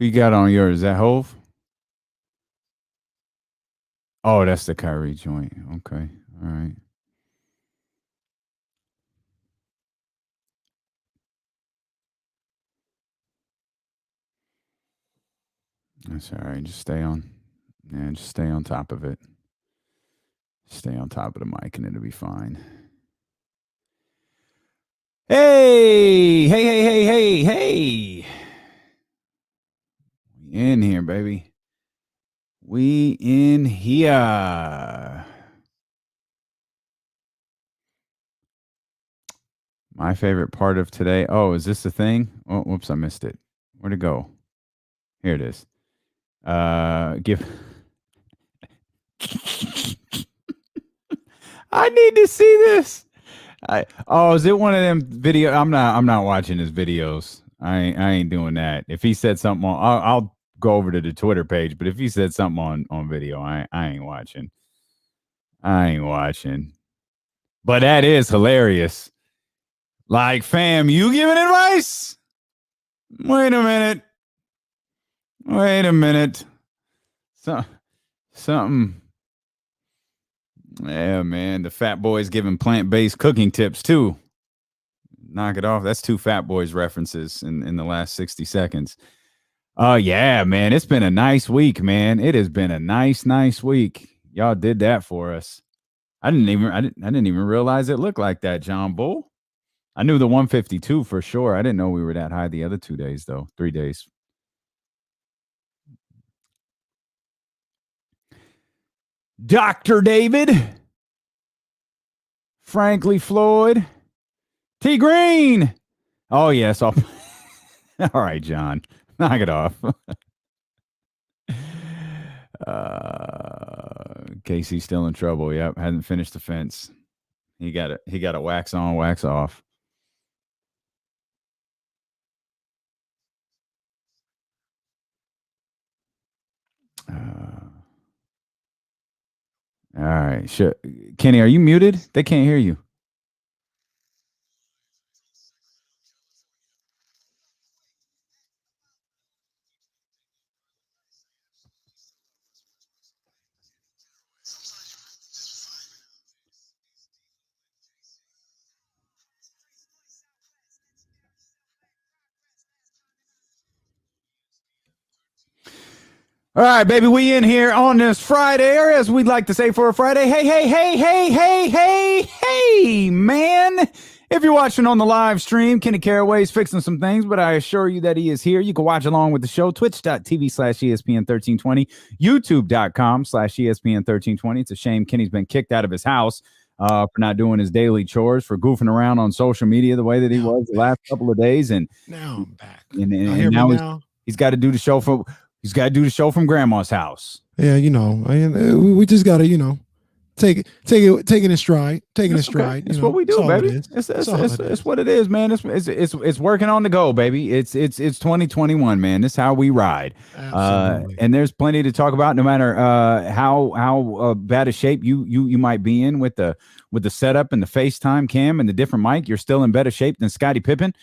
Who you got on yours? Is that Hove? Oh, that's the Kyrie joint. Okay. All right. That's all right. Just stay on. Yeah, just stay on top of it. Stay on top of the mic and it'll be fine. Hey, hey, hey, hey, hey, hey. We in here, baby. We in here. My favorite part of today. Oh, is this the thing? Oh, whoops, I missed it. Where'd it go? Here it is. Give. I need to see this. Is it one of them video? I'm not watching his videos. I ain't doing that. If he said something on, I'll go over to the Twitter page. But if he said something on video, I ain't watching. I ain't watching. But that is hilarious. Like, fam, you giving advice? Wait a minute. Something. Yeah, man. The Fat Boys giving plant-based cooking tips too. Knock it off. That's two Fat Boys references in the last 60 seconds. Yeah, man. It's been a nice week, man. It has been a nice week. Y'all did that for us. I didn't even realize it looked like that, John Bull. I knew the 152 for sure. I didn't know we were that high the other 2 days, though. 3 days. Dr. David. Frankly Floyd. T Green. Oh, yes. All right, John. Knock it off. Casey's still in trouble. Yep. Hasn't finished the fence. He got a wax on, wax off. All right. Sure. Kenny, are you muted? They can't hear you. All right, baby, we in here on this Friday, or as we'd like to say for a Friday. Hey, man. If you're watching on the live stream, Kenny Caraway's fixing some things, but I assure you that he is here. You can watch along with the show, twitch.tv/ESPN1320, youtube.com/ESPN1320. It's a shame Kenny's been kicked out of his house for not doing his daily chores, for goofing around on social media the way that he was the last couple of days. And now I'm back. And now he's got to do the show for... He's got to do the show from grandma's house. Yeah, we just got to, take it in stride. Taking it stride. That's what we do, baby. It's what it is, man. It's working on the go, baby. It's 2021, man. This is how we ride. And there's plenty to talk about, no matter how bad a shape you might be in with the setup and the FaceTime cam and the different mic. You're still in better shape than Scottie Pippen.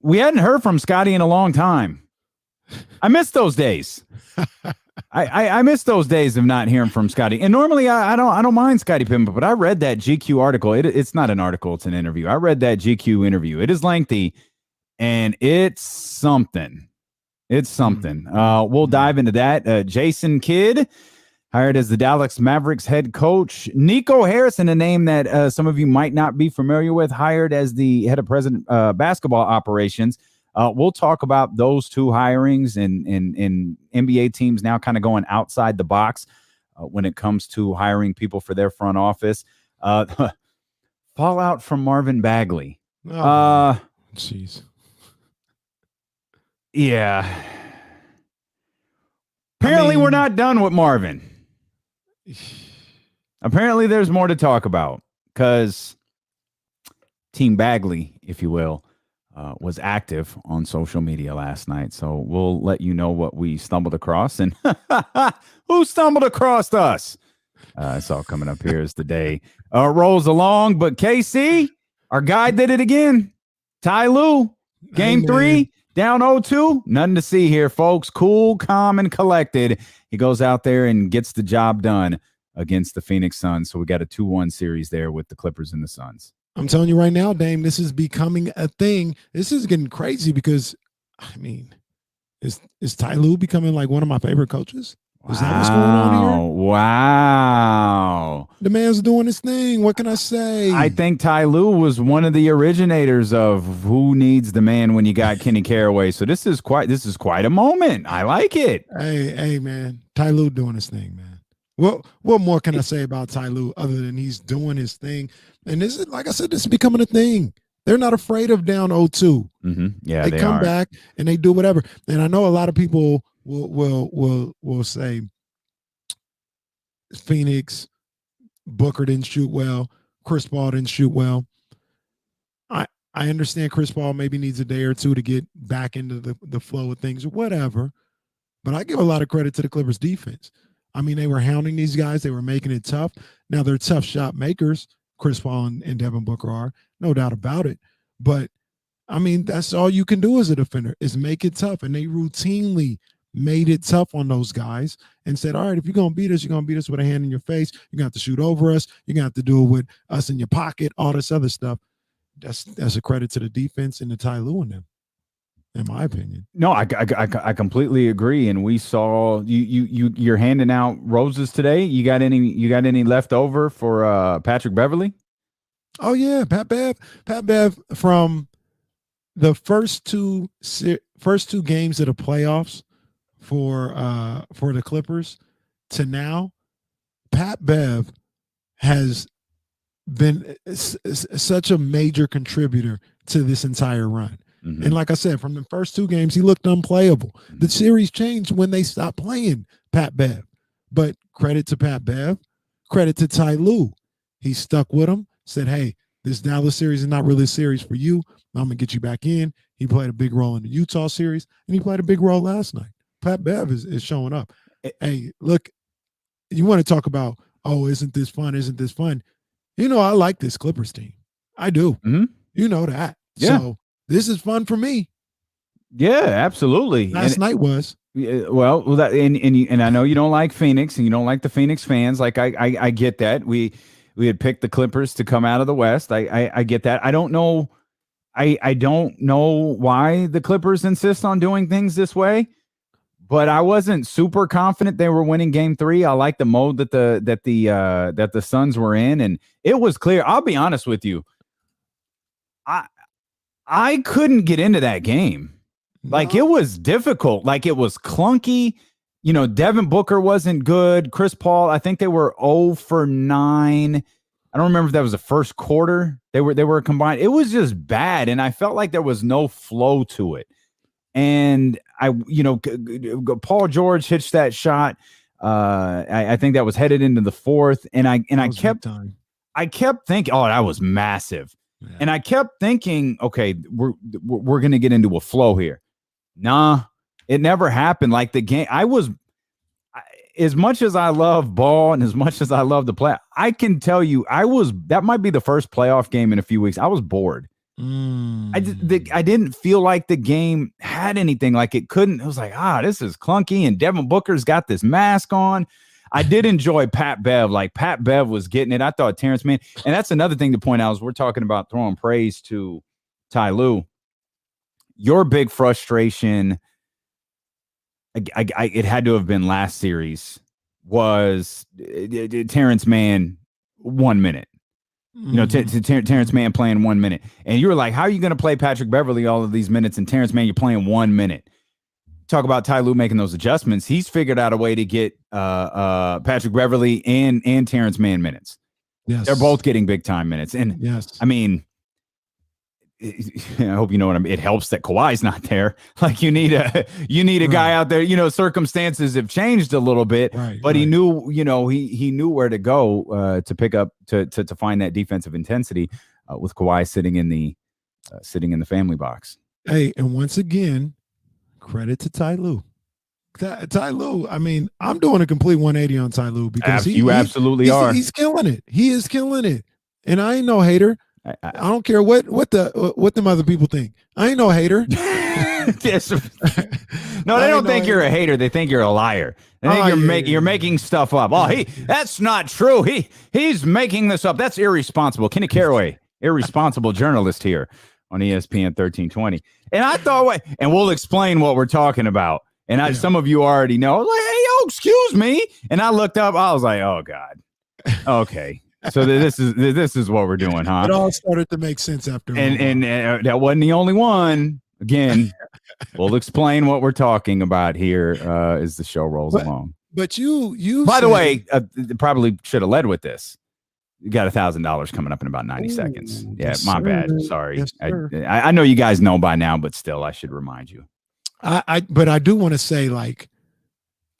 We hadn't heard from Scottie in a long time. I miss those days. I miss those days of not hearing from Scottie. And normally I don't mind Scottie Pippen, but I read that GQ article. It's not an article, it's an interview. I read that GQ interview. It is lengthy and it's something. We'll dive into that. Jason Kidd, hired as the Dallas Mavericks head coach. Nico Harrison, a name that some of you might not be familiar with, hired as the head of president basketball operations. We'll talk about those two hirings and NBA teams now kind of going outside the box when it comes to hiring people for their front office. Fallout from Marvin Bagley. Jeez. Yeah. Apparently, we're not done with Marvin. Apparently there's more to talk about, because Team Bagley, if you will, was active on social media last night. So we'll let you know what we stumbled across and who stumbled across us. It's all coming up here as the day rolls along. But KC, our guy, did it again. Ty Lue, Game Hey, 3, down 0-2. Nothing to see here, folks. Cool, calm, and collected. He goes out there and gets the job done against the Phoenix Suns. So we got a 2-1 series there with the Clippers and the Suns. I'm telling you right now, Dame, this is becoming a thing. This is getting crazy because, I mean, is Ty Lue becoming like one of my favorite coaches? Is that what's going on here? Wow. The man's doing his thing. What can I say? I think Ty Lue was one of the originators of who needs the man when you got Kenny Caraway. So this is quite a moment. I like it. Hey, man. Ty Lue doing his thing, man. What more can I say about Ty Lue other than he's doing his thing? And this is, like I said, this is becoming a thing. They're not afraid of down 0-2. Mm-hmm. Yeah, they come back and they do whatever. And I know a lot of people will say Phoenix, Booker didn't shoot well, Chris Paul didn't shoot well. I understand Chris Paul maybe needs a day or two to get back into the flow of things or whatever. But I give a lot of credit to the Clippers defense. I mean, they were hounding these guys. They were making it tough. Now they're tough shot makers. Chris Paul and Devin Booker are, no doubt about it. But, I mean, that's all you can do as a defender is make it tough. And they routinely made it tough on those guys and said, all right, if you're going to beat us, you're going to beat us with a hand in your face. You're going to have to shoot over us. You're going to have to do it with us in your pocket, all this other stuff. That's a credit to the defense and the Ty Lue and them, in my opinion. No, I completely agree. And we saw you're handing out roses today. You got any left over for Patrick Beverley? Oh yeah, Pat Bev from the first two games of the playoffs for the Clippers to now, Pat Bev has been such a major contributor to this entire run. Mm-hmm. And like I said, from the first two games, he looked unplayable. Mm-hmm. The series changed when they stopped playing Pat Bev. But credit to Pat Bev, credit to Ty Lue. He stuck with him, said, hey, this Dallas series is not really a series for you. I'm going to get you back in. He played a big role in the Utah series, and he played a big role last night. Pat Bev is showing up. Hey, look, you want to talk about, oh, isn't this fun? Isn't this fun? You know, I like this Clippers team. I do. Mm-hmm. You know that. Yeah. So this is fun for me. Yeah, absolutely. Last night was. Well, that and I know you don't like Phoenix and you don't like the Phoenix fans. Like I get that. We had picked the Clippers to come out of the West. I get that. I don't know. I don't know why the Clippers insist on doing things this way. But I wasn't super confident they were winning Game 3. I like the mode that the Suns were in, and it was clear. I'll be honest with you. I couldn't get into that game. Like, it was difficult. Like, it was clunky. You know, Devin Booker wasn't good. Chris Paul, I think they were 0 for 9. I don't remember if that was the first quarter. They were combined. It was just bad, and I felt like there was no flow to it. And Paul George hitched that shot. I think that was headed into the fourth, and I kept thinking, oh, that was massive. Yeah. And I kept thinking, okay, we're going to get into a flow here. Nah, it never happened. Like the game, as much as I love ball and as much as I love the play, I can tell you, that might be the first playoff game in a few weeks. I was bored. I didn't feel like the game had anything. Like it couldn't. It was like, this is clunky. And Devin Booker's got this mask on. I did enjoy Pat Bev. Like Pat Bev was getting it. I thought Terrence Mann, and that's another thing to point out is we're talking about throwing praise to Ty Lue. Your big frustration, it had to have been last series, was Terrence Mann 1 minute. You know, Terrence Mann playing 1 minute. And you were like, how are you going to play Patrick Beverley all of these minutes? And Terrence Mann, you're playing 1 minute. Talk about Ty Lue making those adjustments. He's figured out a way to get Patrick Beverley and Terrence Mann minutes. Yes. They're both getting big time minutes. And yes, I mean, I hope you know what I mean. It helps that Kawhi's not there. Like you need a guy out there. You know, circumstances have changed a little bit, but he knew, he knew where to go to pick up to find that defensive intensity with Kawhi sitting in the family box. Hey, and once again, credit to Ty Lue. Ty Lue, I mean, I'm doing a complete 180 on Ty Lue because you absolutely are. He's killing it. He is killing it. And I ain't no hater. I don't care what them other people think. I ain't no hater. Yes. No, they don't think you're a hater. They think you're a liar. They think you're making stuff up. Oh, that's not true. He's making this up. That's irresponsible. Kina Caraway, irresponsible journalist here on ESPN 1320. And I thought, and we'll explain what we're talking about. And some of you already know. Like, hey, yo, excuse me. And I looked up. I was like, oh God. Okay. So this is what we're doing, huh? It all started to make sense after. And that wasn't the only one. Again, we'll explain what we're talking about here as the show rolls along. But you. By the way, probably should have led with this. You got $1,000 coming up in about 90 seconds. Yeah, yes, my sir. bad. Sorry. Yes, I know you guys know by now, but still, I should remind you. But I do want to say, like,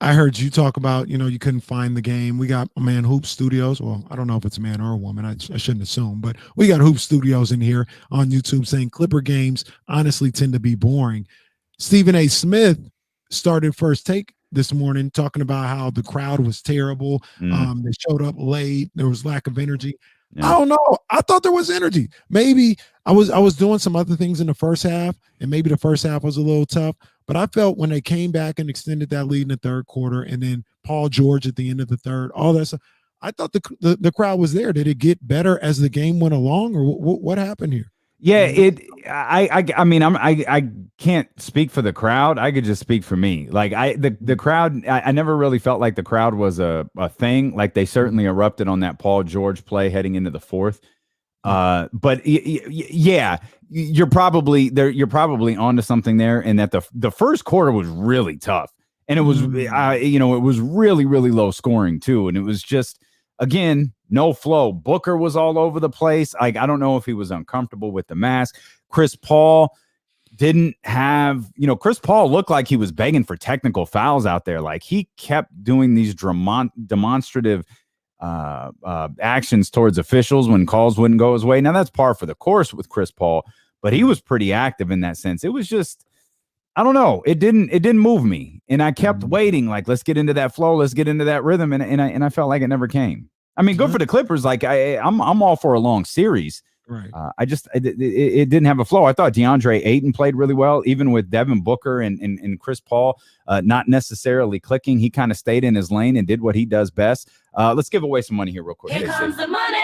I heard you talk about, you couldn't find the game. We got a Man Hoop Studios. Well, I don't know if it's a man or a woman. I shouldn't assume, but we got Hoop Studios in here on YouTube saying Clipper games honestly tend to be boring. Stephen A. Smith started First Take this morning talking about how the crowd was terrible. They showed up late. There was lack of energy. Yeah. I don't know. I thought there was energy. Maybe I was doing some other things in the first half, and maybe the first half was a little tough. But I felt when they came back and extended that lead in the third quarter, and then Paul George at the end of the third, all that stuff, I thought the crowd was there. Did it get better as the game went along, or what happened here? Yeah, I mean, I can't speak for the crowd. I could just speak for me. Like the crowd, I never really felt like the crowd was a thing. Like they certainly erupted on that Paul George play heading into the fourth. But yeah, you're probably onto something there. And that the first quarter was really tough, and it was it was really, really low scoring too, and it was just, again, no flow. Booker was all over the place. Like, I don't know if he was uncomfortable with the mask. Chris Paul didn't have, Chris Paul looked like he was begging for technical fouls out there. Like, he kept doing these demonstrative actions towards officials when calls wouldn't go his way. Now, that's par for the course with Chris Paul, but he was pretty active in that sense. It was just, I don't know. It didn't move me. And I kept waiting, like, let's get into that flow. Let's get into that rhythm. And I felt like it never came. I mean, good for the Clippers. Like, I'm all for a long series. Right. It didn't have a flow. I thought DeAndre Ayton played really well, even with Devin Booker and Chris Paul not necessarily clicking. He kind of stayed in his lane and did what he does best. Let's give away some money here real quick. Here comes the money.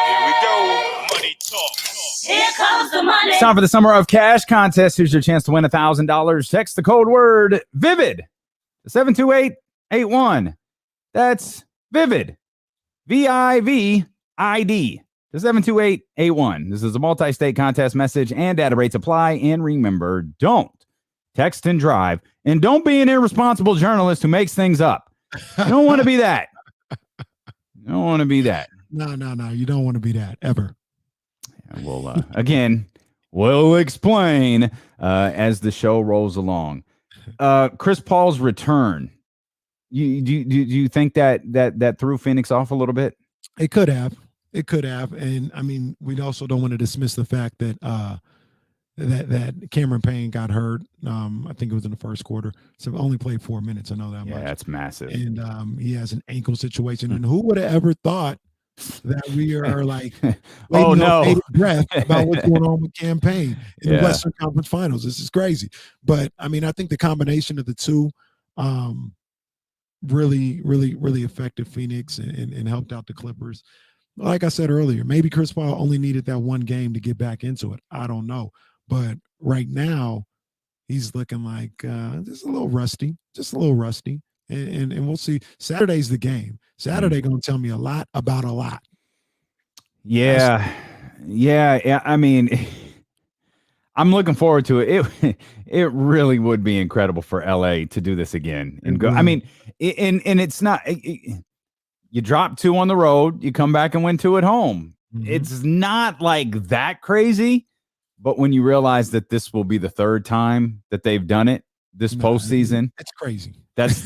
Here we go. Money talk. Here comes the money. It's time for the Summer of Cash contest. Here's your chance to win $1,000. Text the code word VIVID to 72881. That's VIVID. VIVID to 72881. This is a multi-state contest. Message and data rates apply. And remember, don't text and drive. And don't be an irresponsible journalist who makes things up. You don't want to be that. You don't want to be that. No. You don't want to be that ever. Yeah, well, again, we'll explain as the show rolls along. Chris Paul's return. Do you think that threw Phoenix off a little bit? It could have, and I mean, we also don't want to dismiss the fact that that Cameron Payne got hurt. I think it was in the first quarter, so only played 4 minutes. I know that much. Yeah, that's massive. And he has an ankle situation. And who would have ever thought that we are like, oh no, breath about what's going on with Cam Payne in the Western Conference Finals? This is crazy. But I mean, I think the combination of the two. Really affected Phoenix and helped out the Clippers. Like I said earlier, maybe Chris Paul only needed that one game to get back into it. I don't know. But right now, he's looking like just a little rusty. And we'll see. Saturday's the game. Saturday going to tell me a lot about a lot. Yeah. I mean, I'm looking forward to it. It really would be incredible for LA to do this again and go. I mean, and it's not. You drop 2 on the road, you come back and win 2 at home. It's not like that crazy, but when you realize that this will be the 3rd time that they've done it this postseason, that's crazy. That's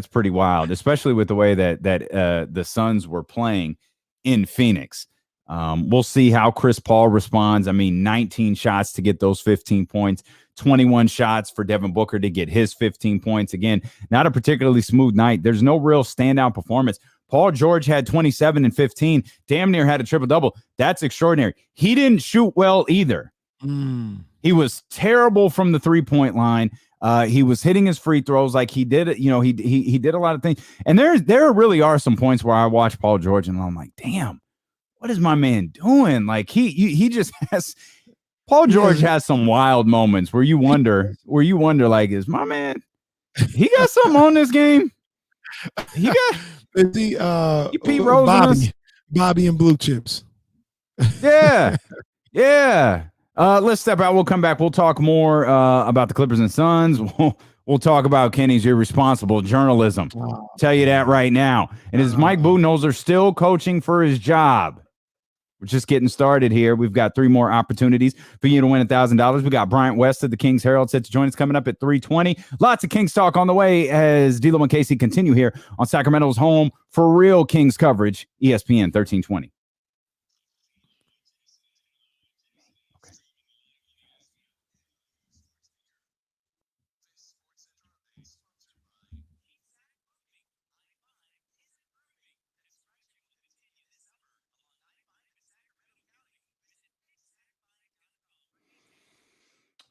pretty wild, especially with the way that the Suns were playing in Phoenix. We'll see how Chris Paul responds. I mean, 19 shots to get those 15 points, 21 shots for Devin Booker to get his 15 points. Again, not a particularly smooth night. There's no real standout performance. Paul George had 27 and 15, damn near had a triple-double. That's extraordinary. He didn't shoot well either. He was terrible from the three-point line. He was hitting his free throws like he did. He did a lot of things. And there really are some points where I watch Paul George and I'm like, damn, what is my man doing? Like he just has. Paul George has some wild moments where you wonder, like, is my man? He got something on this game. He got. Is he Pete Rose, Bobby and Blue Chips. Yeah. Let's step out. We'll come back. We'll talk more about the Clippers and Suns. We'll talk about Kenny's irresponsible journalism. Tell you that right now. And is Mike Budenholzer still coaching for his job? We're just getting started here. We've got 3 more opportunities for you to win $1,000. We got Bryant West of the Kings Herald set to join us coming up at 3:20. Lots of Kings talk on the way as D'Lo and Casey continue here on Sacramento's home for real Kings coverage, ESPN 1320.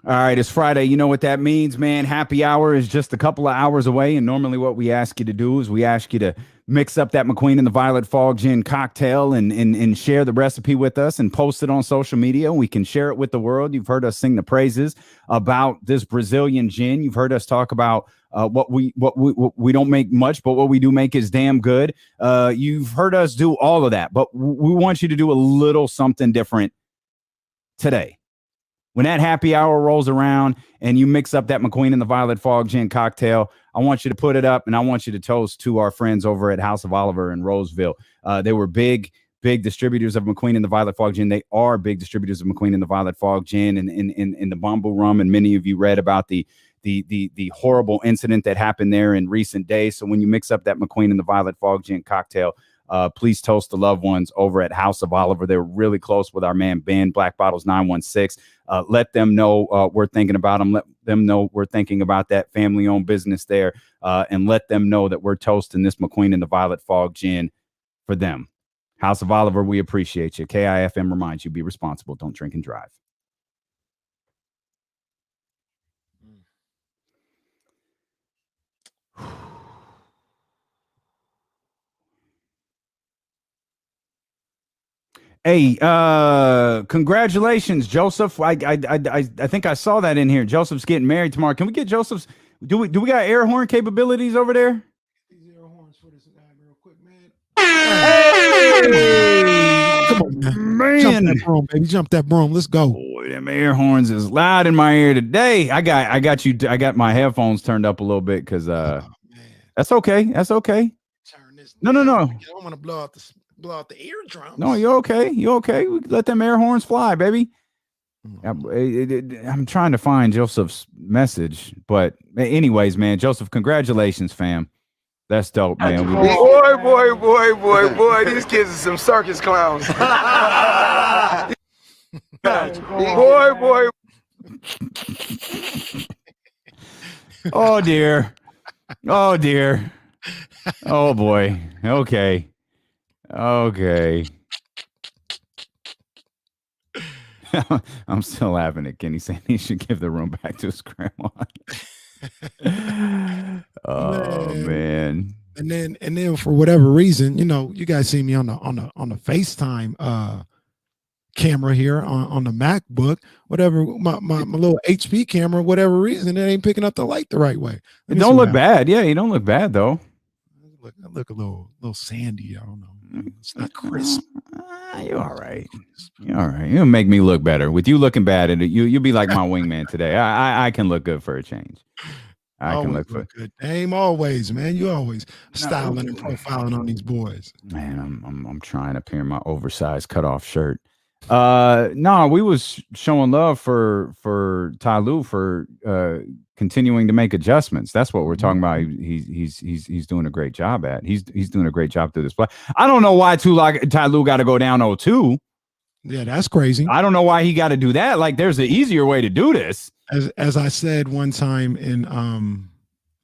All right, it's Friday. You know what that means, man. Happy hour is just a couple of hours away, and normally what we ask you to do is we ask you to mix up that McQueen and the Violet Fog Gin cocktail and share the recipe with us and post it on social media. We can share it with the world. You've heard us sing the praises about this Brazilian gin. You've heard us talk about what we don't make much, but what we do make is damn good. You've heard us do all of that, but we want you to do a little something different today. When that happy hour rolls around and you mix up that McQueen and the Violet Fog Gin cocktail, I want you to put it up and I want you to toast to our friends over at House of Oliver in Roseville. They were big distributors of McQueen and the Violet Fog Gin. They are big distributors of McQueen and the Violet Fog Gin and in the bamboo rum. And many of you read about the horrible incident that happened there in recent days. So when you mix up that McQueen and the Violet Fog Gin cocktail, please toast the loved ones over at House of Oliver. They're really close with our man Ben, Black Bottles 916. Let them know we're thinking about them. Let them know we're thinking about that family-owned business there, and let them know that we're toasting this McQueen and the Violet Fog Gin for them. House of Oliver, we appreciate you. KIFM reminds you, be responsible. Don't drink and drive. Hey, congratulations, Joseph. I think I saw that in here. Joseph's getting married tomorrow. Can we get Joseph's? Do we got air horn capabilities over there? These air horns for this guy real quick, man. Hey! Come on, man. Jump that broom, baby. Jump that broom. Let's go. Boy, them air horns is loud in my ear today. I got my headphones turned up a little bit because that's okay. That's okay. Turn this. No. I don't want to blow out the eardrums. No, you're okay. You're okay. We let them air horns fly, baby. I'm trying to find Joseph's message, but anyways, man, Joseph, congratulations, fam. That's dope, man. Boy, these kids are some circus clowns. boy. Oh dear. Oh dear. Oh boy. Okay. I'm still laughing at Kenny saying he should give the room back to his grandma. Oh man. And then for whatever reason, you guys see me on the FaceTime camera here on the MacBook, whatever, my little HP camera, whatever reason, it ain't picking up the light the right way. It don't look bad. Yeah, you don't look bad though. I look a little sandy. I don't know. It's not crisp. You're all right. You're all right. You'll make me look better. With you looking bad, and you'll be like my wingman today. I can look good for a change. I can look good. Aim always, man. You always styling and profiling on these boys. Man, I'm trying to pair my oversized cutoff shirt. No, we was showing love for Ty Lue for continuing to make adjustments. That's what we're talking about. He's doing a great job at. He's doing a great job through this play. I don't know why Ty Lue got to go down 0-2. Yeah, that's crazy. I don't know why he got to do that. Like, there's an easier way to do this. As I said one time in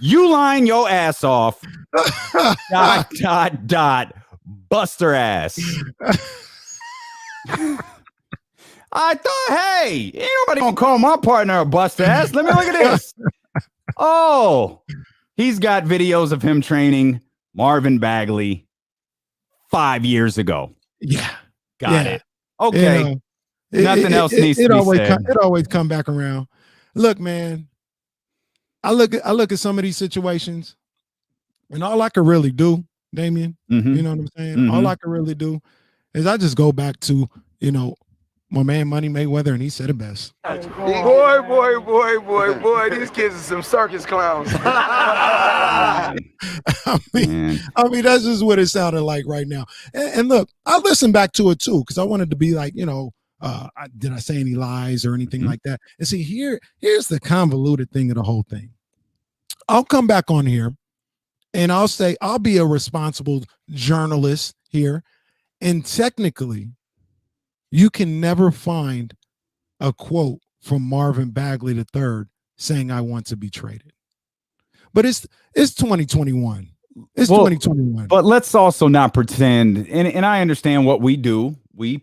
You line your ass off. Dot. Buster ass. I thought, hey, ain't nobody gonna call my partner a bust ass. Let me look at this. Oh, he's got videos of him training Marvin Bagley 5 years ago. Yeah. Got it. Okay. You know, Nothing else needs to be said. It always come back around. Look, man, I look at some of these situations, and all I can really do, Damian, you know what I'm saying? All I can really do is I just go back to, you know, my man Money Mayweather, and he said it best. Boy, these kids are some circus clowns. I mean, that's just what it sounded like right now. And look, I listened back to it too, because I wanted to be like, you know, did I say any lies or anything like that? And see, here's the convoluted thing of the whole thing. I'll come back on here and I'll say, I'll be a responsible journalist here. And technically, you can never find a quote from Marvin Bagley III saying, I want to be traded. But it's 2021. It's 2021. But let's also not pretend, and I understand what we do. We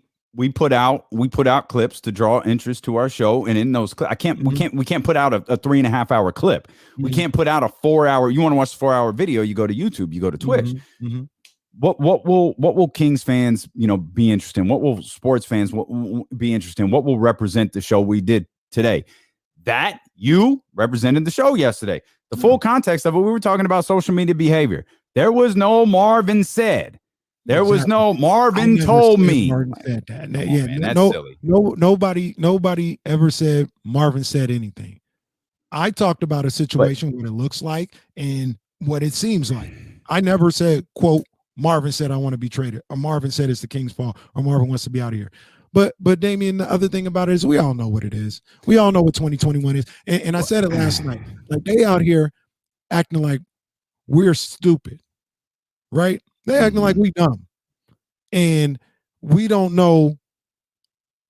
put out clips to draw interest to our show, and in those clips, we can't put out a 3.5 hour clip. We can't put out a 4 hour. You want to watch the 4 hour video? You go to YouTube. You go to Twitch. What will Kings fans, you know, be interested in? What will sports fans be interested in? What will represent the show we did today? That you represented the show yesterday. The full context of it, we were talking about social media behavior. There was no Marvin said. There was no Marvin told me. Marvin said that. Man, that's silly. Nobody ever said Marvin said anything. I talked about a situation, what it looks like and what it seems like. I never said, quote, Marvin said, I want to be traded, or Marvin said it's the Kings' fault, or Marvin wants to be out of here. But Damian, the other thing about it is we all know what it is. We all know what 2021 is. And I said it last night. Like, they out here acting like we're stupid, right? They acting like we dumb. And we don't know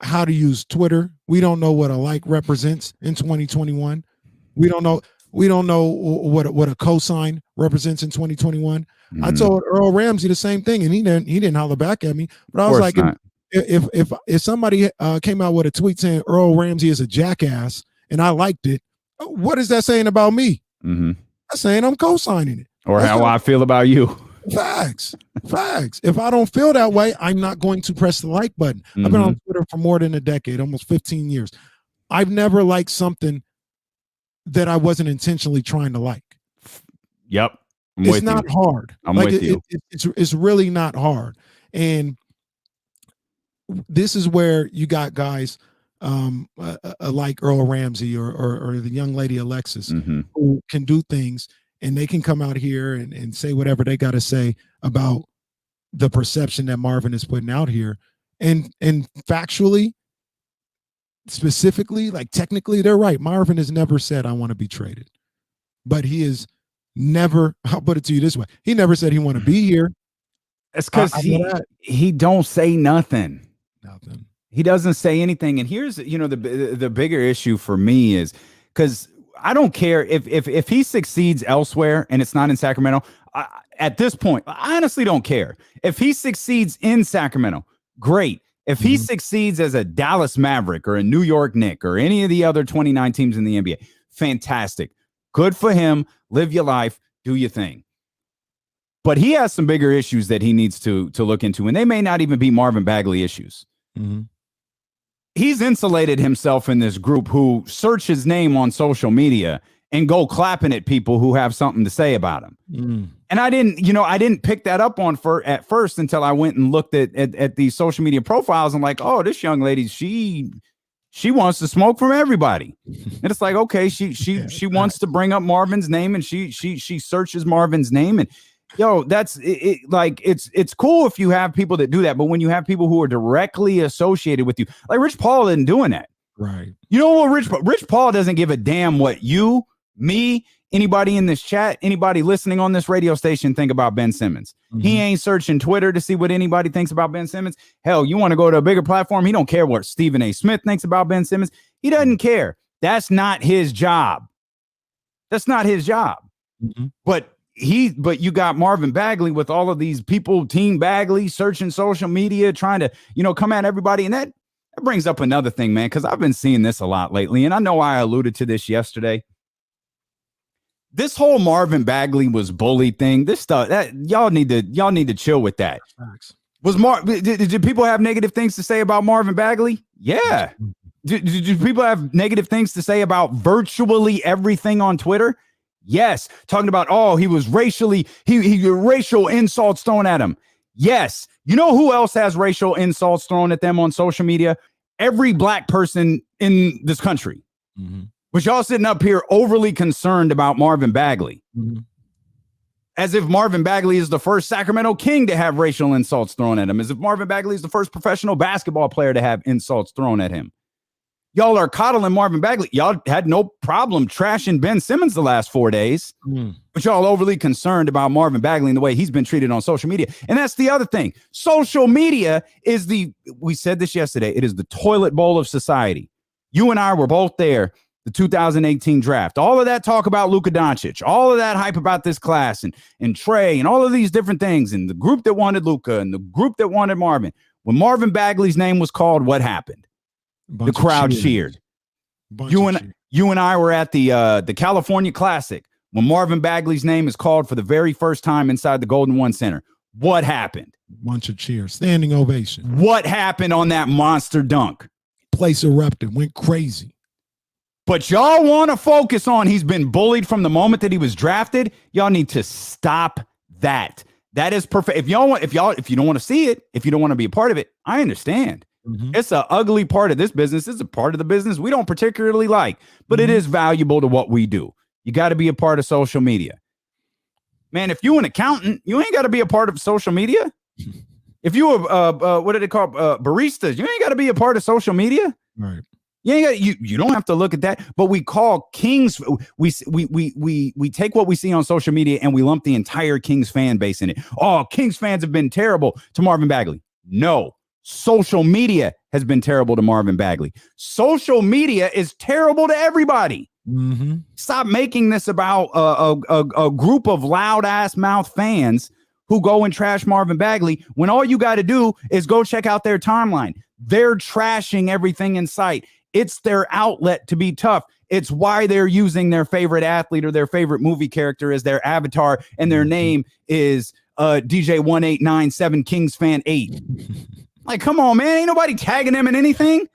how to use Twitter. We don't know what a like represents in 2021. We don't know what a cosign represents in 2021. I told Earl Ramsey the same thing, and he didn't holler back at me. But I was like, if somebody came out with a tweet saying Earl Ramsey is a jackass, and I liked it, what is that saying about me? That's saying I'm co-signing it, or how I feel about you. Facts. If I don't feel that way, I'm not going to press the like button. I've been on Twitter for more than a decade, almost 15 years. I've never liked something that I wasn't intentionally trying to like. Yep. It's not hard. I'm with you. It's really not hard. And this is where you got guys like Earl Ramsey or the young lady Alexis who can do things, and they can come out here and say whatever they got to say about the perception that Marvin is putting out here. And factually, specifically, like technically, they're right. Marvin has never said, I want to be traded. But he is never, I'll put it to you this way. He never said he want to be here. It's because he don't say nothing. Nothing. He doesn't say anything. And here's, you know, the bigger issue for me is because I don't care if he succeeds elsewhere and it's not in Sacramento. At this point, I honestly don't care. If he succeeds in Sacramento, great. If he succeeds as a Dallas Maverick or a New York Knick or any of the other 29 teams in the NBA, fantastic. Good for him. Live your life. Do your thing. But he has some bigger issues that he needs to look into, and they may not even be Marvin Bagley issues. He's insulated himself in this group who search his name on social media and go clapping at people who have something to say about him. And I didn't pick that up on at first until I went and looked at these social media profiles. I'm like, oh, this young lady, she wants to smoke from everybody. And it's like, okay, she wants to bring up Marvin's name, and she searches Marvin's name, and yo, that's it. Like, it's cool if you have people that do that, but when you have people who are directly associated with you, like Rich Paul isn't doing that. Right. You know what, Rich Paul doesn't give a damn what you, me, anybody in this chat, anybody listening on this radio station think about Ben Simmons. He ain't searching Twitter to see what anybody thinks about Ben Simmons. Hell, you want to go to a bigger platform? He don't care what Stephen A. Smith thinks about Ben Simmons. He doesn't care. That's not his job. That's not his job. But you got Marvin Bagley with all of these people, Team Bagley, searching social media, trying to, come at everybody. And That brings up another thing, man, because I've been seeing this a lot lately, and I know I alluded to this yesterday. This whole Marvin Bagley was bullied thing, this stuff, that y'all need to chill with that. Facts. Did people have negative things to say about Marvin Bagley? Yeah. Did people have negative things to say about virtually everything on Twitter? Yes. Talking about, he was racial insults thrown at him. Yes. You know who else has racial insults thrown at them on social media? Every black person in this country. Mm-hmm. But y'all sitting up here overly concerned about Marvin Bagley. Mm-hmm. As if Marvin Bagley is the first Sacramento King to have racial insults thrown at him. As if Marvin Bagley is the first professional basketball player to have insults thrown at him. Y'all are coddling Marvin Bagley. Y'all had no problem trashing Ben Simmons the last 4 days. But y'all overly concerned about Marvin Bagley and the way he's been treated on social media. And that's the other thing. Social media is we said this yesterday, it is the toilet bowl of society. You and I were both there. The 2018 draft, all of that talk about Luka Doncic, all of that hype about this class and Trey and all of these different things and the group that wanted Luka and the group that wanted Marvin. When Marvin Bagley's name was called, what happened? The crowd cheered. You and I were at the California Classic when Marvin Bagley's name is called for the very first time inside the Golden One Center. What happened? Bunch of cheers, standing ovation. What happened on that monster dunk? Place erupted, went crazy. But y'all want to focus on he's been bullied from the moment that he was drafted. Y'all need to stop that. That is perfect. If you don't want to see it, if you don't want to be a part of it, I understand. Mm-hmm. It's an ugly part of this business. It's a part of the business we don't particularly like, but it is valuable to what we do. You got to be a part of social media. Man, if you're an accountant, you ain't got to be a part of social media. If you were, what did it call? Baristas, you ain't got to be a part of social media. Right. You don't have to look at that, but we call Kings. We take what we see on social media and we lump the entire Kings fan base in it. Oh, Kings fans have been terrible to Marvin Bagley. No, social media has been terrible to Marvin Bagley. Social media is terrible to everybody. Mm-hmm. Stop making this about a group of loud ass mouth fans who go and trash Marvin Bagley when all you got to do is go check out their timeline. They're trashing everything in sight. It's their outlet to be tough. It's why they're using their favorite athlete or their favorite movie character as their avatar, and their name is DJ1897 Kings Fan 8. Like, come on, man. Ain't nobody tagging them in anything.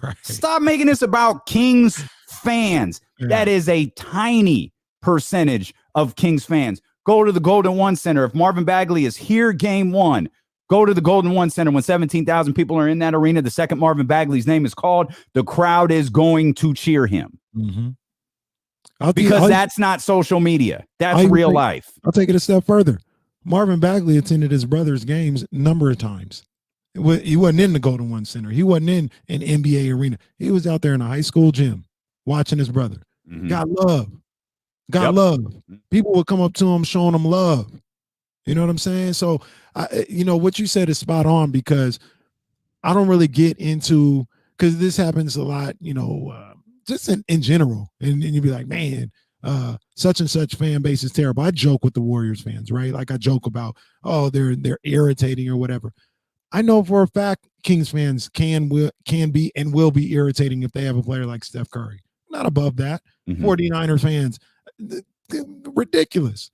Right. Stop making this about Kings fans. Yeah. That is a tiny percentage of Kings fans. Go to the Golden One Center. If Marvin Bagley is here game one, go to the Golden One Center when 17,000 people are in that arena. The second Marvin Bagley's name is called, the crowd is going to cheer him. Mm-hmm. Because that's not social media. That's real life. I'll take it a step further. Marvin Bagley attended his brother's games a number of times. He wasn't in the Golden One Center. He wasn't in an NBA arena. He was out there in a high school gym watching his brother. Mm-hmm. Got love. People would come up to him showing him love. You know what I'm saying? So, what you said is spot on, because I don't really get into, because this happens a lot, just in general. And you'd be like, man, such and such fan base is terrible. I joke with the Warriors fans, right? Like I joke about, they're irritating or whatever. I know for a fact Kings fans can be and will be irritating if they have a player like Steph Curry. Not above that. Mm-hmm. 49er fans, ridiculous.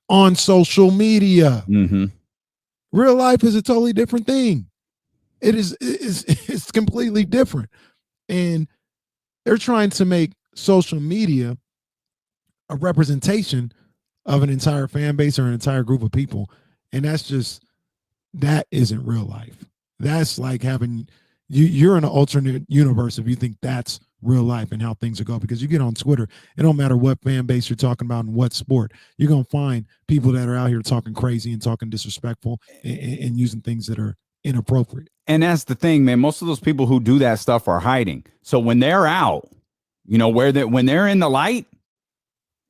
On social media. Mm-hmm. Real life is a totally different thing. It's completely different. And they're trying to make social media a representation of an entire fan base or an entire group of people. And that isn't real life. That's like having, you're in an alternate universe if you think that's real life and how things are going, because you get on Twitter, it don't matter what fan base you're talking about and what sport, you're going to find people that are out here talking crazy and talking disrespectful and using things that are inappropriate. And that's the thing, man. Most of those people who do that stuff are hiding. So when they're out, when they're in the light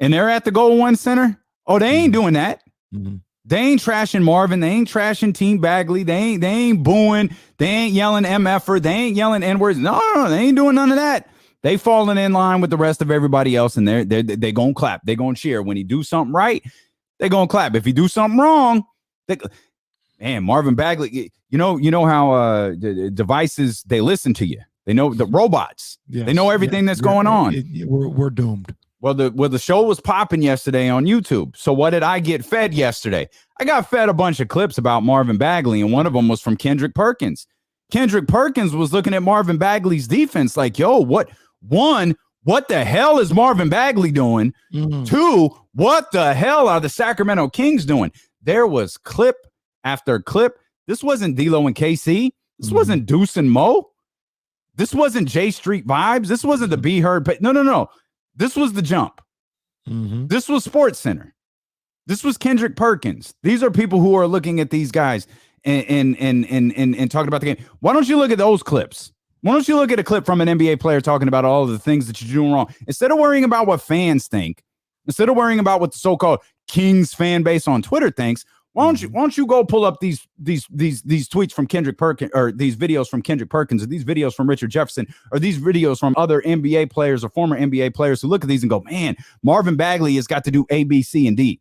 and they're at the Golden One Center, they ain't doing that. Mm-hmm. They ain't trashing Marvin. They ain't trashing Team Bagley. They ain't booing. They ain't yelling MFer. They ain't yelling N-words. No, they ain't doing none of that. They falling in line with the rest of everybody else, and they gonna clap. They gonna cheer. When he do something right, they gonna clap. If he do something wrong, Man, Marvin Bagley, you know how devices, they listen to you. They know the robots. Yes, they know everything that's going on. We're doomed. Well, the show was popping yesterday on YouTube. So what did I get fed yesterday? I got fed a bunch of clips about Marvin Bagley, and one of them was from Kendrick Perkins. Kendrick Perkins was looking at Marvin Bagley's defense like, yo, what the hell is Marvin Bagley doing? Mm-hmm. 2, what the hell are the Sacramento Kings doing? There was clip after clip. This wasn't D-Lo and KC. This wasn't Deuce and Mo. This wasn't J Street vibes. This wasn't the Be Heard. No. This was The Jump. This was Sports Center. This was Kendrick Perkins. These are people who are looking at these guys and talking about the game. Why don't you look at those clips? Why don't you look at a clip from an NBA player talking about all of the things that you're doing wrong? Instead of worrying about what fans think, instead of worrying about what the so-called Kings fan base on Twitter thinks, why don't you go pull up these tweets from Kendrick Perkins, or these videos from Kendrick Perkins, or these videos from Richard Jefferson, or these videos from other NBA players or former NBA players who look at these and go, man, Marvin Bagley has got to do A, B, C, and D.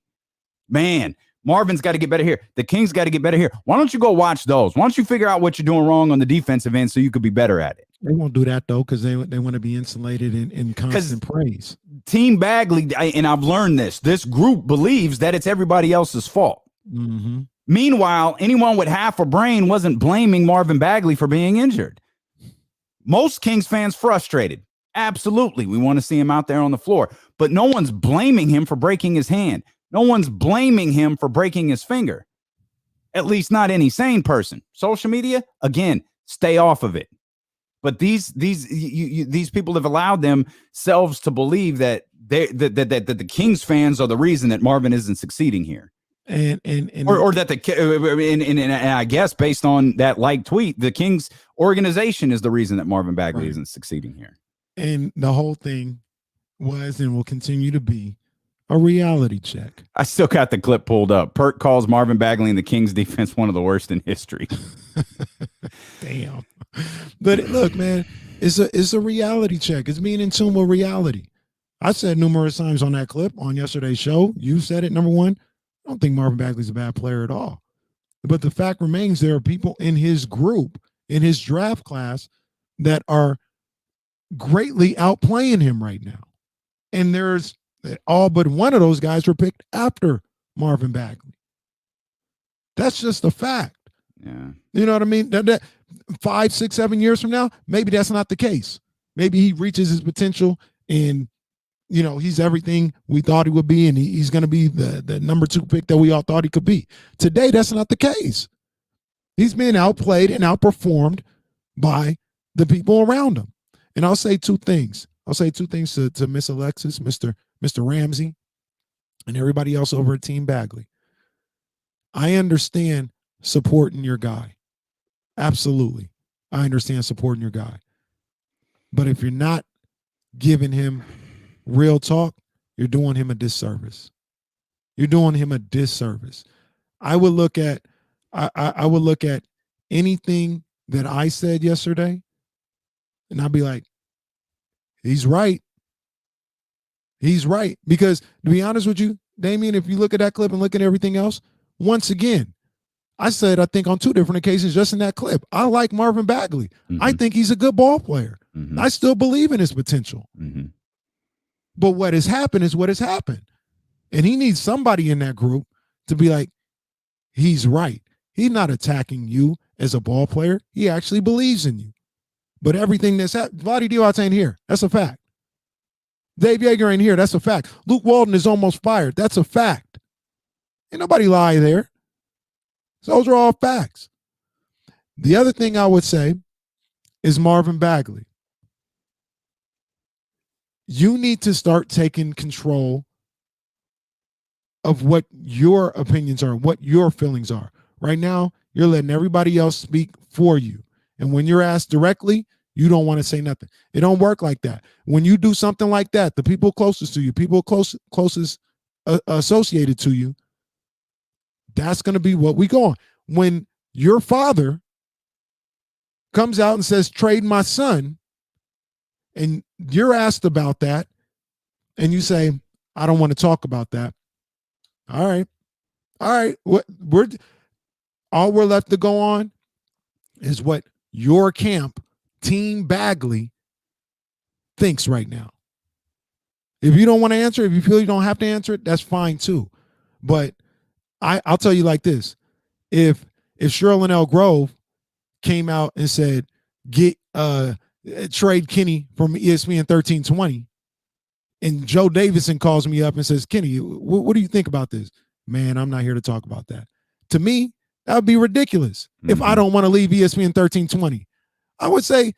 Man, Marvin's got to get better here. The Kings got to get better here. Why don't you go watch those? Why don't you figure out what you're doing wrong on the defensive end so you could be better at it? They won't do that, though, because they want to be insulated in constant praise. Team Bagley, and I've learned this group believes that it's everybody else's fault. Meanwhile, anyone with half a brain wasn't blaming Marvin Bagley for being injured. Most Kings fans frustrated. Absolutely. We want to see him out there on the floor. But no one's blaming him for breaking his hand. No one's blaming him for breaking his finger. At least not any sane person. Social media, again, stay off of it. But these people have allowed themselves to believe that the Kings fans are the reason that Marvin isn't succeeding here. And I guess based on that tweet, the Kings organization is the reason that Marvin Bagley isn't succeeding here. And the whole thing was and will continue to be a reality check. I still got the clip pulled up. Perk calls Marvin Bagley and the Kings defense one of the worst in history. Damn. But look, man, it's a reality check. It's being in tune with reality. I said numerous times on that clip on yesterday's show. You said it, number one. I don't think Marvin Bagley's a bad player at all. But the fact remains there are people in his group, in his draft class, that are greatly outplaying him right now. And there's all but one of those guys were picked after Marvin Bagley. That's just a fact. Yeah. You know what I mean? That 5, 6, 7 years from now, maybe that's not the case. Maybe he reaches his potential and he's everything we thought he would be, and he's going to be the number 2 pick that we all thought he could be. Today, that's not the case. He's being outplayed and outperformed by the people around him. And I'll say 2 things. I'll say 2 things to Miss Alexis, Mr. Ramsey, and everybody else over at Team Bagley. I understand supporting your guy. Absolutely. I understand supporting your guy. But if you're not giving him real talk, you're doing him a disservice. You're doing him a disservice. I would look at anything that I said yesterday, and I'd be like, he's right. He's right. Because to be honest with you, Damian, if you look at that clip and look at everything else, once again, I said, I think on 2 different occasions just in that clip, I like Marvin Bagley. I think he's a good ball player. I still believe in his potential. But what has happened is what has happened. And he needs somebody in that group to be like, he's right. He's not attacking you as a ball player. He actually believes in you. But everything that's happened, Vlade Divac ain't here. That's a fact. Dave Yeager ain't here. That's a fact. Luke Walton is almost fired. That's a fact. Ain't nobody lie there. So those are all facts. The other thing I would say is Marvin Bagley. You need to start taking control of what your opinions are, what your feelings are. Right now, you're letting everybody else speak for you. And when you're asked directly, you don't want to say nothing. It don't work like that. When you do something like that, the people closest to you, people closest associated to you, that's going to be what we go on. When your father comes out and says, trade my son, and you're asked about that, and you say, I don't want to talk about that. All right. What All we're left to go on is what your camp, Team Bagley, thinks right now. If you don't want to answer, if you feel you don't have to answer it, that's fine too. But I'll tell you like this: if Cheryl and El Grove came out and said, "Get trade Kenny from ESPN 1320," and Joe Davison calls me up and says, "Kenny, what do you think about this?" Man, I'm not here to talk about that. To me, that would be ridiculous. If I don't want to leave ESPN 1320, I would say,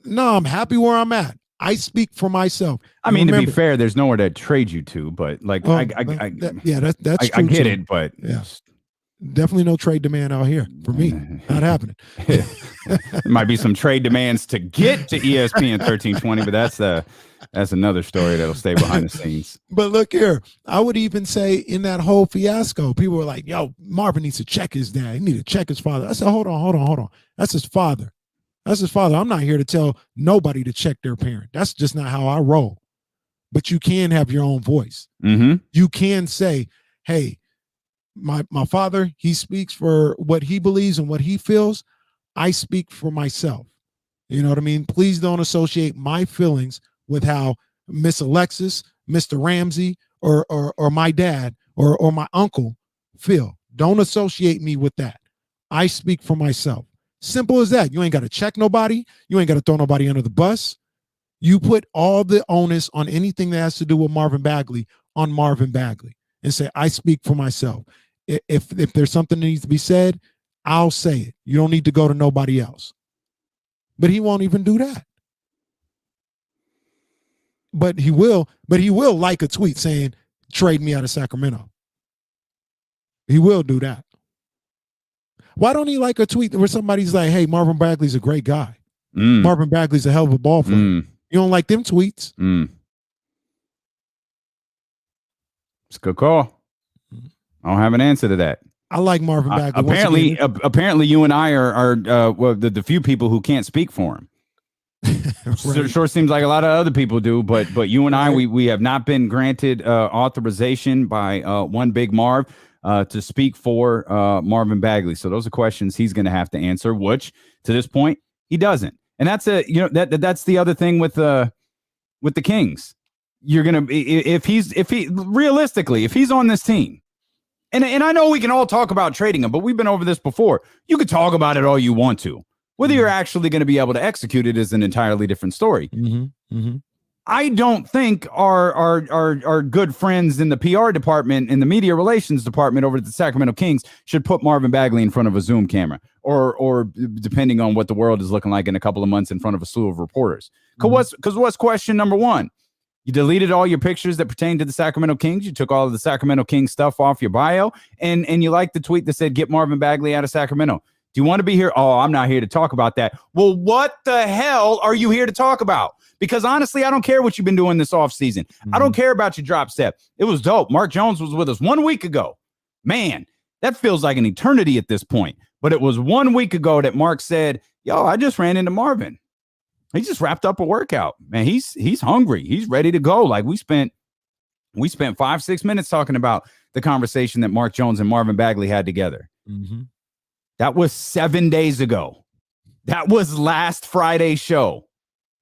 no, I'm happy where I'm at. I speak for myself. I mean, remember, to be fair, there's nowhere to trade you to, but like, that's true. I get it, but yeah, definitely no trade demand out here for me. Not happening. There might be some trade demands to get to ESPN 1320, but that's another story that'll stay behind the scenes. But look here, I would even say in that whole fiasco, people were like, "Yo, Marvin needs to check his dad. He needs to check his father." I said, "Hold on. That's his father. That's his father. I'm not here to tell nobody to check their parent. That's just not how I roll. But you can have your own voice. Mm-hmm. You can say, hey, my father, he speaks for what he believes and what he feels. I speak for myself. You know what I mean? Please don't associate my feelings with how Miss Alexis, Mr. Ramsey, or my dad or my uncle feel. Don't associate me with that. I speak for myself. Simple as that. You ain't got to check nobody. You ain't got to throw nobody under the bus. You put all the onus on anything that has to do with Marvin Bagley on Marvin Bagley and say, I speak for myself. If there's something that needs to be said, I'll say it. You don't need to go to nobody else. But he won't even do that. But he will like a tweet saying, trade me out of Sacramento. He will do that. Why don't he like a tweet where somebody's like, hey, Marvin Bagley's a great guy. Marvin Bagley's a hell of a ball player. You don't like them tweets? It's a good call. I don't have an answer to that. I like Marvin Bagley. Apparently, you and I are the few people who can't speak for him. Right. Sure seems like a lot of other people do, but you and I, we have not been granted authorization by One Big Marv to speak for Marvin Bagley. So those are questions he's going to have to answer, which to this point he doesn't. And that's that's the other thing with the Kings. You're gonna if he realistically if he's on this team. And I know we can all talk about trading him, but we've been over this before. You could talk about it all you want to. Whether you're actually going to be able to execute it is an entirely different story. I don't think our good friends in the PR department, in the media relations department over at the Sacramento Kings should put Marvin Bagley in front of a Zoom camera or depending on what the world is looking like in a couple of months in front of a slew of reporters. Because what's question number one? You deleted all your pictures that pertain to the Sacramento Kings. You took all of the Sacramento Kings stuff off your bio, and you liked the tweet that said, get Marvin Bagley out of Sacramento. Do you want to be here? Oh, I'm not here to talk about that. Well, what the hell are you here to talk about? Because honestly, I don't care what you've been doing this offseason. I don't care about your drop step. It was dope. Mark Jones was with us 1 week ago. Man, that feels like an eternity at this point. But it was 1 week ago that Mark said, yo, I just ran into Marvin. He just wrapped up a workout. Man, he's hungry. He's ready to go. Like we spent 5-6 minutes talking about the conversation that Mark Jones and Marvin Bagley had together. That was 7 days ago. That was last Friday's show.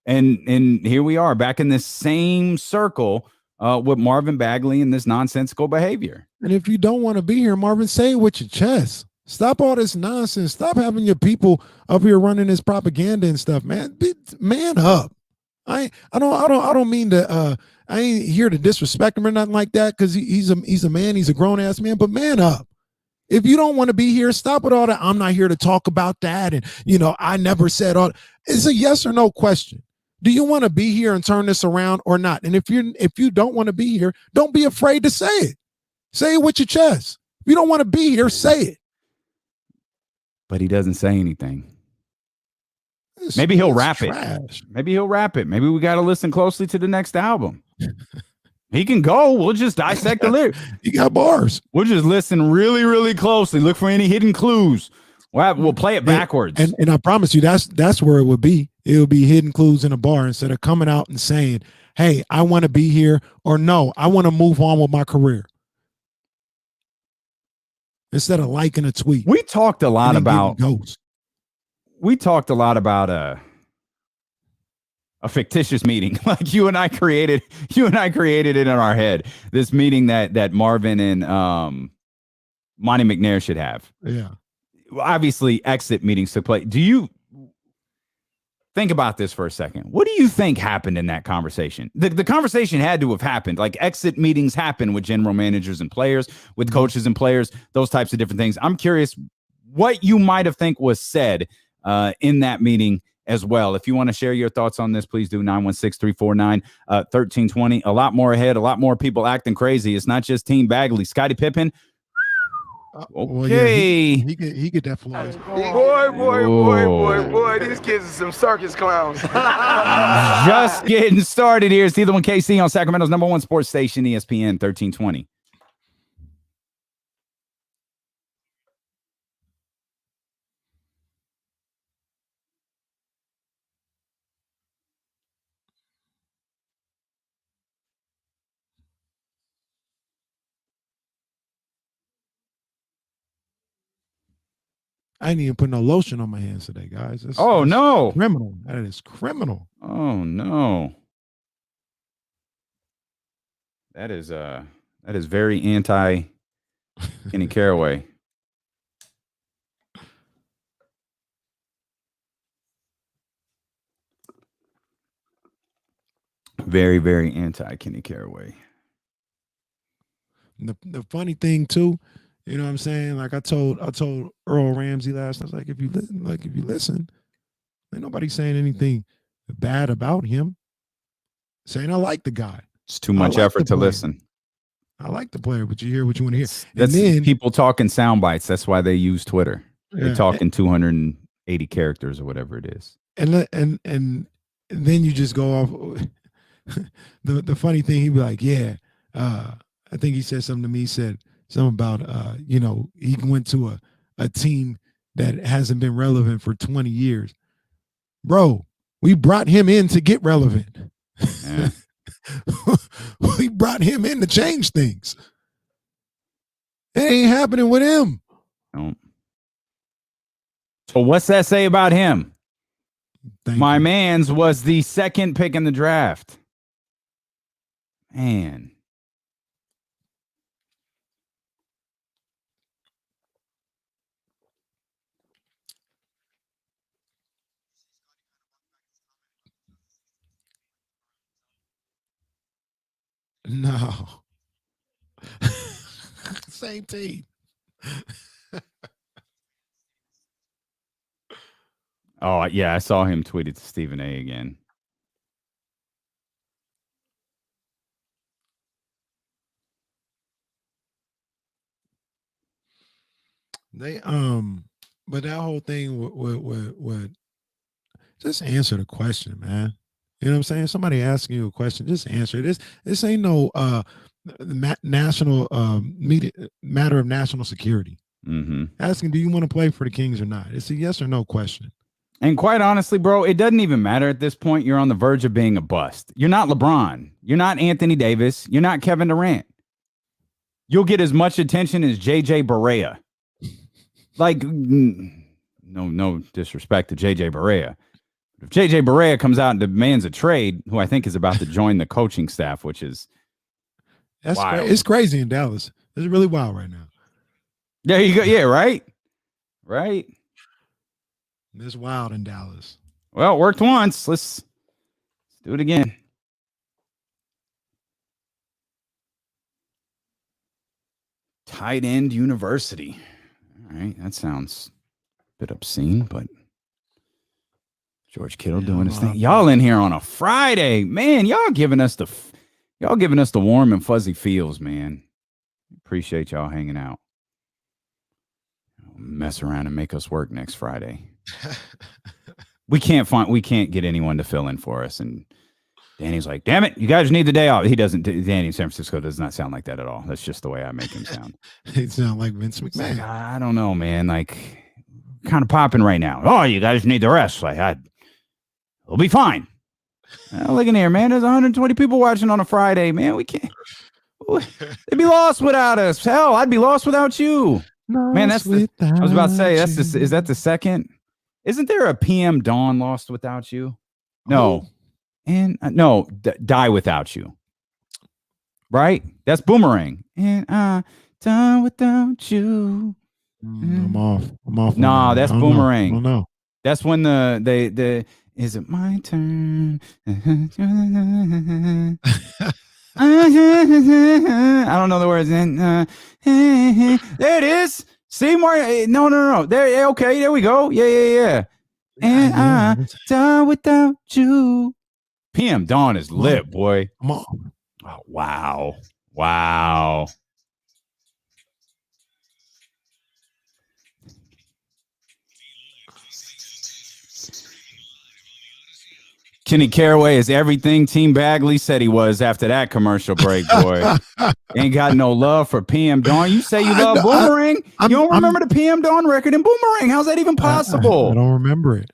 And here we are back in this same circle with Marvin Bagley and this nonsensical behavior. And if you don't want to be here, Marvin, say it with your chest. Stop all this nonsense. Stop having your people up here running this propaganda and stuff, man. Man up. I don't mean to. I ain't here to disrespect him or nothing like that because he's a man. He's a grown ass man. But man up. If you don't want to be here, stop with all that. I'm not here to talk about that. And I never said all. It's a yes or no question. Do you want to be here and turn this around or not? And if you don't want to be here, don't be afraid to say it. Say it with your chest. If you don't want to be here, say it. But he doesn't say anything. Maybe he'll rap it. Maybe he'll rap it. Maybe we got to listen closely to the next album. He can go. We'll just dissect the lyrics. He got bars. We'll just listen really, really closely. Look for any hidden clues. We'll play it backwards. And I promise you, that's where it would be. It would be hidden clues in a bar instead of coming out and saying, hey, I want to be here, or no, I want to move on with my career. instead of liking a tweet. We talked a lot about ghosts. We talked a lot about a fictitious meeting. Like you and I created it in our head. This meeting that Marvin and Monty McNair should have. Yeah. Obviously, exit meetings took place. Do you think about this for a second? What do you think happened in that conversation? The conversation had to have happened. Like exit meetings happen with general managers and players, with coaches and players, those types of different things. I'm curious what you might have think was said in that meeting as well. If you want to share your thoughts on this, please do. 916-349-1320. A lot more ahead, a lot more people acting crazy. It's not just Team Bagley. Scottie Pippen. Okay. Well, yeah, he could definitely. Boy, these kids are some circus clowns. Just getting started here. It's the other one, KC, on Sacramento's #1 sports station, ESPN 1320. I ain't even put no lotion on my hands today, guys. That's No. criminal. That is criminal. Oh no. That is very anti Kenny Caraway. Very, very anti Kenny Caraway. The funny thing too, you know what I'm saying? Like I told Earl Ramsey last night, I was like, if you listen, ain't nobody saying anything bad about him. Saying I like the guy. It's too much effort to listen. I like the player, but you hear what you want to hear. That's and then, people talking sound bites. That's why they use Twitter. They're yeah, talking 280 characters or whatever it is. And then you just go off. The funny thing, he'd be like, yeah, I think he said something to me. He said something about, he went to a team that hasn't been relevant for 20 years. Bro, we brought him in to get relevant. Yeah. We brought him in to change things. It ain't happening with him. No. So what's that say about him? My man's was the second pick in the draft. Man. No. Same team. Oh, yeah, I saw him tweet it to Stephen A again. They but that whole thing would just answer the question, man. You know what I'm saying? Somebody asking you a question, just answer it. This ain't no national media matter of national security. Mm-hmm. Asking, do you want to play for the Kings or not? It's a yes or no question. And quite honestly, bro, it doesn't even matter at this point. You're on the verge of being a bust. You're not LeBron. You're not Anthony Davis. You're not Kevin Durant. You'll get as much attention as JJ Barea. Like, no disrespect to JJ Barea. If JJ Barea comes out and demands a trade, who I think is about to join the coaching staff, which is wild. It's crazy in Dallas. It's really wild right now. There you go. Yeah, right. Right. It's wild in Dallas. Well, it worked once. Let's do it again. Tight end university. All right. That sounds a bit obscene, but George Kittle doing his thing. Y'all in here on a Friday, man. Y'all giving us the warm and fuzzy feels, man. Appreciate y'all hanging out. Mess around and make us work next Friday. We can't get anyone to fill in for us. And Danny's like, damn it, you guys need the day off. He doesn't. Danny in San Francisco does not sound like that at all. That's just the way I make him sound. He sound like Vince McMahon. Like, I don't know, man. Like, kind of popping right now. Oh, you guys need the rest. Like, we'll be fine. Look in here, man. There's 120 people watching on a Friday, man. We can't. They'd be lost without us. Hell, I'd be lost without you. Man, that's I was about to say is that the second? Isn't there a PM Dawn Lost Without You? No. And no, Die Without You. Right? That's Boomerang. And I die without you. I'm off. Nah, that's Boomerang. I don't know. That's when the is it my turn? I don't know the words. There it is. See, Mario? No. There. Okay, there we go. Yeah. And I die without you. PM Dawn is lit, boy. I'm off. Oh, wow. Kenny Caraway is everything Team Bagley said he was after that commercial break, boy. Ain't got no love for PM Dawn. You say you love Boomerang? You don't remember the PM Dawn record in Boomerang? How's that even possible? I don't remember it.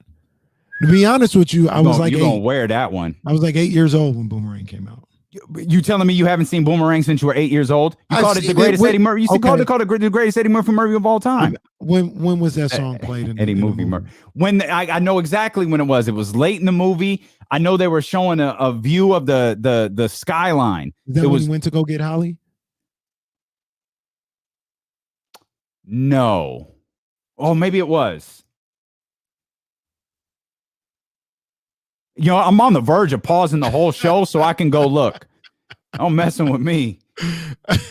To be honest with you, I was like, you're gonna wear that one. I was like 8 years old when Boomerang came out. You telling me you haven't seen Boomerang since you were 8 years old? You called it the greatest Eddie Murphy. You called it the greatest Eddie Murphy of all time. When was that song played? In Eddie Murphy. When I know exactly when it was. It was late in the movie. I know they were showing a view of the skyline. Is that when he went to go get Holly? No. Oh, maybe it was. You know, I'm on the verge of pausing the whole show so I can go look. Don't messing with me.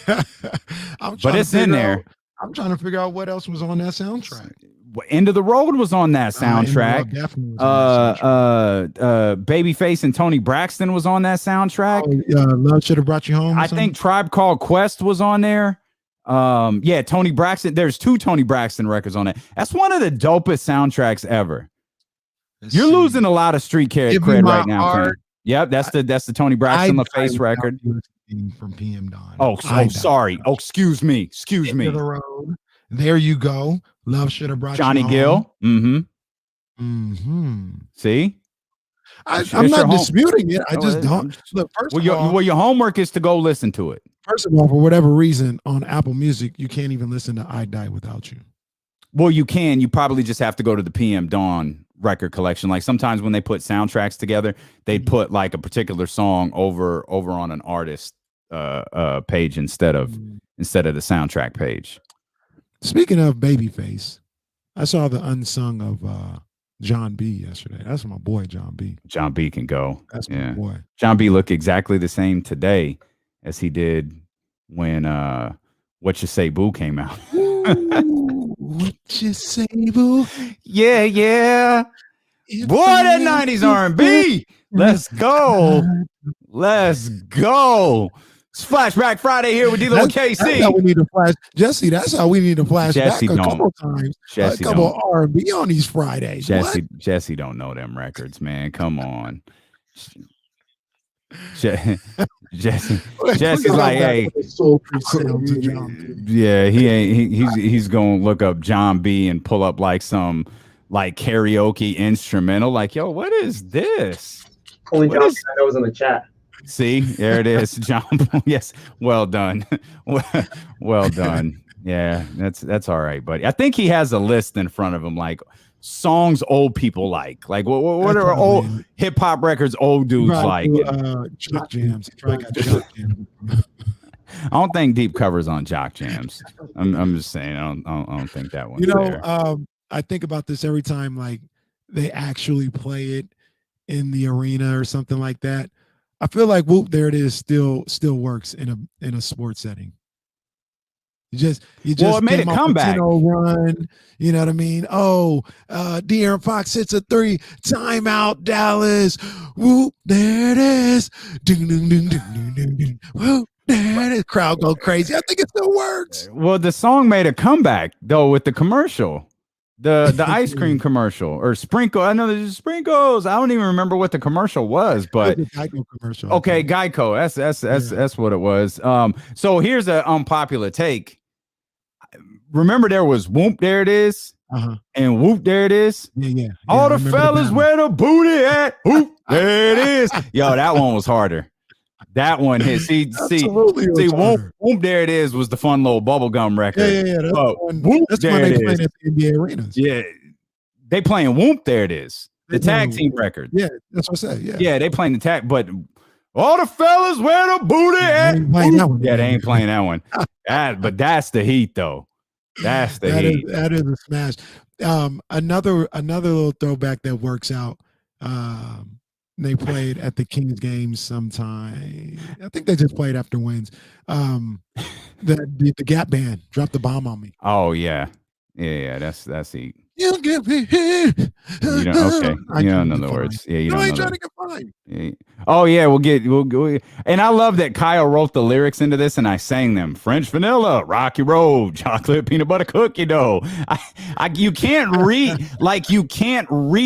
But it's in there. I'm trying to figure out what else was on that soundtrack. End of the Road was on that soundtrack. Babyface and Tony Braxton was on that soundtrack. Love Should Have Brought You Home. I think Tribe Called Quest was on there. Yeah, Tony Braxton. There's 2 Tony Braxton records on it. That's one of the dopest soundtracks ever. You're losing a lot of street cred right now, Ken. Yep, that's the Tony Braxton The Face record from PM Dawn. Oh, sorry. Oh, excuse me. The road. There you go. Love Should Have Brought Johnny You Gill. Home. See, I'm not disputing it. I just don't. Look, first of all, your homework is to go listen to it. First of all, for whatever reason, on Apple Music, you can't even listen to "I Die Without You." Well, you can. You probably just have to go to the PM Dawn record collection. Like sometimes when they put soundtracks together, they'd put like a particular song over on an artist page instead of the soundtrack page. Speaking of Babyface, I saw the unsung of John B yesterday. That's my boy, John B. John B can go. That's my boy. John B look exactly the same today as he did when What You Say Boo came out. What you say, boo? Yeah. Boy, that 90s R&B. Let's go. It's Flashback Friday here with D-Lo and KC. That's how we need to flash. Jesse, that's how we need to flash back a couple times. A couple of R&B on these Fridays. Jesse don't know them records, man. Come on. Jesse's like, hey, yeah, he's gonna look up John B and pull up like some like karaoke instrumental. Like, yo, what is this? Only John knows in the chat. See, there it is, John. Yes, well done, well done. Yeah, that's all right, buddy. I think he has a list in front of him, like songs old people like what are old hip hop records old dudes like? Jock Jams. I don't think Deep covers on Jock Jams. I'm just saying. I don't think that one. I think about this every time like they actually play it in the arena or something like that. I feel like Whoop There It Is still works in a sports setting. You just it made a comeback. Run, you know what I mean? Oh, De'Aaron Fox hits a 3. Timeout, Dallas. Whoop, there it is. Ding, ding, ding, ding, ding, ding, ding. Whoop, there it is. Crowd go crazy. I think it still works. Well, the song made a comeback though with the commercial. The ice cream commercial or sprinkle. I know there's sprinkles. I don't even remember what the commercial was, but Geico commercial. Okay, Geico. That's what it was. So here's an unpopular take. Remember there was Whoop There It Is and Whoop There It Is. Yeah. All the fellas where the booty at. Whoop There It Is. Yo, that one was harder. That one hit. See, whoop, there it is was the fun little bubblegum record. Yeah. That's whoop, that's there when they it playing is. at the NBA arenas. Yeah, they playing whoop. There it is. The tag team record. Yeah, that's what I said. Yeah, they playing the tag, but all the fellas wear the booty. They ain't playing that one. Yeah, they ain't playing that one. But that's the heat, though. That's the heat. That is a smash. Another little throwback that works out. They played at the Kings games sometime. I think they just played after wins. The Gap Band dropped the bomb on me. Oh yeah. That's heat. You get me here. You don't, okay. You don't know the words. Yeah, you don't know. Trying to get fine. Yeah. Oh yeah, we'll go. And I love that Kyle wrote the lyrics into this, and I sang them. French vanilla, rocky road, chocolate peanut butter cookie dough. You can't read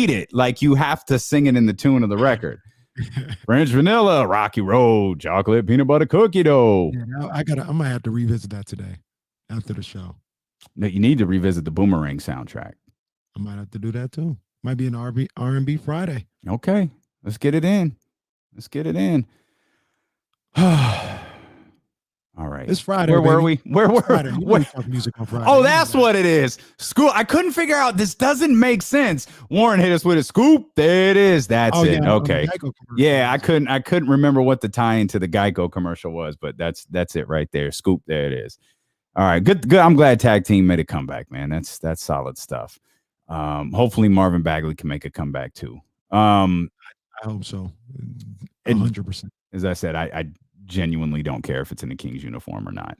it like you have to sing it in the tune of the record. French vanilla, rocky road, chocolate peanut butter cookie dough. Yeah, I might have to revisit that today after the show. No, you need to revisit the Boomerang soundtrack. I might have to do that too. Might be an R&B Friday. Okay, let's get it in. All right. It's Friday. Where were we? Where were Friday. we? Music on Friday. Oh, that's what it is. School. I couldn't figure out. This doesn't make sense. Warren hit us with a scoop. There it is. That's it. Yeah, okay. Yeah, I couldn't remember what the tie into the Geico commercial was, but that's it right there. Scoop. There it is. All right. Good. I'm glad tag team made a comeback, man. That's solid stuff. Hopefully Marvin Bagley can make a comeback too. I hope so. 100%. As I said, I genuinely don't care if it's in the Kings uniform or not.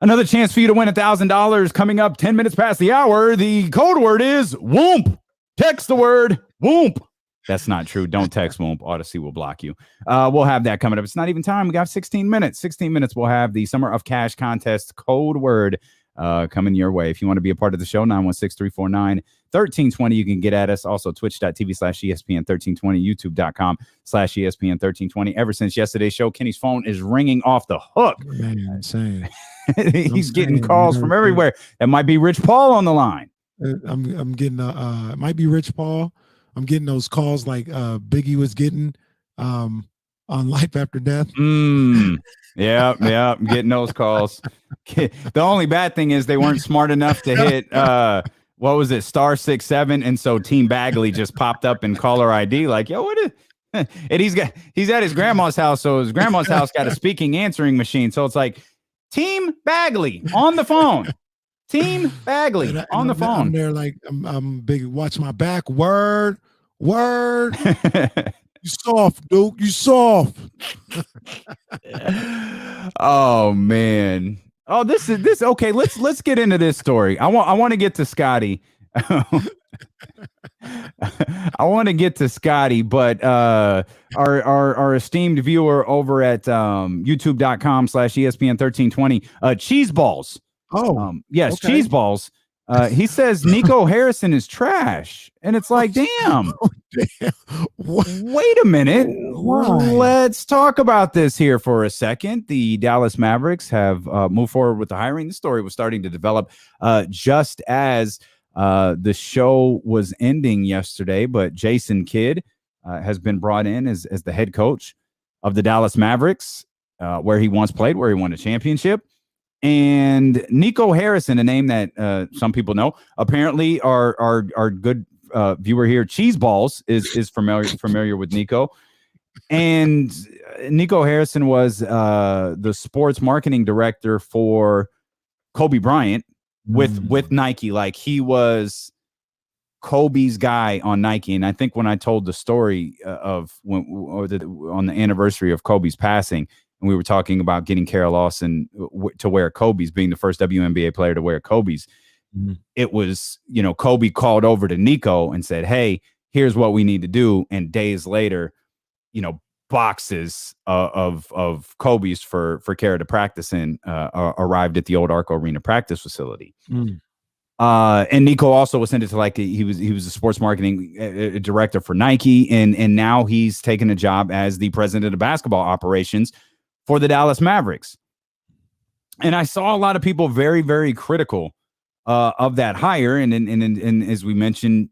Another chance for you to win $1,000 coming up 10 minutes past the hour. The code word is whoomp. Text the word whoomp. That's not true. Don't text whoomp. Odyssey will block you. We'll have that coming up. It's not even time. We got 16 minutes. 16 minutes. We'll have the Summer of Cash contest code word coming your way. If you want to be a part of the show, 916-349-1320. You can get at us. Also, twitch.tv/ESPN1320, youtube.com/ESPN1320. Ever since yesterday's show, Kenny's phone is ringing off the hook. Man, insane. He's getting calls from everywhere. That might be Rich Paul on the line. I'm getting it might be Rich Paul. I'm getting those calls like Biggie was getting on Life After Death. Yeah, I'm getting those calls. The only bad thing is they weren't smart enough to hit what was it, *67, and so Team Bagley just popped up in caller ID like, yo, what is and he's at his grandma's house, so his grandma's house got a speaking answering machine. So it's like Team Bagley on the phone. Team Bagley on the phone. I'm there like I'm big. Watch my back. Word. You soft, Duke. You soft. Oh man. Oh, this is okay. Let's get into this story. I want to get to Scottie. I want to get to Scottie, but our esteemed viewer over at youtube.com/ESPN1320, Cheese Balls. Yes, okay. Cheese Balls. He says Nico Harrison is trash, and it's like, damn. Wait a minute. Why? Let's talk about this here for a second. The Dallas Mavericks have moved forward with the hiring. The story was starting to develop just as the show was ending yesterday, but Jason Kidd has been brought in as the head coach of the Dallas Mavericks, where he once played, where he won a championship. And Nico Harrison, a name that some people know, apparently our good viewer here, Cheese Balls, is familiar with Nico. And Nico Harrison was the sports marketing director for Kobe Bryant with Nike. Like, he was Kobe's guy on Nike. And I think when I told the story on the anniversary of Kobe's passing, and we were talking about getting Kara Lawson to wear Kobe's, being the first WNBA player to wear Kobe's. It was, Kobe called over to Nico and said, hey, here's what we need to do. And days later, boxes of Kobe's for Kara to practice in arrived at the old Arco Arena practice facility. And Nico also was sent it to he was a sports marketing director for Nike. And now he's taken a job as the president of basketball operations for the Dallas Mavericks. And I saw a lot of people very, very critical of that hire. And as we mentioned,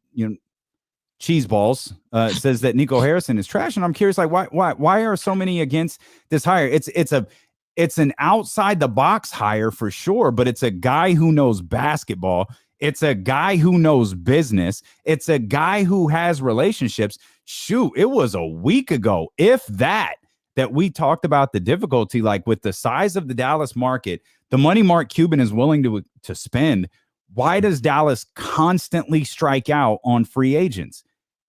Cheese Balls says that Nico Harrison is trash, and I'm curious, like, why are so many against this hire? It's an outside the box hire for sure, but it's a guy who knows basketball. It's a guy who knows business. It's a guy who has relationships. Shoot, it was a week ago, if that we talked about the difficulty, like with the size of the Dallas market, the money Mark Cuban is willing to spend. Why does Dallas constantly strike out on free agents?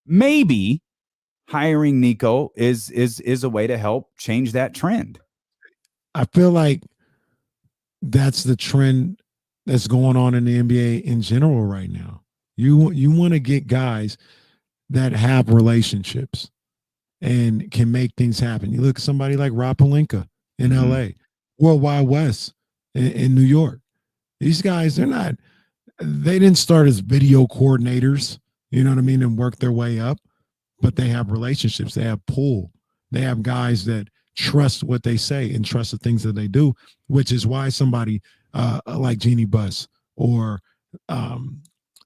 Maybe hiring Nico is a way to help change that trend. I feel like that's the trend that's going on in the NBA in general right now. You want to get guys that have relationships and can make things happen. You look at somebody like Rob Pelinka in LA, Worldwide West in New York. These guys, they didn't start as video coordinators, you know what I mean, and work their way up, but they have relationships. They have pull. They have guys that trust what they say and trust the things that they do, which is why somebody like Jeannie Buss or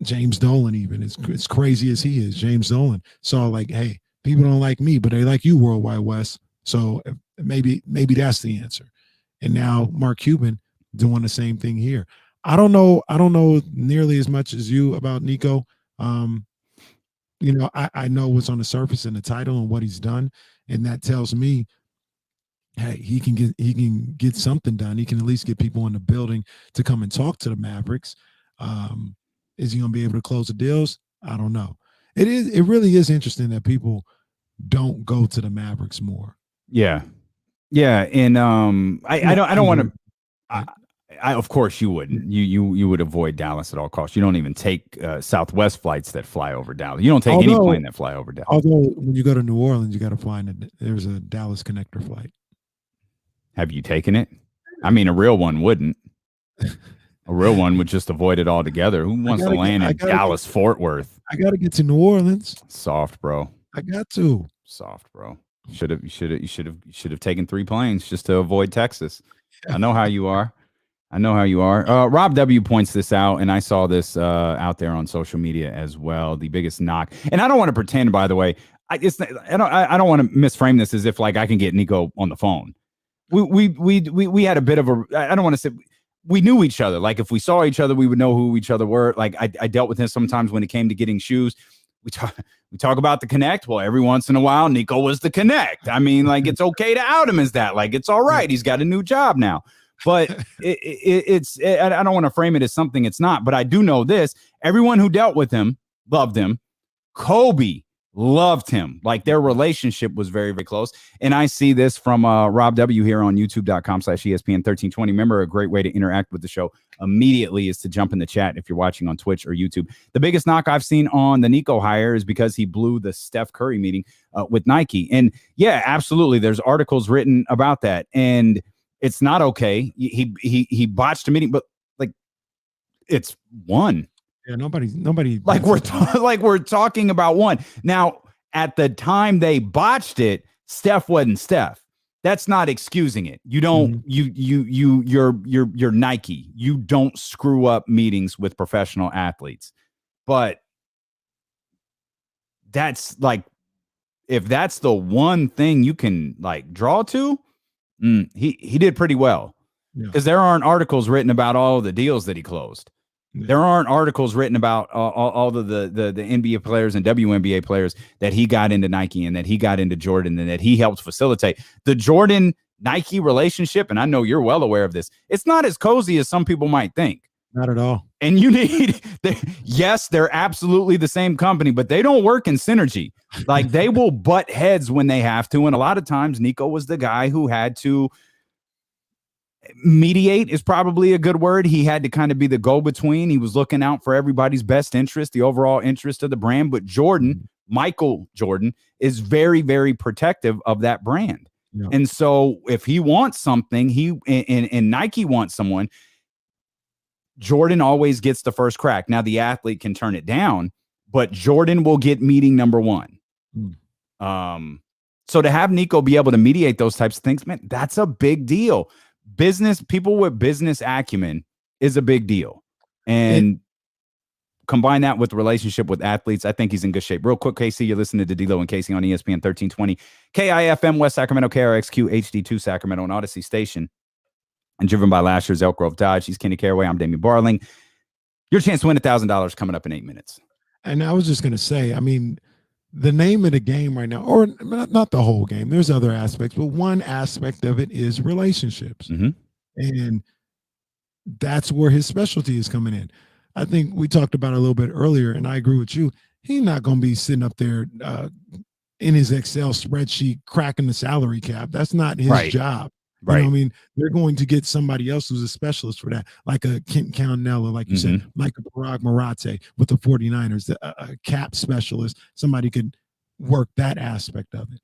James Dolan, even as crazy as he is, James Dolan saw like, hey, people don't like me, but they like you, Worldwide West. So maybe that's the answer. And now Mark Cuban doing the same thing here. I don't know nearly as much as you about Nico. You know, I know what's on the surface in the title and what he's done, and that tells me, hey, he can get something done. He can at least get people in the building to come and talk to the Mavericks. Is he going to be able to close the deals? I don't know. It really is interesting that people don't go to the Mavericks more. Yeah. And I don't want to. I of course you wouldn't. You would avoid Dallas at all costs. You don't even take Southwest flights that fly over Dallas. You don't take any plane that fly over Dallas. Although when you go to New Orleans, you got to fly in. There's a Dallas connector flight. Have you taken it? I mean, a real one wouldn't. A real one would just avoid it altogether. Who wants to land in Dallas, Fort Worth? I got to get to New Orleans. Soft, bro. I got to. Soft, bro. You should have taken 3 planes just to avoid Texas. I know how you are. Rob W points this out, and I saw this out there on social media as well. The biggest knock, and I don't want to pretend, by the way, I don't want to misframe this as if like I can get Nico on the phone. We had a bit of a, I don't want to say, we knew each other. Like if we saw each other, we would know who each other were. Like I dealt with him sometimes when it came to getting shoes. We talk about the connect. Well, every once in a while, Nico was the connect. I mean, like it's okay to out him as that. Like it's all right. He's got a new job now. But I don't want to frame it as something it's not. But I do know this. Everyone who dealt with him loved him. Kobe loved him. Like their relationship was very, very close. And I see this from Rob W here on youtube.com/ESPN1320. Remember, a great way to interact with the show immediately is to jump in the chat if you're watching on Twitch or YouTube. The biggest knock I've seen on the Nico hire is because he blew the Steph Curry meeting with Nike. And yeah, absolutely. There's articles written about that. And it's not okay. He botched a meeting, but like it's one. Yeah, nobody. Like we're talking about one. Now, at the time they botched it, Steph wasn't Steph. That's not excusing it. You don't. You're Nike. You don't screw up meetings with professional athletes. But that's like, if that's the one thing you can like draw to. He did pretty well because there aren't articles written about all of the deals that he closed. Yeah. There aren't articles written about all of the NBA players and WNBA players that he got into Nike and that he got into Jordan and that he helped facilitate. The Jordan Nike relationship, and I know you're well aware of this, it's not as cozy as some people might think. Not at all. And you need, yes, they're absolutely the same company, but they don't work in synergy. Like they will butt heads when they have to. And a lot of times Nico was the guy who had to mediate, is probably a good word. He had to kind of be the go-between. He was looking out for everybody's best interest, the overall interest of the brand. But Michael Jordan is very, very protective of that brand. Yeah. And so if he wants something, and Nike wants someone, Jordan always gets the first crack. Now the athlete can turn it down, but Jordan will get meeting number one. So to have Nico be able to mediate those types of things, man, that's a big deal. People with business acumen is a big deal. And combine that with relationship with athletes, I think he's in good shape. Real quick, KC, you're listening to D'Lo and Casey on ESPN 1320, KIFM West Sacramento, KRXQ HD2 Sacramento, and Odyssey Station. And driven by Lashers, Elk Grove Dodge. He's Kenny Caraway. I'm Damian Barling. Your chance to win $1,000 coming up in 8 minutes. And I was just going to say, I mean, the name of the game right now, or not the whole game, there's other aspects, but one aspect of it is relationships. Mm-hmm. And that's where his specialty is coming in. I think we talked about it a little bit earlier, and I agree with you. He's not going to be sitting up there in his Excel spreadsheet cracking the salary cap. That's not his job. Right. You know what I mean? They're going to get somebody else who's a specialist for that, like a Kent Cownella, like you said, like a Parag Marate with the 49ers, a cap specialist. Somebody could work that aspect of it.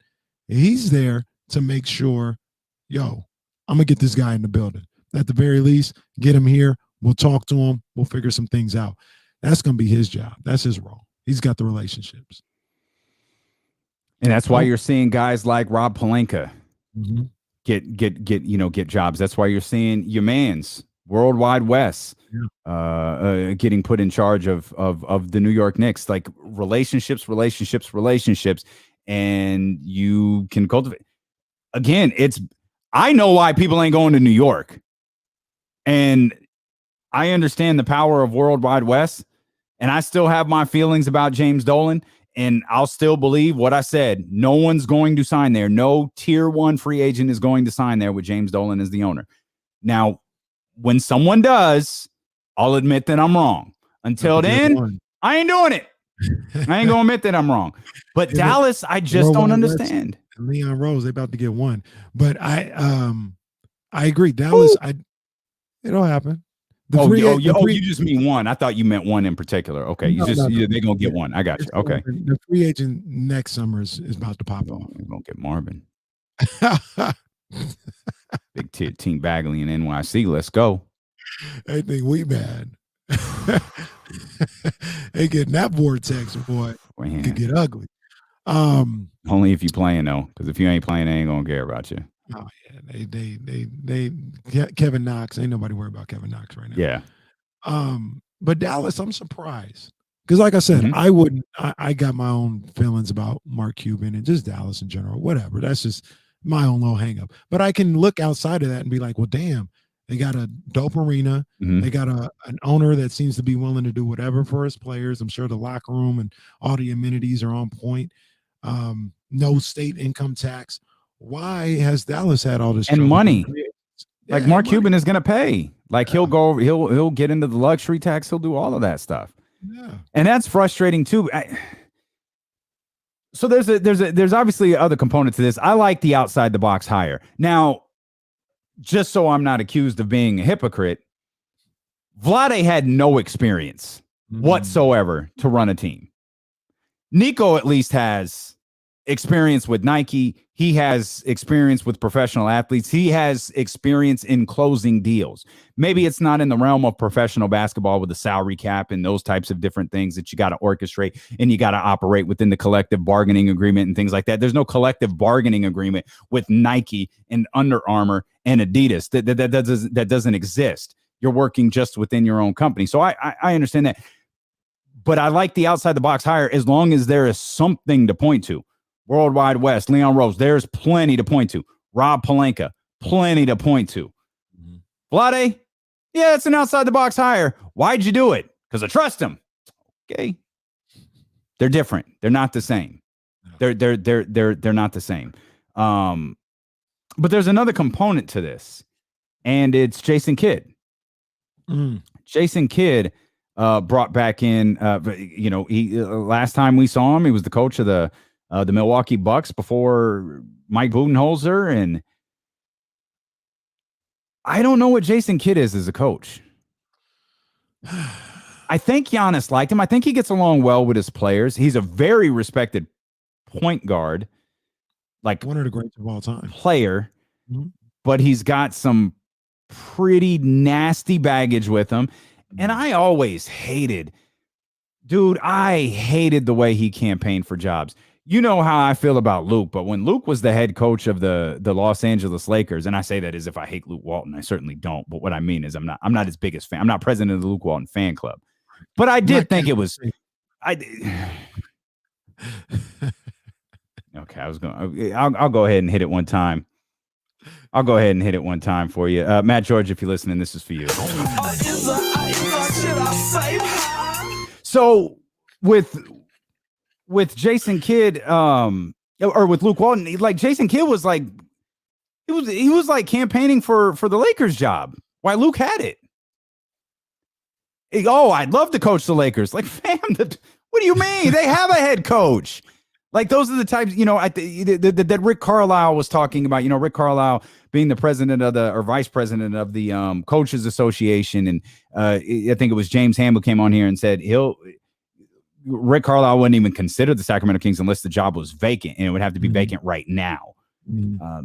He's there to make sure, I'm going to get this guy in the building. At the very least, get him here. We'll talk to him. We'll figure some things out. That's going to be his job. That's his role. He's got the relationships. And that's why you're seeing guys like Rob Pelinka get jobs. That's why you're seeing your man's Worldwide West getting put in charge of the New York Knicks. Like relationships, and you can cultivate. Again, I know why people ain't going to New York, and I understand the power of Worldwide West, and I still have my feelings about James Dolan. And I'll still believe what I said. No one's going to sign there. No tier 1 free agent is going to sign there with James Dolan as the owner. Now, when someone does, I'll admit that I'm wrong. Until then, I ain't doing it. I ain't going to admit that I'm wrong. But Dallas, I just don't understand. Leon Rose, they about to get one. But I agree. Dallas, it'll happen. You just mean one. I thought you meant one in particular. Okay, they're gonna get one. I got you. Okay, the free agent next summer is about to pop off. We're gonna get Marvin. Big team Bagley in NYC. Let's go. They think we bad. They getting that vortex, boy. It could get ugly. Only if you playing though, because if you ain't playing, they ain't gonna care about you. Oh yeah, they Kevin Knox. Ain't nobody worried about Kevin Knox right now. Yeah. But Dallas, I'm surprised because, like I said, I got my own feelings about Mark Cuban and just Dallas in general. Whatever. That's just my own little hang up. But I can look outside of that and be like, well, damn, they got a dope arena. They got an owner that seems to be willing to do whatever for his players. I'm sure the locker room and all the amenities are on point. No state income tax. Why has Dallas had all this and money? Like Mark Cuban is going to pay. Like he'll get into the luxury tax. He'll do all of that stuff. Yeah, and that's frustrating too. So there's obviously other component to this. I like the outside the box hire. Now, just so I'm not accused of being a hypocrite, Vlade had no experience whatsoever to run a team. Nico at least has experience with Nike. He has experience with professional athletes. He has experience in closing deals. Maybe it's not in the realm of professional basketball with the salary cap and those types of different things that you got to orchestrate and you got to operate within the collective bargaining agreement and things like that. There's no collective bargaining agreement with Nike and Under Armour and Adidas. That doesn't exist. You're working just within your own company. So I understand that. But I like the outside the box hire as long as there is something to point to. Worldwide West, Leon Rose, there's plenty to point to. Rob Pelinka, plenty to point to. Vlade, yeah, it's an outside the box hire. Why'd you do it? Because I trust him. Okay. They're different. They're not the same. They're not the same. But there's another component to this, and it's Jason Kidd. Jason Kidd brought back in, he last time we saw him, he was the coach of the Milwaukee Bucks before Mike Budenholzer, and I don't know what Jason Kidd is as a coach. I think Giannis liked him. I think he gets along well with his players. He's a very respected point guard, like one of the greats of all time player, but he's got some pretty nasty baggage with him. And I always hated the way he campaigned for jobs. You know how I feel about Luke, but when Luke was the head coach of the Los Angeles Lakers, and I say that as if I hate Luke Walton, I certainly don't. But what I mean is I'm not his biggest fan. I'm not president of the Luke Walton fan club. But I did Not think it Kevin was. Spacey. Okay, I was going. I'll go ahead and hit it one time. I'll go ahead and hit it one time for you, Matt George. If you're listening, this is for you. So with Jason Kidd, or with Luke Walton, like Jason Kidd was like, he was like campaigning for the Lakers job while Luke had it. I'd love to coach the Lakers. Like, fam, what do you mean? They have a head coach. Like, those are the types, that Rick Carlisle was talking about, Rick Carlisle being the president of or vice president of the Coaches Association. And I think it was James Ham who came on here and said Rick Carlisle wouldn't even consider the Sacramento Kings unless the job was vacant, and it would have to be vacant right now.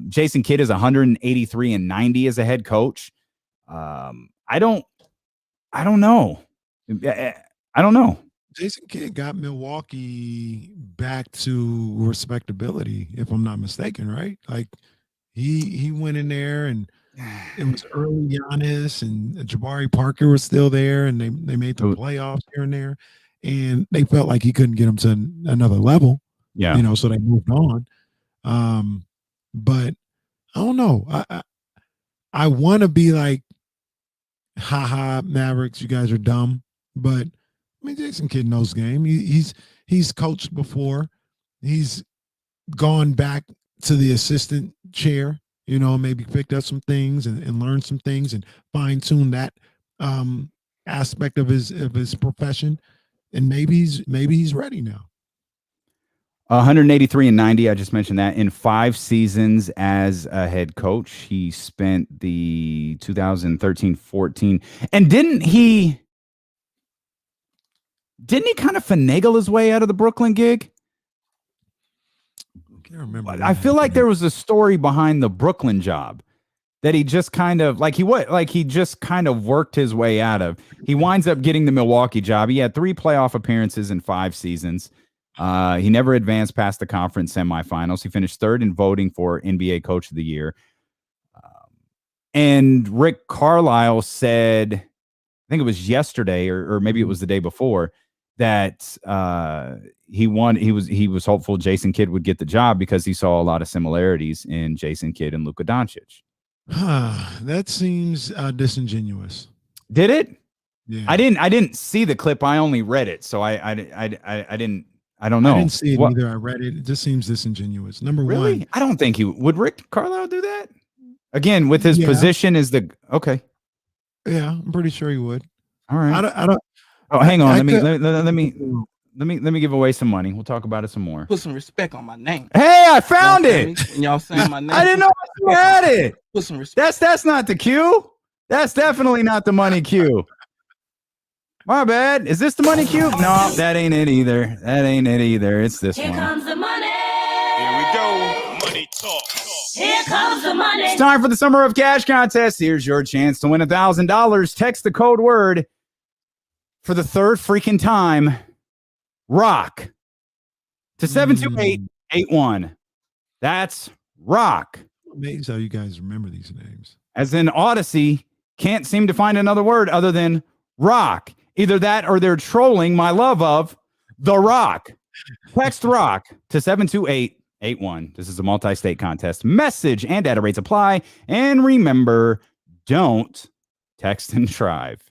Jason Kidd is 183-90 as a head coach. I don't know. I don't know. Jason Kidd got Milwaukee back to respectability, if I'm not mistaken, right? Like he went in there, and it was early Giannis and Jabari Parker was still there, and they made the playoffs here and there, and they felt like he couldn't get them to another level. Yeah, so they moved on. But I don't know. I want to be like, haha, Mavericks, you guys are dumb, but I mean, Jason Kidd knows game. He's coached before. He's gone back to the assistant chair, maybe picked up some things and learned some things and fine-tuned that aspect of his profession. And maybe he's ready now. 183-90. I just mentioned that in 5 seasons as a head coach. He spent the 2013-14, and didn't he kind of finagle his way out of the Brooklyn gig? I can't remember. I feel like there was a story behind the Brooklyn job that he just kind of he just kind of worked his way out of. He winds up getting the Milwaukee job. He had 3 playoff appearances in 5 seasons. He never advanced past the conference semifinals. He finished 3rd in voting for NBA Coach of the Year. And Rick Carlisle said, I think it was yesterday or maybe it was the day before, that he was hopeful Jason Kidd would get the job because he saw a lot of similarities in Jason Kidd and Luka Doncic. That seems disingenuous. Did it? Yeah. I didn't see the clip. I only read it, so I didn't. I don't know. I didn't see it either. I read it. It just seems disingenuous. Number really? one, I don't think would Rick Carlisle do that again with his position as the okay. Yeah, I'm pretty sure he would. All right. I don't. Oh, hang on. Let me give away some money. We'll talk about it some more. Put some respect on my name. Hey, I found it. Y'all saying my name? I didn't know you had it. Put some respect. That's not the cue. That's definitely not the money cue. My bad. Is this the money cue? No, that ain't it either. It's this one. Here comes the money. Here we go. Money talk. Here comes the money. It's time for the Summer of Cash contest. Here's your chance to win $1,000. Text the code word for the 3rd freaking time. Rock to 72881. That's rock. Amazing how you guys remember these names. As in Odyssey, can't seem to find another word other than rock. Either that or they're trolling my love of The Rock. Text rock to 72881. This is a multi-state contest. Message and data rates apply. And remember, don't text and drive.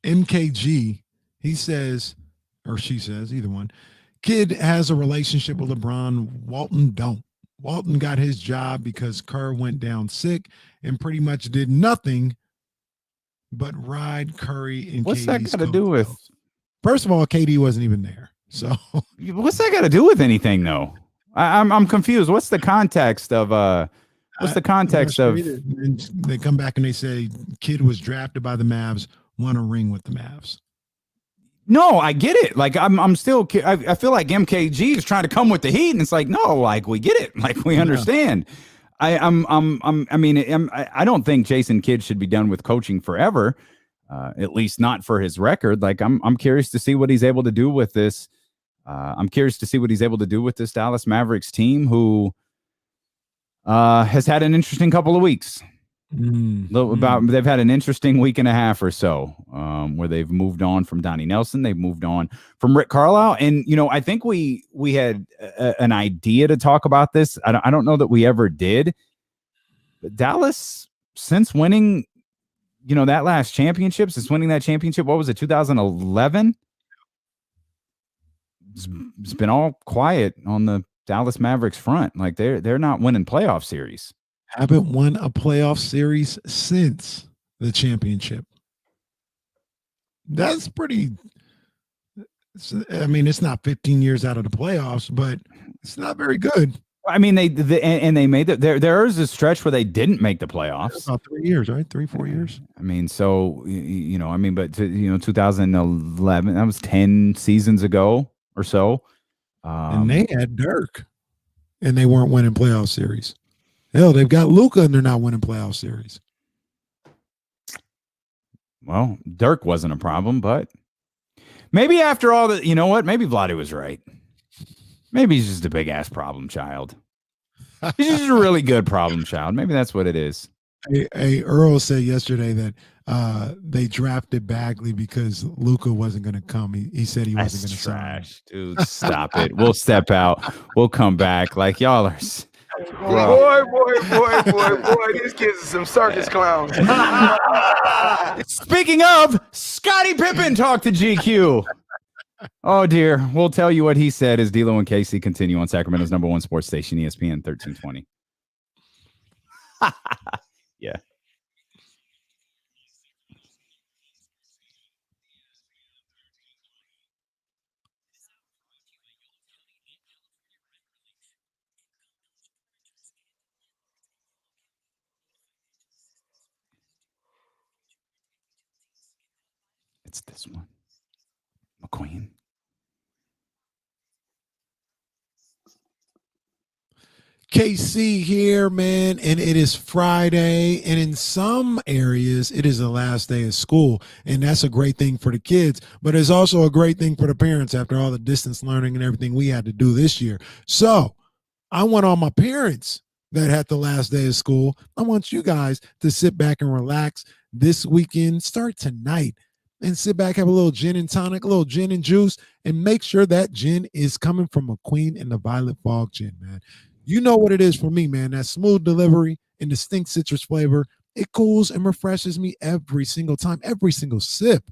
MKG, he says, or she says, either one, Kidd has a relationship with LeBron. Walton don't. Walton got his job because Kerr went down sick and pretty much did nothing but ride Curry and What's KD's that got to do with? First of all, KD wasn't even there. So what's that got to do with anything, though? I'm confused. What's the context of What's the context of? They come back and they say Kidd was drafted by the Mavs, won a ring with the Mavs. No, I get it. Like I'm still. I feel like MKG is trying to come with the heat, and it's like no, like we get it, like we understand. I don't think Jason Kidd should be done with coaching forever, at least not for his record. Like I'm curious to see what he's able to do with this. I'm curious to see what he's able to do with this Dallas Mavericks team, who has had an interesting couple of weeks. They've had an interesting week and a half or so, where they've moved on from Donnie Nelson, they've moved on from Rick Carlisle, and I think we had an idea to talk about this. I don't know that we ever did. But Dallas, since winning, that last championship, since winning that championship, what was it, 2011? It's been all quiet on the Dallas Mavericks front. Like they're not winning playoff series. Haven't won a playoff series since the championship. That's pretty. It's not 15 years out of the playoffs, but it's not very good. I mean, they made there is a stretch where they didn't make the playoffs. About 3 years, right? 3-4 years. I mean, so but 2011, that was 10 seasons ago or so. And they had Dirk, and they weren't winning playoff series. Hell, they've got Luka, and they're not winning playoff series. Well, Dirk wasn't a problem, but maybe after all that, maybe Vlade was right. Maybe he's just a big ass problem child. He's just a really good problem child. Maybe that's what it is. Hey, Earl said yesterday that they drafted Bagley because Luka wasn't going to come. He said he wasn't going to trash, dude. Stop it. We'll step out. We'll come back. Like y'all are. Boy, these kids are some circus clowns. Speaking of, Scottie Pippen talked to GQ. Oh, dear. We'll tell you what he said as D'Lo and Casey continue on Sacramento's #1 sports station, ESPN 1320. Yeah. It's this one. McQueen. KC here, man, and it is Friday, and in some areas it is the last day of school, and that's a great thing for the kids, but it's also a great thing for the parents after all the distance learning and everything we had to do this year. So I want all my parents that had the last day of school, I want you guys to sit back and relax this weekend. Start tonight and sit back, have a little gin and tonic, a little gin and juice, and make sure that gin is coming from McQueen and the Violet Fog gin, man. You know what it is for me, man. That smooth delivery and distinct citrus flavor, it cools and refreshes me every single time, every single sip.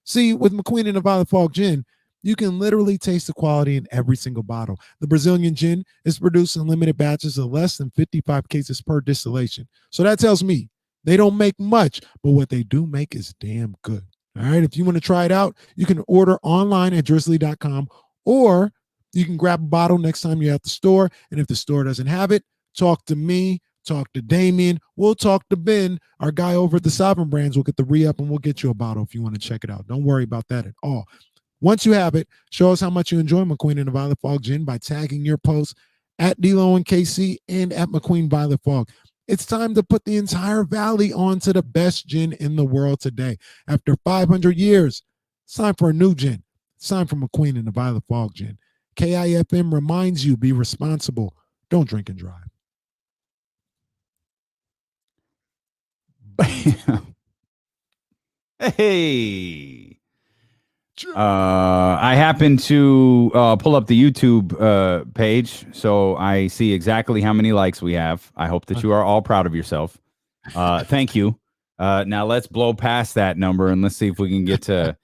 See, with McQueen and the Violet Fog gin, you can literally taste the quality in every single bottle. The Brazilian gin is produced in limited batches of less than 55 cases per distillation. So that tells me they don't make much, but what they do make is damn good. All right, if you want to try it out, you can order online at drizzly.com, or you can grab a bottle next time you're at the store. And if the store doesn't have it, talk to me, talk to Damien. We'll talk to Ben, our guy over at the Sovereign Brands. We'll get the re-up and we'll get you a bottle if you want to check it out. Don't worry about that at all. Once you have it, show us how much you enjoy McQueen and the Violet Fog gin by tagging your posts at D'Lo and KC and at McQueen Violet Fog. It's time to put the entire valley onto the best gin in the world today. After 500 years, it's time for a new gin. It's time for McQueen and the Violet Fog gin. KIFM reminds you, be responsible. Don't drink and drive. Hey. I happen to pull up the YouTube page, so I see exactly how many likes we have. I hope that you are all proud of yourself. Thank you. Now let's blow past that number and let's see if we can get to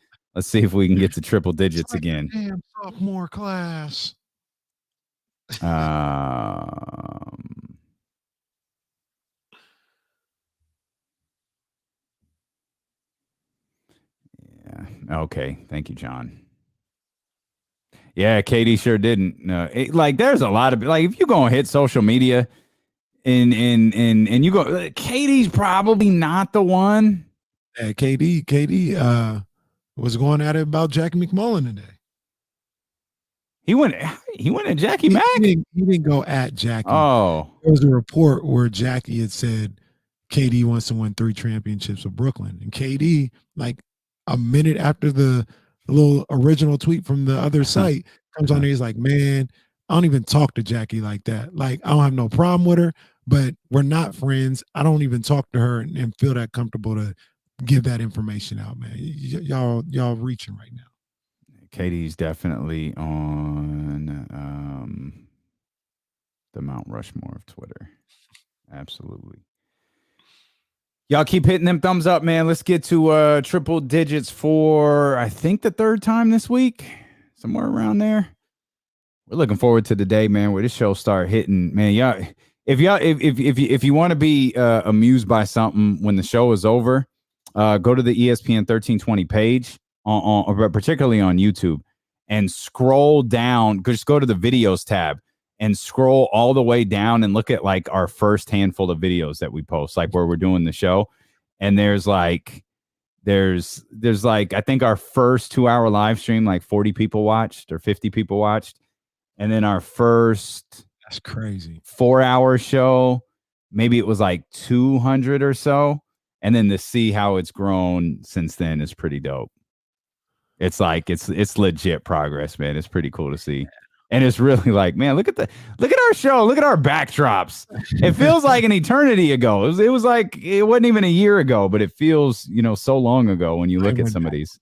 triple digits again. Damn sophomore class. Okay. Thank you, John. Yeah, Katie sure didn't. There's a lot of if you go and hit social media and you go, Katie's probably not the one. Yeah, KD was going at it about Jackie McMullen today. He went at Jackie Mack. He didn't go at Jackie. Oh, there was a report where Jackie had said KD wants to win 3 championships with Brooklyn, and KD, like a minute after the little original tweet from the other site, comes on there. He's like, man, I don't even talk to Jackie like that. Like, I don't have no problem with her, but we're not friends. I don't even talk to her and feel that comfortable to give that information out, man. Y'all reaching right now. Katie's definitely on the Mount Rushmore of Twitter. Absolutely. Y'all keep hitting them thumbs up, man. Let's get to triple digits for, I think, the third time this week. Somewhere around there. We're looking forward to the day, man, where this show start hitting. Man, y'all, if you want to be amused by something when the show is over, go to the ESPN 1320 page, particularly on YouTube, and scroll down. Just go to the videos tab and scroll all the way down and look at like our first handful of videos that we post, like where we're doing the show. And there's like I think our first 2-hour live stream, like 40 people watched or 50 people watched. And then our first, that's crazy, 4-hour show, maybe it was like 200 or so. And then to see how it's grown since then is pretty dope. It's like it's legit progress, man. It's pretty cool to see. And it's really like, man, look at our show. Look at our backdrops. It feels like an eternity ago. It was like, it wasn't even a year ago, but it feels, so long ago when you look at some of these.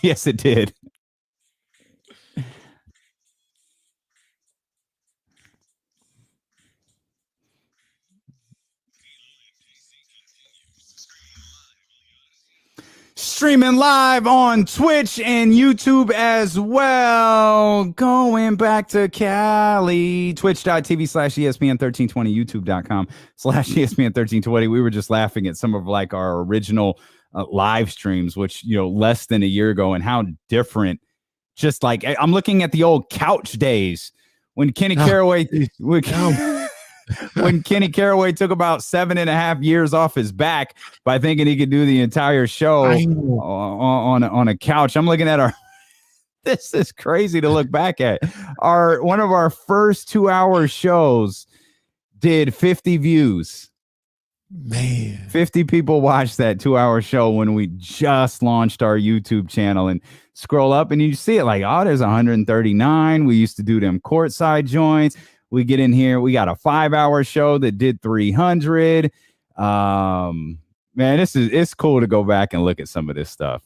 Yes, it did. Streaming live on Twitch and YouTube as well. Going back to Cali, twitch.tv/ESPN1320, youtube.com/ESPN1320. We were just laughing at some of like our original live streams, which, less than a year ago, and how different. Just like, I'm looking at the old couch days when Kenny Caraway, when Kenny Caraway took about 7.5 years off his back by thinking he could do the entire show on a couch. I'm looking at this is crazy to look back at. One of our first 2-hour shows did 50 views. Man, 50 people watched that 2-hour show when we just launched our YouTube channel, and scroll up and you see it like, oh, there's 139. We used to do them courtside joints. We get in here. We got a 5-hour show that did 300. Man, it's cool to go back and look at some of this stuff.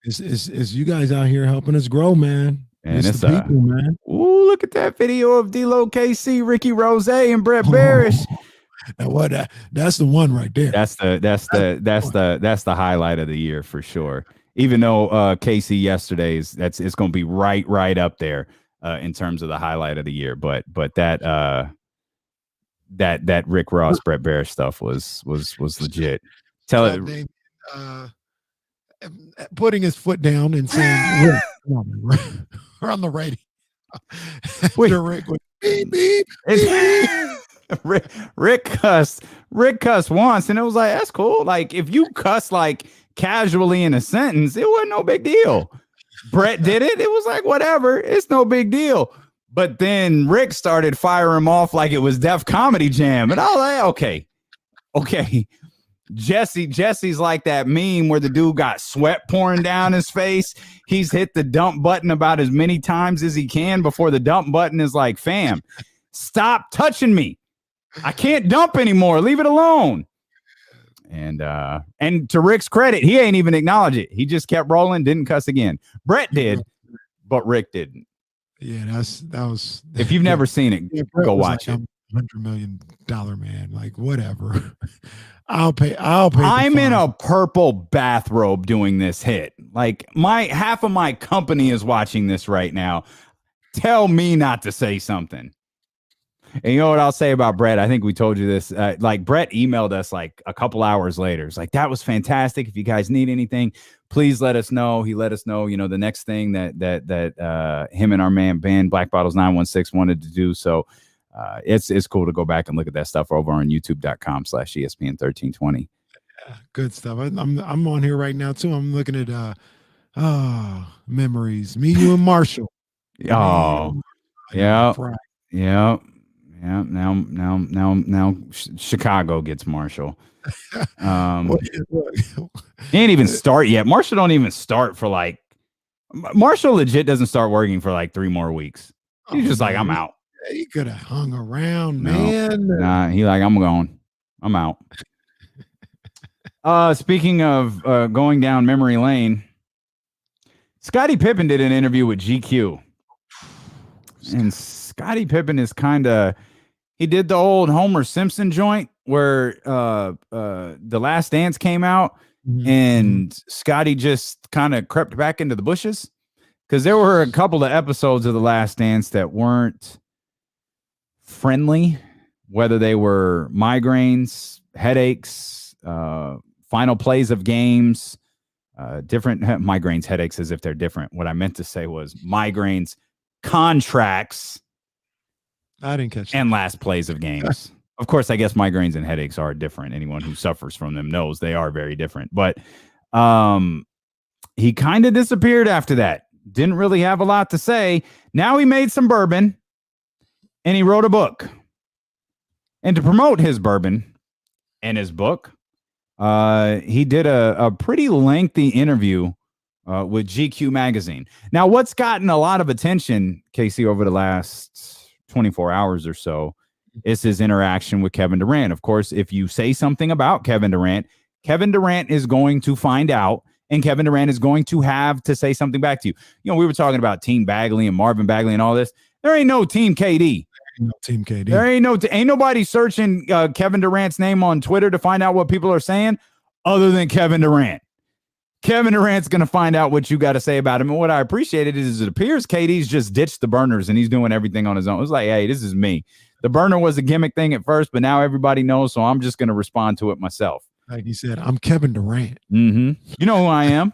It's you guys out here helping us grow, man. And it's the people, man. Ooh, look at that video of D-Lo KC, Ricky Rose, and Brett Barish. That's the one right there. That's the highlight of the year for sure. Even though Casey yesterday it's going to be right up there. In terms of the highlight of the year, but that Rick Ross, Brett Barish stuff was legit. Tell it. Putting his foot down and saying, we're on the radio. Rick was, beep, beep, beep. Rick cussed once, and it was like, that's cool. Like, if you cuss like casually in a sentence, it wasn't no big deal. Brett did it. It was like, whatever. It's no big deal. But then Rick started firing him off like it was Def Comedy Jam. And I was like, okay. Jesse's like that meme where the dude got sweat pouring down his face. He's hit the dump button about as many times as he can before the dump button is like, fam, stop touching me. I can't dump anymore. Leave it alone. And to Rick's credit, he ain't even acknowledge it. He just kept rolling, didn't cuss again. Brett did, but Rick didn't. Yeah, that was. If you've never seen it, go watch it. $100 million man, like whatever. I'll pay. I'm in a purple bathrobe doing this hit. Like half of my company is watching this right now. Tell me not to say something. And you know what I'll say about Brett? I think we told you this. Like Brett emailed us like a couple hours later. It's like, that was fantastic. If you guys need anything, please let us know. He let us know, the next thing that him and our man Ben Black Bottles 916 wanted to do. So it's cool to go back and look at that stuff over on youtube.com/ESPN1320. Yeah, good stuff. I'm on here right now too. I'm looking at memories. Me, you, and Marshall. Oh, yeah. Yeah. Yeah, now Chicago gets Marshall. He ain't even start yet. Marshall don't even start for like Marshall legit doesn't start working for like 3 more weeks. He's just like, I'm out. He could have hung around, No. man. Nah, he like, I'm going. I'm out. Speaking of going down memory lane, Scottie Pippen did an interview with GQ. And Scottie Pippen is he did the old Homer Simpson joint where The Last Dance came out and Scottie just kind of crept back into the bushes. Because there were a couple of episodes of The Last Dance that weren't friendly, whether they were migraines, headaches, final plays of games, different migraines, headaches, as if they're different. What I meant to say was migraines, contracts, I didn't catch and last plays of games. Of course, I guess migraines and headaches are different. Anyone who suffers from them knows they are very different. But he kind of disappeared after that. Didn't really have a lot to say. Now he made some bourbon and he wrote a book. And to promote his bourbon and his book, he did a pretty lengthy interview with GQ magazine. Now, what's gotten a lot of attention, Casey, over the last 24 hours or so is his interaction with Kevin Durant. Of course, if you say something about Kevin Durant is going to find out, and Kevin Durant is going to have to say something back to you. You know, we were talking about Team Bagley and Marvin Bagley and all this. There ain't no Team KD. No Team KD. There ain't nobody searching Kevin Durant's name on Twitter to find out what people are saying other than Kevin Durant. Kevin Durant's going to find out what you got to say about him. And what I appreciated is it appears KD's just ditched the burners and he's doing everything on his own. It's like, hey, this is me. The burner was a gimmick thing at first, but now everybody knows, so I'm just going to respond to it myself. Like he said, I'm Kevin Durant. You know who I am.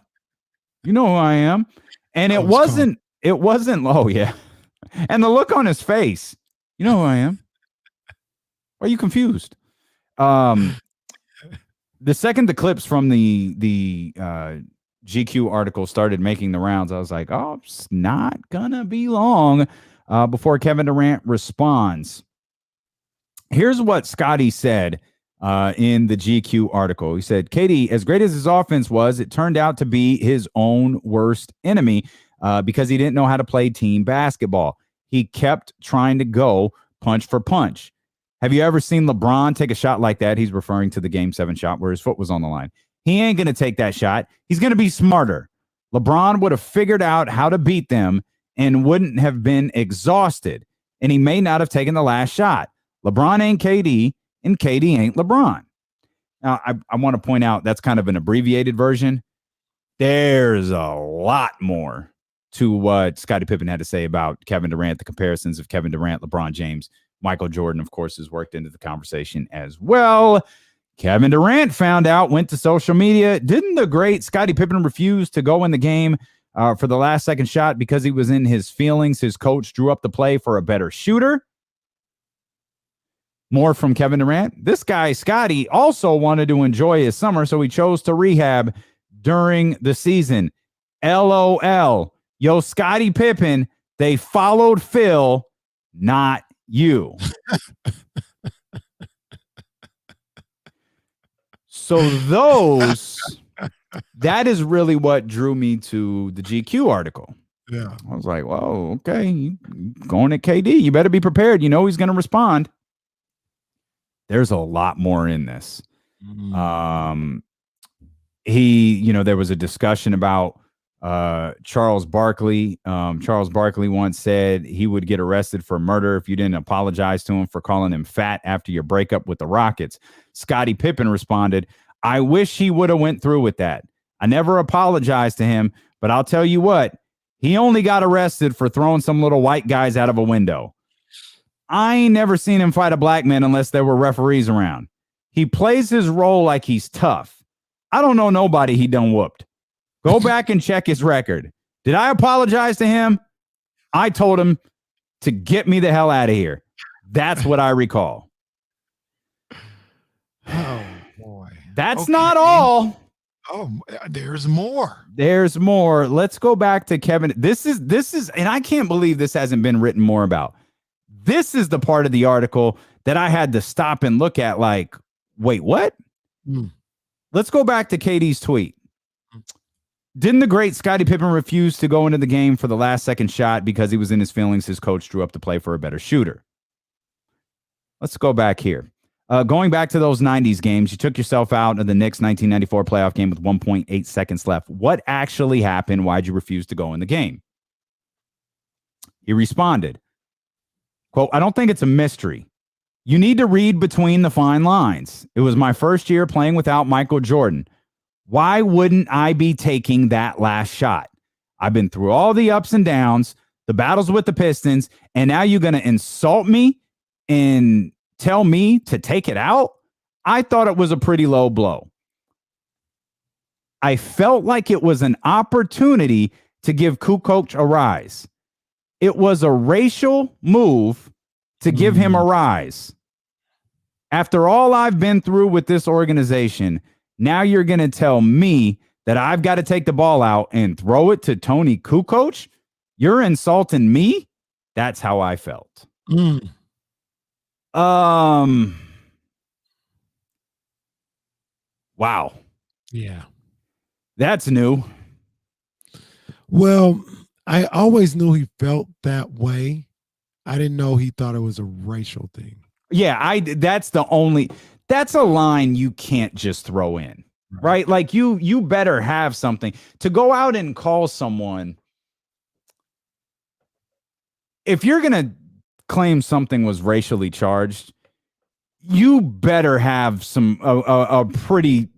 And it wasn't, oh yeah. And the look on his face, you know who I am. Why are you confused? The second the clips from the GQ article started making the rounds, I was like, oh, it's not gonna be long before Kevin Durant responds. Here's what Scottie said in the GQ article. He said, KD, as great as his offense was, it turned out to be his own worst enemy because he didn't know how to play team basketball. He kept trying to go punch for punch. Have you ever seen LeBron take a shot like that? He's referring to the Game 7 shot where his foot was on the line. He ain't going to take that shot. He's going to be smarter. LeBron would have figured out how to beat them and wouldn't have been exhausted, and he may not have taken the last shot. LeBron ain't KD, and KD ain't LeBron. Now, I want to point out that's kind of an abbreviated version. There's a lot more to what Scottie Pippen had to say about Kevin Durant, the comparisons of Kevin Durant, LeBron James, Michael Jordan, of course, has worked into the conversation as well. Kevin Durant found out, went to social media. Didn't the great Scottie Pippen refuse to go in the game for the last second shot because he was in his feelings? His coach drew up the play for a better shooter. More from Kevin Durant. This guy, Scottie, also wanted to enjoy his summer, so he chose to rehab during the season. LOL. Yo, Scottie Pippen, they followed Phil, not you. So that is really what drew me to the GQ article. Yeah. I was like, whoa, okay, you going at KD. You better be prepared. You know he's going to respond. There's a lot more in this. There was a discussion about Charles Barkley. Charles Barkley once said he would get arrested for murder if you didn't apologize to him for calling him fat after your breakup with the Rockets. Scottie Pippen responded, I wish he would have went through with that. I never apologized to him, but I'll tell you what, he only got arrested for throwing some little white guys out of a window. I ain't never seen him fight a black man unless there were referees around. He plays his role like he's tough. I don't know nobody he done whooped. Go back and check his record. Did I apologize to him? I told him to get me the hell out of here. That's what I recall. Oh, boy. That's not all. Oh, there's more. There's more. Let's go back to Kevin. This is, and I can't believe this hasn't been written more about. This is the part of the article that I had to stop and look at like, wait, what? Let's go back to KD's tweet. Didn't the great Scottie Pippen refuse to go into the game for the last second shot because he was in his feelings? His coach drew up the play for a better shooter. Let's go back here. Going back to those 90s games, you took yourself out of the Knicks 1994 playoff game with 1.8 seconds left. What actually happened? Why'd you refuse to go in the game? He responded, quote, I don't think it's a mystery. You need to read between the fine lines. It was my first year playing without Michael Jordan. Why wouldn't I be taking that last shot? I've been through all the ups and downs, the battles with the Pistons, and now you're going to insult me and tell me to take it out? I thought it was a pretty low blow. I felt like it was an opportunity to give Kukoc a rise. It was a racial move to give him a rise. After all I've been through with this organization, now you're going to tell me that I've got to take the ball out and throw it to Tony Kukoc? You're insulting me? That's how I felt. Wow. Yeah. That's new. Well, I always knew he felt that way. I didn't know he thought it was a racial thing. Yeah, that's a line you can't just throw in. Right? Like you better have something to go out and call someone. If you're going to claim something was racially charged, you better have a pretty,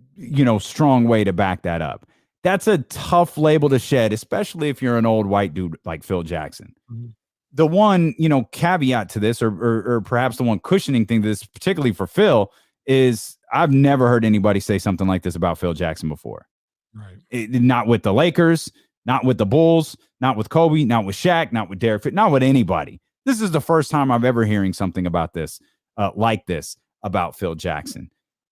strong way to back that up. That's a tough label to shed, especially if you're an old white dude like Phil Jackson. Mm-hmm. The one, caveat to this, or perhaps the one cushioning thing to this, particularly for Phil, is I've never heard anybody say something like this about Phil Jackson before. Right. Not with the Lakers, not with the Bulls, not with Kobe, not with Shaq, not with Derek Fit, not with anybody. This is the first time I've ever hearing something about this, like this, about Phil Jackson.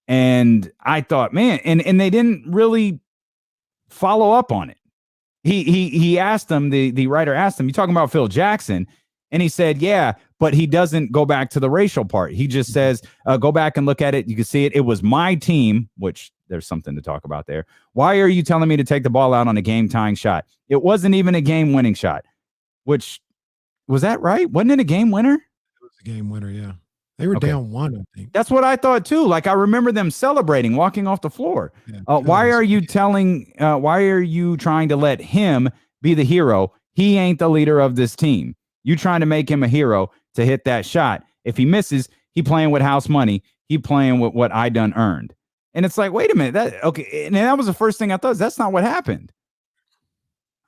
And I thought, man, and they didn't really follow up on it. He asked them, the writer asked him, you talking about Phil Jackson? And he said, yeah, but he doesn't go back to the racial part. He just says, go back and look at it. You can see it. It was my team, which there's something to talk about there. Why are you telling me to take the ball out on a game-tying shot? It wasn't even a game-winning shot, which, was that right? Wasn't it a game winner? It was a game winner, yeah. They were down one, I think. That's what I thought, too. Like, I remember them celebrating, walking off the floor. Yeah, why are you trying to let him be the hero? He ain't the leader of this team. You trying to make him a hero to hit that shot. If he misses, he playing with house money. He playing with what I done earned. And it's like, wait a minute. And that was the first thing I thought. That's not what happened.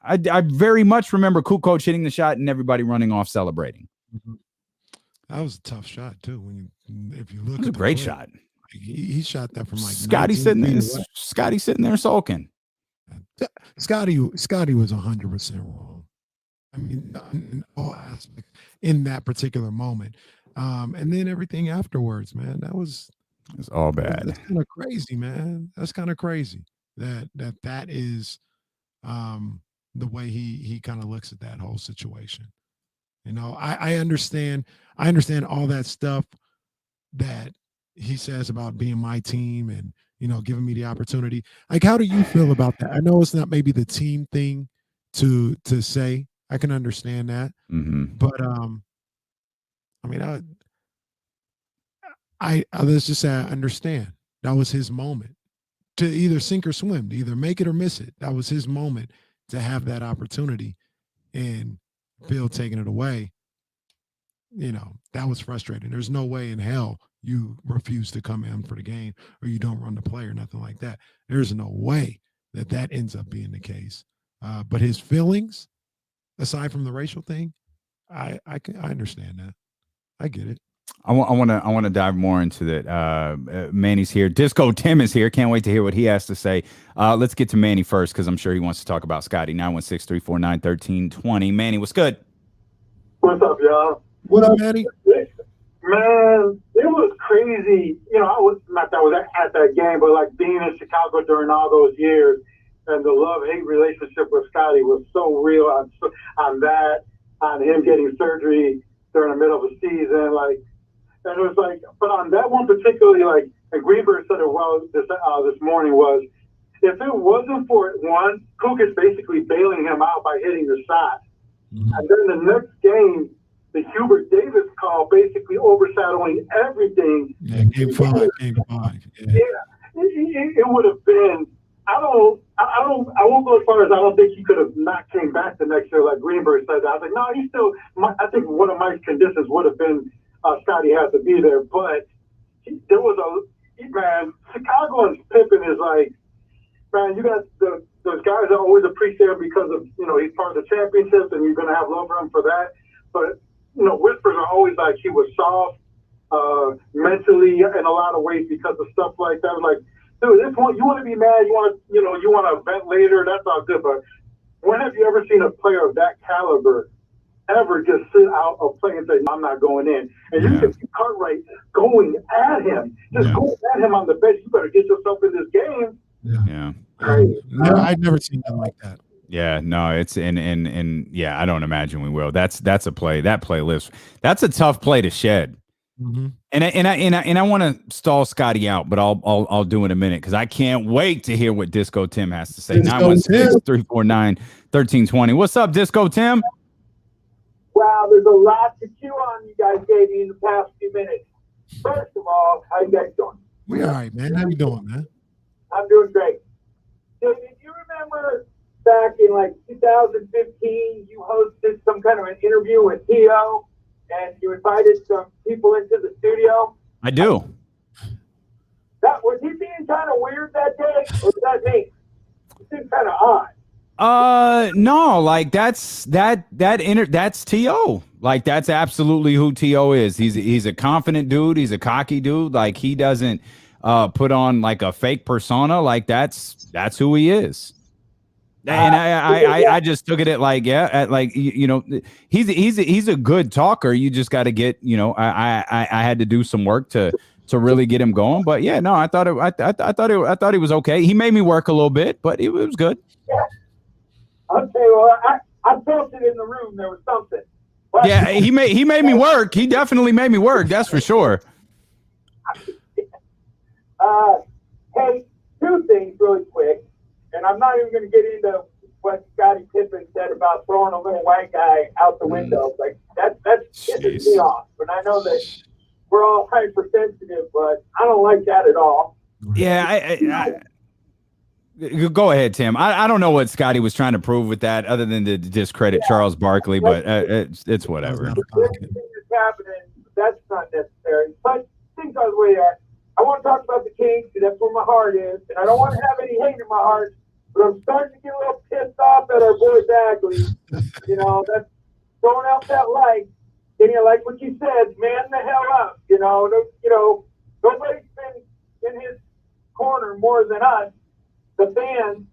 I very much remember Kukoc hitting the shot and everybody running off celebrating. Mm-hmm. That was a tough shot too. If you look, it was a great shot. He shot that from like Scottie sitting there sulking. Scottie was 100% wrong. I mean, in all aspects in that particular moment, and then everything afterwards, man, it was all bad. That's kind of crazy, man. That's kind of crazy. That is the way he kind of looks at that whole situation. I understand all that stuff that he says about being my team and, giving me the opportunity. Like, how do you feel about that? I know it's not maybe the team thing to say. I can understand that. Mm-hmm. But, I mean, I let's just say I understand. That was his moment to either sink or swim, to either make it or miss it. That was his moment to have that opportunity, and Phil taking it away. That was frustrating. There's no way in hell you refuse to come in for the game or you don't run the play or nothing like that. There's no way that ends up being the case. But his feelings, aside from the racial thing, I understand that. I get it. I want to dive more into that. Manny's here. Disco Tim is here. Can't wait to hear what he has to say. Let's get to Manny first because I'm sure he wants to talk about Scottie. 916-349-1320. Manny, what's good? What's up, y'all? What up, Manny? Man, it was crazy. I was not that I was at that game, but like being in Chicago during all those years, and the love-hate relationship with Scottie was so real on that, on him getting surgery during the middle of the season, and it was like, but on that one particularly, and Greenberg said it well this morning, was if it wasn't for one, Kukoc basically bailing him out by hitting the shot. Mhm. And then the next game, the Hubert Davis call basically overshadowing everything. Yeah, game five. Yeah. It would have been. I won't go as far as I don't think he could have not came back the next year like Greenberg said. I was like, no, he still. I think one of Mike's conditions would have been Scottie has to be there, but there was man. Chicago and Pippen is like, man, you got those guys that always appreciate him because of he's part of the championships and you're gonna have love for him for that. But whispers are always like he was soft mentally in a lot of ways because of stuff like that. Like, dude, this one you want to be mad, you want to vent later. That's all good, but when have you ever seen a player of that caliber ever just sit out a play and say, I'm not going in? And you can see Cartwright going at him, going at him on the bench. You better get yourself in this game. Yeah. I've never seen them like that. Yeah, no, it's and yeah, I don't imagine we will. That's a play. That play lives. That's a tough play to shed. Mm-hmm. And I want to stall Scottie out, but I'll do it in a minute because I can't wait to hear what Disco Tim has to say. 916-349-1320. What's up, Disco Tim? Wow, there's a lot to chew on you guys gave me in the past few minutes. First of all, how you guys doing? We all right, man. How you doing, man? I'm doing great. So, did you remember back in like 2015, you hosted some kind of an interview with T.O. and you invited some people into the studio? I do. Was he being kind of weird that day, or was that me? It seemed kind of odd. No, like that's T.O. Like that's absolutely who T.O. is. He's a confident dude. He's a cocky dude. Like he doesn't put on like a fake persona. Like that's who he is. And I just took it at like, he's a good talker. You just got to get, I had to do some work to really get him going. But yeah, no, I thought he was okay. He made me work a little bit, but it was good. Yeah. Okay, well, I felt it in the room. There was something. But yeah, he made me work. He definitely made me work. That's for sure. Hey, two things really quick, and I'm not even going to get into what Scottie Pippen said about throwing a little white guy out the window. Like that's pisses me off. But I know that we're all hypersensitive, but I don't like that at all. Yeah, go ahead, Tim. I don't know what Scottie was trying to prove with that, other than to discredit Charles Barkley, but it's whatever. Everything that's happening, that's not necessary. But things are the way they are. I want to talk about the Kings because that's where my heart is, and I don't want to have any hate in my heart. But I'm starting to get a little pissed off at our boy Bagley. That's throwing out that light. And like what you said, man the hell up. Nobody's been in his corner more than us, the fans,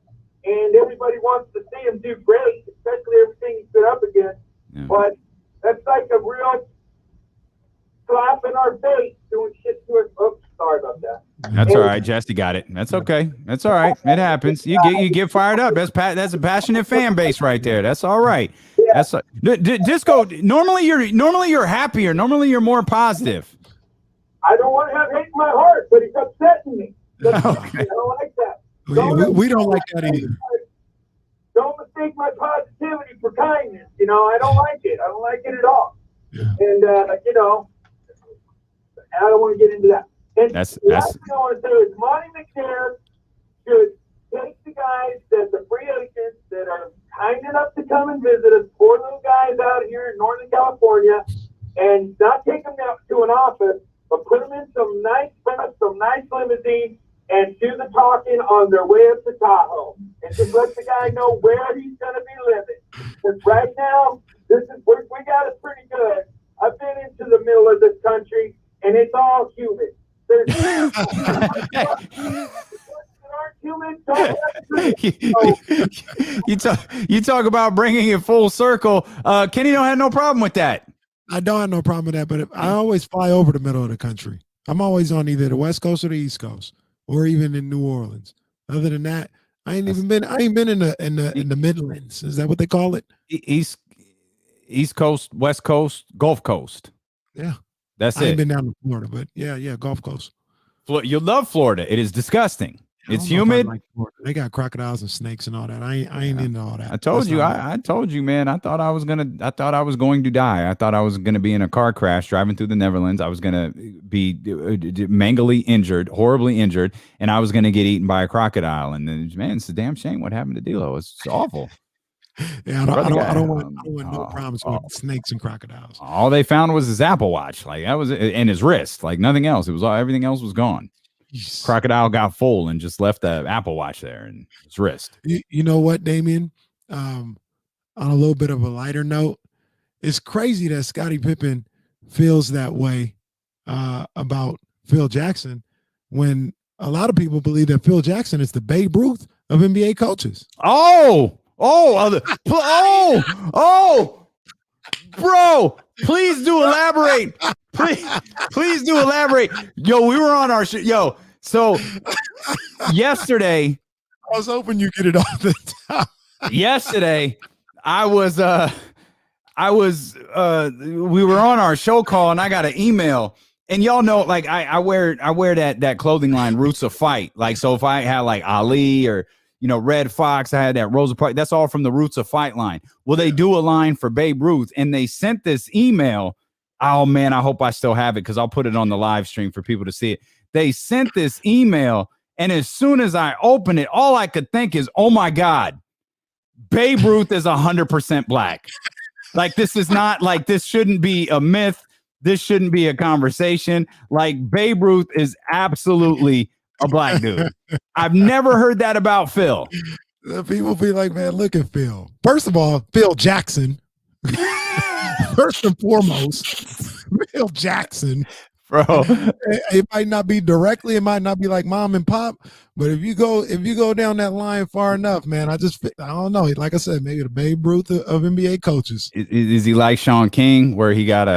and everybody wants to see him do great, especially everything he's been up against. Yeah. But that's like a real slap in our face doing shit to us. Oops, sorry about that. That's all right, Jesse got it. That's okay. That's all right. It happens. You get fired up. That's a passionate fan base right there. That's all right. That's Disco. Normally you're happier. Normally you're more positive. I don't want to have hate in my heart, but it's upsetting me. Okay. I don't like that. We don't like that either. Don't mistake my positivity for kindness. I don't like it. I don't like it at all. Yeah. And I don't want to get into that. And That's the last thing I want to say is Monty McNair should take the guys the free agents that are kind enough to come and visit us, poor little guys out here in Northern California, and not take them down to an office, but put them in some nice limousine and do the talking on their way up to Tahoe. And just let the guy know where he's going to be living. Because right now, we got it pretty good. I've been into the middle of this country, and it's all humid. There's you talk about bringing it full circle. Kenny don't have no problem with that. I don't have no problem with that, but I always fly over the middle of the country. I'm always on either the West Coast or the East Coast, or even in New Orleans. Other than that, I ain't been in the Midlands. Is that what they call it? East Coast, West Coast, Gulf Coast. Yeah, that's I ain't it. been down to Florida, but yeah, Gulf Coast. You love Florida. It is disgusting. It's I don't know if I humid. like Florida. They got crocodiles and snakes and all that. I ain't into all that. I told That's you, not- I told you, man. I thought I was going to die. I thought I was going to be in a car crash driving through the Netherlands. I was going to be mangly injured, horribly injured, and I was going to get eaten by a crocodile. And then, man, it's a damn shame what happened to D'Lo. It's awful. Yeah, I don't want no problems with snakes and crocodiles. All they found was his Apple Watch, like that was, and his wrist, like nothing else. It was all, everything else was gone. Jeez. Crocodile got full and just left the Apple Watch there and his wrist. You know what, Damien? On a little bit of a lighter note, it's crazy that Scottie Pippen feels that way about Phil Jackson when a lot of people believe that Phil Jackson is the Babe Ruth of NBA coaches. Bro, please do elaborate. Please do elaborate. Yo, we were on our so yesterday, I was hoping you get it off the top. yesterday, we were on our show call and I got an email. And y'all know, like I wear that clothing line, Roots of Fight. Like, so if I had like Ali or Red Fox, I had that Rosa Parks. That's all from the Roots of Fight line. Well, they do a line for Babe Ruth, and they sent this email. Oh man, I hope I still have it because I'll put it on the live stream for people to see it. They sent this email, and as soon as I open it, all I could think is, "Oh my God, Babe Ruth is 100% black." Like, this is not like, this shouldn't be a myth. This shouldn't be a conversation. Like, Babe Ruth is absolutely a black dude. I've never heard that about Phil. People be like, man, look at Phil. First of all, Phil Jackson. First and foremost, Phil Jackson. Bro, It might not be directly, it might not be like mom and pop, but if you go down that line far enough, man, I don't know. Like I said, maybe the Babe Ruth of NBA coaches. is he like Sean King, where he got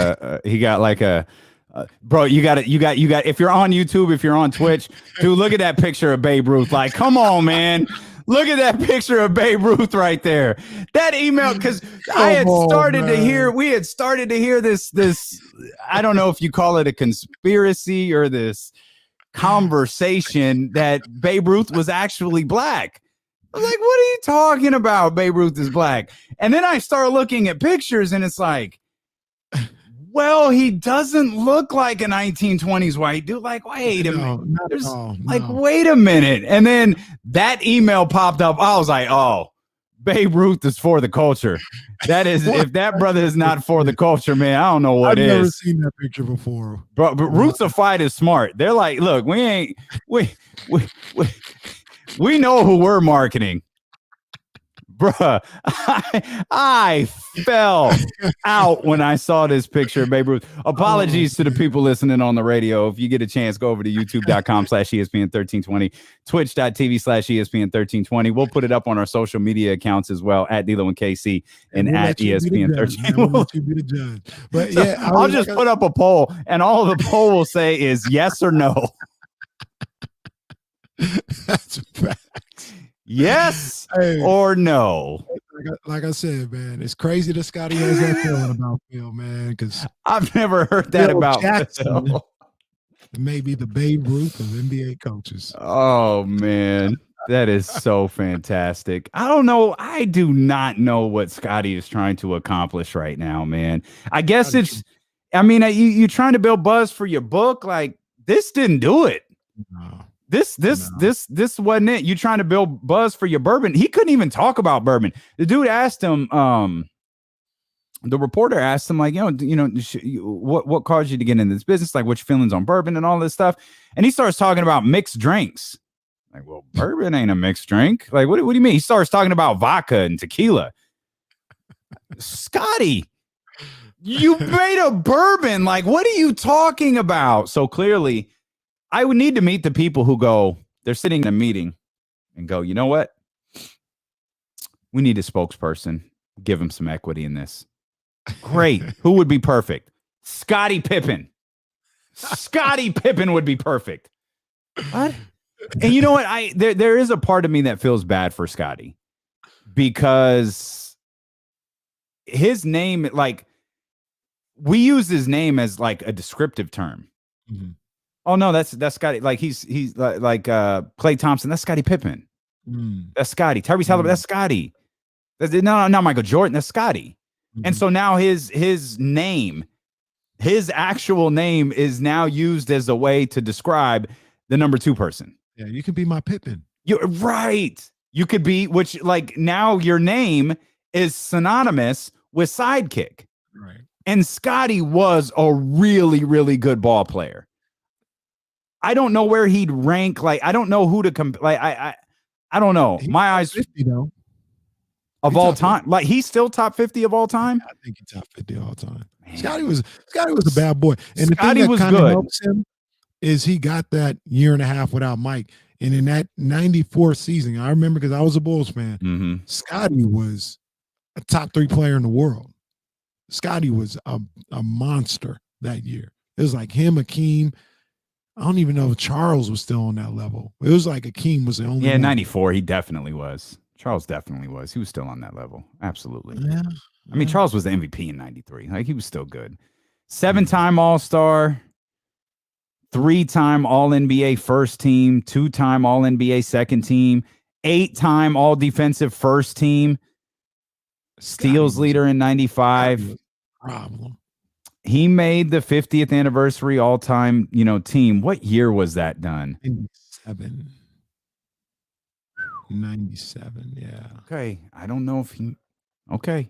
bro, you got if you're on YouTube, if you're on Twitch, dude, look at that picture of Babe Ruth. Like, come on, man. Look at that picture of Babe Ruth right there. That email, because we had started to hear this, I don't know if you call it a conspiracy or this conversation that Babe Ruth was actually black. I was like, what are you talking about? Babe Ruth is black. And then I start looking at pictures and it's like, well, he doesn't look like a 1920s white dude. Like, wait a minute. Wait a minute. And then that email popped up. I was like, oh, Babe Ruth is for the culture. That is, if that brother is not for the culture, man, I don't know what is. I've never seen that picture before. Bro, but Roots of Fight is smart. They're like, look, we know who we're marketing. Bruh, I fell out when I saw this picture of Babe Ruth. Apologies to the people listening on the radio. If you get a chance, go over to youtube.com/ESPN1320, twitch.tv/ESPN1320. We'll put it up on our social media accounts as well, at D'Lo and KC and at ESPN1320. We'll let you be the judge. But so yeah, I'll just put up a poll, and all the poll will say is yes or no. That's a fact. Yes or no. Like I said, man, it's crazy that Scottie has that feeling about Phil, man, because I've never heard that about Jackson. Phil. Maybe the Babe Ruth of NBA coaches. Oh, man. That is so fantastic. I don't know. I do not know what Scottie is trying to accomplish right now, man. I guess you're trying to build buzz for your book. Like, this didn't do it. No. This wasn't it. You trying to build buzz for your bourbon. He couldn't even talk about bourbon. The dude asked him, the reporter asked him, like, what caused you to get into this business? Like, what's your feelings on bourbon and all this stuff? And he starts talking about mixed drinks. Like, well, bourbon ain't a mixed drink. Like, what do you mean? He starts talking about vodka and tequila. Scottie, you made a bourbon. Like, what are you talking about? So clearly, I would need to meet the people who they're sitting in a meeting and go, you know what? We need a spokesperson. Give him some equity in this. Great. Who would be perfect? Scottie Pippen. Scottie Pippen would be perfect. What? And you know what? There is a part of me that feels bad for Scottie because his name, like, we use his name as like a descriptive term. Mm-hmm. Oh no, that's Scottie. Like he's like Klay Thompson. That's Scottie Pippen. That's Scottie. Tyrese Halliburton. That's Scottie. No, not Michael Jordan. That's Scottie. And so now his name, his actual name, is now used as a way to describe the number 2 person. Yeah, you can be my Pippen. You're right. You could be, which like now your name is synonymous with sidekick. Right. And Scottie was a really, really good ball player. I don't know where he'd rank. Like, I don't know who to I don't know. My eyes 50 though. of all time. Like he's still top 50 of all time. I think he's top 50 all time. Scottie was a bad boy. And Scottie the thing was that kind of good. helps him is he got that year and a half without Mike. And in that 94 season, I remember because I was a Bulls fan, Scottie was a top 3 player in the world. Scottie was a monster that year. It was like him, Akeem. I don't even know if Charles was still on that level. It was like Akeem was the only Yeah, one. 94, he definitely was. Charles definitely was. He was still on that level. Absolutely. Yeah. I mean, Charles was the MVP in 93. Like, he was still good. 7-time All-Star, 3-time All-NBA first team, 2-time All-NBA second team, 8-time All-Defensive first team, steals leader in 95. Problem. He made the 50th anniversary all-time, team. What year was that done? 97, yeah. Okay, I don't know if he. Okay,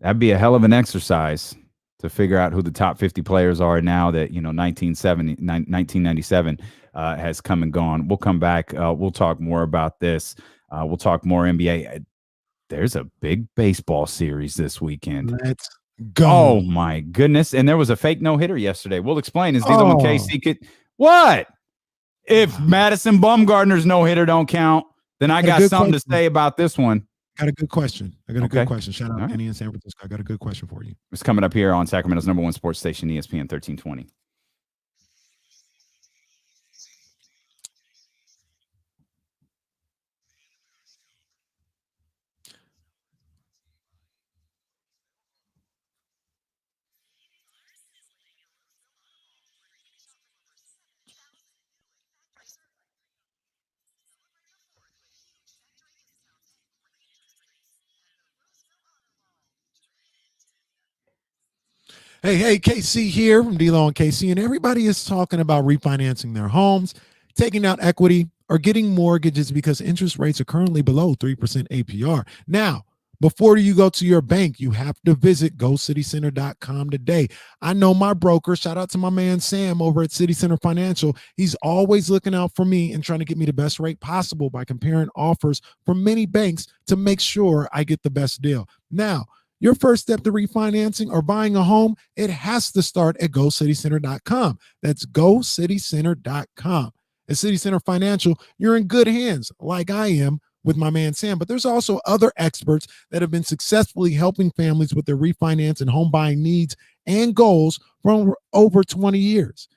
that'd be a hell of an exercise to figure out who the top 50 players are now that 1997 has come and gone. We'll come back. We'll talk more about this. We'll talk more NBA. There's a big baseball series this weekend. Let's go. Oh my goodness! And there was a fake no-hitter yesterday. We'll explain. Is D'Lo and KC could what? If Madison Bumgarner's no-hitter don't count, then I got something to say about this one. Got a good question. A good question. Shout out Kenny in San Francisco. I got a good question for you. It's coming up here on Sacramento's #1 sports station, ESPN 1320. Hey, KC here from D-Lo and KC, and everybody is talking about refinancing their homes, taking out equity, or getting mortgages because interest rates are currently below 3% APR. Now, before you go to your bank, you have to visit GoCityCenter.com today. I know my broker, shout out to my man Sam over at City Center Financial. He's always looking out for me and trying to get me the best rate possible by comparing offers from many banks to make sure I get the best deal. Now, your first step to refinancing or buying a home, it has to start at GoCityCenter.com. That's GoCityCenter.com. At City Center Financial, you're in good hands, like I am with my man Sam. But there's also other experts that have been successfully helping families with their refinance and home buying needs and goals for over 20 years.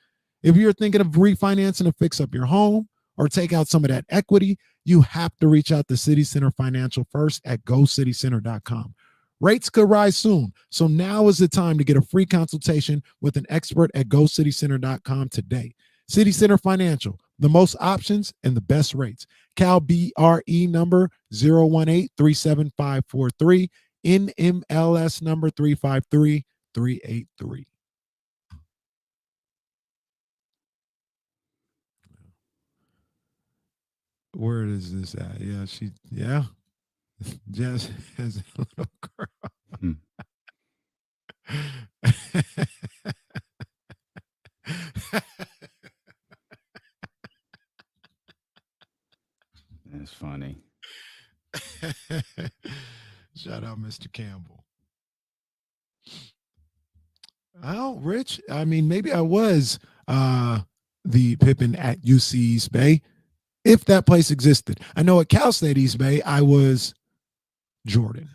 If you're thinking of refinancing to fix up your home or take out some of that equity, you have to reach out to City Center Financial first at GoCityCenter.com. Rates could rise soon, so now is the time to get a free consultation with an expert at GoCityCenter.com today. City Center Financial, the most options and the best rates. Cal BRE number 018-37543, NMLS number 353383. Where is this at? Yeah. Jazz has a little girl. That's funny. Shout out Mr. Campbell. Oh, Rich. I mean, maybe I was the Pippen at UC East Bay, if that place existed. I know at Cal State East Bay, I was Jordan.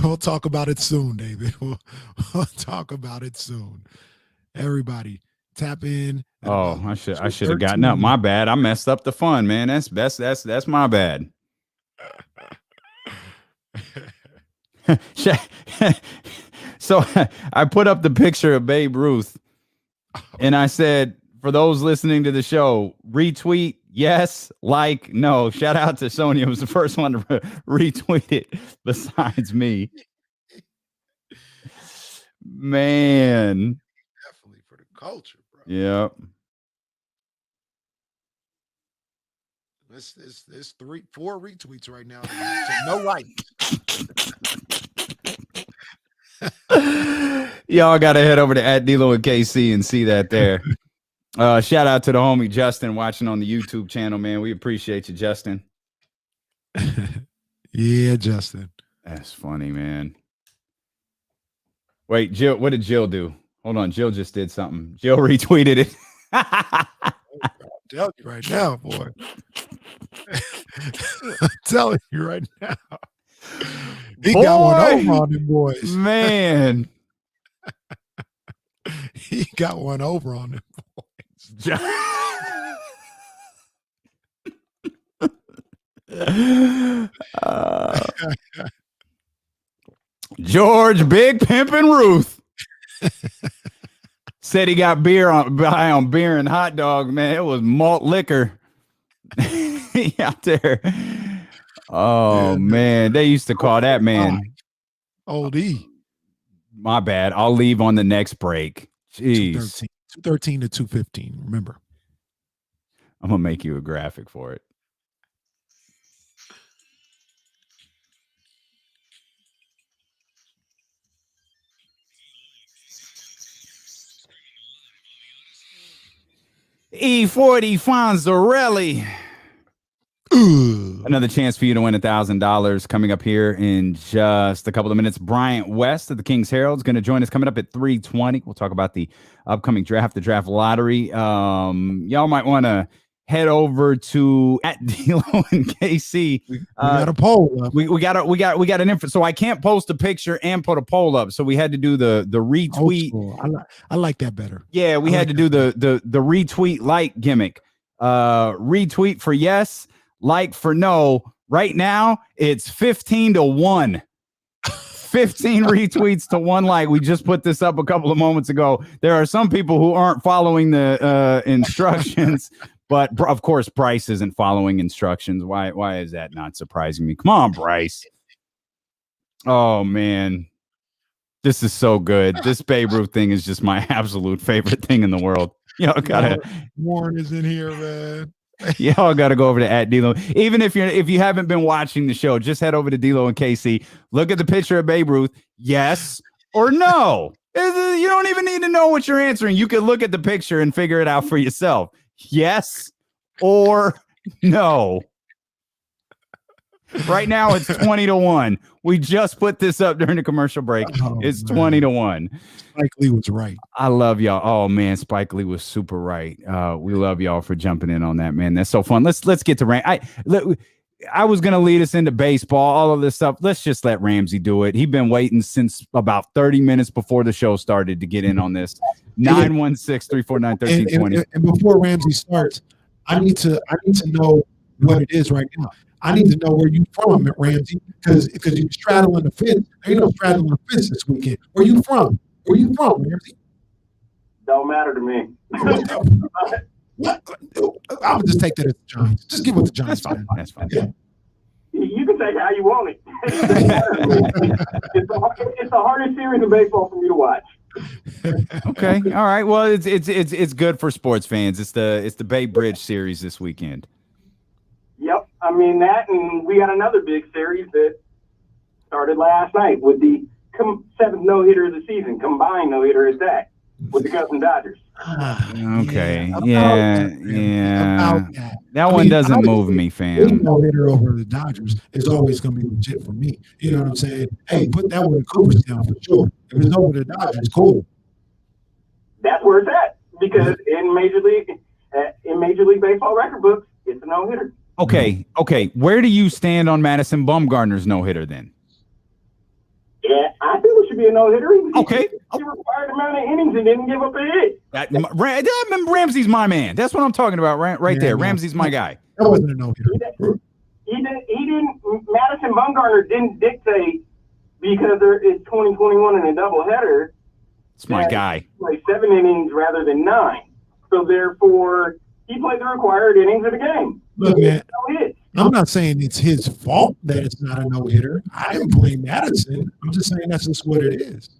We'll talk about it soon, David. We'll talk about it soon. Everybody, tap in. Oh, I should have gotten up. My bad. I messed up the fun, man. That's my bad. So I put up the picture of Babe Ruth, and I said, for those listening to the show, retweet, yes, like, no. Shout out to Sonia, who was the first one to retweet it besides me. Man. Definitely for the culture, bro. Yep. It's 4 retweets right now. So no likes. Y'all got to head over to @D'Lo and KC and see that there. Shout out to the homie Justin watching on the YouTube channel, man. We appreciate you, Justin. Yeah, Justin. That's funny, man. Wait, Jill, what did Jill do? Hold on, Jill just did something. Jill retweeted it. I'm telling you right now, boy. I'm telling you right now. He got one over on them boys. Man. He got one over on them boys. George Big Pimpin' Ruth said he got high on beer and hot dog, man. It was malt liquor out there. Oh, man. They used to call that man. Old E. My bad. I'll leave on the next break. Jeez. 213 to 215. Remember. I'm going to make you a graphic for it. E40 Fonzarelli. Another chance for you to win $1,000 coming up here in just a couple of minutes. Bryant West of the King's Herald is going to join us coming up at 3:20. We'll talk about the upcoming draft, the draft lottery. Y'all might want to head over to @D'Lo and KC. We got a poll up. We got an info. So I can't post a picture and put a poll up. So we had to do the retweet. I like that better. Yeah, we had to do the retweet like gimmick. Retweet for yes, like for no. Right now, it's 15 to 1. 15 retweets to 1 like. We just put this up a couple of moments ago. There are some people who aren't following the instructions, but of course, Bryce isn't following instructions. Why is that not surprising me? Come on, Bryce. Oh, man. This is so good. This Babe Ruth thing is just my absolute favorite thing in the world. Y'all gotta. Warren is in here, man. Y'all gotta go over to @D'Lo. Even if you haven't been watching the show, just head over to D'Lo and KC. Look at the picture of Babe Ruth. Yes or no. You don't even need to know what you're answering. You can look at the picture and figure it out for yourself. Yes or no. Right now it's 20 to 1. We just put this up during the commercial break. It's 20 to 1. Spike Lee was right. I love y'all. Oh man, Spike Lee was super right. We love y'all for jumping in on that, man. That's so fun. Let's get to I was gonna lead us into baseball, all of this stuff. Let's just let Ramsey do it. He's been waiting since about 30 minutes before the show started to get in on this. 916-349-1320. And before Ramsey starts, I need to know what it is right now. I need to know where you from, Ramsey, because you're straddling the fence. There ain't no straddling the fence this weekend. Where you from? Where you from, Ramsey? Don't matter to me. What? I would just take that as the Giants. Just give it the Giants. That's fine. Yeah. You can take it how you want it. It's the hardest series of baseball for me to watch. Okay. All right. Well, it's good for sports fans. It's the Bay Bridge series this weekend. Yep. I mean that, and we got another big series that started last night with the 7th no-hitter of the season, combined no-hitter at that, with the Cubs and Dodgers. Okay. Yeah. That one doesn't move me, fam. No-hitter over the Dodgers is always going to be legit for me. You know what I'm saying? Hey, put that one in Cooperstown for sure. If it's over the Dodgers, cool. That's where it's at, because in Major League Baseball record books, it's a no-hitter. Okay. Where do you stand on Madison Bumgarner's no-hitter then? Yeah, I think it should be a no-hitter. Okay. He required amount of innings and didn't give up a hit. Ramsey's my man. That's what I'm talking about right there. Ramsey's my guy. That wasn't a no-hitter. He didn't. Madison Bumgarner didn't dictate because it's 2021 and a doubleheader. It's my guy. Like 7 innings rather than 9. So therefore, he played the required innings of the game. Look, man, No hits. I'm not saying it's his fault that it's not a no-hitter. I didn't blame Madison. I'm just saying that's just what it is.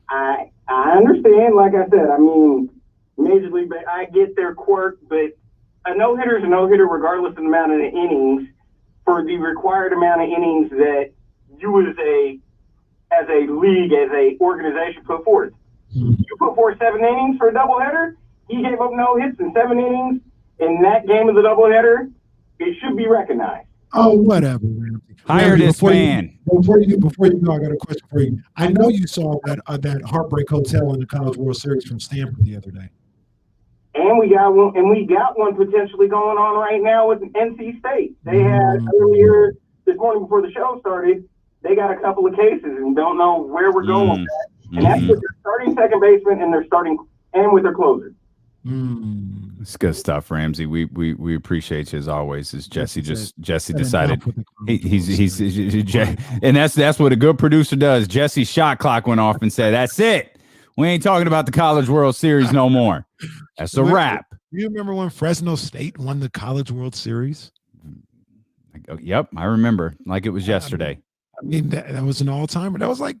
I understand. Like I said, I mean, Major League, I get their quirk, but a no-hitter is a no-hitter regardless of the amount of the innings for the required amount of innings that you as a league, as a organization put forth. You put forth 7 innings for a doubleheader. He gave up no hits in 7 innings in that game of the doubleheader. It should be recognized. Oh, whatever. Hire this man. Before you go, I got a question for you. I know you saw that Heartbreak Hotel in the College World Series from Stanford the other day. And we got one potentially going on right now with NC State. They had earlier this morning before the show started, they got a couple of cases and don't know where we're going with that. And that's with their starting second baseman and with their closer. It's good stuff, Ramsey. We appreciate you as always. As Jesse decided he's and that's what a good producer does. Jesse's shot clock went off and said, "That's it. We ain't talking about the College World Series no more. That's a wrap." You remember when Fresno State won the College World Series? Yep, I remember like it was yesterday. I mean, that was an all-timer. That was like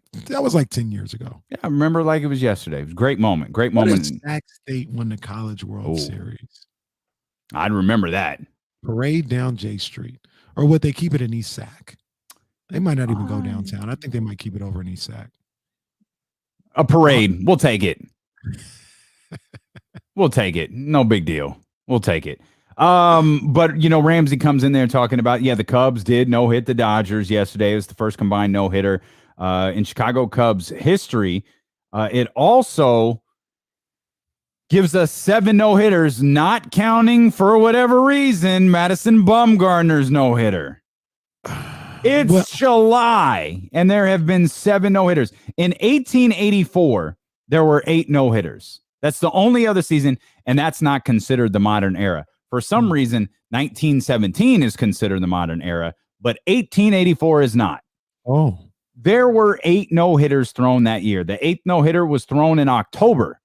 10 years ago. Yeah, I remember like it was yesterday. It was a great moment. Great moment. Sac State won the College World Series. I'd remember that. Parade down J Street. Or would they keep it in East Sac? They might not even go downtown. I think they might keep it over in East Sac. A parade. We'll take it. We'll take it. No big deal. We'll take it. But Ramsey comes in there talking about, the Cubs did no-hit the Dodgers yesterday. It was the first combined no-hitter in Chicago Cubs history. It also gives us 7 no-hitters, not counting, for whatever reason, Madison Bumgarner's no-hitter. It's July, and there have been 7 no-hitters. In 1884, there were 8 no-hitters. That's the only other season, and that's not considered the modern era. For some reason, 1917 is considered the modern era, but 1884 is not. Oh. There were 8 no-hitters thrown that year. The 8th no-hitter was thrown in October.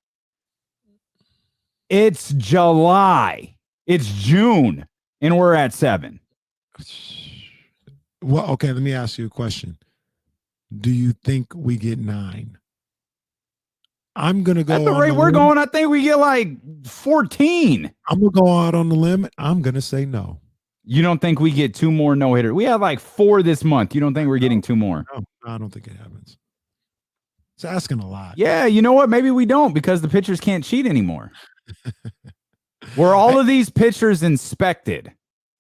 It's July. It's June, and we're at 7. Well, okay, let me ask you a question. Do you think we get 9? I'm going to go. At the rate we're going, I think we get like 14. I'm going to go out on the limb. I'm going to say no. You don't think we get 2 more no-hitters? We have like 4 this month. You don't think we're getting 2 more? No, I don't think it happens. It's asking a lot. Yeah, you know what? Maybe we don't because the pitchers can't cheat anymore. Were all of these pitchers inspected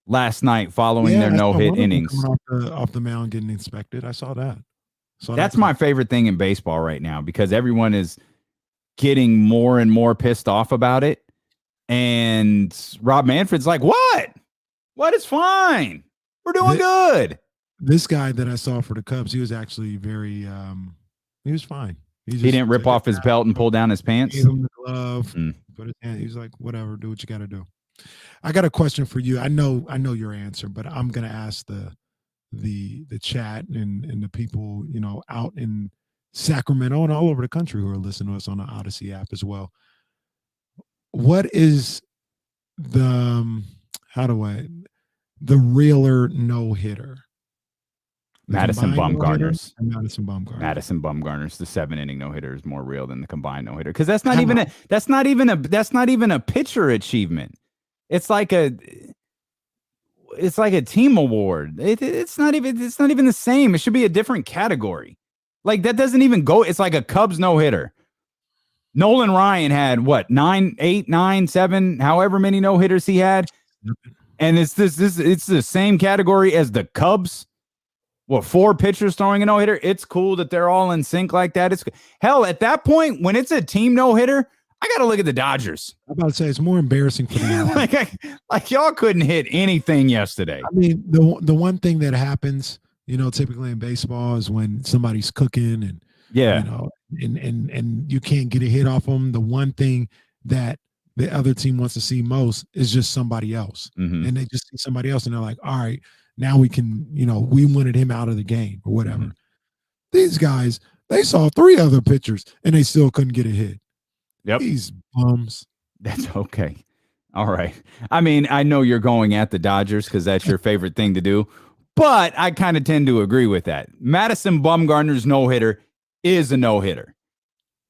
last night following their no-hit innings? Off the mound getting inspected. I saw that. That's my favorite thing in baseball right now because everyone is getting more and more pissed off about it. And Rob Manfred's like, what? What is fine? We're doing good. This guy that I saw for the Cubs, he was actually very, he was fine. He didn't rip off his belt and pull down his pants? Gave him the glove, put his hand. He was like, whatever, do what you got to do. I got a question for you. I know your answer, but I'm going to ask the chat and the people, out in Sacramento and all over the country who are listening to us on the Odyssey app as well. What is the realer no-hitter? Madison Bumgarner's. Madison Bumgarner's the 7-inning no-hitter is more real than the combined no-hitter because that's not even a pitcher achievement. It's like a team award. It's not even the same. It should be a different category. Like that doesn't even go. It's like a Cubs no-hitter. Nolan Ryan had what 9, 8, 9, 7, however many no-hitters he had, and it's the same category as the Cubs. What 4 pitchers throwing a no-hitter? It's cool that they're all in sync like that. It's hell at that point when it's a team no-hitter. I got to look at the Dodgers. I'm about to say it's more embarrassing for the like y'all couldn't hit anything yesterday. I mean, the one thing that happens, typically in baseball is when somebody's cooking and and you can't get a hit off them. The one thing that the other team wants to see most is just somebody else, and they just see somebody else, and they're like, all right, now we can, we wanted him out of the game or whatever. These guys, they saw 3 other pitchers and they still couldn't get a hit. Yep. These bums. That's okay. All right. I mean, I know you're going at the Dodgers because that's your favorite thing to do, but I kind of tend to agree with that. Madison Bumgarner's no-hitter is a no-hitter.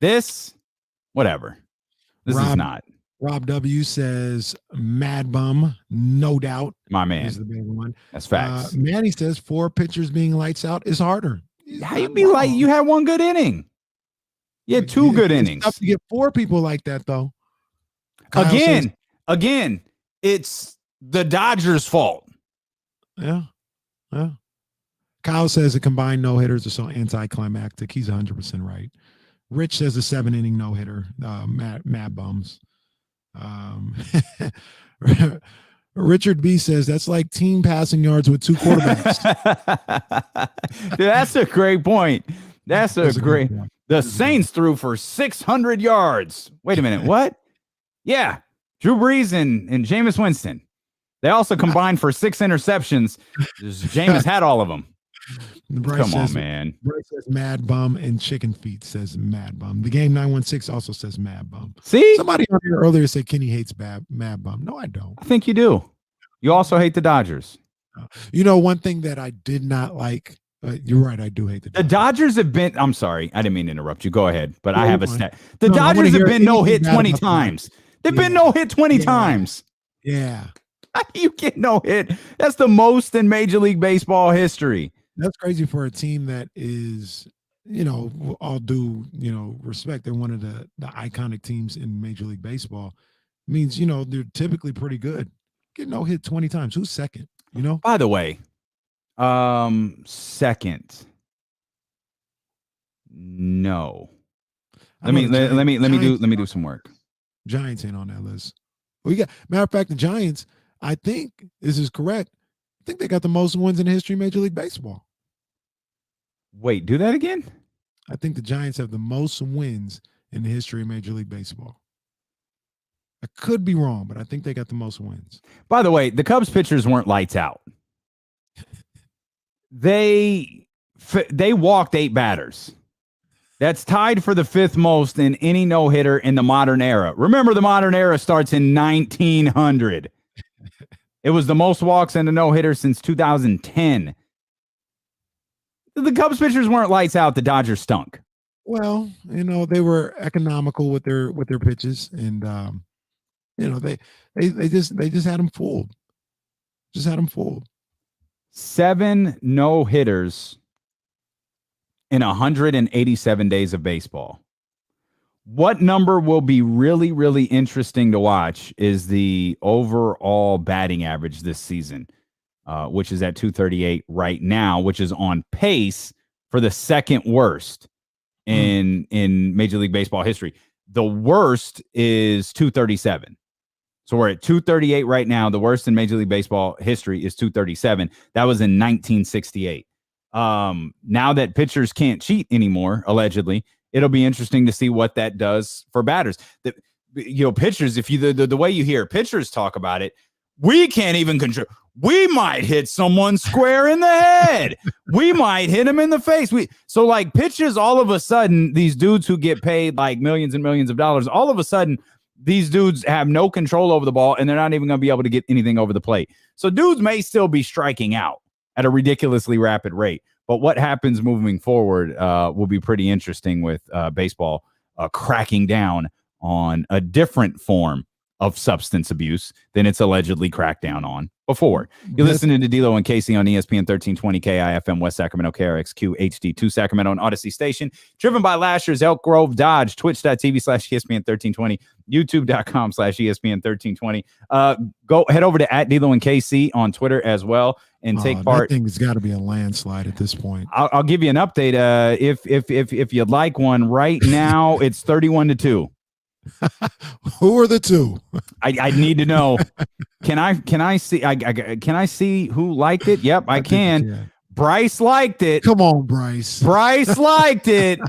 This, whatever. This is not. Rob W says Mad Bum, no doubt. My man. He's the big one. That's facts. Manny says 4 pitchers being lights out is harder. How you be like, you had 1 good inning. You had 2 good innings. It's tough to get 4 people like that, though. Kyle Again, it's the Dodgers' fault. Yeah. Kyle says the combined no-hitters are so anticlimactic. He's 100% right. Rich says a 7-inning no-hitter. Mad Bums. Richard B says that's like team passing yards with 2 quarterbacks. Dude, that's a great point. That's a great point. The Saints threw for 600 yards. Wait a minute. What? Yeah. Drew Brees and Jameis Winston. They also combined for 6 interceptions. Jameis had all of them. Come on, man. Bryce says Mad Bum, and Chicken Feet says Mad Bum. The Game 916 also says Mad Bum. See? Somebody on here earlier said Kenny hates Mad Bum. No, I don't. I think you do. You also hate the Dodgers. You know, one thing that I did not like, you're right, I do hate the Dodgers. The Dodgers have been, I'm sorry, I didn't mean to interrupt you. Go ahead, but I have a stat. The No, Dodgers have been no-hit anything 20 bad about times. They've been no-hit 20 times. Yeah. How do you get no-hit? That's the most in Major League Baseball history. That's crazy for a team that is, you know, all due, you know, respect. They're one of the iconic teams in Major League Baseball. It means, you know, they're typically pretty good. Get no hit 20 times. Who's second? You know? By the way, second. No. Let me do some work. Giants ain't on that list. We got, matter of fact, the Giants, I think this is correct. I think they got the most wins in the history of Major League Baseball. Wait, do that again? I think the Giants have the most wins in the history of Major League Baseball. I could be wrong, but I think they got the most wins. By the way, the Cubs pitchers weren't lights out. They walked 8 batters. That's tied for the 5th most in any no-hitter in the modern era. Remember, the modern era starts in 1900. It was the most walks in a no-hitter since 2010. The Cubs pitchers weren't lights out. The Dodgers stunk. Well, you know, they were economical with their pitches, and you know, they just had them fooled. Just had them fooled. 7 no-hitters in 187 days of baseball. What number will be really, really interesting to watch is the overall batting average this season, which is at 238 right now, which is on pace for the 2nd worst in Major League Baseball history. The worst is 237. So we're at 238 right now. The worst in Major League Baseball history is 237. That was in 1968. Now that pitchers can't cheat anymore, allegedly, it'll be interesting to see what that does for batters. Pitchers, if you the way you hear pitchers talk about it, we can't even control. We might hit someone square in the head. We might hit him in the face. So like pitches, all of a sudden, these dudes who get paid like millions and millions of dollars, all of a sudden, these dudes have no control over the ball, and they're not even going to be able to get anything over the plate. So dudes may still be striking out at a ridiculously rapid rate. But what happens moving forward will be pretty interesting with baseball cracking down on a different form of substance abuse than it's allegedly cracked down on before. You're listening to D'Lo and Casey on ESPN 1320 KIFM West Sacramento, KRXQ HD2 Sacramento and Odyssey Station. Driven by Lashers, Elk Grove, Dodge, twitch.tv/ESPN 1320, youtube.com/ESPN 1320. Go head over to @D'Lo and KC on Twitter as well and take part. I think it's got to be a landslide at this point. I'll give you an update. If you'd like one right now, it's 31-2. Who are the 2? I need to know. Can I see? Can I see who liked it? Yep, I can. Yeah. Bryce liked it. Come on, Bryce. Bryce liked it.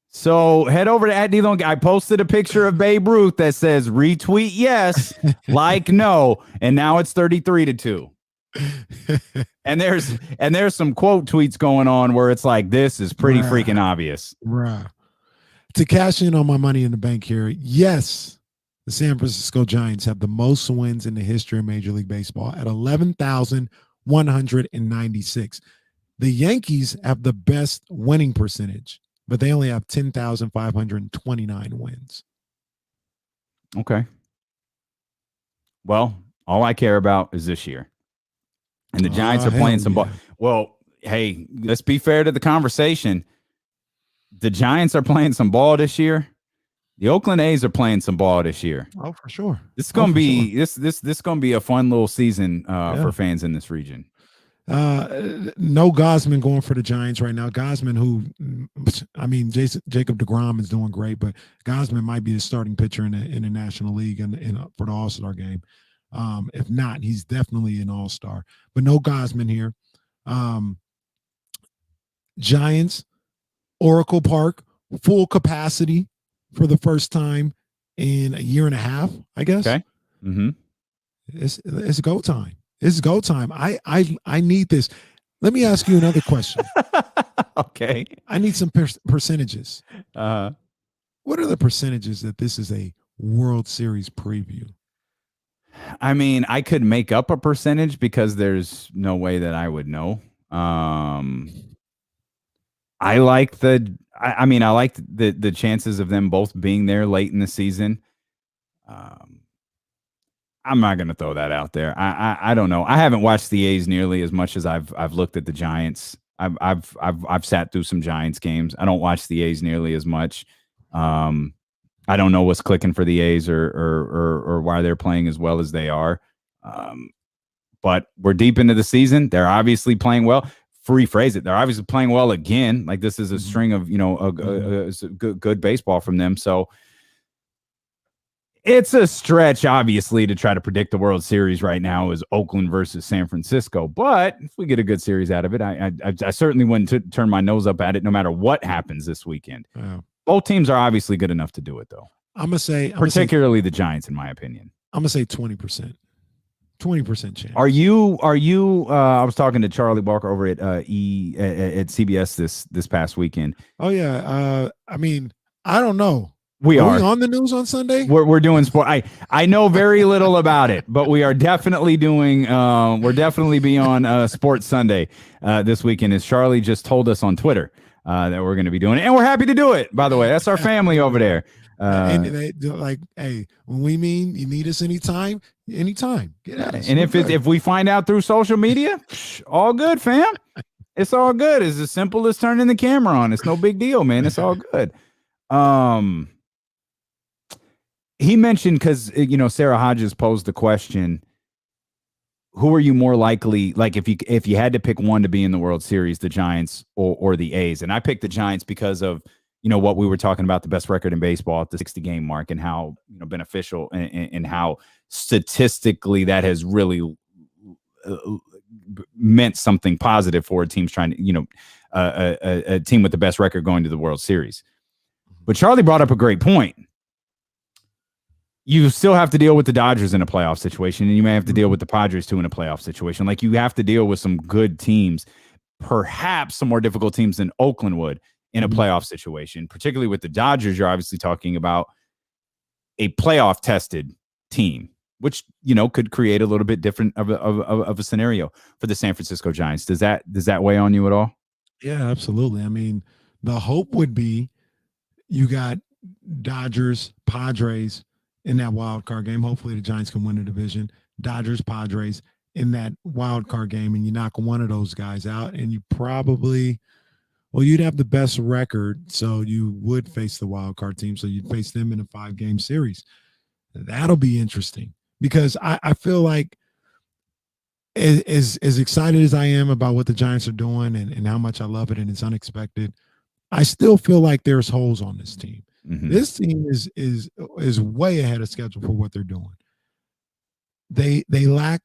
So head over to @D'Lo. I posted a picture of Babe Ruth that says retweet yes, like no, and now it's 33-2. And there's some quote tweets going on where it's like, this is pretty freaking obvious. Right. To cash in on my money in the bank here, yes, the San Francisco Giants have the most wins in the history of Major League Baseball at 11,196. The Yankees have the best winning percentage, but they only have 10,529 wins. Okay. Well, all I care about is this year. And the Giants are playing some ball. Well, hey, let's be fair to the conversation. The Giants are playing some ball this year. The Oakland A's are playing some ball this year. Oh, for sure. This is gonna be this gonna be a fun little season for fans in this region. No Gosman going for the Giants right now. Gosman, who, I mean, Jacob deGrom is doing great, but Gosman might be the starting pitcher in the National League and for the All-Star game. If not, he's definitely an All-Star. But no Gosman here. Giants, Oracle Park, full capacity for the first time in a year and a half, I guess. Okay. Mm-hmm. It's go time. It's go time. I need this. Let me ask you another question. Okay. I need some percentages. What are the percentages that this is a World Series preview? I mean, I could make up a percentage because there's no way that I would know. I like the chances of them both being there late in the season. I'm not going to throw that out there. I don't know. I haven't watched the A's nearly as much as I've looked at the Giants. I've sat through some Giants games. I don't watch the A's nearly as much. I don't know what's clicking for the A's or why they're playing as well as they are. But we're deep into the season. They're obviously playing well. Rephrase it. They're obviously playing well again. Like this is a string of, good baseball from them. So it's a stretch, obviously, to try to predict the World Series right now is Oakland versus San Francisco. But if we get a good series out of it, I certainly wouldn't turn my nose up at it no matter what happens this weekend. Yeah. Both teams are obviously good enough to do it, though. I'm gonna say, particularly the Giants, in my opinion. I'm gonna say 20%. 20% chance. Are you? I was talking to Charlie Barker over at CBS this past weekend. Oh yeah. I mean, I don't know. Are we on the news on Sunday? We're doing sport. I know very little about it, but we are definitely doing. We're definitely be on Sports Sunday this weekend, as Charlie just told us on Twitter that we're going to be doing it, and we're happy to do it. By the way, that's our family over there. And they like, hey, when we mean you need us anytime, get at us. And if we find out through social media, all good, fam. It's all good. It's as simple as turning the camera on. It's no big deal, man. It's all good. He mentioned, because Sarah Hodges posed the question, who are you more likely, like if you had to pick one to be in the World Series, the Giants or the A's? And I picked the Giants because of what we were talking about, the best record in baseball at the 60-game mark, and how beneficial and how statistically that has really meant something positive for a team's trying to, a team with the best record going to the World Series. But Charlie brought up a great point. You still have to deal with the Dodgers in a playoff situation, and you may have to deal with the Padres too in a playoff situation. Like, you have to deal with some good teams, perhaps some more difficult teams than Oakland would in a playoff situation. Particularly with the Dodgers, you're obviously talking about a playoff tested team, which could create a little bit different of a scenario for the San Francisco Giants. Does that weigh on you at all? Yeah, absolutely. I mean, the hope would be you got Dodgers, Padres in that wild card game. Hopefully the Giants can win the division. Dodgers, Padres in that wild card game, and you knock one of those guys out, and you probably, you'd have the best record, so you would face the wild card team. So you'd face them in a 5-game series. That'll be interesting, because I feel like as excited as I am about what the Giants are doing and how much I love it and it's unexpected, I still feel like there's holes on this team. Mm-hmm. This team is way ahead of schedule for what they're doing. They lack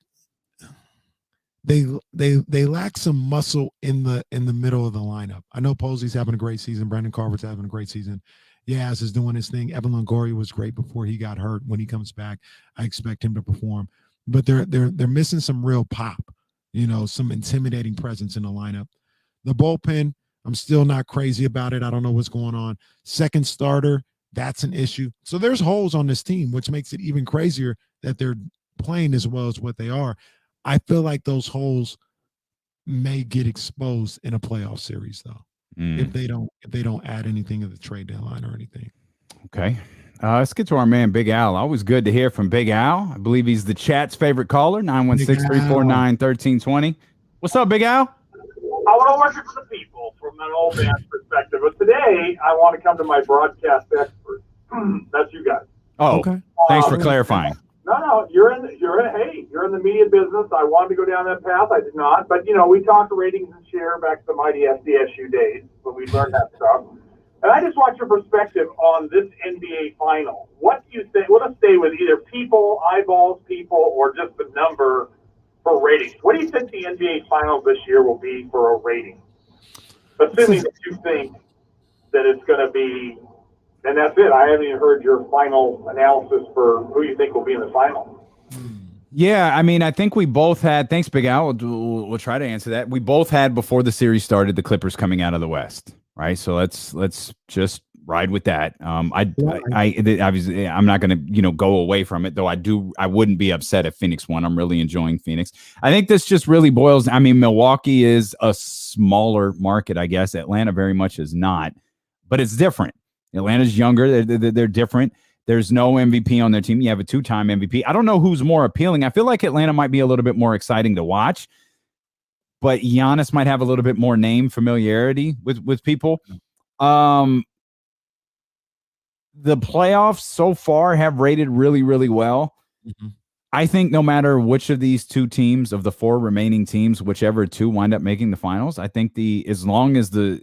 some muscle in the middle of the lineup. I know Posey's having a great season. Brandon Carver's having a great season. Yaz is doing his thing. Evan Longoria was great before he got hurt. When he comes back, I expect him to perform. But they're missing some real pop. some intimidating presence in the lineup. The bullpen, I'm still not crazy about it. I don't know what's going on. Second starter, that's an issue. So there's holes on this team, which makes it even crazier that they're playing as well as what they are. I feel like those holes may get exposed in a playoff series, though, if they don't add anything at the trade deadline or anything. Okay. Let's get to our man, Big Al. Always good to hear from Big Al. I believe he's the chat's favorite caller, 916-349-1320. What's up, Big Al? I want to worship for the people from an old man's perspective. But today, I want to come to my broadcast experts. That's you guys. Oh, okay. Thanks for clarifying. No, you're in the media business. I wanted to go down that path. I did not. But, we talked ratings and share back to the mighty SDSU days when we learned that stuff. And I just want your perspective on this NBA final. What do you think? We'll just stay with either people, eyeballs, people, or just the number for ratings. What do you think the NBA finals this year will be for a rating? Assuming that you think that it's going to be, and that's it. I haven't even heard your final analysis for who you think will be in the final. Yeah, I think we both had. Thanks, Big Al. We'll try to answer that. We both had before the series started the Clippers coming out of the West, right? So let's just ride with that. Obviously I'm not going to go away from it, though. I wouldn't be upset if Phoenix won. I'm really enjoying Phoenix. I think this just really boils. Milwaukee is a smaller market, I guess. Atlanta very much is not, but it's different. Atlanta's younger. They're different. There's no MVP on their team. You have a 2-time MVP. I don't know who's more appealing. I feel like Atlanta might be a little bit more exciting to watch, but Giannis might have a little bit more name familiarity with people. The playoffs so far have rated really, really well. Mm-hmm. I think no matter which of these two teams, of the 4 remaining teams, whichever 2 wind up making the finals, I think as long as the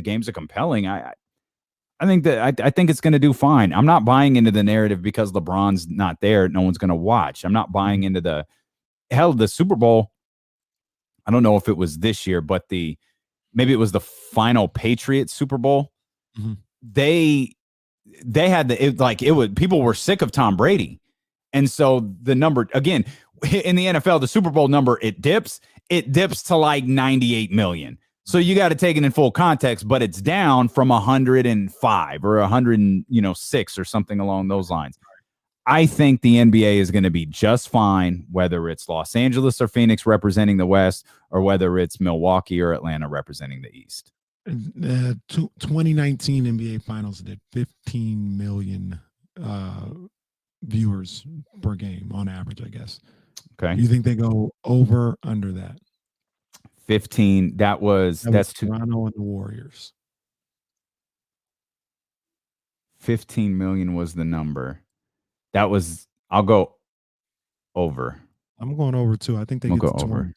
games are compelling, I think it's going to do fine. I'm not buying into the narrative because LeBron's not there, no one's going to watch. I'm not buying into the Super Bowl. I don't know if it was this year, but maybe it was the final Patriots Super Bowl. Mm-hmm. They had people were sick of Tom Brady. And so the number, again, in the NFL, the Super Bowl number, it dips to like 98 million. So you got to take it in full context, but it's down from 105 or 106 or something along those lines. I think the NBA is going to be just fine, whether it's Los Angeles or Phoenix representing the West, or whether it's Milwaukee or Atlanta representing the East. 2019 NBA Finals did 15 million viewers per game on average, I guess. Okay. You think they go over, under that? 15. That's Toronto and the Warriors. 15 million was the number. I'll go over. I'm going over too. I think they get to 20. Over.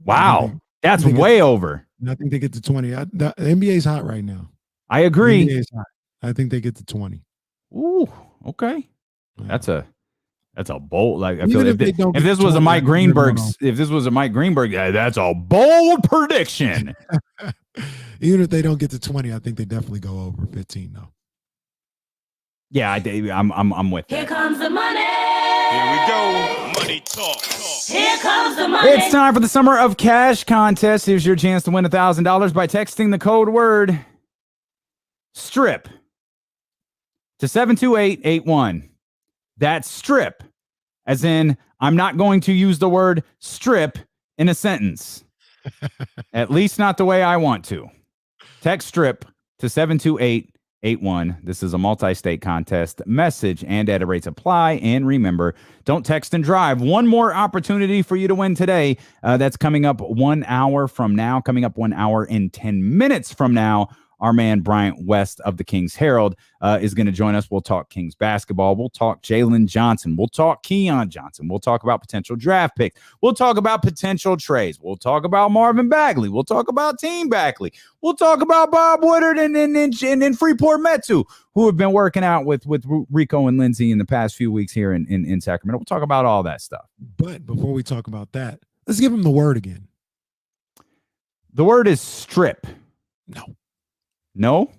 Wow. That's way over. I think they get to 20. The NBA's hot right now. I agree. The NBA's hot. I think they get to 20. Ooh, okay. Yeah. That's a bold. Like I Even feel if this was a Mike Greenberg, that's a bold prediction. Even if they don't get to 20, I think they definitely go over 15 though. Yeah, I'm with that. Here comes the money. Here we go. Money talk. Here comes the money. It's time for the Summer of Cash contest. Here's your chance to win $1,000 by texting the code word STRIP to 72881. That's strip, as in I'm not going to use the word strip in a sentence. At least not the way I want to. Text strip to 72881. This is a multi-state contest. Message and data rates apply. And remember, don't text and drive. One more opportunity for you to win today. That's coming up 1 hour from now. Coming up 1 hour and 10 minutes from now. Our man Bryant West of the Kings Herald is going to join us. We'll talk Kings basketball. We'll talk Jalen Johnson. We'll talk Keon Johnson. We'll talk about potential draft picks. We'll talk about potential trades. We'll talk about Marvin Bagley. We'll talk about Team Bagley. We'll talk about Bob Woodard and Freeport Metu, who have been working out with Rico and Lindsay in the past few weeks here in Sacramento. We'll talk about all that stuff. But before we talk about that, let's give him the word again. The word is strip. No?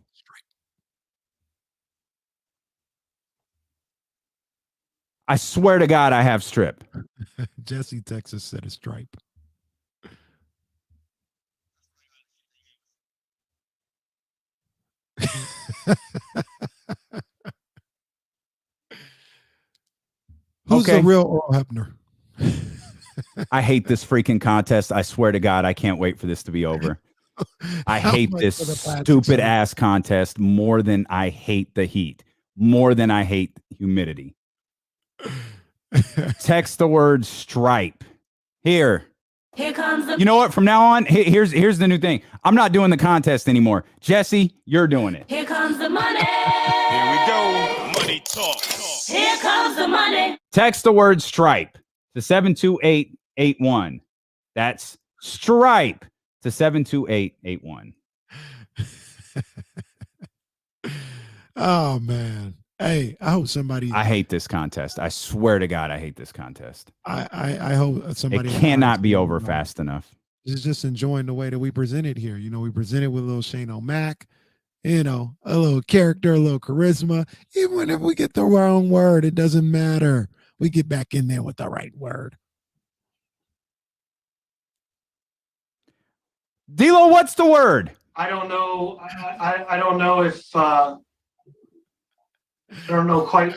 I swear to God, I have strip. Jesse Texas said a stripe. Who's Okay. the real Earl Hebner? I hate this freaking contest. I swear to God, I can't wait for this to be over. I How hate much this for the plastic stupid surgery? ass contest more than I hate the heat, more than I hate humidity. Text the word stripe. Here comes the. You know what? From now on, here's the new thing. I'm not doing the contest anymore. Jesse, you're doing it. Here comes the money. Here we go. Money talk. Here comes the money. Text the word stripe to 72881. That's stripe to 72881. Oh man. Hey, I hope somebody. I hate this contest. I swear to God, I hate this contest. I hope somebody. It cannot be over fast enough. Is just enjoying the way that we present it here. You know, we present it with a little Shane O'Mac, you know, a little character, a little charisma. Even if we get the wrong word, it doesn't matter. We get back in there with the right word. D'Lo, what's the word? I don't know. I don't know if I don't quite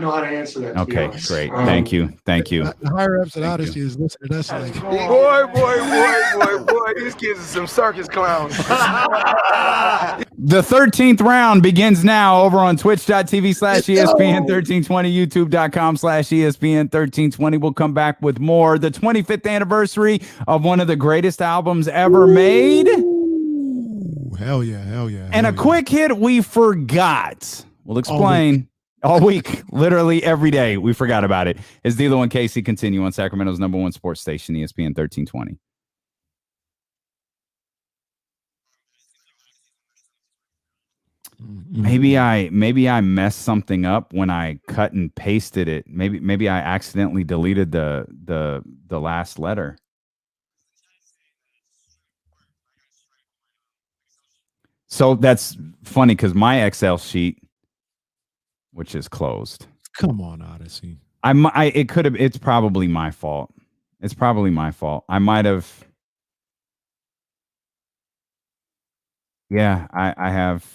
know how to answer that. Okay, great. Thank you. The higher ups at Odyssey is listening to us like, Boy, these kids are some circus clowns. The 13th round begins now over on twitch.tv/ESPN1320, youtube.com/ESPN1320. We'll come back with more. The 25th anniversary of one of the greatest albums ever made. ooh, hell yeah. And a quick hit we forgot. We'll explain. All week, literally every day, we forgot about it. As D'Lo and Casey continue on Sacramento's #1 sports station, ESPN 1320. Maybe I messed something up when I cut and pasted it. Maybe I accidentally deleted the last letter. So that's funny because my Excel sheet, which is closed. Come on, Odyssey. It's probably my fault. It's probably my fault. I might have. Yeah, I have.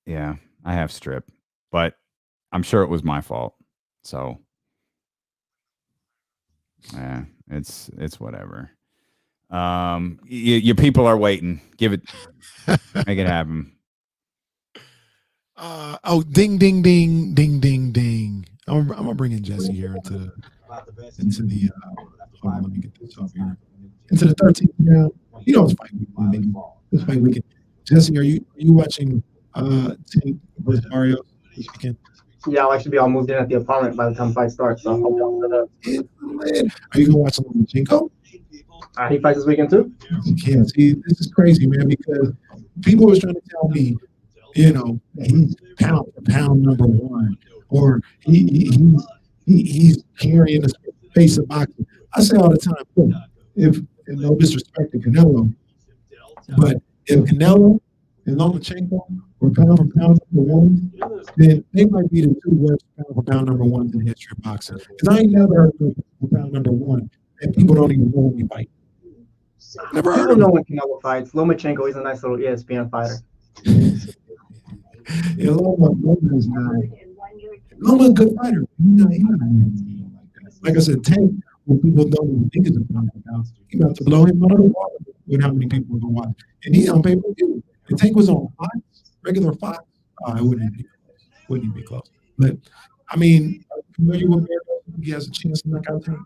Yeah, I have strip, but I'm sure it was my fault. So, yeah, it's whatever. Your people are waiting. Make it happen. Ding, ding, ding, ding, ding, ding. I'm gonna bring in Jesse here into the hold on, let me get this up here. Into the 13th round. You know it's fight weekend. It's fight weekend. Jesse, are you watching Tank versus Mario this weekend? Yeah, I'll actually be all moved in at the apartment by the time fight starts. So I'll be all set up. Are you gonna watch Lomachenko? He fights this weekend too? Yeah, see, this is crazy, man, because people was trying to tell me, you know, he's pound for pound #1, or he's carrying the face of boxing. I say all the time, look, if no disrespect to Canelo, but if Canelo and Lomachenko were pound for pound #1, then they might be the two worst pound for pound #1s in the history of boxing. Because I ain't never heard of pound #1, and people don't even know when he fight. Never heard of him. When Canelo fights. Lomachenko, he's a nice little ESPN fighter. Yeah, Loma is not. Loma's a good fighter. He's not like I said, Tank, when people don't even think it's a pound for pound, he about to blow him out of the water with how many people are watching. And he's on pay-per-view. If Tank was on Fox, regular Fox, it wouldn't even be close. But I mean, familiar with Bear? He has a chance to knock out Tank.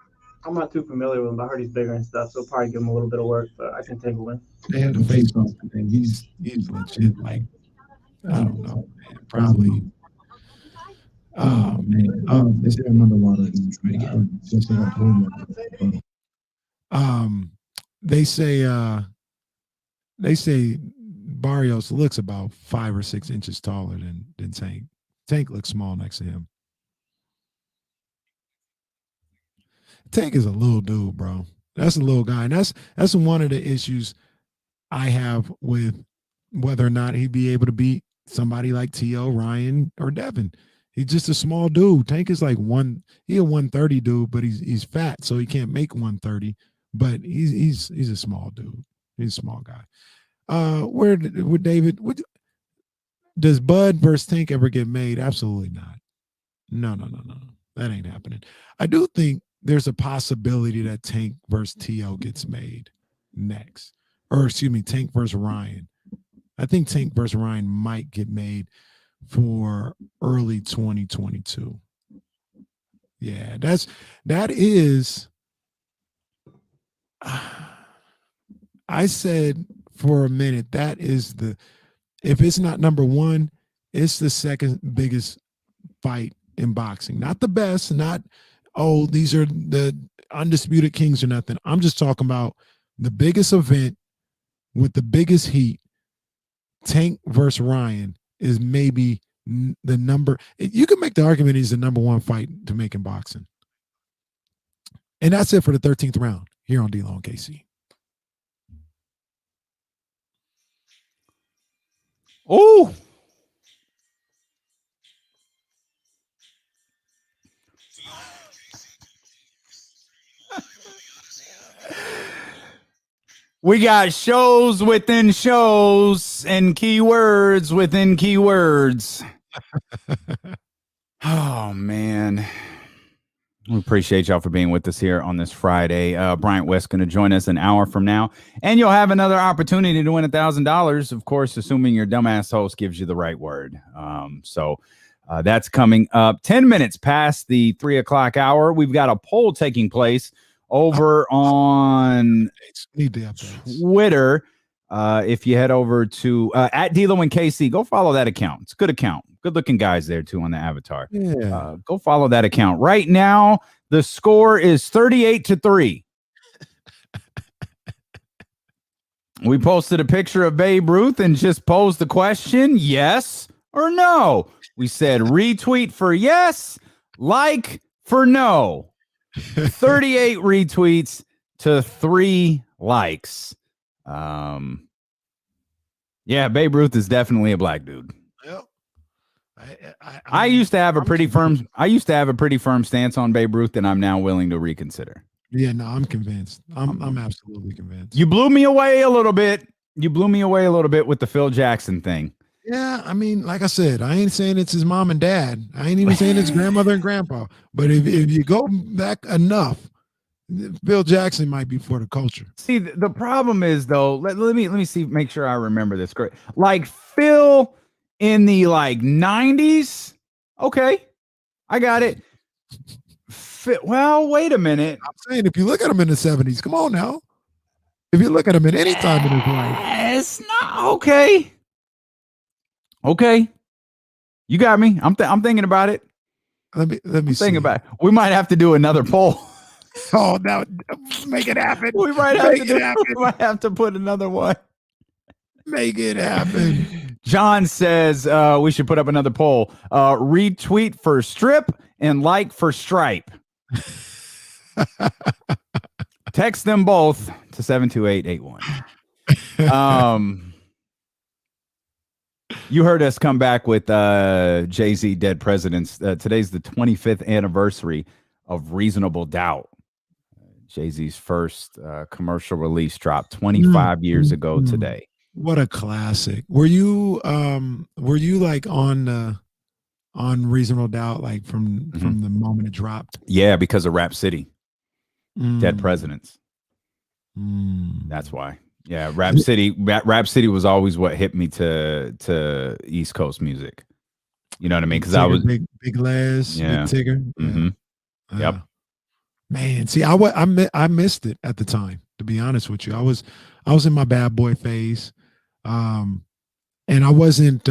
I'm not too familiar with him, but I heard he's bigger and stuff, so probably give him a little bit of work, but I think Tank will win. They had to face off, and he's legit, like, I don't know, man, probably. Oh man, they say I'm underwater. They say Barrios looks about 5 or 6 inches taller than Tank. Tank looks small next to him. Tank is a little dude, bro. That's a little guy, and that's one of the issues I have with whether or not he'd be able to beat somebody like T.O., Ryan, or Devin. He's just a small dude. Tank is like he a 130 dude, but he's fat, so he can't make 130. But he's a small dude. He's a small guy. Where would David? Does Bud versus Tank ever get made? Absolutely not. No. That ain't happening. I do think there's a possibility that Tank versus T.O. gets made next. Or excuse me, Tank versus Ryan. I think Tank versus Ryan might get made for early 2022. Yeah, that is. I said for a minute that is if it's not number one, it's the second biggest fight in boxing. Not the best, not these are the undisputed kings or nothing. I'm just talking about the biggest event with the biggest heat. Tank versus Ryan is maybe the number. You can make the argument he's the number one fight to make in boxing. And that's it for the 13th round here on D-Lo and KC. Oh, we got shows within shows and keywords within keywords. Oh, man. We appreciate y'all for being with us here on this Friday. Bryant West going to join us an hour from now, and you'll have another opportunity to win $1,000, of course, assuming your dumbass host gives you the right word. So that's coming up 10 minutes past the 3 o'clock hour. We've got a poll taking place over on Twitter. If you head over to at D-Lo and KC, go follow that account. It's a good account. Good looking guys there too on the avatar. Yeah. Go follow that account. Right now, the score is 38-3. We posted a picture of Babe Ruth and just posed the question, yes or no. We said retweet for yes, like for no. 38 retweets to 3 likes. Yeah, Babe Ruth is definitely a black dude. Yep. I used to have a pretty firm stance on Babe Ruth, and I'm now willing to reconsider. Yeah, no, I'm convinced. I'm absolutely convinced. You blew me away a little bit. With the Phil Jackson thing. Yeah, I mean, like I said, I ain't saying it's his mom and dad. I ain't even saying it's grandmother and grandpa. But if you go back enough, Phil Jackson might be for the culture. See, the problem is though. Let me see. Make sure I remember this correct. Like Phil in the 90s. Okay, I got it. Well, wait a minute. I'm saying if you look at him in the 70s, come on now. If you look at him at any time in his life, it's not okay. Okay, you got me. I'm thinking about it. Let me think about it. We might have to do another poll. Oh, now make it happen. We might have to put another one. Make it happen. John says we should put up another poll. Retweet for strip and like for stripe. Text them both to 72881. You heard us come back with Jay-Z Dead Presidents. Today's the 25th anniversary of Reasonable Doubt. Jay-Z's first commercial release dropped 25 years ago today. What a classic. Were you like on Reasonable Doubt like from the moment it dropped? Yeah, because of Rap City. Dead Presidents. That's why. Yeah, Rap City was always what hit me to East Coast music. You know what I mean? Because I was Big Les, yeah. Big Tigger. Mm-hmm. Yep. Man, see, I missed it at the time. To be honest with you, I was in my bad boy phase, and I wasn't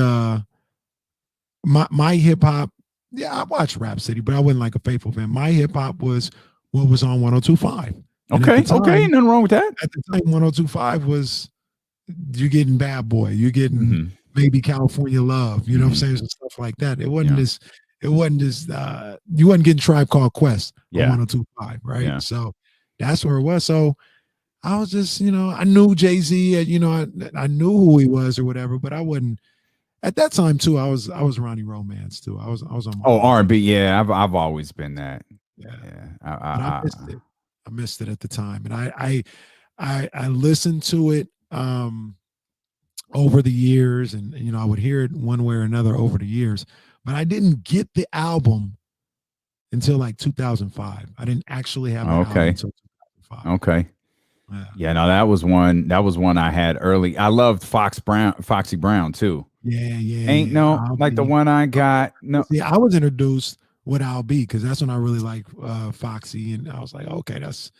my hip hop. Yeah, I watched Rap City, but I wasn't like a faithful fan. My hip hop was what was on 102.5. Okay, nothing wrong with that. At the time, 102.5 was you getting Bad Boy, you getting maybe California Love, you know what I'm saying, and stuff like that. It wasn't this. You wasn't getting Tribe Called Quest on 102.5, right? Yeah. So that's where it was. So I was just, I knew Jay-Z, I knew who he was or whatever, but I wasn't at that time too, I was Ronnie Romance too. I was on my R&B. Yeah, I've always been that. yeah. I Missed it. I missed it at the time, and I listened to it over the years, and you know I would hear it one way or another over the years, but I didn't get the album until like 2005. I didn't actually have the album until 2005. Okay. Yeah, no, that was one I had early. I loved Foxy Brown too. Yeah. Ain't no like the one I got. No. See, I was introduced with I'll Be because that's when I really like Foxy, and I was like, okay, that's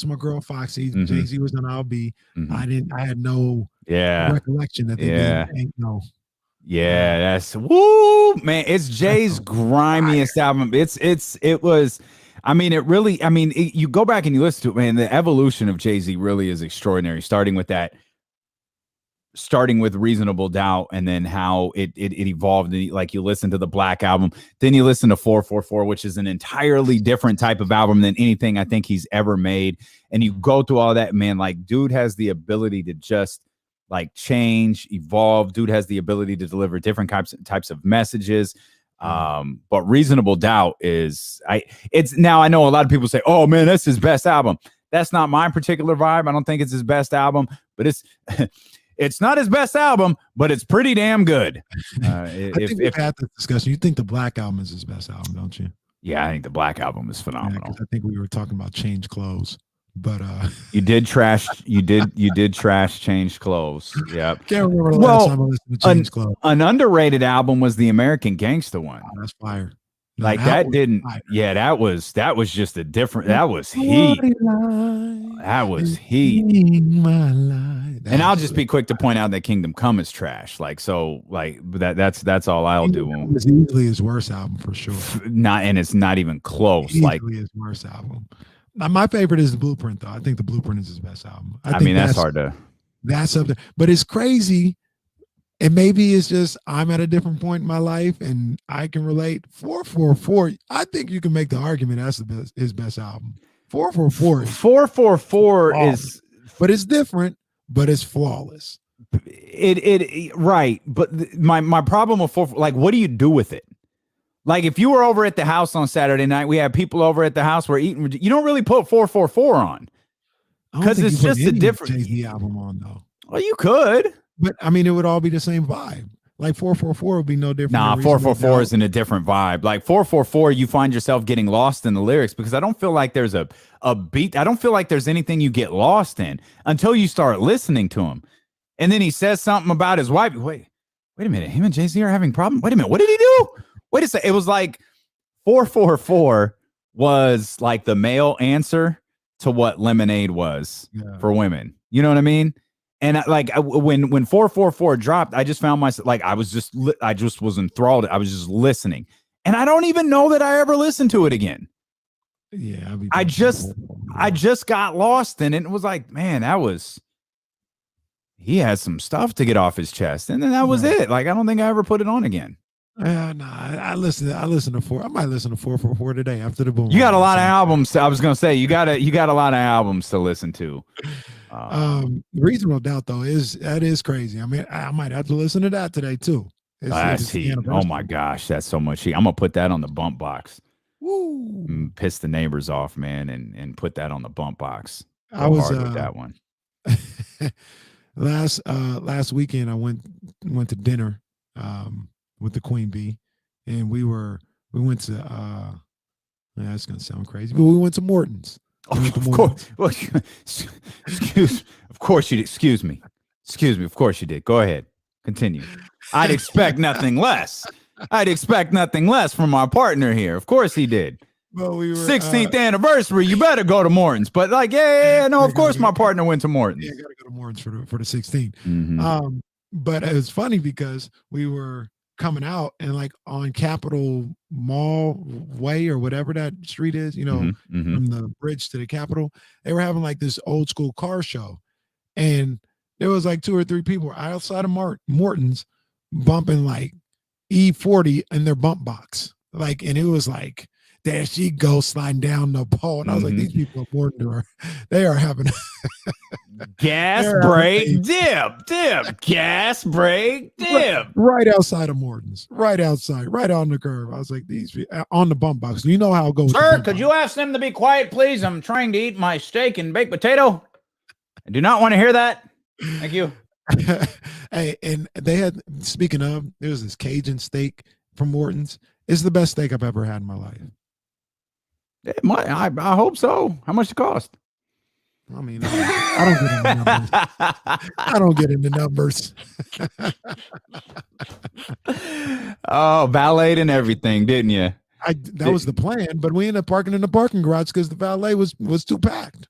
my girl Foxy. Mm-hmm. Jay-Z was on I'll Be. Mm-hmm. I had no recollection that they did Ain't No. Yeah, that's woo, man. It's Jay's grimiest album. It was. I mean, it really. I mean, you go back and you listen to it, man. The evolution of Jay-Z really is extraordinary. Starting with Reasonable Doubt, and then how it evolved. Like you listen to the Black Album, then you listen to 444, which is an entirely different type of album than anything I think he's ever made. And you go through all that, man. Like, dude has the ability to just like change, evolve. Dude has the ability to deliver different types of messages. But Reasonable Doubt it's now, I know a lot of people say, oh man, that's his best album. That's not my particular vibe. I don't think it's his best album, but it's not his best album, but it's pretty damn good. I think we've had this discussion. You think the Black Album is his best album, don't you? Yeah, I think the Black Album is phenomenal. I think we were talking about Change Clothes, but you did trash Change Clothes. Yeah. Can't remember the last time I listened to Change Clothes. An underrated album was the American Gangsta one. Oh, that's fire. No, like that didn't fire. Yeah, that was just a different, that was heat. That was heat. And I'll just be quick to point out that Kingdom Come is trash. Like, so like that's all I'll do. It's easily his worst album for sure. It's not even close. Like his worst album. Now, my favorite is The Blueprint, though. I think The Blueprint is his best album. I mean, that's hard to. That's up there, but it's crazy. And maybe it's just I'm at a different point in my life, and I can relate. 444. I think you can make the argument that's his best album. 444 is, but it's different. But it's flawless. It right. But my problem with 444, like, what do you do with it? Like, if you were over at the house on Saturday night, we had people over at the house, we're eating. You don't really put 444 on because it's just a different Jay-Z album on though. Well, you could, but I mean, it would all be the same vibe. Like 444 would be no different. Nah, 444 isn't a different vibe. Like 444, you find yourself getting lost in the lyrics because I don't feel like there's a beat. I don't feel like there's anything you get lost in until you start listening to him. And then he says something about his wife. Wait a minute. Him and Jay-Z are having problems. Wait a minute. What did he do? Wait a second. It was like 444 was like the male answer to what Lemonade was for women. You know what I mean? And when 444 dropped, I just found myself like I just was enthralled. I was just listening, and I don't even know that I ever listened to it again. Yeah, I just got lost in it and was like, man, he has some stuff to get off his chest, and then that was it. Like I don't think I ever put it on again. I listen to 4. I might listen to 444 today after the boom. You got a lot of albums. I was gonna say you got a lot of albums to listen to. Reasonable Doubt though is crazy. I mean, I might have to listen to that today too. That's heat. Oh my gosh, that's so much heat. I'm gonna put that on the bump box. Woo! Piss the neighbors off, man, and put that on the bump box. I was hard with that one. last weekend I went to dinner with the Queen Bee, and we went to that's gonna sound crazy, but we went to Morton's. Of course. Well, excuse me. Of course you did. Go ahead. Continue. I'd expect nothing less. From our partner here. Of course he did. Well, we were 16th anniversary. You better go to Morton's. But like, no, of course my partner went to Morton's. Yeah, gotta go to Morton's for the 16th. Mm-hmm. But it was funny because we were coming out and like on Capitol Mall Way or whatever that street is, from the bridge to the Capitol, they were having like this old school car show, and there was like 2 or 3 people outside of Morton's bumping like E40 in their bump box, like, and it was like there she goes sliding down the pole, and I was like, these people at Morton they are having Gas They're break, dip, gas break, dip. Right outside of Morton's, right outside, right on the curb. I was like, these on the bump box. You know how it goes. Sir, could you ask them to be quiet, please? I'm trying to eat my steak and baked potato. I do not want to hear that. Thank you. Hey, and they had, speaking of, there was this Cajun steak from Morton's. It's the best steak I've ever had in my life. I hope so. How much it cost? I mean, I don't get into numbers. Oh, valeted and everything, didn't you? That was the plan, but we ended up parking in the parking garage because the valet was too packed.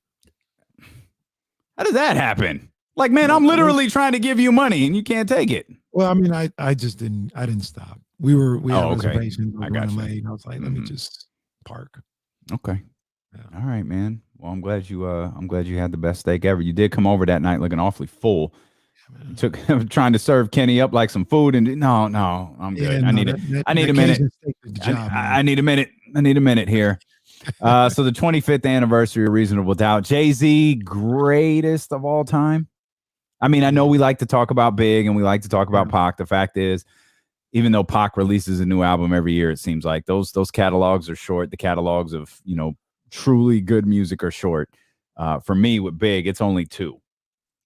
How did that happen? Like, man, I'm literally trying to give you money and you can't take it. Well, I mean, I just didn't stop. We had reservations. I got you. Late. I was like, let me just park. Okay. Yeah. All right, man. Well, I'm glad you had the best steak ever. You did come over that night looking awfully full. You trying to serve Kenny up like some food, and no, I'm good. I need a minute. I need a minute. I need a minute here. So the 25th anniversary of Reasonable Doubt. Jay-Z, greatest of all time. I mean, I know we like to talk about Big and we like to talk about Pac. The fact is, even though Pac releases a new album every year, it seems like those catalogs are short. The catalogs of, truly good music are short. For me with Big, it's only 2.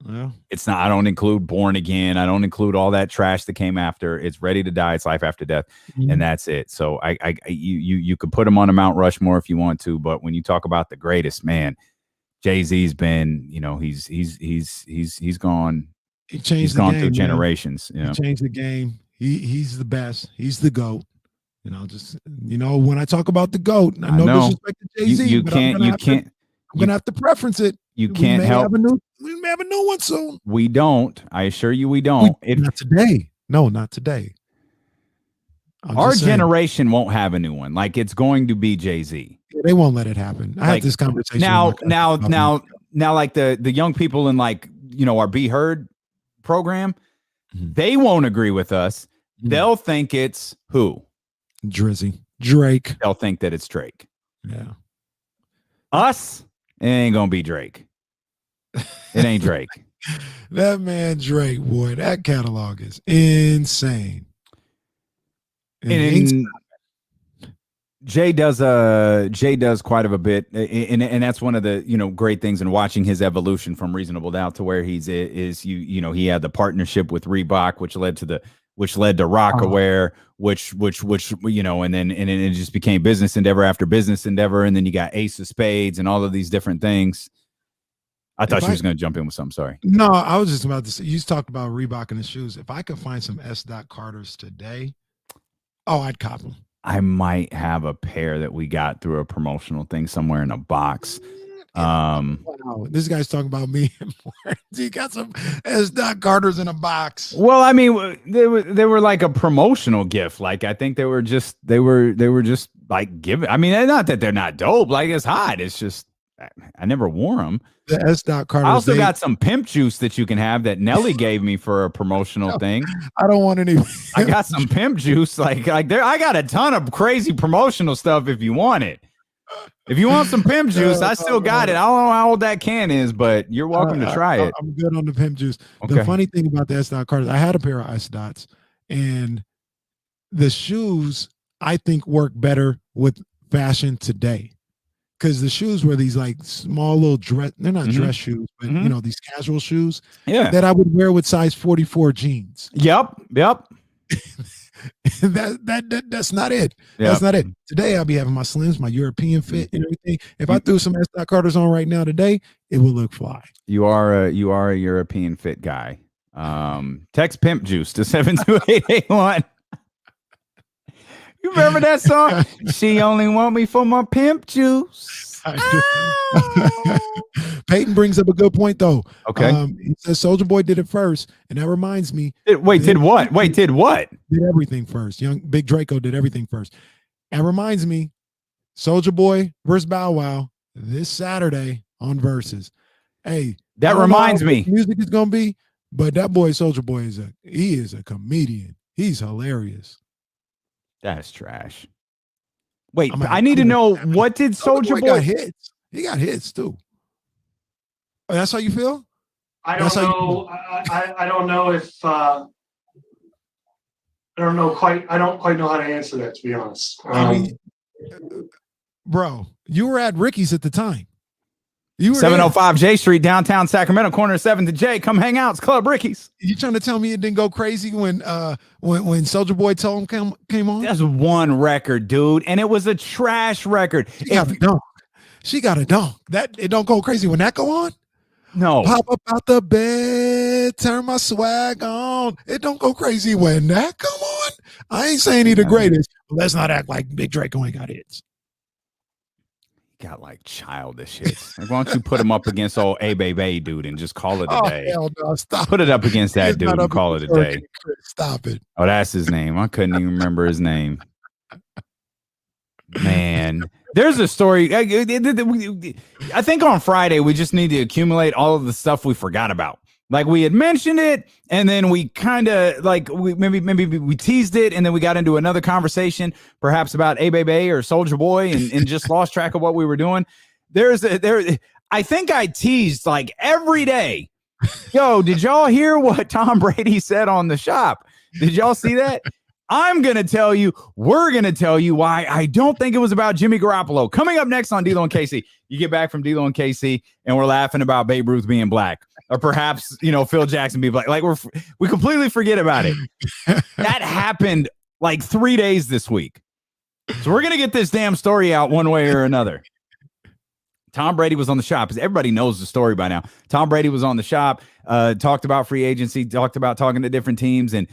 Yeah. It's not, I don't include Born Again. I don't include all that trash that came after. It's Ready to Die. It's Life After Death. Mm-hmm. And that's it. So you could put him on a Mount Rushmore if you want to, but when you talk about the greatest, man, Jay-Z's been, he's gone. He's gone through generations. He changed the game. He's the best. He's the GOAT. When I talk about the GOAT, I know disrespect to Jay-Z. I'm gonna have to preference it. You can't help. We may have a new one soon. We don't. I assure you, we don't. Not today. No, not today. Our generation won't have a new one. Like, it's going to be Jay-Z. They won't let it happen. I had this conversation now. Like the young people in our Be Heard program, they won't agree with us. They'll think it's who? Drizzy, Drake. They'll think that it's Drake. Yeah. Us, it ain't gonna be Drake. It ain't Drake. That man Drake, boy, that catalog is insane. And Jay does quite of a bit, and that's one of the great things in watching his evolution from Reasonable Doubt to where he had the partnership with Reebok, which led to Rockaware, which and then it just became business endeavor after business endeavor, and then you got Ace of Spades and all of these different things. I thought she was going to jump in with something. Sorry. No, I was just about to say, you talked about Reebok and the shoes. If I could find some S. Carters today, I'd cop them. I might have a pair that we got through a promotional thing somewhere in a box. Wow, this guy's talking about me. He got some S. Carters in a box. Well, I mean, they were like a promotional gift. Like, I think they were just like giving. I mean, not that they're not dope. Like, it's hot. It's just I never wore them. The S. Carters. I also got some pimp juice that you can have that Nelly gave me for a promotional thing. I don't want any. I got some pimp juice. Like there, I got a ton of crazy promotional stuff if you want it. If you want some pimp juice, I still got it. I don't know how old that can is, but you're welcome to try it. I'm good on the pimp juice. Okay. The funny thing about the S. Carters, I had a pair of S. Dots, and the shoes I think work better with fashion today. Because the shoes were these like small little dress, they're not dress shoes, but these casual shoes that I would wear with size 44 jeans. Yep. That's not it. Yep. That's not it. Today I'll be having my slims, my European fit and everything. If I threw some S. Carters on right now today, it would look fly. You are a European fit guy. Text pimp juice to 72881. You remember that song? She only want me for my pimp juice. Peyton brings up a good point, though. Okay. He says Soulja Boy did it first, and that reminds me. Did what? Did what? Did everything first. Young Big Draco did everything first. That reminds me, Soulja Boy versus Bow Wow this Saturday on Versus. Hey, that reminds me. Music is gonna be, but that boy Soulja Boy is a comedian. He's hilarious. That's trash. Wait, I need to know, what did Soulja Boy got hits? He got hits too. Oh, that's how you feel? I don't know. I don't know if I don't quite know how to answer that, to be honest. I mean, bro, you were at Ricky's at the time. You were 705 J Street, downtown Sacramento, corner of 7th and J. Come hang out. It's Club Ricky's. You trying to tell me it didn't go crazy when Soulja Boy told him came on? That's one record, dude, and it was a trash record. She got a dunk. That it don't go crazy when that go on. No, Pop up out the bed, turn my swag on. It don't go crazy when that come on. I ain't saying he the greatest, but let's not act like Big Draco ain't got hits. Got like childish hits. Like, why don't you put him up against old A Baby dude and just call it a day? Hell no, stop. Put it up against that dude and call it a day. Stop it. Oh, that's his name. I couldn't even remember his name. Man, there's a story. I think on Friday we just need to accumulate all of the stuff we forgot about. Like we had mentioned it, and then we kind of like maybe we teased it, and then we got into another conversation, perhaps about A Baby or Soulja Boy, and just lost track of what we were doing. I think I teased like every day. Yo, did y'all hear what Tom Brady said on the shop? Did y'all see that? We're going to tell you why I don't think it was about Jimmy Garoppolo. Coming up next on D-Lo and KC, you get back from D-Lo and KC, and we're laughing about Babe Ruth being black, or perhaps, Phil Jackson being black. Like we completely forget about it. That happened like 3 days this week. So we're going to get this damn story out one way or another. Tom Brady was on the shop, because everybody knows the story by now. Tom Brady was on the shop, talked about free agency, talked about talking to different teams, and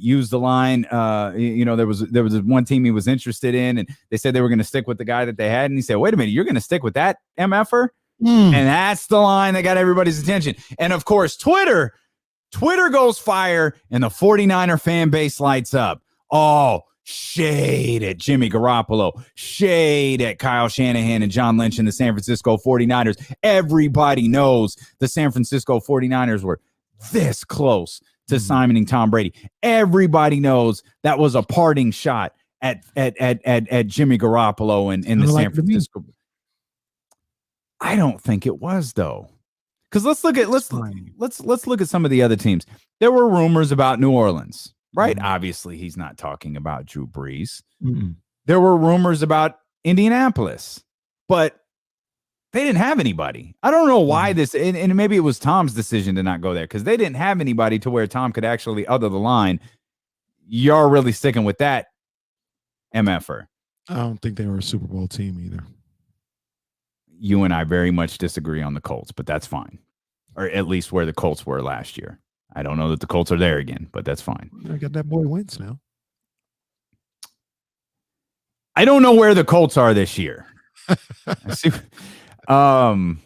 used the line. There was one team he was interested in, and they said they were going to stick with the guy that they had, and he said, "Wait a minute, you're going to stick with that MFer?" And that's the line that got everybody's attention. And of course, Twitter goes fire, and the 49er fan base lights up. Oh, shade at Jimmy Garoppolo, shade at Kyle Shanahan and John Lynch and the San Francisco 49ers. Everybody knows the San Francisco 49ers were this close to signing Tom Brady. Everybody knows that was a parting shot at Jimmy Garoppolo and the San Francisco. I don't think it was, though. Because let's look at some of the other teams. There were rumors about New Orleans. Right. Obviously, he's not talking about Drew Brees. There were rumors about Indianapolis, but they didn't have anybody. I don't know why this, and maybe it was Tom's decision to not go there, because they didn't have anybody to where Tom could actually utter the line, "You're really sticking with that MFer." I don't think they were a Super Bowl team either. You and I very much disagree on the Colts, but that's fine. Or at least where the Colts were last year. I don't know that the Colts are there again, but that's fine. I got that boy Wentz now. I don't know where the Colts are this year. And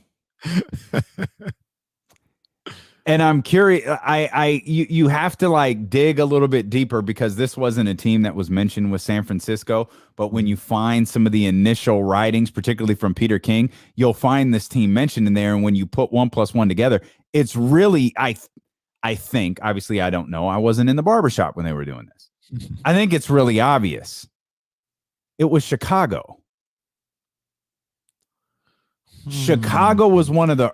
I'm curious. You have to like dig a little bit deeper, because this wasn't a team that was mentioned with San Francisco. But when you find some of the initial writings, particularly from Peter King, you'll find this team mentioned in there. And when you put 1 + 1 together, it's really I think, obviously, I don't know. I wasn't in the barbershop when they were doing this. I think it's really obvious. It was Chicago. Chicago was one of the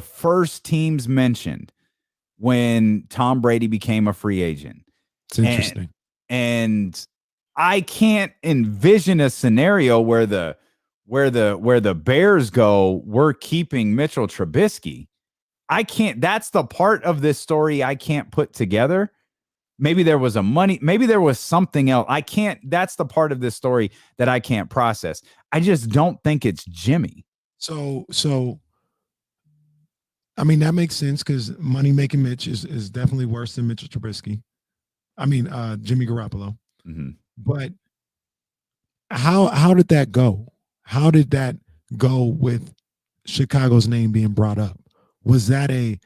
first teams mentioned when Tom Brady became a free agent. It's interesting. And I can't envision a scenario where the Bears go, "We're keeping Mitchell Trubisky." I can't. That's the part of this story I can't put together. Maybe there was maybe there was something else. That's the part of this story that I can't process. I just don't think it's Jimmy. So I mean, that makes sense, because money making Mitch is definitely worse than Mitchell Trubisky. I mean, Jimmy Garoppolo. But how did that go? How did that go with Chicago's name being brought up? Was that I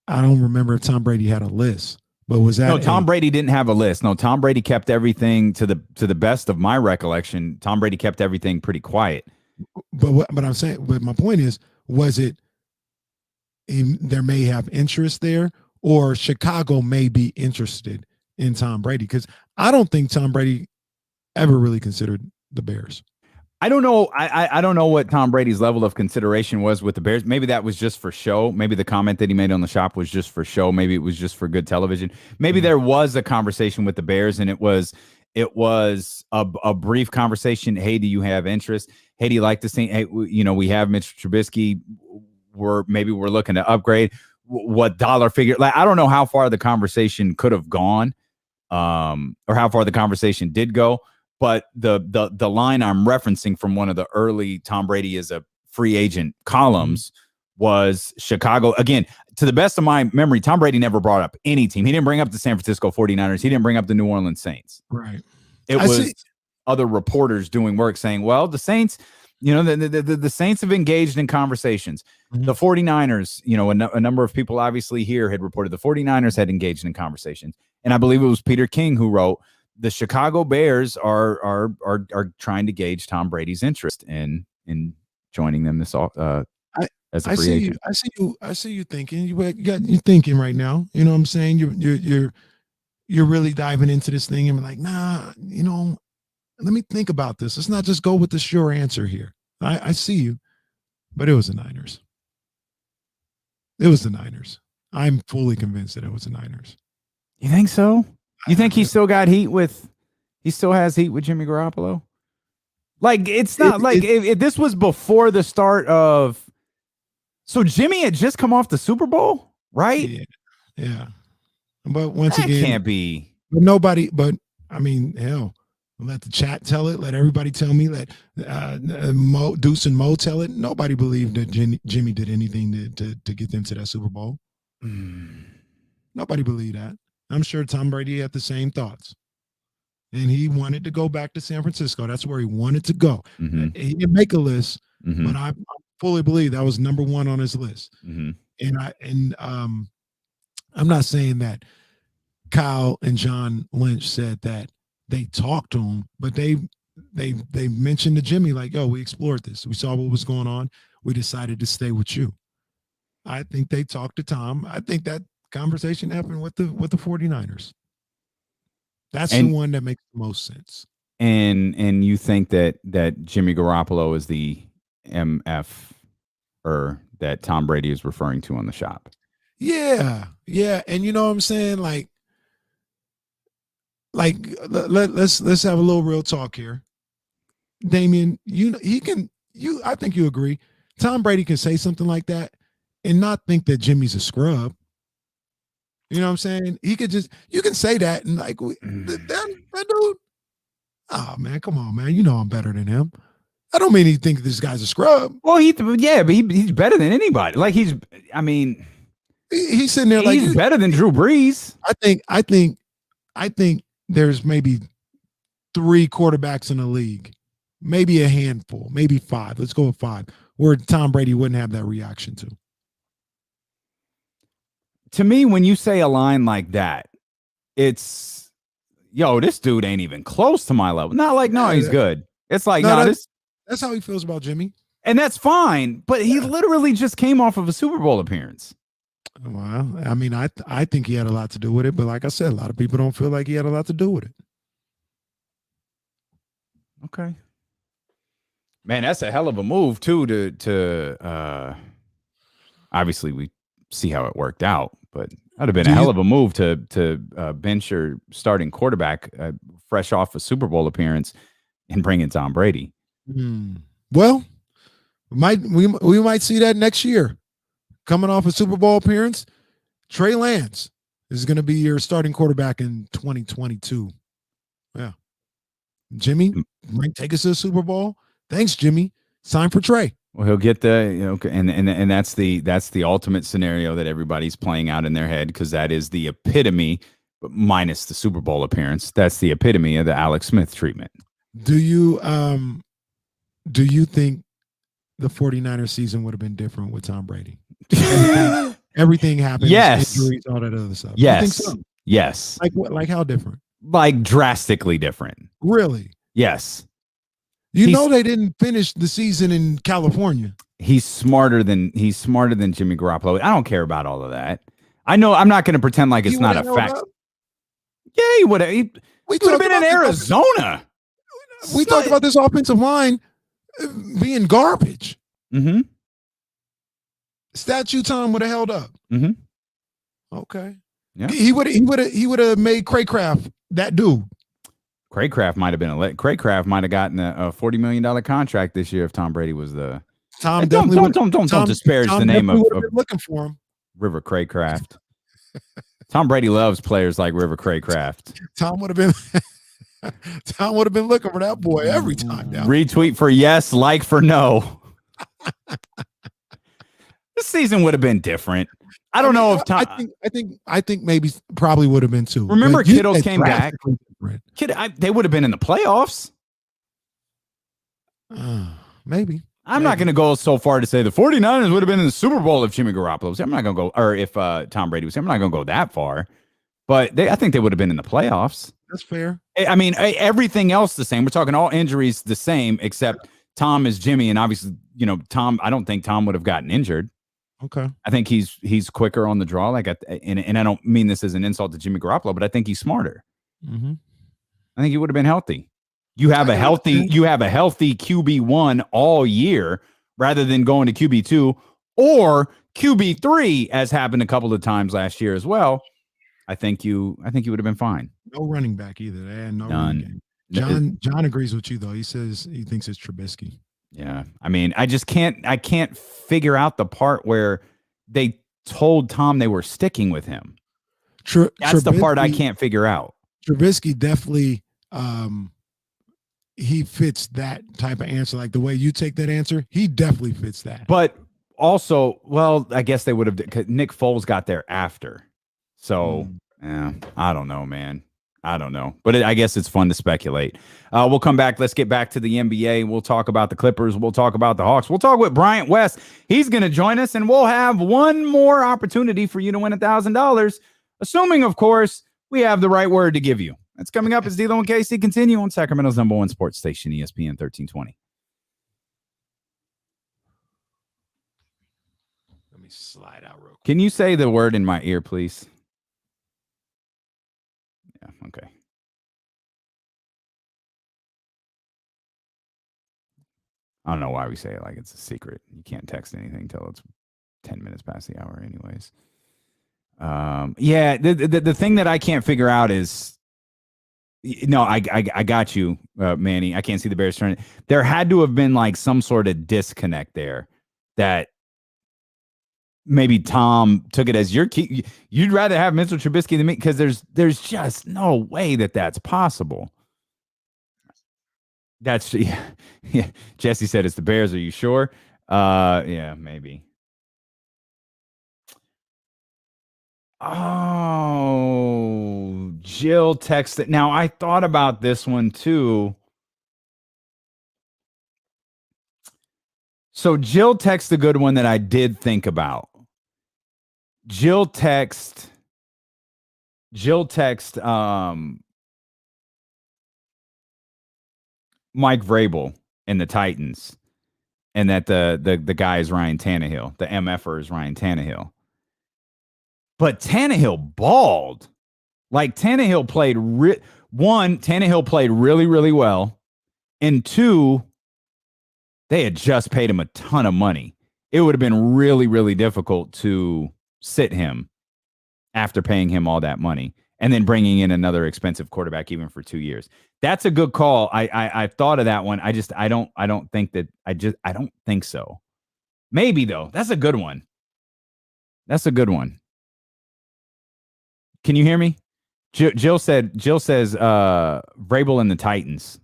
don't remember if Tom Brady had a list, but was that? No, Tom Brady didn't have a list. No, Tom Brady kept everything, to the best of my recollection. Tom Brady kept everything pretty quiet. But my point is, was it there may have interest there, or Chicago may be interested in Tom Brady? Because I don't think Tom Brady ever really considered the Bears. I don't know. I don't know what Tom Brady's level of consideration was with the Bears. Maybe that was just for show. Maybe the comment that he made on the shop was just for show. Maybe it was just for good television. Maybe there was a conversation with the Bears, and it was a brief conversation. Hey, do you have interest? Hey, do you like this thing? Hey, we have Mitch Trubisky. We're looking to upgrade. What dollar figure? Like, I don't know how far the conversation could have gone, or how far the conversation did go. But the line I'm referencing from one of the early Tom Brady is a free agent columns was Chicago. Again, to the best of my memory, Tom Brady never brought up any team. He didn't bring up the San Francisco 49ers. He didn't bring up the New Orleans Saints. Right. It was other reporters doing work saying, well, the Saints, the Saints have engaged in conversations. Mm-hmm. The 49ers, a number of people obviously here had reported the 49ers had engaged in conversations. And I believe it was Peter King who wrote, the Chicago Bears are trying to gauge Tom Brady's interest in joining them as a free agent. I see you thinking. You're thinking right now. You know what I'm saying? You're really diving into this thing and like, nah, let me think about this. Let's not just go with the sure answer here. I see you, but it was the Niners. It was the Niners. I'm fully convinced that it was the Niners. You think so? You think he still has heat with Jimmy Garoppolo? Like, it's not if this was before the start of. So Jimmy had just come off the Super Bowl, right? Yeah. But once that again, can't be. But nobody. But I mean, hell, let the chat tell it. Let everybody tell me. Let Deuce and Mo tell it. Nobody believed that Jimmy did anything to get them to that Super Bowl. Nobody believed that. I'm sure Tom Brady had the same thoughts. And he wanted to go back to San Francisco. That's where he wanted to go. Mm-hmm. He didn't make a list, mm-hmm. but I fully believe that was number one on his list. Mm-hmm. And I'm not saying that Kyle and John Lynch said that they talked to him, but they mentioned to Jimmy, like, yo, we explored this. We saw what was going on. We decided to stay with you. I think they talked to Tom. I think that conversation happened with the 49ers. That's the one that makes the most sense. And you think that Jimmy Garoppolo is the MF that Tom Brady is referring to on the shop? Yeah. And you know what I'm saying? Like let's have a little real talk here. Damian, I think you agree. Tom Brady can say something like that and not think that Jimmy's a scrub. You know what I'm saying? He could you can say that and like that dude. Oh man, come on, man. You know I'm better than him. I don't mean he thinks this guy's a scrub. Well, but he's better than anybody. Like he's sitting there like he's better than Drew Brees. I think there's maybe 3 quarterbacks in the league, maybe a handful, maybe 5. Let's go with 5, where Tom Brady wouldn't have that reaction to. To me, when you say a line like that, it's, yo, this dude ain't even close to my level. Not like, no, he's good. It's like, that's how he feels about Jimmy. And that's fine. But he literally just came off of a Super Bowl appearance. Well, I mean, I think he had a lot to do with it. But like I said, a lot of people don't feel like he had a lot to do with it. Okay. Man, that's a hell of a move, too, to obviously we see how it worked out. But that'd have been a hell of a move to bench your starting quarterback fresh off a Super Bowl appearance and bring in Tom Brady. Well, we might see that next year. Coming off a Super Bowl appearance, Trey Lance is going to be your starting quarterback in 2022. Yeah, Jimmy might take us to the Super Bowl. Thanks, Jimmy. Sign for Trey. Well, he'll get and that's the ultimate scenario that everybody's playing out in their head, because that is the epitome, minus the Super Bowl appearance. That's the epitome of the Alex Smith treatment. Do you think the 49ers season would have been different with Tom Brady? Everything happened. Yes. Injuries, all that other stuff. Yes. You think so? Yes. Like what? Like how different? Like drastically different. Really? Yes. You know they didn't finish the season in California. He's smarter than Jimmy Garoppolo. I don't care about all of that. I know I'm not going to pretend like it's not a fact. Yeah, he would have. He would have been in Arizona. We talked about this offensive line being garbage. Mm-hmm. Statue time would have held up. Mm-hmm. Okay. Yeah. He would have made Craycraft that dude. Craycraft might have been Craycraft might have gotten a $40 million contract this year if Tom Brady was the. Tom Don't definitely don't disparage Tom the name of been looking for him. River Craycraft. Tom Brady loves players like River Craycraft. Tom would have been looking for that boy every time. Now. Retweet for yes, like for no. This season would have been different. I don't know if Tom. I think maybe probably would have been too. Remember, But you Kittle said came back. different. They would have been in the playoffs. Maybe. I'm not going to go so far to say the 49ers would have been in the Super Bowl if Jimmy Garoppolo was. I'm not going to go, or if Tom Brady was. I'm not going to go that far. But I think they would have been in the playoffs. That's fair. I mean, everything else the same. We're talking all injuries the same, except Tom is Jimmy, and obviously, Tom. I don't think Tom would have gotten injured. Okay. I think he's quicker on the draw. And I don't mean this as an insult to Jimmy Garoppolo, but I think he's smarter. Mm-hmm. I think he would have been healthy. You have a healthy QB1 all year rather than going to QB2 or QB3, as happened a couple of times last year as well. I think you would have been fine. No running back either. They had no None. running game. John agrees with you though. He says he thinks it's Trubisky. Yeah. I mean, I can't figure out the part where they told Tom they were sticking with him. That's the part I can't figure out. Trubisky definitely he fits that type of answer. Like the way you take that answer, he definitely fits that. But also, well, I guess they would have. Nick Foles got there after. So, I don't know, man. I don't know. But I guess it's fun to speculate. We'll come back. Let's get back to the NBA. We'll talk about the Clippers. We'll talk about the Hawks. We'll talk with Bryant West. He's going to join us, and we'll have one more opportunity for you to win $1,000, assuming, of course, we have the right word to give you. That's coming up as D'Lo and Casey continue on Sacramento's #1 sports station, ESPN 1320. Let me slide out real quick. Can you say the word in my ear, please? Yeah, okay. I don't know why we say it like it's a secret. You can't text anything until it's 10 minutes past the hour anyways. Yeah, the thing that I can't figure out is, no, I got you, Manny. I can't see the Bears turning. There had to have been like some sort of disconnect there that maybe Tom took it as your key. You'd rather have Mitchell Trubisky than me because there's just no way that's possible. That's yeah. Jesse said it's the Bears. Are you sure? Yeah, maybe. Oh, Jill texted. Now, I thought about this one too. So Jill texted a good one that I did think about. Jill text Mike Vrabel and the Titans, and that the guy is Ryan Tannehill. The MFer is Ryan Tannehill. But Tannehill balled. Like Tannehill played Tannehill played really, really well. And two, they had just paid him a ton of money. It would have been really, really difficult to sit him after paying him all that money and then bringing in another expensive quarterback even for 2 years. That's a good call. I thought of that one. I don't think so. Maybe though. That's a good one. That's a good one. Can you hear me? Jill says Vrabel and the Titans.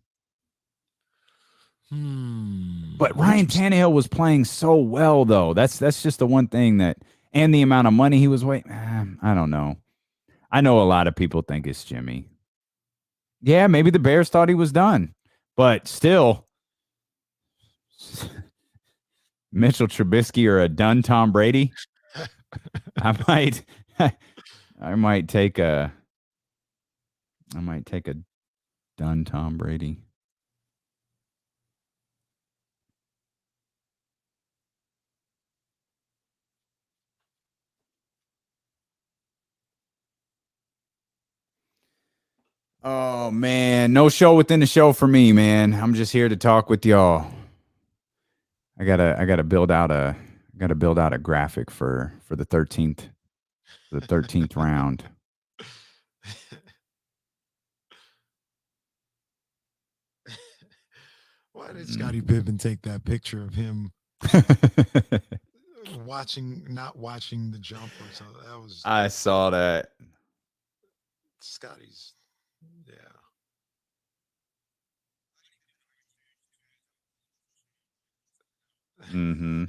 But Ryan Tannehill was playing so well though. That's just the one thing that, and the amount of money he was waiting. I don't know. I know a lot of people think it's Jimmy. Yeah, maybe the Bears thought he was done, but still, Mitchell Trubisky or a done Tom Brady. I might take a done Tom Brady. Oh man, no show within the show for me, man. I'm just here to talk with y'all. I gotta build out a graphic for the 13th round. Why did Scottie Pippen take that picture of him not watching the jump or something? That was I saw that. Scottie's. Yeah. Mm-hmm.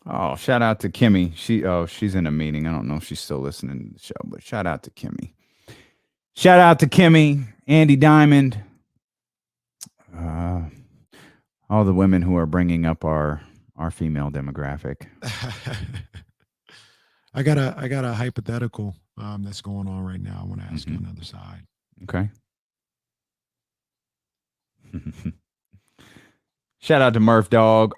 Oh, shout out to Kimmy. She's in a meeting. I don't know if she's still listening to the show, but shout out to Kimmy. Shout out to Kimmy, Andy Diamond, all the women who are bringing up our female demographic. I got a hypothetical that's going on right now. I want to ask you another side. Okay. Shout out to Murph Dog.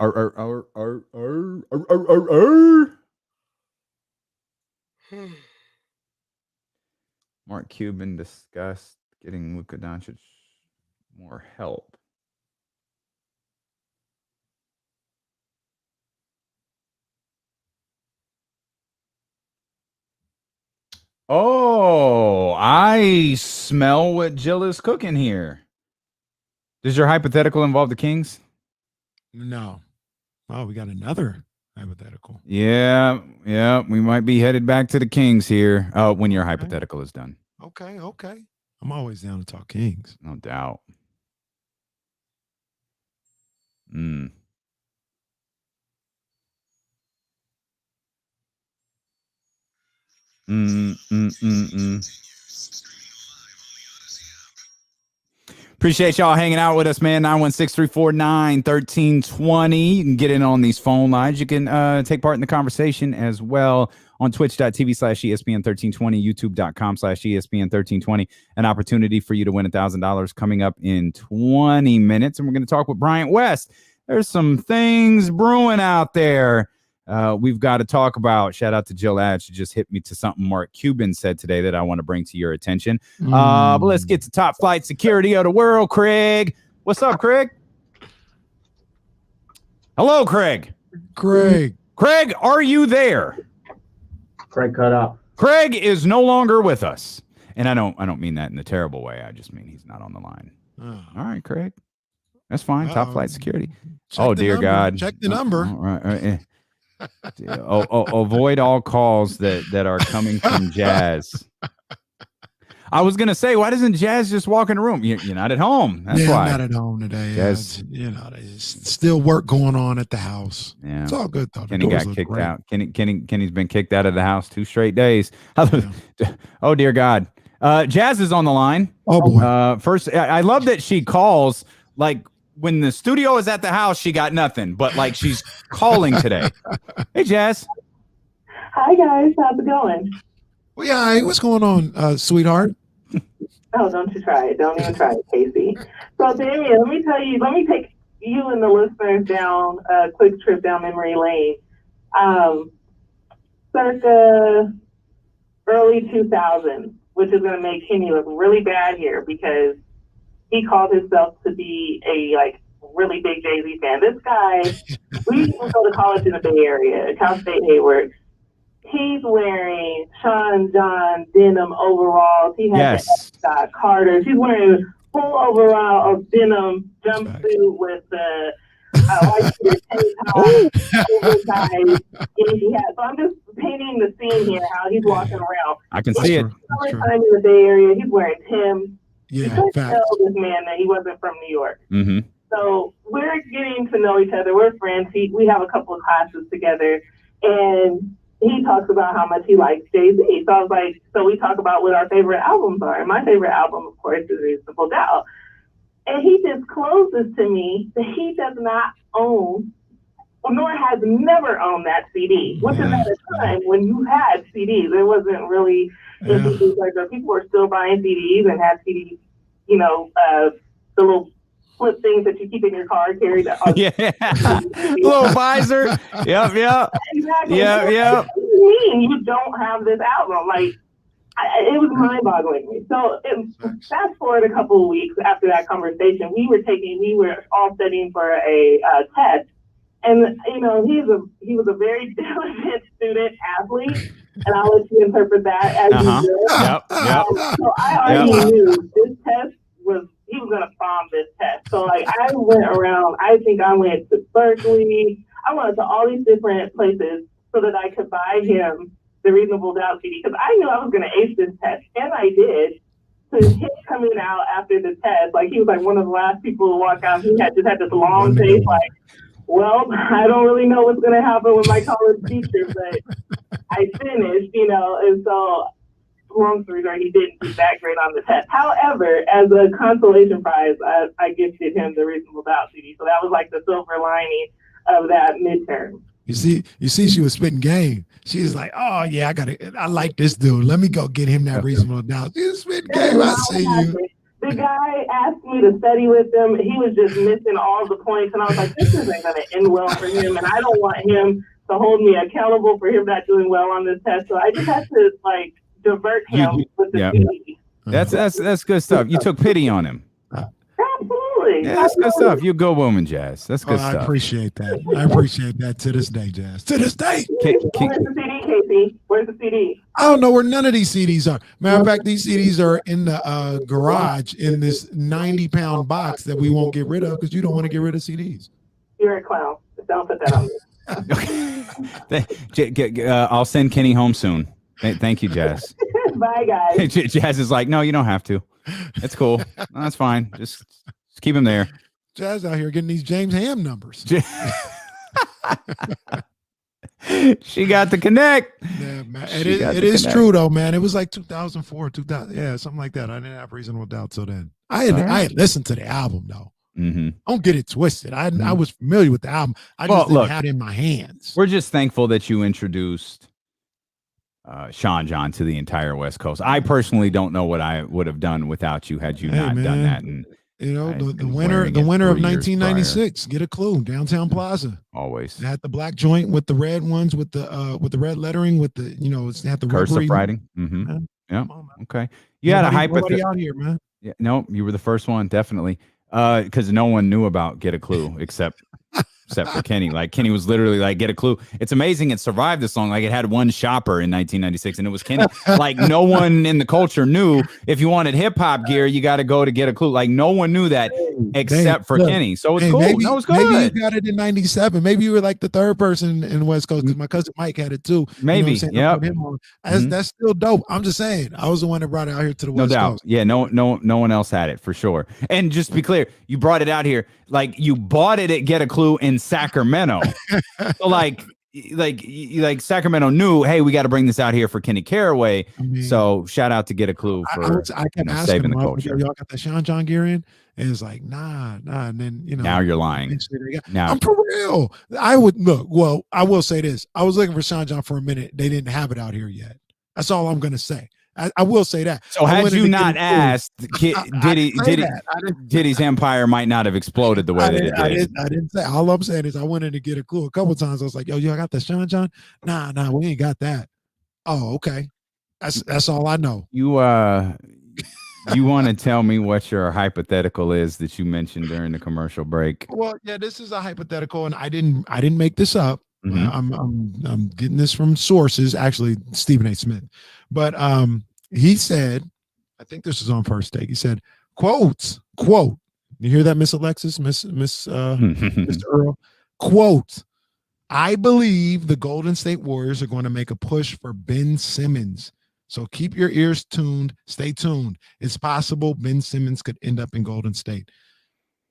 Mark Cuban discussed getting Luka Doncic more help. Oh, I smell what Jill is cooking here. Does your hypothetical involve the Kings? No. Oh, we got another hypothetical. Yeah. We might be headed back to the Kings here when your hypothetical is done. Okay. I'm always down to talk Kings. No doubt. Appreciate y'all hanging out with us, man. 916-349-1320. You can get in on these phone lines. You can take part in the conversation as well on twitch.tv/ESPN1320, youtube.com/ESPN1320. An opportunity for you to win $1,000 coming up in 20 minutes. And we're going to talk with Bryant West. There's some things brewing out there we've got to talk about. Shout out to Jill Adge. She just hit me to something Mark Cuban said today that I want to bring to your attention. But let's get to top flight security of the world, Craig. What's up, Craig? Hello, Craig. Craig, are you there? Craig cut off. Craig is no longer with us. And I don't mean that in a terrible way. I just mean he's not on the line. All right, Craig. That's fine. Top flight security. Dear God. Check the number. All right. Avoid all calls that are coming from Jazz. I was gonna say, why doesn't Jazz just walk in the room? You're not at home. That's why. I'm not at home today. Jazz, there's still work going on at the house. Yeah, it's all good though. Kenny got kicked out. Kenny's been kicked out of the house 2 straight days. Oh dear God. Jazz is on the line. Oh boy. First, I love that she calls like. When the studio is at the house, she got nothing, but like she's calling today. Hey, Jazz. Hi, guys. How's it going? Well, yeah, what's going on, sweetheart? Oh, don't you try it. Don't even try it, Casey. So, Damian, let me take you and the listeners down a quick trip down memory lane. Circa early 2000s, which is going to make Kenny look really bad here because he called himself to be a really big Jay-Z fan. This guy, we used to go to college in the Bay Area, Cal State Hayward. He's wearing Sean John denim overalls. He has Scott Carter's. He's wearing a full overall of denim jumpsuit with the white tank top, oversized Yankee hat. So I'm just painting the scene here, how he's walking around. I can see it. Summertime in the Bay Area, he's wearing Tim's. Yeah, you couldn't tell this man that he wasn't from New York. Mm-hmm. So we're getting to know each other. We're friends. We have a couple of classes together, and he talks about how much he likes Jay-Z. So I was like, so we talk about what our favorite albums are. And my favorite album, of course, is Reasonable Doubt. And he discloses to me that he does not own, nor has never owned that CD, which is at a time when you had CDs. There wasn't really people were still buying CDs and had CDs, the little flip things that you keep in your car carried. Little visor. Yep. Exactly. Yep. What do you mean you don't have this album? Like, It was mind-boggling me. So fast forward a couple of weeks after that conversation, we were all studying for a test, and he was a very diligent student athlete, and I'll let you interpret that as you will. Yep. So I already knew this test he was gonna bomb this test. So like I went around. I think I went to Berkeley. I went to all these different places so that I could buy him the Reasonable Doubt CD, because I knew I was going to ace this test, and I did. So him coming out after the test, like he was like one of the last people to walk out. He had this long face, like, well, I don't really know what's going to happen with my college teacher, but I finished, and so long story short, he didn't do that great on the test. However, as a consolation prize, I gifted him the Reasonable Doubt CD. So that was like the silver lining of that midterm. You see, she was spitting game. She was like, "Oh yeah, I like this dude. Let me go get him that Reasonable Doubt." She was spitting game. I see you. The guy asked me to study with him. He was just missing all the points, and I was like, "This isn't going to end well for him." And I don't want him to hold me accountable for him not doing well on this test. So I just had to like divert him with the CD. That's good stuff. You took pity on him. Absolutely. Yeah, that's good stuff. You're a good woman, Jazz. That's good stuff. I appreciate that. I appreciate that to this day, Jazz. To this day. Where's the CD, Casey? Where's the CD? I don't know where none of these CDs are. Matter of fact, these CDs are in the garage in this 90-pound box that we won't get rid of because you don't want to get rid of CDs. You're a clown. Don't put that on me. I'll send Kenny home soon. Thank you, Jazz. Bye, guys. Jazz is like, no, you don't have to. It's cool. No, that's fine. Just keep him there. Jazz out here getting these James Ham numbers. She got the connect. Yeah, man. It is true though, man. It was like 2004, 2000, yeah, something like that. I didn't have Reasonable Doubt till then. I had listened to the album though. Mm-hmm. Don't get it twisted. I was familiar with the album. I just didn't have it in my hands. We're just thankful that you introduced Sean John to the entire West Coast. I personally don't know what I would have done without you had you not done that. And the winner of 1996. Get a clue. Downtown Plaza. Always. It had the black joint with the red ones with the red lettering with the it had the cursive writing. Mm-hmm. Yeah. Okay. You had a hypothetical out here, man. Yeah. No, you were the first one, definitely. Because no one knew about Get a Clue except for Kenny. Like Kenny was literally like, get a clue. It's amazing it survived this long. Like it had one shopper in 1996 and it was Kenny. Like no one in the culture knew if you wanted hip hop gear, you got to go to Get a Clue. Like no one knew that except for Kenny. So it's cool. Maybe, no, it's good. Maybe you got it in 97. Maybe you were like the third person in the West Coast because my cousin Mike had it too. Maybe. Yeah. That's still dope. I'm just saying. I was the one that brought it out here to the West Coast. Yeah, no one else had it for sure. And just to be clear, you brought it out here like you bought it at Get a Clue in Sacramento. So like Sacramento knew, hey, we got to bring this out here for Kenny Caraway. So shout out to Get a Clue for I kept asking saving the culture. Y'all got the Sean John gear in? And it's like, nah. And then now you're lying. Now I'm for real. I would look. Well, I will say this. I was looking for Sean John for a minute. They didn't have it out here yet. That's all I'm gonna say. I will say that. So had you not asked, Diddy's empire might not have exploded the way that it did. I didn't say. All I'm saying is I went in to Get a Clue a couple of times. I was like, yo, I got the Sean John. Nah, we ain't got that. Oh, okay. That's all I know. You want to tell me what your hypothetical is that you mentioned during the commercial break? Well, yeah, this is a hypothetical, and I didn't make this up. Mm-hmm. I'm getting this from sources, actually Stephen A. Smith. But he said, I think this was on First Take. He said, quote, you hear that, Miss Alexis, Miss Mr. Earl? Quote, I believe the Golden State Warriors are going to make a push for Ben Simmons. So keep your ears tuned. Stay tuned. It's possible Ben Simmons could end up in Golden State.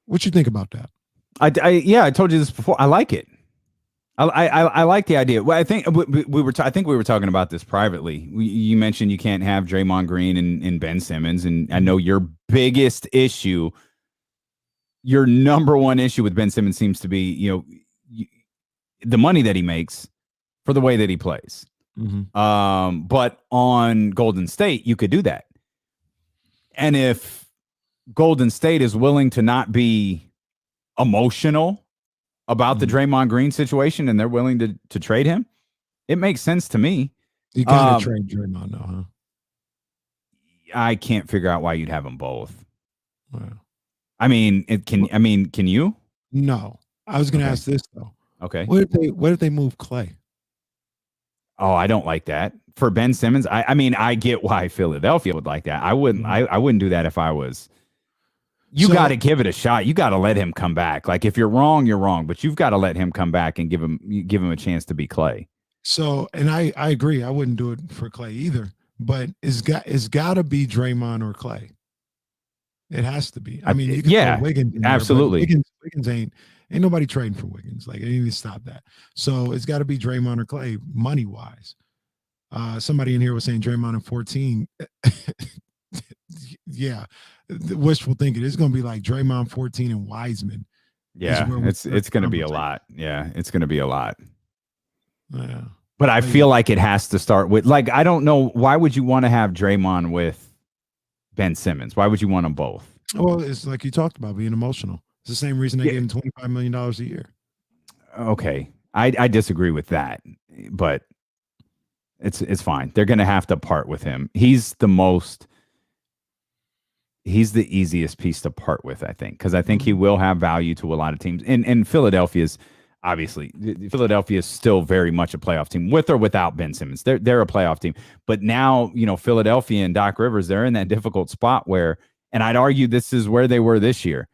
What you think about that? I told you this before. I like it. I like the idea. Well, I think we were talking about this privately. You mentioned you can't have Draymond Green and Ben Simmons, and I know your biggest issue, your number one issue with Ben Simmons seems to be, the money that he makes for the way that he plays. Mm-hmm. But on Golden State, you could do that, and if Golden State is willing to not be emotional about the Draymond Green situation and they're willing to trade him, it makes sense to me. You gotta trade Draymond now, huh? I can't figure out why you'd have them both. Wow. I mean, can you? No. I was going to ask this though. Okay. What if they move Clay? Oh, I don't like that. For Ben Simmons, I mean, I get why Philadelphia would like that. I wouldn't. I wouldn't do that if I was. You got to give it a shot. You got to let him come back. Like if you're wrong, you're wrong. But you've got to let him come back and give him a chance to be Clay. So, and I agree. I wouldn't do it for Clay either. But it's got to be Draymond or Clay. It has to be. I mean, you can throw Wiggins in there, absolutely. Wiggins ain't nobody trading for Wiggins. Like, they need to stop that. So it's got to be Draymond or Clay, money wise. Somebody in here was saying Draymond in 14. Yeah, the wishful thinking. It's going to be like Draymond 14 and Wiseman. Yeah, it's going to be a lot. Yeah, it's going to be a lot. Yeah. But I feel like it has to start with, like, I don't know, why would you want to have Draymond with Ben Simmons? Why would you want them both? Well, it's like you talked about, being emotional. It's the same reason they gave him $25 million a year. Okay. I disagree with that, but it's fine. They're going to have to part with him. He's the easiest piece to part with, I think, because I think he will have value to a lot of teams. And Philadelphia's still very much a playoff team, with or without Ben Simmons. They're a playoff team. But now, Philadelphia and Doc Rivers, they're in that difficult spot where, and I'd argue this is where they were this year,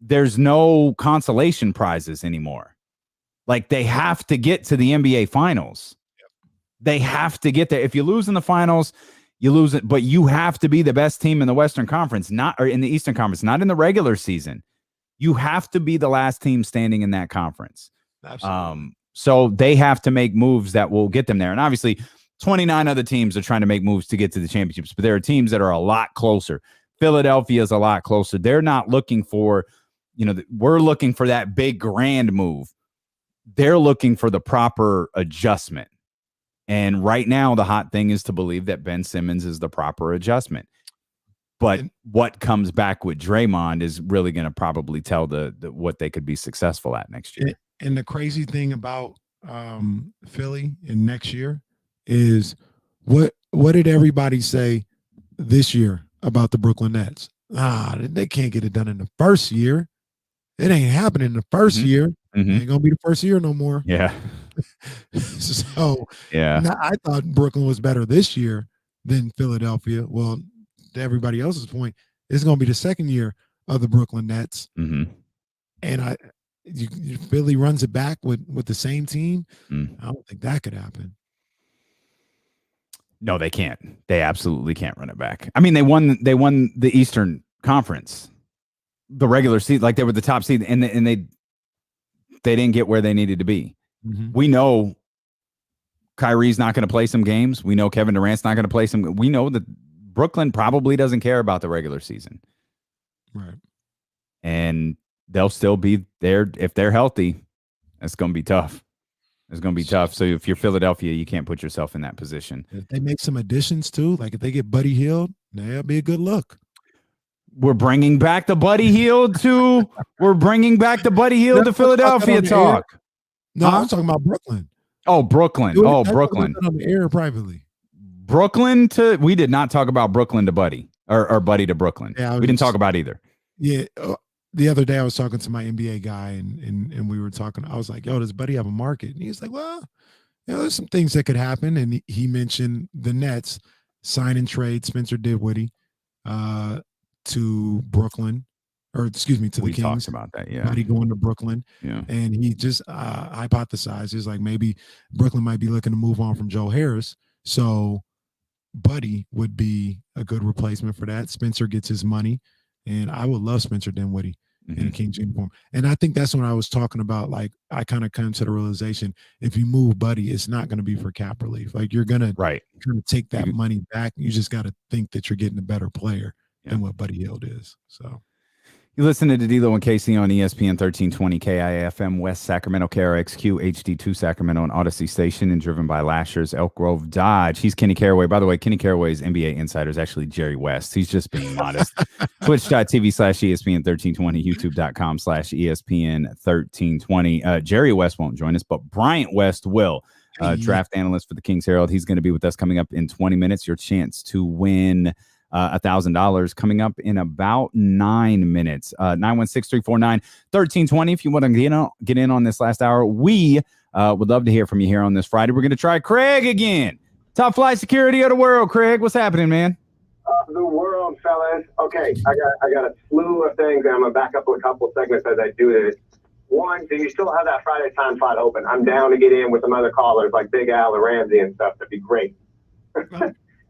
there's no consolation prizes anymore. Like, they have to get to the NBA Finals. They have to get there. If you lose in the finals, you lose it, but you have to be the best team in the Western Conference, or in the Eastern Conference, not in the regular season. You have to be the last team standing in that conference. Absolutely. So they have to make moves that will get them there. And obviously, 29 other teams are trying to make moves to get to the championships, but there are teams that are a lot closer. Philadelphia is a lot closer. They're not looking for, we're looking for that big grand move. They're looking for the proper adjustment. And right now, the hot thing is to believe that Ben Simmons is the proper adjustment. But what comes back with Draymond is really going to probably tell the what they could be successful at next year. And the crazy thing about Philly in next year is what did everybody say this year about the Brooklyn Nets? They can't get it done in the first year. It ain't happening in the first year. It ain't gonna be the first year no more. Yeah. So yeah, I thought Brooklyn was better this year than Philadelphia. Well, to everybody else's point, it's gonna be the second year of the Brooklyn Nets. And Philly runs it back with the same team. I don't think that could happen. No, they can't. They absolutely can't run it back. I mean, they won the Eastern Conference, the regular seed, like they were the top seed, and they didn't get where they needed to be. We know Kyrie's not going to play some games. We know Kevin Durant's not going to play some. We know that Brooklyn probably doesn't care about the regular season. Right. And they'll still be there if they're healthy. It's going to be tough. It's going to be tough. So if you're Philadelphia, you can't put yourself in that position. If they make some additions too, like if they get Buddy Hield, that'll be a good look. We're bringing back the Buddy Hield to Philadelphia talk. No, I'm talking about Brooklyn. Oh, Brooklyn. Brooklyn. On the air privately. We did not talk about Brooklyn to Buddy or Buddy to Brooklyn. Yeah, we didn't talk about either. Yeah. The other day I was talking to my NBA guy and we were talking. I was like, yo, does Buddy have a market? And he's like, well, there's some things that could happen. And he mentioned the Nets sign and trade Spencer Dinwiddie to Brooklyn, or excuse me, to the Kings. We talked about that, yeah. Buddy going to Brooklyn. Yeah. And he just hypothesized, is like maybe Brooklyn might be looking to move on from Joe Harris. So Buddy would be a good replacement for that. Spencer gets his money. And I would love Spencer Dinwiddie in a Kings uniform. And I think that's when I was talking about, like, I kind of come to the realization, if you move Buddy, it's not going to be for cap relief. Like, you're going to kind of take that money back. You just got to think that you're getting a better player than what Buddy Hield is. So you listen to D'Lo and Casey on ESPN 1320 KIFM West Sacramento, KRXQ HD2 Sacramento, and Odyssey Station, and driven by Lashers, Elk Grove Dodge. He's Kenny Caraway. By the way, Kenny Caraway's NBA insider is actually Jerry West. He's just being modest. Twitch.tv/ESPN 1320, YouTube.com/ESPN 1320. Jerry West won't join us, but Bryant West will. Draft analyst for the Kings Herald. He's going to be with us coming up in 20 minutes. Your chance to win $1,000 coming up in about 9 minutes. 916-349-1320. If you want to get in on this last hour, we would love to hear from you here on this Friday. We're going to try Craig again. Top flight security of the world. Craig, what's happening, man? The world, fellas. Okay, I got a slew of things, and I'm gonna back up a couple of segments as I do this. One, do you still have that Friday time slot open? I'm down to get in with some other callers like Big Al and Ramsey and stuff. That'd be great.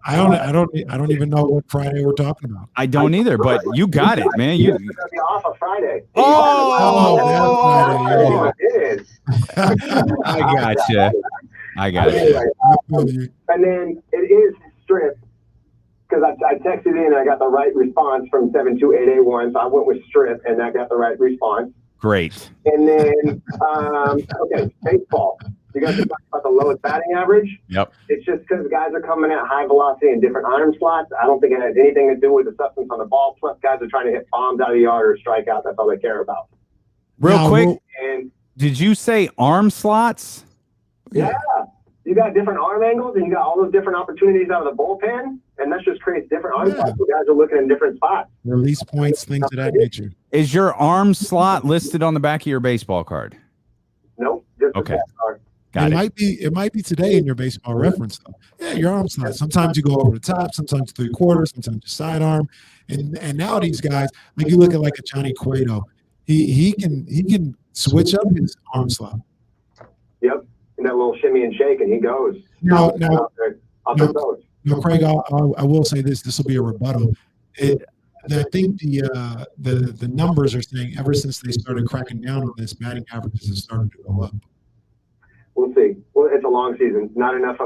I don't even know what Friday we're talking about. I don't either, but you got it, man. You're gonna be off of Friday. Oh, it is. I gotcha. Anyway, and then it is Strip. Because I texted in and I got the right response from 72881, so I went with Strip and I got the right response. Great. And then, okay, baseball. You guys are talking about the lowest batting average? Yep. It's just because guys are coming at high velocity in different arm slots. I don't think it has anything to do with the substance on the ball. Plus, guys are trying to hit bombs out of the yard or strike out. That's all they care about. Real quick, and did you say arm slots? Yeah. You got different arm angles and you got all those different opportunities out of the bullpen, and that just creates different arm slots. So guys are looking in different spots. Release points, things of that nature. Is your arm slot listed on the back of your baseball card? Nope. Just okay. It might be today in your baseball reference though. Yeah, your arm slot. Sometimes you go over the top, sometimes 3/4, sometimes your sidearm. And now these guys, like you look at like a Johnny Cueto, he can switch up his arm slot. Yep. And that little shimmy and shake, and he goes. No, Craig, I will say this. This will be a rebuttal. I think the numbers are saying ever since they started cracking down on this, batting averages have started to go up. We'll see. Well, it's a long season. Not enough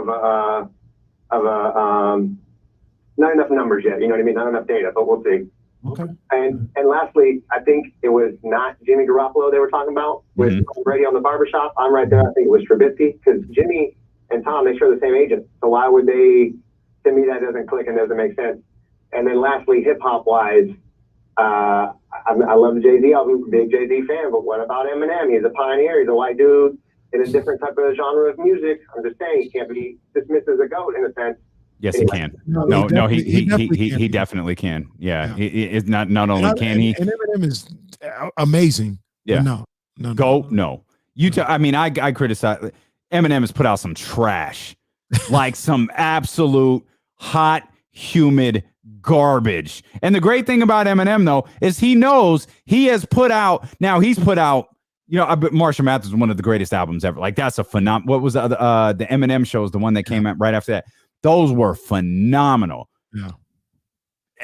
not enough numbers yet. You know what I mean? Not enough data, but we'll see. Okay. And lastly, I think it was not Jimmy Garoppolo they were talking about with Tom Brady on the barbershop. I'm right there. I think it was Trubisky because Jimmy and Tom, they share the same agent. So why would they? To me, that doesn't click and doesn't make sense. And then lastly, hip hop wise, I love Jay-Z. I was a big Jay-Z fan, but what about Eminem? He's a pioneer. He's a white dude in a different type of genre of music. I'm just saying he can't be dismissed as a GOAT in a sense. Yes, he can. No, he definitely can. Yeah, it's not only can he. And Eminem is amazing. Yeah. No. No. I mean, I criticize. Eminem has put out some trash, like some absolute hot, humid garbage. And the great thing about Eminem though is he knows he has put out. Now he's put out. You know, Marshall Mathers is one of the greatest albums ever. Like that's a phenomenal. What was the Eminem shows? The one that came out right after that. Those were phenomenal. Yeah.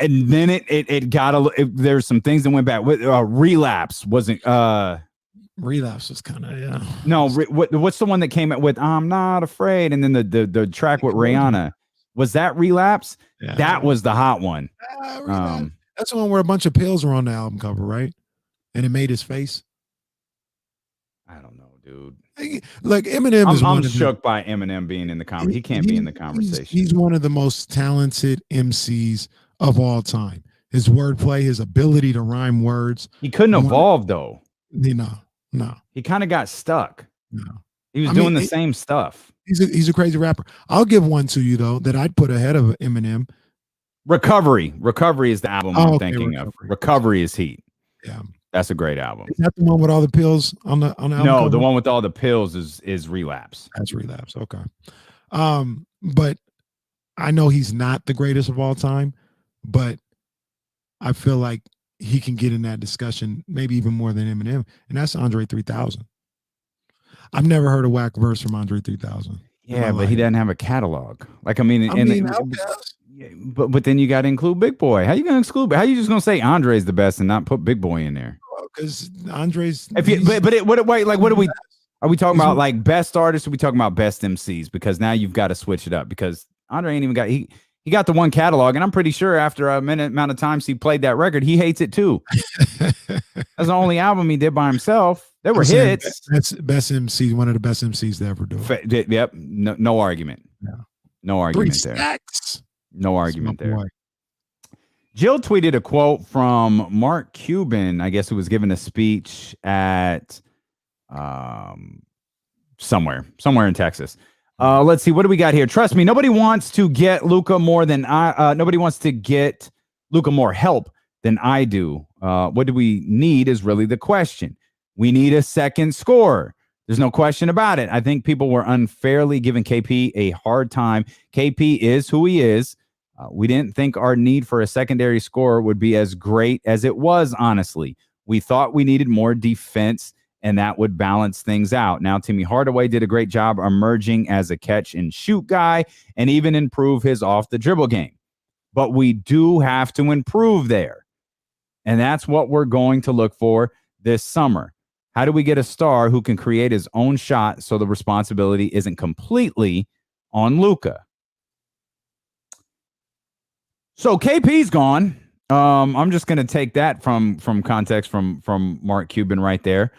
And then it got there's some things that went back. With Relapse wasn't. Relapse was kind of yeah. No, what's the one that came out with I'm Not Afraid, and then the track with Rihanna, was that Relapse? Yeah. That was the hot one. That's the one where a bunch of pills were on the album cover, right? And it made his face. I don't know, dude. Like Eminem I'm shook by Eminem being in the conversation. He can't be in the conversation. He's one of the most talented MCs of all time. His wordplay, his ability to rhyme words. He couldn't evolve though. No. He kind of got stuck. No. He was doing the same stuff. He's a crazy rapper. I'll give one to you though that I'd put ahead of Eminem. Recovery is the album I'm thinking of. Recovery is heat. Yeah. That's a great album. Is that the one with all the pills on the album? No, cover? the one with all the pills is Relapse. That's Relapse. Okay. But I know he's not the greatest of all time, but I feel like he can get in that discussion maybe even more than Eminem, and that's Andre 3000. I've never heard a whack verse from Andre 3000. Yeah, but he doesn't have a catalog. Like but then you got to include Big Boy. How you gonna exclude? How you just gonna say Andre's the best and not put Big Boy in there? Because Andre's. What are we? Are we talking about like best artists? Or are we talking about best MCs? Because now you've got to switch it up because Andre ain't even got he got the one catalog, and I'm pretty sure after a minute amount of times he played that record, he hates it too. That's the only album he did by himself. There were hits. That's best MC, one of the best MCs to ever do it. Yep. No argument. No argument there. No argument there. Jill tweeted a quote from Mark Cuban, I guess, who was giving a speech at somewhere in Texas. Let's see. What do we got here? Trust me, nobody wants to get Luka more than nobody wants to get Luka more help than I do. What do we need is really the question. We need a second scorer. There's no question about it. I think people were unfairly giving KP a hard time. KP is who he is. We didn't think our need for a secondary scorer would be as great as it was, honestly. We thought we needed more defense, and that would balance things out. Now, Timmy Hardaway did a great job emerging as a catch-and-shoot guy and even improve his off-the-dribble game. But we do have to improve there, and that's what we're going to look for this summer. How do we get a star who can create his own shot so the responsibility isn't completely on Luka? So KP's gone. I'm just going to take that from context from Mark Cuban right there.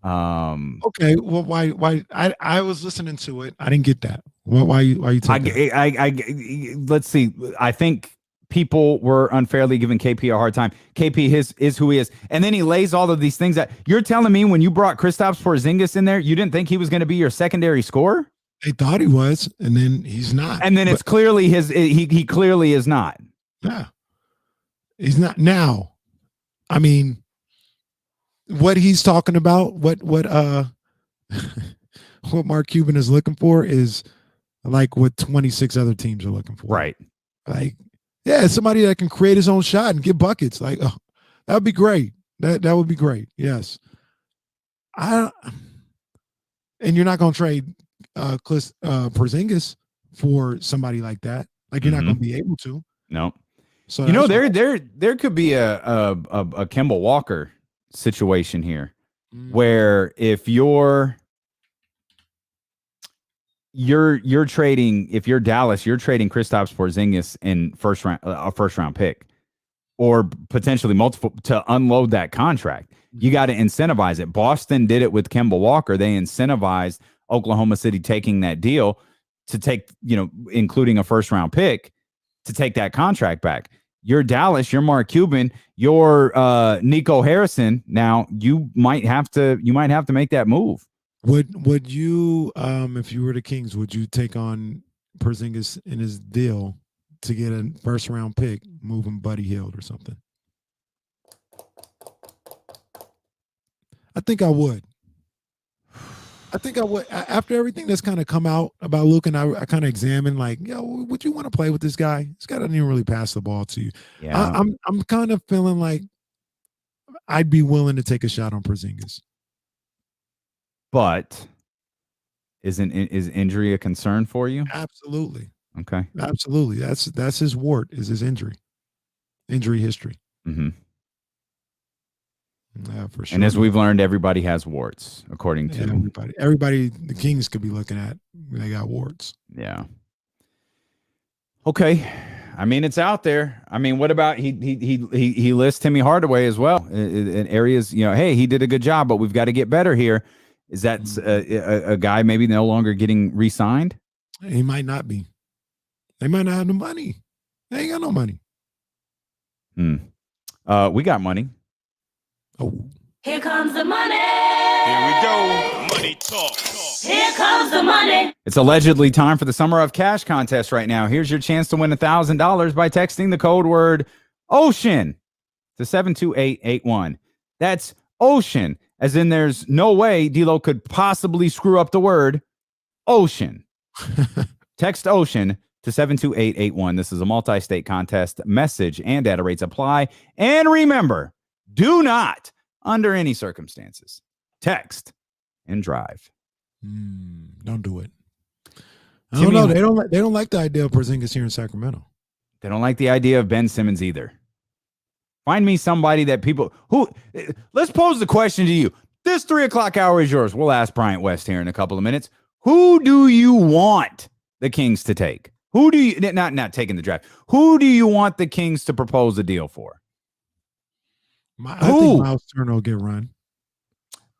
Okay, well, why? I was listening to it. I didn't get that. Why you taking that? Let's see. I think people were unfairly giving KP a hard time. KP is who he is, and then he lays all of these things that you're telling me when you brought Kristaps Porzingis in there, you didn't think he was going to be your secondary scorer. They thought he was, and then he's not. And then it's clearly he clearly is not. Yeah, he's not now. I mean, what he's talking about, what Mark Cuban is looking for is like what 26 other teams are looking for. Right. Like, yeah, somebody that can create his own shot and get buckets. Like, oh, that would be great. That would be great. Yes. And you're not going to trade Porzingis for somebody like that. Like, you're not going to be able to. No. So there could be a Kemba Walker situation here where if you're trading, if you're Dallas, you're trading Kristaps Porzingis in a first round pick or potentially multiple to unload that contract. You got to incentivize it. Boston did it with Kemba Walker. They incentivized Oklahoma City taking that deal to take, including a first round pick to take that contract back. You're Dallas, you're Mark Cuban, you're Nico Harrison. Now you might have to make that move. Would you, if you were the Kings, would you take on Porzingis in his deal to get a first round pick, moving Buddy Hield or something? I think I would. After everything that's kind of come out about Luke, and I kind of examined, like, would you want to play with this guy? This guy doesn't even really pass the ball to you. Yeah. I'm kind of feeling like I'd be willing to take a shot on Porzingis. But is injury a concern for you? Absolutely. Okay. Absolutely. That's his wart, is his injury history. Mm-hmm. Yeah, for sure. And as we've learned, everybody has warts, according to everybody. The Kings could be looking at when they got warts. Yeah. Okay. I mean, it's out there. I mean, what about he lists Timmy Hardaway as well in areas, hey, he did a good job, but we've got to get better here. Is that a guy maybe no longer getting re-signed? He might not be. They might not have the money. They ain't got no money. We got money. Oh. Here comes the money. Here we go. Money talk. Here comes the money. It's allegedly time for the Summer of Cash contest right now. Here's your chance to win $1,000 by texting the code word OCEAN to 72881. That's OCEAN, as in there's no way D-Lo could possibly screw up the word ocean. Text OCEAN to 72881. This is a multi-state contest. Message and data rates apply. And remember, do not, under any circumstances, text and drive. Don't do it. I don't know. They don't like the idea of Porzingis here in Sacramento. They don't like the idea of Ben Simmons either. Find me somebody that people who. Let's pose the question to you. This 3:00 hour is yours. We'll ask Bryant West here in a couple of minutes. Who do you want the Kings to take? Who do you not taking the draft? Who do you want the Kings to propose a deal for? I think Miles Turner will get run.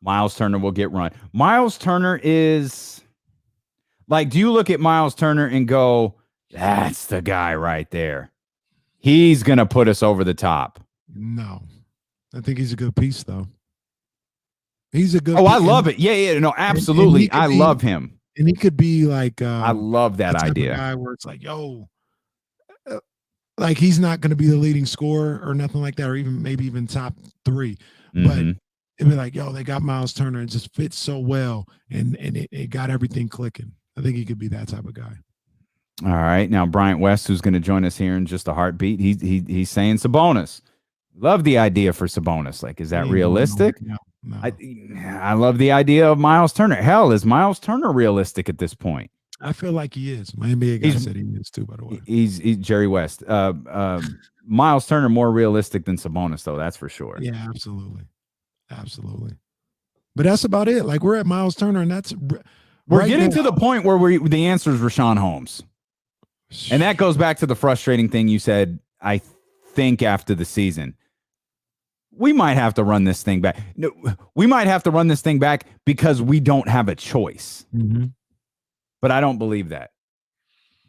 Miles Turner will get run. Miles Turner is like, do you look at Miles Turner and go, that's the guy right there. He's going to put us over the top. No. I think he's a good piece, though. He's a good I love it. Yeah, no, absolutely. I love him. And he could be like, I love that type of idea. guy where it's like, yo, like he's not going to be the leading scorer or nothing like that, or maybe even top 3. But it'd be like, yo, they got Miles Turner and just fits so well, and it got everything clicking. I think he could be that type of guy. All right, now Bryant West, who's going to join us here in just a heartbeat, he's saying Sabonis. Love the idea for Sabonis. Like, is that realistic? No. I love the idea of Miles Turner. Hell, is Miles Turner realistic at this point? I feel like he is. My NBA guy said he is too, by the way. He's Jerry West. Miles Turner more realistic than Sabonis, though. That's for sure. Yeah, absolutely. But that's about it. Like, we're at Miles Turner, and that's we're getting to the point where the answer is Rashawn Holmes, and that goes back to the frustrating thing you said. I think after the season, we might have to run this thing back. No, we might have to run this thing back because we don't have a choice. But I don't believe that.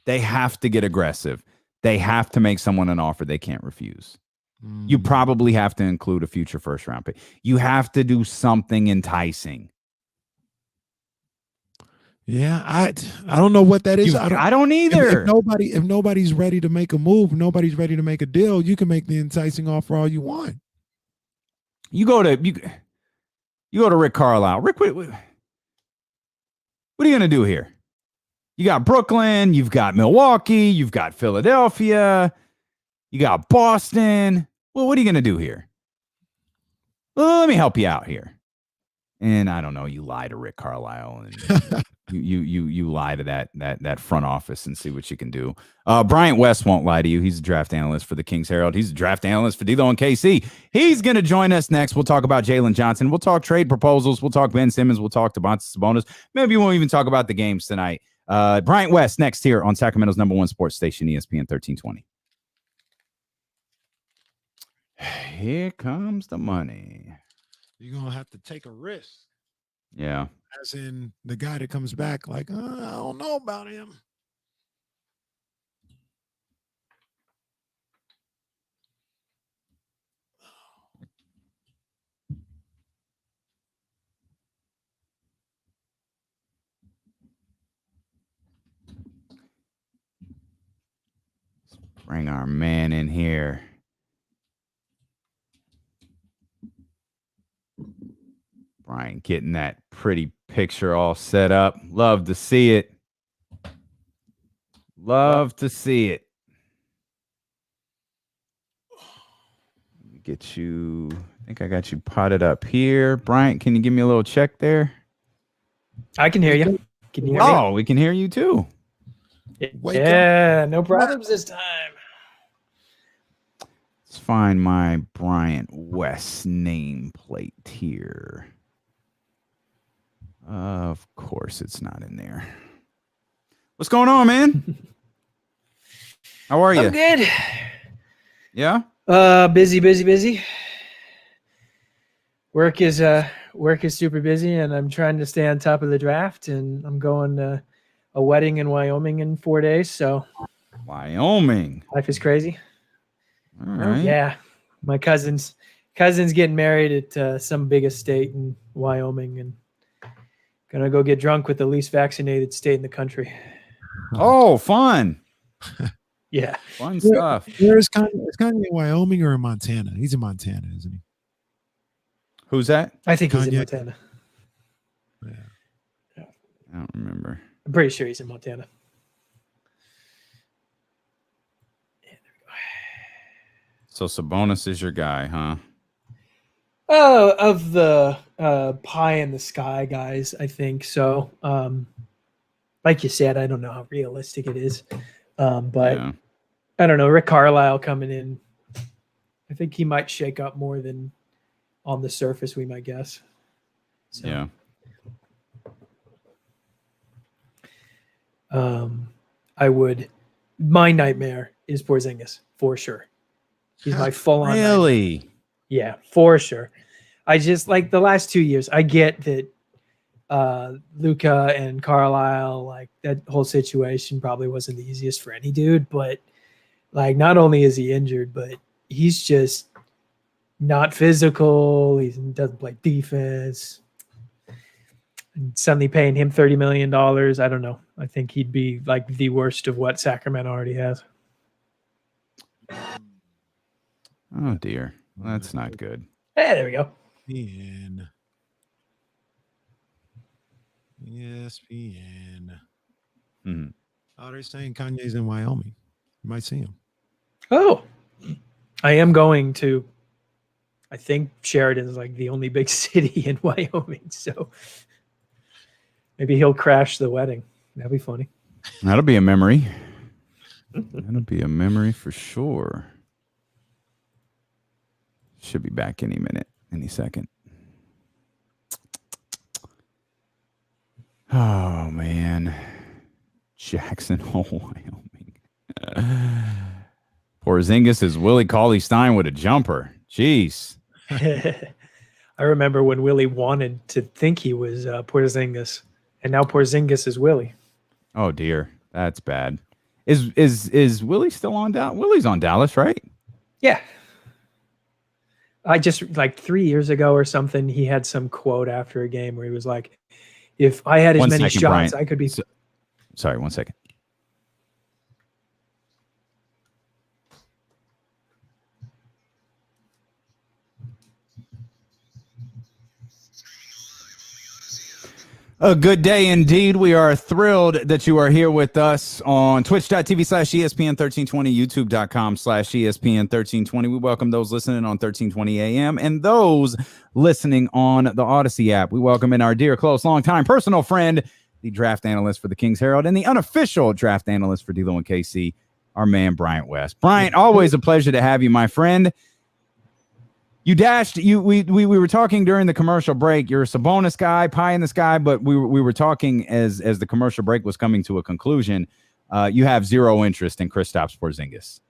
They have to get aggressive. They have to make someone an offer they can't refuse. You probably have to include a future first-round pick. You have to do something enticing. Yeah, I don't know what that is. I don't either. If nobody's ready to make a move, nobody's ready to make a deal, you can make the enticing offer all you want. You go to Rick Carlisle. Rick, what are you going to do here? You got Brooklyn, you've got Milwaukee, you've got Philadelphia, you got Boston. Well, what are you going to do here? Well, let me help you out here. And I don't know, you lie to Rick Carlisle and you lie to that front office and see what you can do. Bryant West won't lie to you. He's a draft analyst for the Kings Herald. He's a draft analyst for D'Lo and KC. He's going to join us next. We'll talk about Jalen Johnson. We'll talk trade proposals. We'll talk Ben Simmons. We'll talk Domantas Sabonis. Maybe we'll even talk about the games tonight. Bryant West next here on Sacramento's #1 sports station, ESPN 1320. Here comes the money. You're going to have to take a risk. Yeah. As in the guy that comes back like, I don't know about him. Let's bring our man in here. Brian getting that pretty picture all set up. Love to see it. Love to see it. Get you, I think I got you potted up here. Bryant, can you give me a little check there? I can hear you. Can you hear me? Oh, we can hear you too. Yeah, no problems this time. Let's find my Bryant West nameplate here. Of course, it's not in there. What's going on, man? How are you? I'm good. Yeah? Busy. Work is super busy, and I'm trying to stay on top of the draft, and I'm going to a wedding in Wyoming in 4 days, so Wyoming. Life is crazy. All right. Yeah. My cousin's getting married at some big estate in Wyoming, and gonna go get drunk with the least vaccinated state in the country. Oh, fun. Yeah. Fun stuff. It's kind of in Wyoming or in Montana. He's in Montana, isn't he? Who's that? I think he's in Montana. I don't remember. I'm pretty sure he's in Montana. So Sabonis is your guy, huh? Of the pie in the sky guys, I think so. Like you said, I don't know how realistic it is. But yeah. I don't know. Rick Carlisle coming in, I think he might shake up more than on the surface we might guess. So, yeah. My nightmare is Porzingis for sure. He's my full-on. Really? Nightmare. Yeah, for sure. I just like the last 2 years. I get that Luka and Carlisle, like that whole situation probably wasn't the easiest for any dude, but like not only is he injured, but he's just not physical. He doesn't play defense. suddenly paying him $30 million. I don't know. I think he'd be like the worst of what Sacramento already has. Oh dear, that's not good. Hey, there we go. ESPN. Mm-hmm. Oh, they're saying Kanye's in Wyoming. You might see him. Oh, I am going to. I think Sheridan is like the only big city in Wyoming, so maybe he'll crash the wedding. That'd be funny. That'll be a memory. That'll be a memory for sure. Should be back any minute, any second. Oh, man. Jackson Hole, Wyoming. Porzingis is Willie Cauley-Stein with a jumper. Jeez. I remember when Willie wanted to think he was Porzingis, and now Porzingis is Willie. Oh, dear. That's bad. Is Willie still on Dallas? Willie's on Dallas, right? Yeah. I just, like 3 years ago or something, he had some quote after a game where he was like, if I had as many shots, Bryant. I could be. Sorry, 1 second. A good day indeed. We are thrilled that you are here with us on twitch.tv/ESPN1320, youtube.com/ESPN1320. We welcome those listening on 1320 AM and those listening on the Odyssey app. We welcome in our dear, close, longtime personal friend, the draft analyst for the Kings Herald and the unofficial draft analyst for D-Lo and KC, our man, Bryant West. Bryant, always a pleasure to have you, my friend. You dashed. We were talking during the commercial break. You're a Sabonis guy, pie in the sky, but we were talking as the commercial break was coming to a conclusion. You have zero interest in Kristaps Porzingis.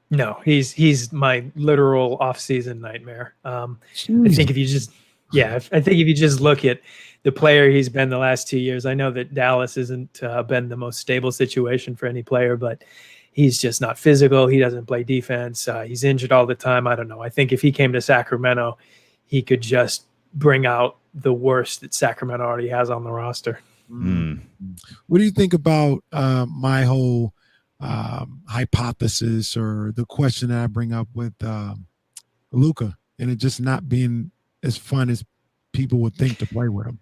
No, he's my literal off-season nightmare. I think if you just look at the player he's been the last 2 years, I know that Dallas hasn't been the most stable situation for any player, but he's just not physical. He doesn't play defense. He's injured all the time. I don't know. I think if he came to Sacramento, he could just bring out the worst that Sacramento already has on the roster. What do you think about my whole hypothesis or the question that I bring up with Luka and it just not being as fun as people would think to play with him?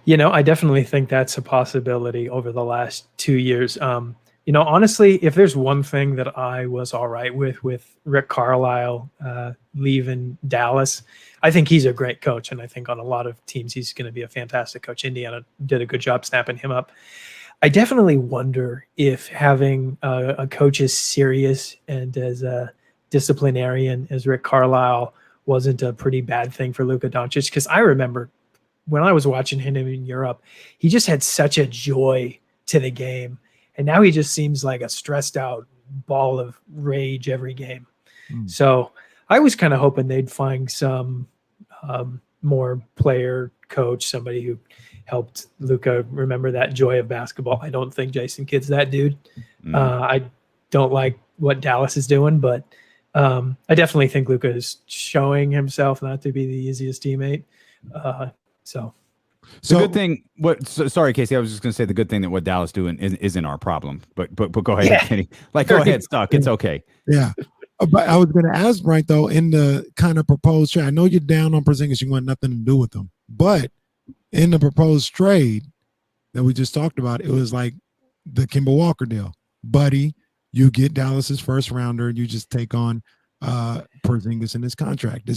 You know, I definitely think that's a possibility over the last 2 years. You know, honestly, if there's one thing that I was all right with Rick Carlisle leaving Dallas, I think he's a great coach. And I think on a lot of teams, he's going to be a fantastic coach. Indiana did a good job snapping him up. I definitely wonder if having a coach as serious and as a disciplinarian as Rick Carlisle wasn't a pretty bad thing for Luka Doncic. Because I remember when I was watching him in Europe, he just had such a joy to the game. And now he just seems like a stressed out ball of rage every game. So I was kind of hoping they'd find some more player coach, somebody who helped Luka remember that joy of basketball. I don't think Jason Kidd's that dude. I don't like what Dallas is doing, but I definitely think Luka is showing himself not to be the easiest teammate. So the good thing, sorry, Casey, I was just going to say the good thing that what Dallas doing isn't our problem. But go ahead, Kenny. Like, go ahead, Stuck. It's okay. Yeah. But I was going to ask, Bryant, though, in the kind of proposed trade, I know you're down on Porzingis. You want nothing to do with them. But in the proposed trade that we just talked about, it was like the Kemba Walker deal. Buddy, you get Dallas's first rounder. You just take on Porzingis in his contract.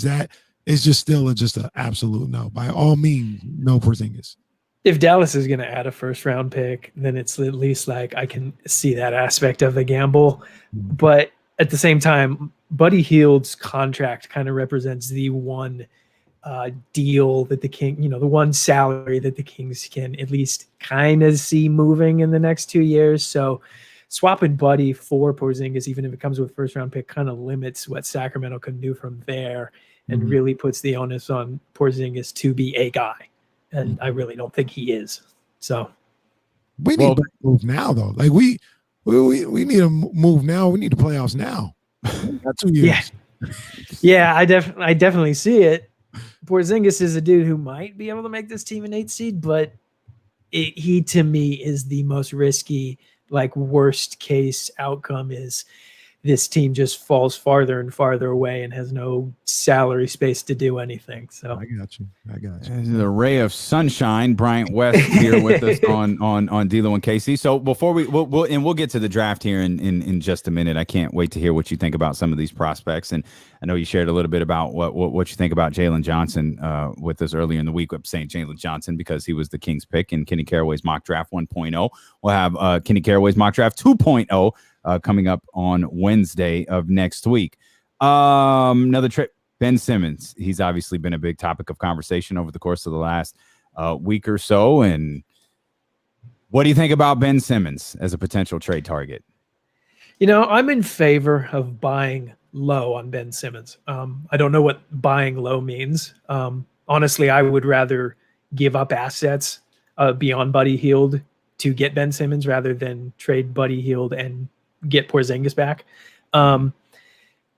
It's just still just an absolute no. By all means, no Porzingis. If Dallas is going to add a first-round pick, then it's at least like I can see that aspect of the gamble. But at the same time, Buddy Hield's contract kind of represents the one deal that the the one salary that the Kings can at least kind of see moving in the next 2 years. So swapping Buddy for Porzingis, even if it comes with first-round pick, kind of limits what Sacramento can do from there. And really puts the onus on Porzingis to be a guy. And I really don't think he is. So we need to move now, though. Like we need to move now. We need the playoffs now. Not 2 years. Yeah, I definitely see it. Porzingis is a dude who might be able to make this team an 8 seed, but he to me is the most risky, like worst case outcome is this team just falls farther and farther away and has no salary space to do anything. So I got you. The ray of sunshine, Bryant West here with us on D'Lo and Casey. So before we'll get to the draft here in just a minute. I can't wait to hear what you think about some of these prospects. And I know you shared a little bit about what you think about Jalen Johnson with us earlier in the week. I'm saying Jalen Johnson because he was the Kings pick in Kenny Caraway's mock draft 1.0. We'll have Kenny Caraway's mock draft 2.0 coming up on Wednesday of next week. Another trip, Ben Simmons. He's obviously been a big topic of conversation over the course of the last week or so. And what do you think about Ben Simmons as a potential trade target? I'm in favor of buying low on Ben Simmons. I don't know what buying low means. Honestly, I would rather give up assets beyond Buddy Hield to get Ben Simmons rather than trade Buddy Hield and get Porzingis back.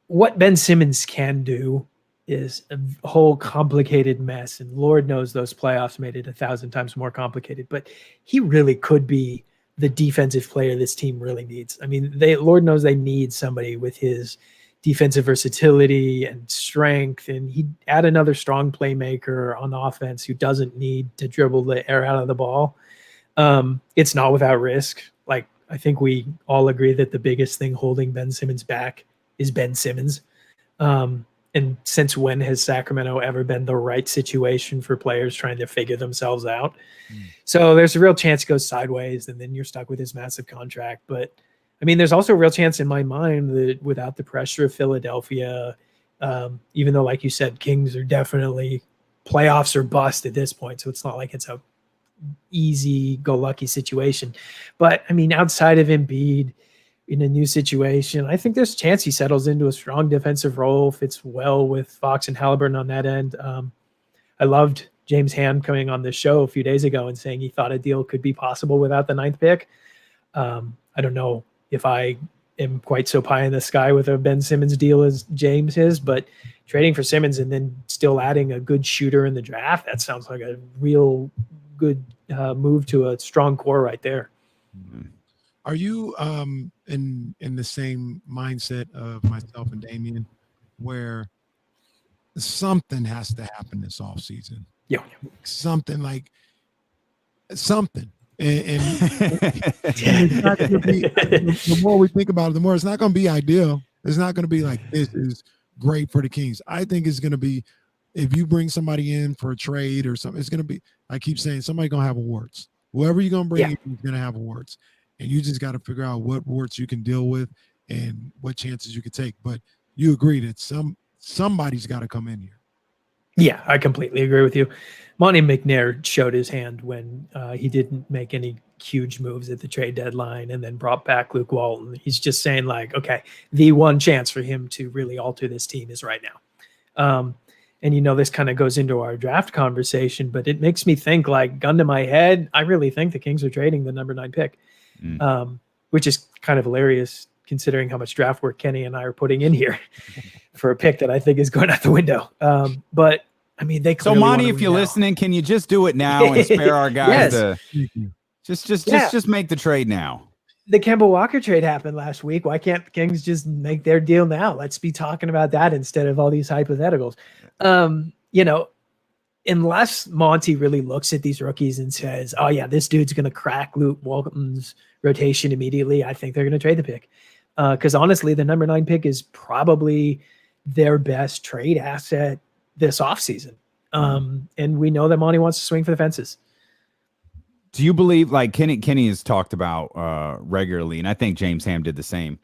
What Ben Simmons can do is a whole complicated mess, and Lord knows those playoffs made it 1,000 times more complicated, but he really could be the defensive player this team really needs. I mean, Lord knows they need somebody with his defensive versatility and strength, and he'd add another strong playmaker on offense who doesn't need to dribble the air out of the ball. It's not without risk. Like, I think we all agree that the biggest thing holding Ben Simmons back is Ben Simmons. And since when has Sacramento ever been the right situation for players trying to figure themselves out? So there's a real chance it goes sideways, and then you're stuck with this massive contract. But I mean, there's also a real chance in my mind that without the pressure of Philadelphia, even though, like you said, Kings are definitely playoffs or bust at this point. So it's not like it's a easy go lucky situation. But I mean, outside of Embiid in a new situation, I think there's a chance he settles into a strong defensive role, fits well with Fox and Halliburton on that end. I loved James Hand coming on the show a few days ago and saying he thought a deal could be possible without the 9th pick. I don't know if I am quite so pie in the sky with a Ben Simmons deal as James is, but trading for Simmons and then still adding a good shooter in the draft, that sounds like a real good move to a strong core right there. Are you in the same mindset of myself and Damian, where something has to happen this offseason? Yeah, something. And it's not gonna be, the more we think about it, the more it's not going to be ideal. It's not going to be like this is great for the Kings. I think it's going to be, if you bring somebody in for a trade or something, it's going to be, I keep saying, somebody going to have awards. Whoever you're going to bring in is going to have awards. And you just got to figure out what awards you can deal with and what chances you can take. But you agree that somebody's got to come in here. Yeah, I completely agree with you. Monty McNair showed his hand when he didn't make any huge moves at the trade deadline and then brought back Luke Walton. He's just saying, like, okay, the one chance for him to really alter this team is right now. And, this kind of goes into our draft conversation, but it makes me think, like, gun to my head, I really think the Kings are trading the number 9 pick, which is kind of hilarious considering how much draft work Kenny and I are putting in here for a pick that I think is going out the window. But I mean, they clearly. So Monty, if you're listening, can you just do it now and spare our guys just make the trade now? The Kemba Walker trade happened last week. Why can't the Kings just make their deal now? Let's be talking about that instead of all these hypotheticals. Unless Monty really looks at these rookies and says, oh yeah, this dude's going to crack Luke Walton's rotation immediately, I think they're going to trade the pick. Because honestly, the number 9 pick is probably their best trade asset this offseason. And we know that Monty wants to swing for the fences. Do you believe, like Kenny has talked about regularly, and I think James Ham did the same,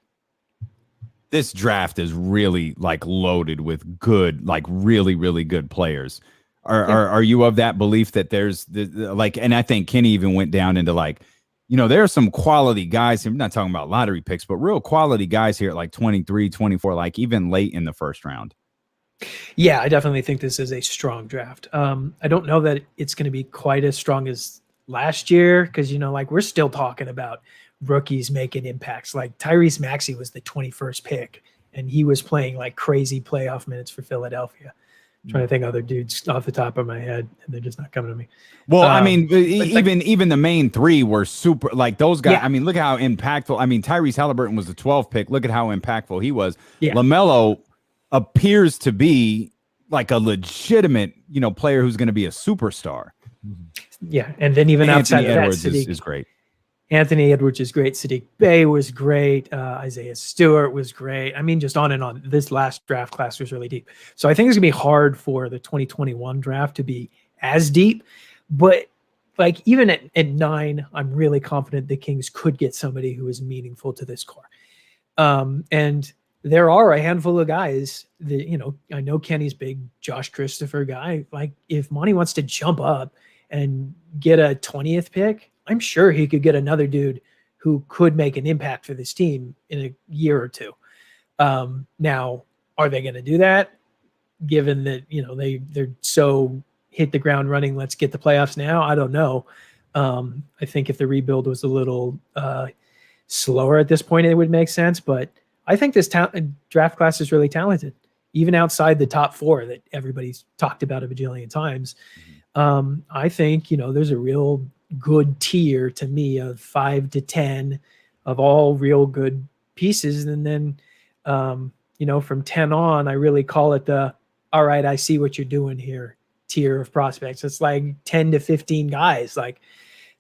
this draft is really like loaded with good, like really, really good players. Are you of that belief that there's and I think Kenny even went down into like, there are some quality guys. I'm not talking about lottery picks, but real quality guys here at like 23, 24, like even late in the first round. Yeah, I definitely think this is a strong draft. I don't know that it's going to be quite as strong as last year because, we're still talking about rookies making impacts. Like Tyrese Maxey was the 21st pick, and he was playing like crazy playoff minutes for Philadelphia. trying to think other dudes off the top of my head, and they're just not coming to me. Well, I mean, like, even the main three were super. Like those guys. Yeah. I mean, look how impactful. I mean, Tyrese Halliburton was the 12th pick. Look at how impactful he was. Yeah. LaMelo appears to be like a legitimate, player who's going to be a superstar. Yeah, and then even outside Anthony of Edwards that, is great. Anthony Edwards is great. Sadiq Bey was great. Isaiah Stewart was great. I mean, just on and on. This last draft class was really deep. So I think it's going to be hard for the 2021 draft to be as deep. But like even at 9, I'm really confident the Kings could get somebody who is meaningful to this core. And there are a handful of guys that, I know Kenny's big Josh Christopher guy. Like if Monty wants to jump up and get a 20th pick, I'm sure he could get another dude who could make an impact for this team in a year or two. Now, are they going to do that? Given that, they're so hit the ground running, let's get the playoffs now. I don't know. I think if the rebuild was a little slower at this point, it would make sense. But I think this draft class is really talented, even outside the top 4 that everybody's talked about a bajillion times. I think, there's a real good tier to me of 5 to 10 of all real good pieces. And then, from 10 on, I really call it the, all right, I see what you're doing here tier of prospects. It's like 10 to 15 guys. Like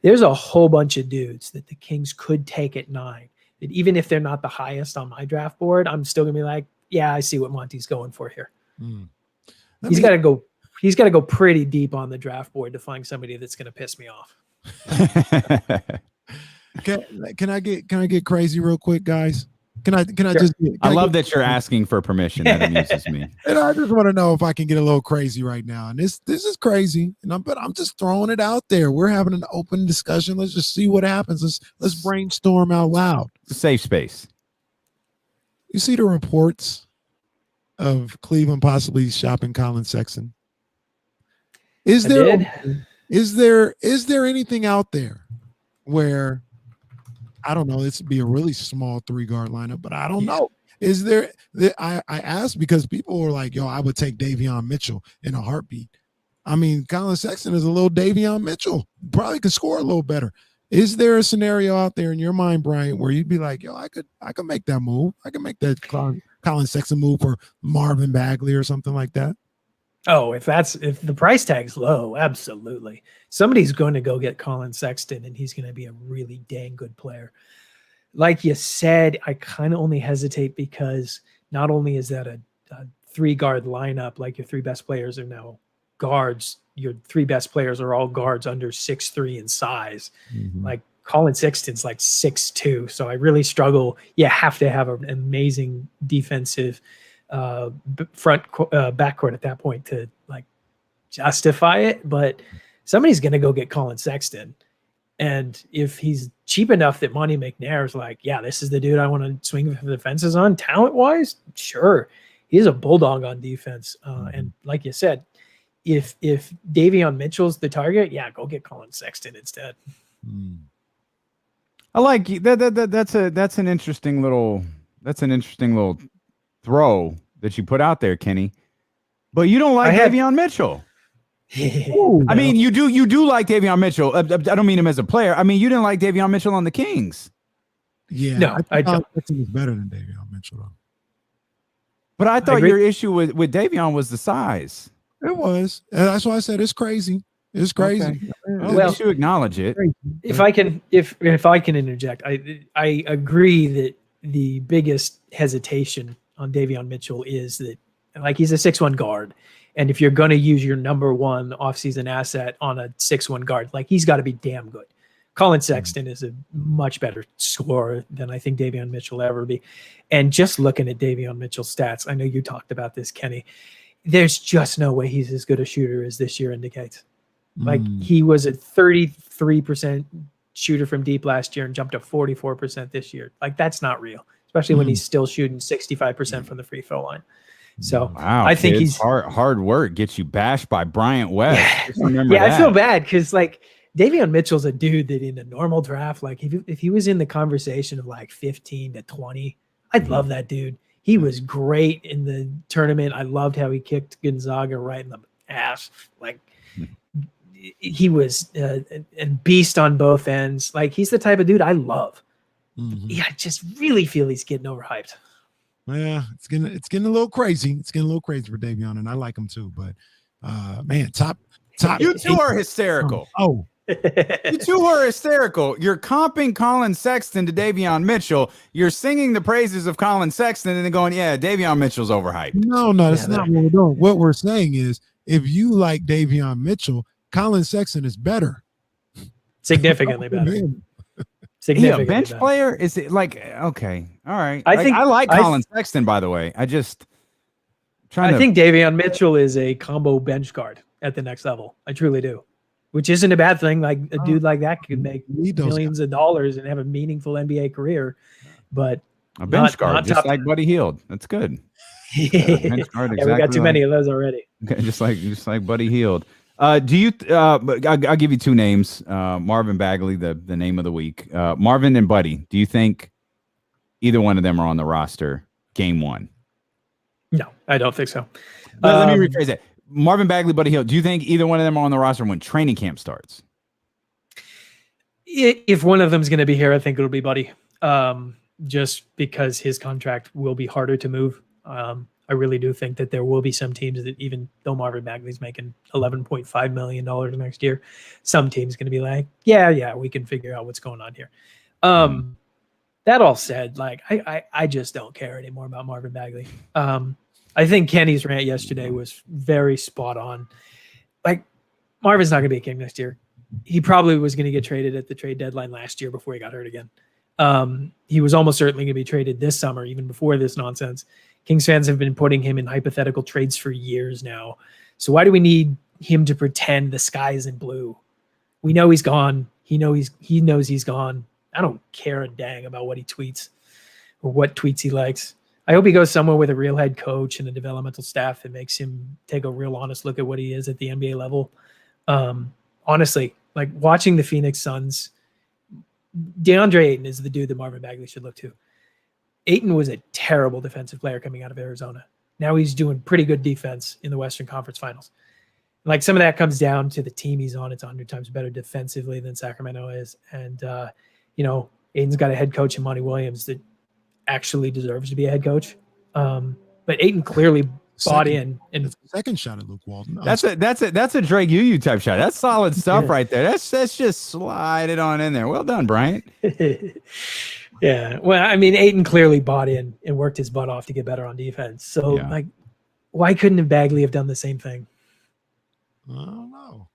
there's a whole bunch of dudes that the Kings could take at 9. That even if they're not the highest on my draft board, I'm still gonna be like, yeah, I see what Monty's going for here. He's got to go pretty deep on the draft board to find somebody that's gonna piss me off. Can I get crazy real quick, guys? Can I Sure. I love that you're asking for permission. That amuses me. And I just want to know if I can get a little crazy right now. And this is crazy. But I'm just throwing it out there. We're having an open discussion. Let's just see what happens. Let's brainstorm out loud. It's a safe space. You see the reports of Cleveland possibly shopping Colin Sexton. Is there anything out there where, I don't know, this would be a really small 3-guard lineup, but I don't know. Is there, I asked because people were like, yo, I would take Davion Mitchell in a heartbeat. I mean, Colin Sexton is a little Davion Mitchell. Probably could score a little better. Is there a scenario out there in your mind, Bryant, where you'd be like, yo, I could make that move. I could make that Colin Sexton move for Marvin Bagley or something like that? Oh, if the price tag's low, absolutely. Somebody's going to go get Colin Sexton, and he's going to be a really dang good player. Like you said, I kind of only hesitate because not only is that a 3-guard lineup, like your 3 best players are now guards, your 3 best players are all guards under 6'3" in size. Like Colin Sexton's like 6'2", so I really struggle. You have to have an amazing defensive backcourt at that point to like justify it, but somebody's going to go get Colin Sexton. And if he's cheap enough that Monty McNair's like, yeah, this is the dude I want to swing for the fences on talent wise, sure. He's a bulldog on defense. And like you said, if Davion Mitchell's the target, yeah, go get Colin Sexton instead. I like that's an interesting little throw that you put out there, Kenny. But you don't like Davion Mitchell. I mean, you do like Davion Mitchell. I don't mean him as a player. I mean, you didn't like Davion Mitchell on the Kings. Yeah, no, I don't. He's better than Davion Mitchell, though. But I thought your issue with Davion was the size. It was. And that's why I said it's crazy. It's crazy. Okay. Well, at least you acknowledge it. If I can interject, I agree that the biggest hesitation on Davion Mitchell is that, like, he's a 6'1" guard. And if you're going to use your number 1 offseason asset on a 6'1" guard, like, he's got to be damn good. Colin Sexton is a much better scorer than I think Davion Mitchell will ever be. And just looking at Davion Mitchell's stats, I know you talked about this, Kenny, there's just no way he's as good a shooter as this year indicates. Like, he was a 33% shooter from deep last year and jumped to 44% this year. Like, that's not real, especially when he's still shooting 65% from the free throw line. So wow, I think kids, he's hard work gets you bashed by Bryant West. Yeah, I feel bad because, like, Davion Mitchell's a dude that in a normal draft, like, if he was in the conversation of like 15 to 20, I'd love that dude. He was great in the tournament. I loved how he kicked Gonzaga right in the ass. Like he was a beast on both ends. Like he's the type of dude I love. Yeah, I just really feel he's getting overhyped. Yeah, it's getting a little crazy. It's getting a little crazy for Davion, and I like him too. But man, top. You two are hysterical. You two are hysterical. You're comping Colin Sexton to Davion Mitchell. You're singing the praises of Colin Sexton and then going, yeah, Davion Mitchell's overhyped. No, that's not what we're doing. What we're saying is, if you like Davion Mitchell, Colin Sexton is better. Significantly better. Significantly bench better. Player? Is it like, okay, all right. I like Colin Sexton, by the way. I think Davion Mitchell is a combo bench guard at the next level. I truly do. Which isn't a bad thing. Like a dude like that could make millions of dollars and have a meaningful NBA career, but a bench guard, just like Buddy Hield. That's good. Bench guard, exactly. We got too many of those already. Okay, just like Buddy Hield. I'll give you two names. Marvin Bagley, the name of the week. Marvin and Buddy. Do you think either one of them are on the roster game one? No, I don't think so. Let me rephrase that. Marvin Bagley, Buddy Hield. Do you think either one of them are on the roster when training camp starts? If one of them is going to be here, I think it'll be Buddy. Just because his contract will be harder to move. I really do think that there will be some teams that, even though Marvin Bagley's making $11.5 million next year, some teams going to be like, yeah, we can figure out what's going on here. That all said, like I just don't care anymore about Marvin Bagley. I think Kenny's rant yesterday was very spot on. Like, Marvin's not going to be a King next year. He probably was going to get traded at the trade deadline last year before he got hurt again. He was almost certainly going to be traded this summer, even before this nonsense. Kings fans have been putting him in hypothetical trades for years now. So why do we need him to pretend the sky isn't blue? We know he's gone. He knows he's gone. I don't care a dang about what he tweets or what tweets he likes. I hope he goes somewhere with a real head coach and a developmental staff that makes him take a real honest look at what he is at the NBA level. Honestly, like watching the Phoenix Suns, DeAndre Ayton is the dude that Marvin Bagley should look to. Ayton was a terrible defensive player coming out of Arizona. Now he's doing pretty good defense in the Western Conference Finals. Like, some of that comes down to the team he's on. It's 100 times better defensively than Sacramento is. And, Ayton's got a head coach in Monty Williams that actually deserves to be a head coach. But Ayton clearly bought in. And second shot at Luke Walton. That's a Drake Yu type shot. That's solid stuff right there. That's just slide it on in there. Well done, Bryant. Yeah. Well, I mean, Ayton clearly bought in and worked his butt off to get better on defense. So, why couldn't Bagley have done the same thing? I don't know.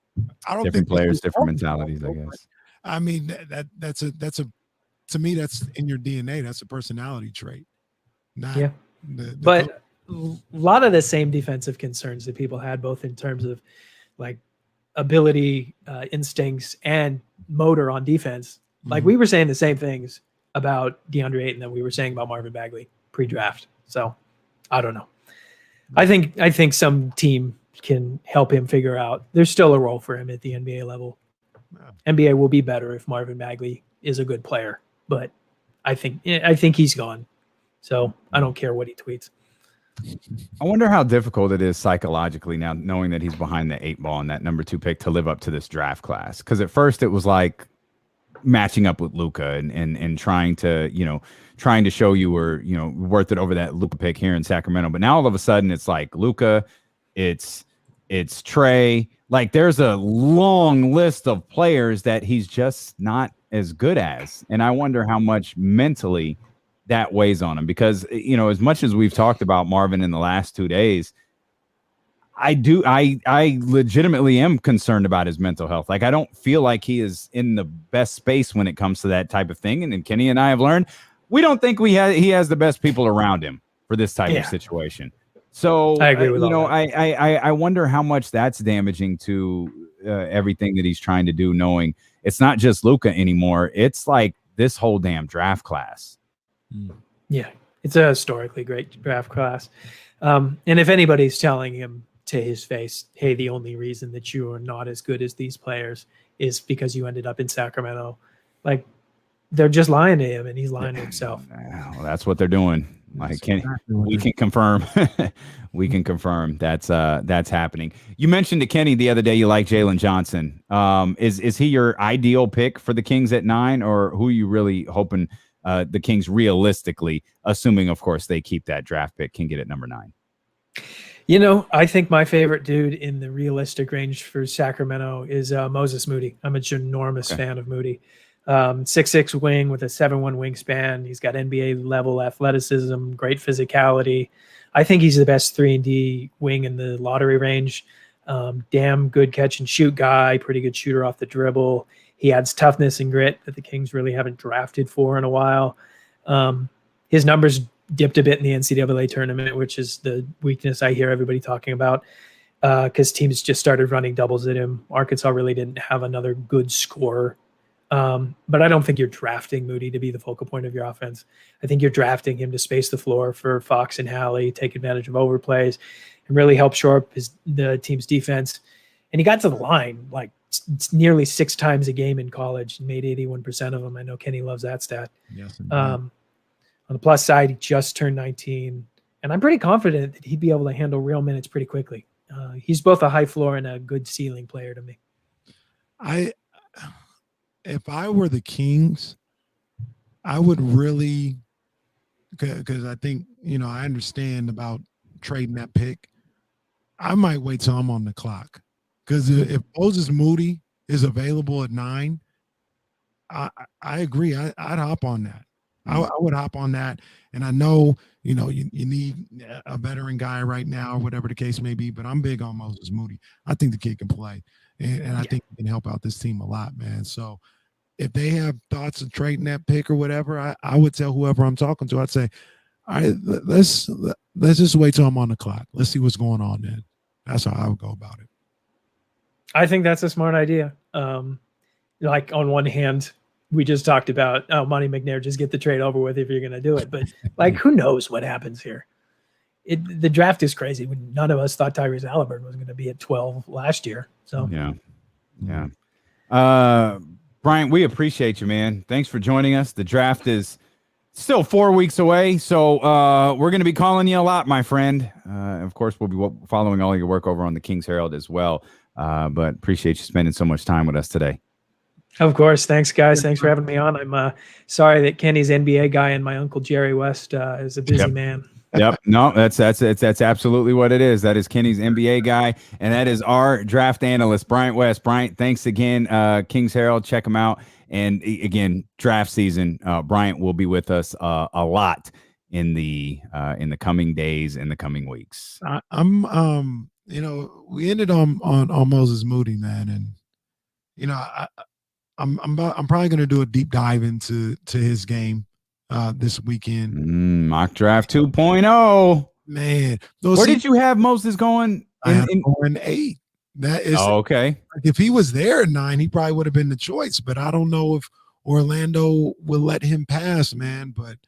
I don't different think players, different mentalities, I guess. I mean, that's to me, that's in your DNA. That's a personality trait. But a lot of the same defensive concerns that people had, both in terms of like ability, instincts, and motor on defense. Like, we were saying the same things about DeAndre Ayton that we were saying about Marvin Bagley pre-draft. So I don't know. I think some team can help him figure out. There's still a role for him at the NBA level. NBA will be better if Marvin Bagley is a good player, but I think he's gone. So I don't care what he tweets. I wonder how difficult it is psychologically now, knowing that he's behind the 8 ball and that number 2 pick, to live up to this draft class. Because at first it was like matching up with Luka and trying to show you were worth it over that Luka pick here in Sacramento. But now all of a sudden it's like Luka, it's Trey. Like, there's a long list of players that he's just not as good as. And I wonder how much mentally that weighs on him, because, as much as we've talked about Marvin in the last 2 days, I legitimately am concerned about his mental health. Like, I don't feel like he is in the best space when it comes to that type of thing. And Kenny and I have learned, we don't think he has the best people around him for this type of situation. So I agree with I wonder how much that's damaging to everything that he's trying to do, knowing it's not just Luka anymore. It's like this whole damn draft class. Yeah, it's a historically great draft class. And if anybody's telling him to his face, hey, the only reason that you are not as good as these players is because you ended up in Sacramento, like, they're just lying to him, and he's lying to himself. Well, that's what they're doing. Like, we can confirm. We can confirm that's happening. You mentioned to Kenny the other day you like Jalen Johnson. Is he your ideal pick for the Kings at 9, or who are you really hoping the Kings realistically, assuming of course they keep that draft pick, can get at number 9? You know, I think my favorite dude in the realistic range for Sacramento is Moses Moody. I'm a ginormous fan of Moody. 6'6" wing with a 7'1" wingspan. He's got NBA level athleticism, great physicality. I think he's the best 3-and-D wing in the lottery range. Damn good catch and shoot guy, pretty good shooter off the dribble. He adds toughness and grit that the Kings really haven't drafted for in a while. His numbers dipped a bit in the NCAA tournament, which is the weakness I hear everybody talking about, because teams just started running doubles at him. Arkansas really didn't have another good scorer. But I don't think you're drafting Moody to be the focal point of your offense. I think you're drafting him to space the floor for Fox and Hallie, take advantage of overplays, and really help shore up the team's defense. And he got to the line like nearly 6 times a game in college and made 81% of them. I know Kenny loves that stat. Yes. On the plus side, he just turned 19, and I'm pretty confident that he'd be able to handle real minutes pretty quickly. He's both a high floor and a good ceiling player to me. If I were the Kings, I would really, because I think, I understand about trading that pick. I might wait till I'm on the clock, because if Moses Moody is available at 9, I agree. I'd hop on that. I would hop on that. And I know, you need a veteran guy right now, or whatever the case may be, but I'm big on Moses Moody. I think the kid can play, and I think he can help out this team a lot, man. So if they have thoughts of trading that pick or whatever, I would tell whoever I'm talking to, I'd say, all right, let's just wait till I'm on the clock. Let's see what's going on then. That's how I would go about it. I think that's a smart idea. Like, on one hand, we just talked about, Monty McNair, just get the trade over with if you're going to do it. But like, who knows what happens here? The draft is crazy. None of us thought Tyrese Halliburton was going to be at 12 last year. So yeah. Bryant, we appreciate you, man. Thanks for joining us. The draft is still 4 weeks away, so we're going to be calling you a lot, my friend. Of course, we'll be following all your work over on the Kings Herald as well. But appreciate you spending so much time with us today. Of course. Thanks, guys. Thanks for having me on. I'm sorry that Kenny's NBA guy and my uncle Jerry West is a busy man. Yep. No, that's absolutely what it is. That is Kenny's NBA guy, and that is our draft analyst, Bryant West. Bryant, thanks again. Kings Herald, check him out. And again, draft season, Bryant will be with us a lot in the coming days, in the coming weeks. We ended on Moses Moody, man, and I'm probably going to do a deep dive into his game this weekend. Mock draft 2.0. Man, where did you have Moses going? Going 8. That is okay. If he was there at 9, he probably would have been the choice. But I don't know if Orlando will let him pass, man. But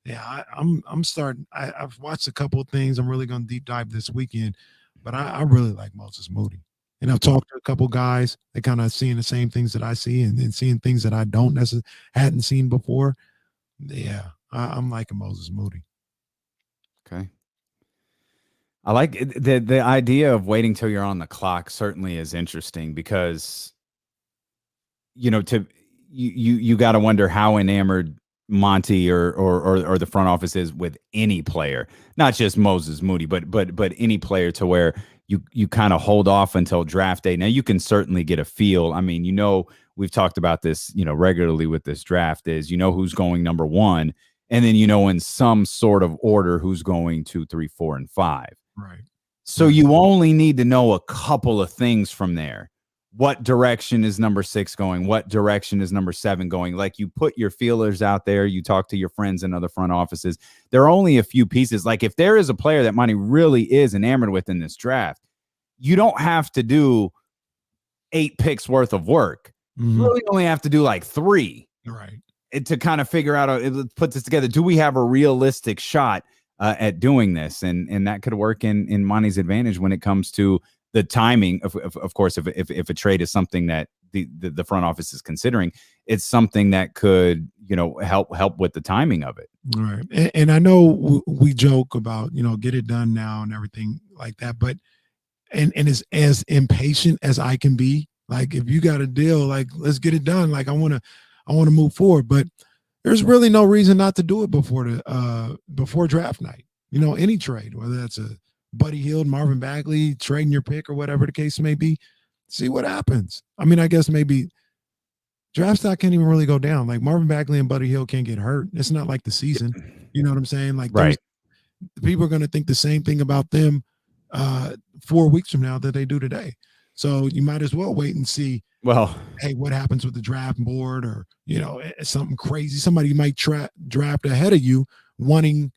yeah, I'm starting. I've watched a couple of things. I'm really going to deep dive this weekend. But I really like Moses Moody. And I've talked to a couple guys that kind of seeing the same things that I see, and seeing things that I hadn't seen before. Yeah, I'm liking Moses Moody. Okay. I like the idea of waiting till you're on the clock. Certainly is interesting, because you got to wonder how enamored Monty or the front office is with any player, not just Moses Moody, but any player, to where you kind of hold off until draft day. Now you can certainly get a feel. I mean, we've talked about this, regularly with this draft, is who's going number 1, and then in some sort of order who's going 2, 3, 4, and 5. Right. So you only need to know a couple of things from there. What direction is number 6 going? What direction is number 7 going? Like, you put your feelers out there, you talk to your friends in other front offices. There are only a few pieces. Like, if there is a player that Monty really is enamored with in this draft, you don't have to do 8 picks worth of work. Mm-hmm. You really only have to do like 3. Right. To kind of figure out, put this together. Do we have a realistic shot at doing this? And that could work in Monty's advantage when it comes to the timing of course, if a trade is something that the front office is considering, it's something that could, help with the timing of it. All right. And I know we joke about, get it done now and everything like that, but and as impatient as I can be, like if you got a deal, like let's get it done. Like I want to move forward, but there's really no reason not to do it before draft night. Any trade, whether that's a Buddy Hield, Marvin Bagley, trading your pick or whatever the case may be, see what happens. I mean, I guess maybe draft stock can't even really go down. Like Marvin Bagley and Buddy Hield can't get hurt. It's not like the season. You know what I'm saying? Like right. People are going to think the same thing about them 4 weeks from now that they do today. So you might as well wait and see. Well, hey, what happens with the draft board, or something crazy? Somebody might draft ahead of you, wanting.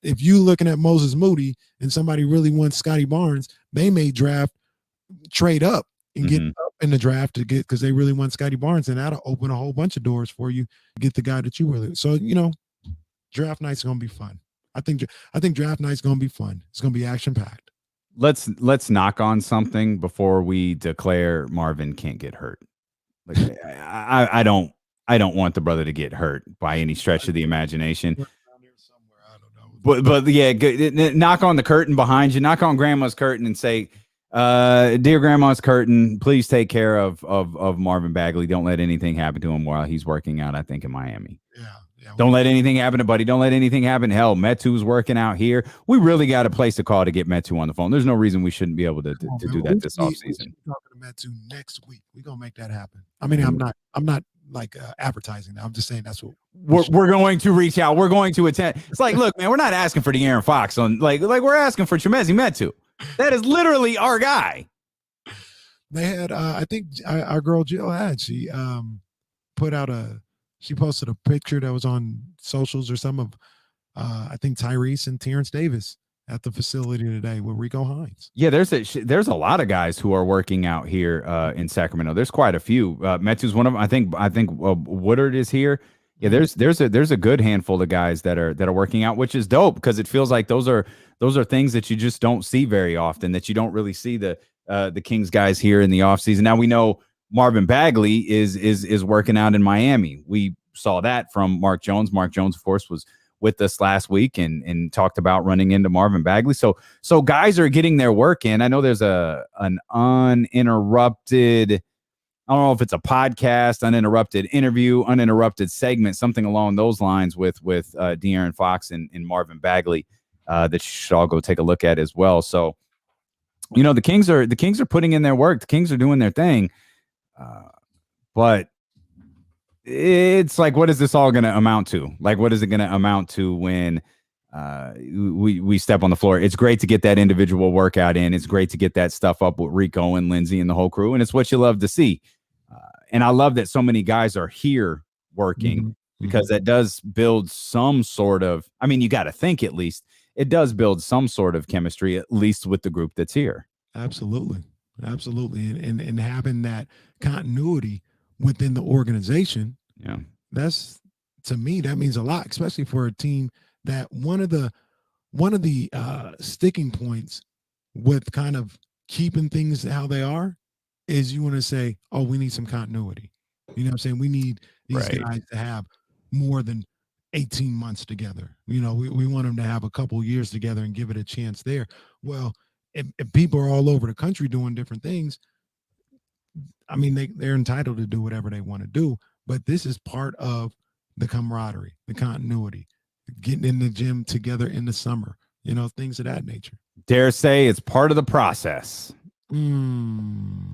If you looking at Moses Moody and somebody really wants Scottie Barnes, they may trade up and get up in the draft to get, because they really want Scottie Barnes, and that'll open a whole bunch of doors for you to get the guy that you really. So draft night's gonna be fun. I think draft night's gonna be fun. It's gonna be action packed. Let's knock on something before we declare Marvin can't get hurt. Like I don't want the brother to get hurt by any stretch of the imagination. But yeah, knock on the curtain behind you, knock on grandma's curtain and say, dear grandma's curtain, please take care of Marvin Bagley. Don't let anything happen to him while he's working out, I think, in Miami. Yeah. Don't let anything happen to Buddy. Don't let anything happen. Hell, Metu's working out here. We really got a place to call to get Metu on the phone. There's no reason we shouldn't be able to do that this offseason. We're talking to Metu next week. We're gonna make that happen. I mean, I'm not like advertising that. I'm just saying that's what we're going to reach out. We're going to attend. It's like, look, man, we're not asking for De'Aaron Fox on like we're asking for Chimezie Metu. That is literally our guy. They had, I think our girl Jill she put out she posted a picture that was on socials or some of, I think Tyrese and Terrence Davis at the facility today with Rico Hines. Yeah, there's a lot of guys who are working out here in Sacramento. There's quite a few. Metu's one of them. I think Woodard is here. Yeah, there's a good handful of guys that are working out, which is dope because it feels like those are things that you just don't see very often, that you don't really see the Kings guys here in the offseason. Now we know Marvin Bagley is working out in Miami. We saw that from Mark Jones. Mark Jones, of course, was with us last week and talked about running into Marvin Bagley. So guys are getting their work in. I know there's an uninterrupted, I don't know if it's a podcast, uninterrupted interview, uninterrupted segment, something along those lines with De'Aaron Fox and Marvin Bagley that you should all go take a look at as well. So, the Kings are putting in their work. The Kings are doing their thing. But it's like, what is this all going to amount to? Like, what is it going to amount to when we step on the floor? It's great to get that individual workout in. It's great to get that stuff up with Rico and Lindsey and the whole crew. And it's what you love to see. And I love that so many guys are here working because that does build some sort of, I mean, you got to think at least it does build some sort of chemistry, at least with the group that's here. Absolutely. And having that continuity within the organization. Yeah. That's, to me, that means a lot, especially for a team that one of the sticking points with kind of keeping things how they are is you want to say, oh, we need some continuity. You know what I'm saying? We need these guys to have more than 18 months together. We want them to have a couple years together and give it a chance there. Well, if people are all over the country doing different things, I mean, they're entitled to do whatever they want to do, but this is part of the camaraderie, the continuity, getting in the gym together in the summer, things of that nature. Dare say it's part of the process.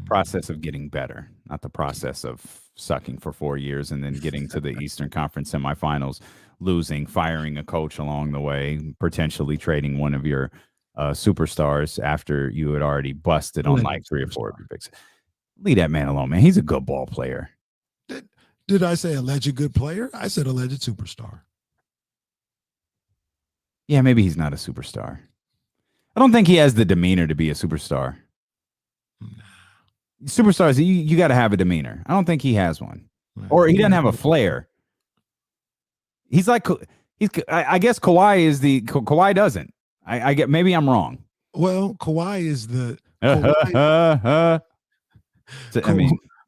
Process of getting better, not the process of sucking for 4 years and then getting to the Eastern Conference semifinals, losing, firing a coach along the way, potentially trading one of your superstars after you had already busted on like 3 or 4 of your picks. Leave that man alone, man. He's a good ball player. Did I say alleged good player? I said alleged superstar. Yeah, maybe he's not a superstar. I don't think he has the demeanor to be a superstar. Superstars, you got to have a demeanor. I don't think he has one, or he doesn't have a flair. He's like, I guess Kawhi is Kawhi doesn't. I get, maybe I'm wrong. Well, Kawhi is the.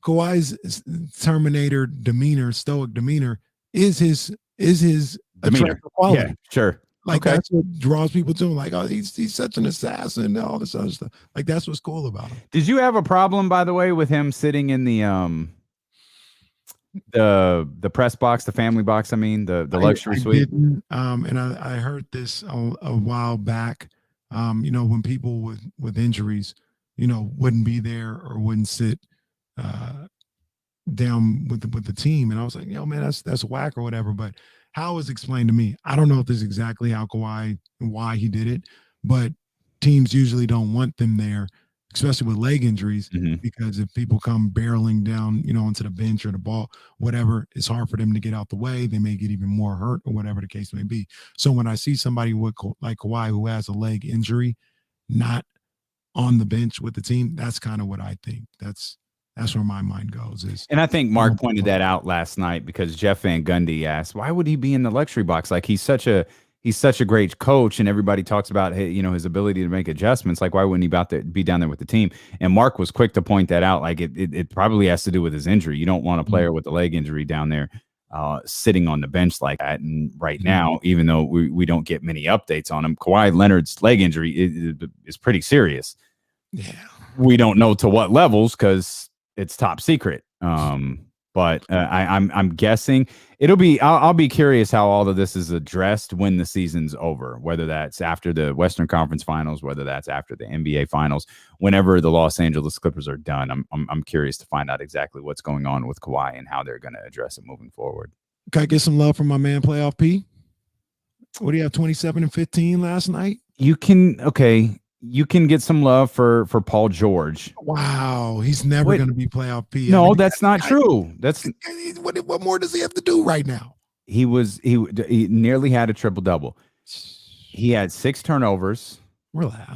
Kawhi's Terminator demeanor, stoic demeanor, is his Demeanor. attractive quality. Yeah, sure. Like Okay. that's what draws people to him. Like, oh, he's such an assassin and all this other stuff. Like that's what's cool about him. Did you have a problem, by the way, with him sitting in the press box, the family box? I mean, the luxury suite. Didn't, and I heard this a while back. When people with injuries, wouldn't be there or wouldn't sit down with the team, and I was like, man, that's whack or whatever. But how it was explained to me, I don't know if this is exactly how Kawhi and why he did it, but teams usually don't want them there, especially with leg injuries, because if people come barreling down, onto the bench or the ball, whatever, it's hard for them to get out the way. They may get even more hurt or whatever the case may be. So when I see somebody like Kawhi who has a leg injury, not on the bench with the team, that's kind of what I think. That's where my mind goes. And I think Mark pointed that out last night because Jeff Van Gundy asked, why would he be in the luxury box? Like he's such a great coach, and everybody talks about his ability to make adjustments. Like why wouldn't he be down there with the team? And Mark was quick to point that out. Like it probably has to do with his injury. You don't want a player with a leg injury down there sitting on the bench like that. And right now, even though we don't get many updates on him, Kawhi Leonard's leg injury is pretty serious. Yeah, we don't know to what levels because it's top secret. But I'm guessing it'll be. I'll be curious how all of this is addressed when the season's over. Whether that's after the Western Conference Finals, whether that's after the NBA Finals, whenever the Los Angeles Clippers are done, I'm curious to find out exactly what's going on with Kawhi and how they're going to address it moving forward. Can I get some love from my man, Playoff P? What do you have? 27 and 15 last night. You can get some love for Paul George. Wow, he's never going to be Playoff P. No, that's not true. That's what more does he have to do right now? He nearly had a triple double. He had 6 turnovers. Relax,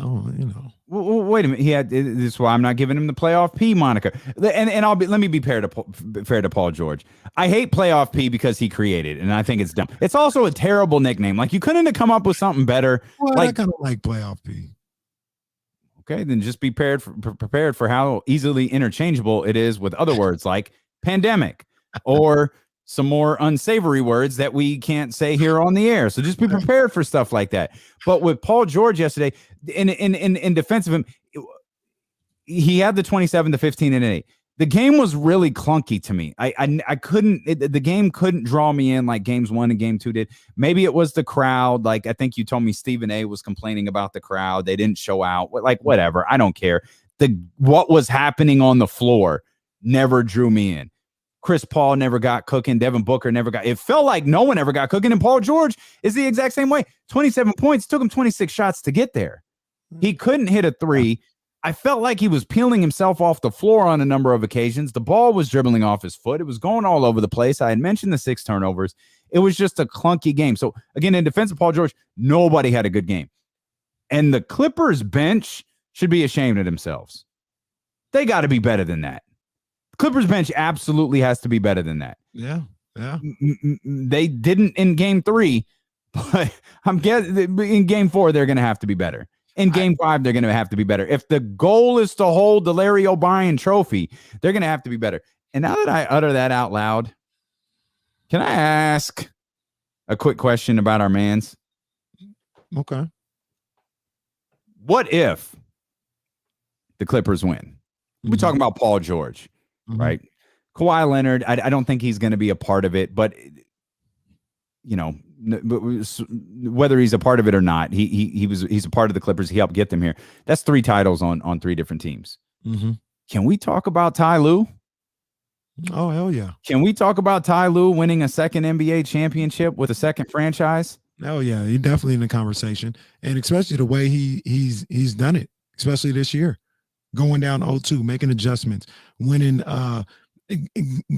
Well, wait a minute. He had. This is why I'm not giving him the Playoff P moniker. And let me be fair to Paul George. I hate Playoff P because he created it, and I think it's dumb. It's also a terrible nickname. Like you couldn't have come up with something better. Well, I kind of like Playoff P. Okay, then just be prepared for how easily interchangeable it is with other words like pandemic or some more unsavory words that we can't say here on the air. So just be prepared for stuff like that. But with Paul George yesterday, in defense of him, he had the 27 to 15 and 8. The game was really clunky to me. I couldn't. The game couldn't draw me in like games 1 and game 2 did. Maybe it was the crowd. Like I think you told me Stephen A was complaining about the crowd. They didn't show out. Like whatever. I don't care. What was happening on the floor never drew me in. Chris Paul never got cooking. Devin Booker never got. It felt like no one ever got cooking. And Paul George is the exact same way. 27 points. Took him 26 shots to get there. He couldn't hit a 3. I felt like he was peeling himself off the floor on a number of occasions. The ball was dribbling off his foot. It was going all over the place. I had mentioned the 6 turnovers. It was just a clunky game. So, again, in defense of Paul George, nobody had a good game. And the Clippers bench should be ashamed of themselves. They got to be better than that. Clippers bench absolutely has to be better than that. Yeah. They didn't in game 3, but I'm guessing in game 4, they're going to have to be better. In game 5, they're going to have to be better. If the goal is to hold the Larry O'Brien trophy, they're going to have to be better. And now that I utter that out loud, can I ask a quick question about our mans? Okay. What if the Clippers win? We're talking about Paul George, right? Kawhi Leonard, I don't think he's going to be a part of it, but whether he's a part of it or not, he's a part of the Clippers. He helped get them here. That's 3 titles on 3 different teams. Can we talk about Ty Lue? Oh, hell yeah. Can we talk about Ty Lue winning a second NBA championship with a second franchise? Oh yeah, he's definitely in the conversation, and especially the way he's done it, especially this year, going down 0-2, making adjustments, winning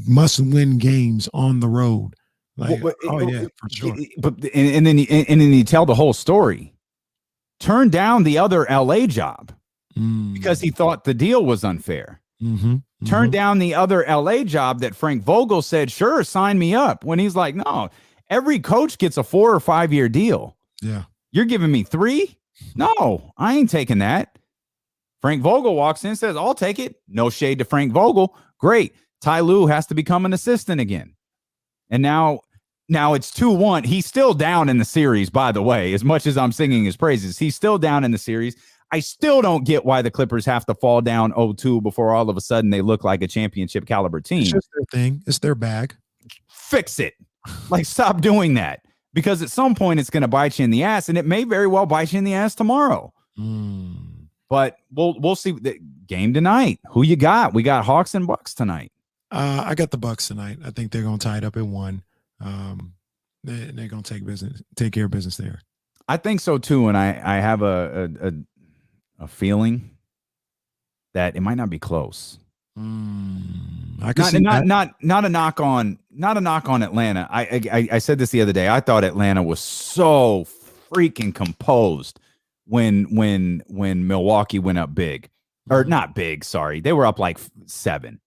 must-win games on the road. Like, yeah, for sure. But and then you tell the whole story. Turn down the other LA job because he thought the deal was unfair. Turn down the other LA job that Frank Vogel said, sure, sign me up. When he's like, no, every coach gets a 4 or 5 year deal. Yeah. You're giving me 3? No, I ain't taking that. Frank Vogel walks in and says, I'll take it. No shade to Frank Vogel. Great. Ty Lue has to become an assistant again. And now it's 2-1. He's still down in the series, by the way. As much as I'm singing his praises, he's still down in the series. I still don't get why the Clippers have to fall down 0-2 before all of a sudden they look like a championship caliber team. It's just their thing. It's their bag. Fix it. Like, stop doing that. Because at some point it's going to bite you in the ass, and it may very well bite you in the ass tomorrow. But we'll see. The game tonight. Who you got? We got Hawks and Bucks tonight. I got the Bucks tonight. I think they're going to tie it up at 1. They're going to take care of business there. I think so too, and I have a feeling that it might not be close. I can see not a knock on Atlanta. I said this the other day. I thought Atlanta was so freaking composed when Milwaukee went up big, or not big. Sorry, they were up like 7.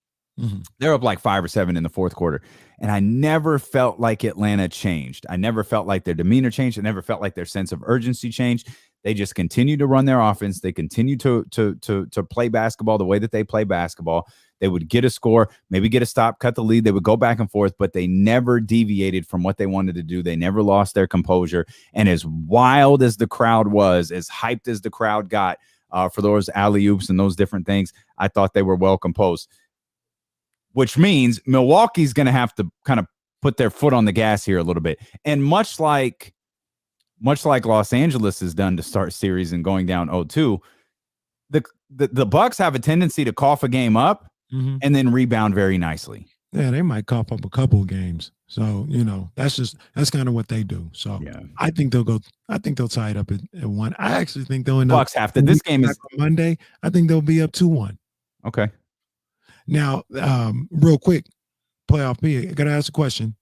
They're up like 5 or 7 in the fourth quarter, and I never felt like Atlanta changed. I never felt like their demeanor changed. I never felt like their sense of urgency changed. They just continue to run their offense. They continue to play basketball the way that they play basketball. They would get a score, maybe get a stop, cut the lead. They would go back and forth, but they never deviated from what they wanted to do. They never lost their composure. And as wild as the crowd was, as hyped as the crowd got for those alley-oops and those different things, I thought they were well composed, which means Milwaukee's going to have to kind of put their foot on the gas here a little bit. And much like Los Angeles has done to start series and going down 0-2, the Bucks have a tendency to cough a game up and then rebound very nicely. Yeah, they might cough up a couple of games. So, that's kind of what they do. So yeah. I think they'll tie it up at 1. I actually think they'll end up. Bucks have to. This game is Monday. I think they'll be up 2-1. Okay. Now, real quick, playoff P, I got to ask a question.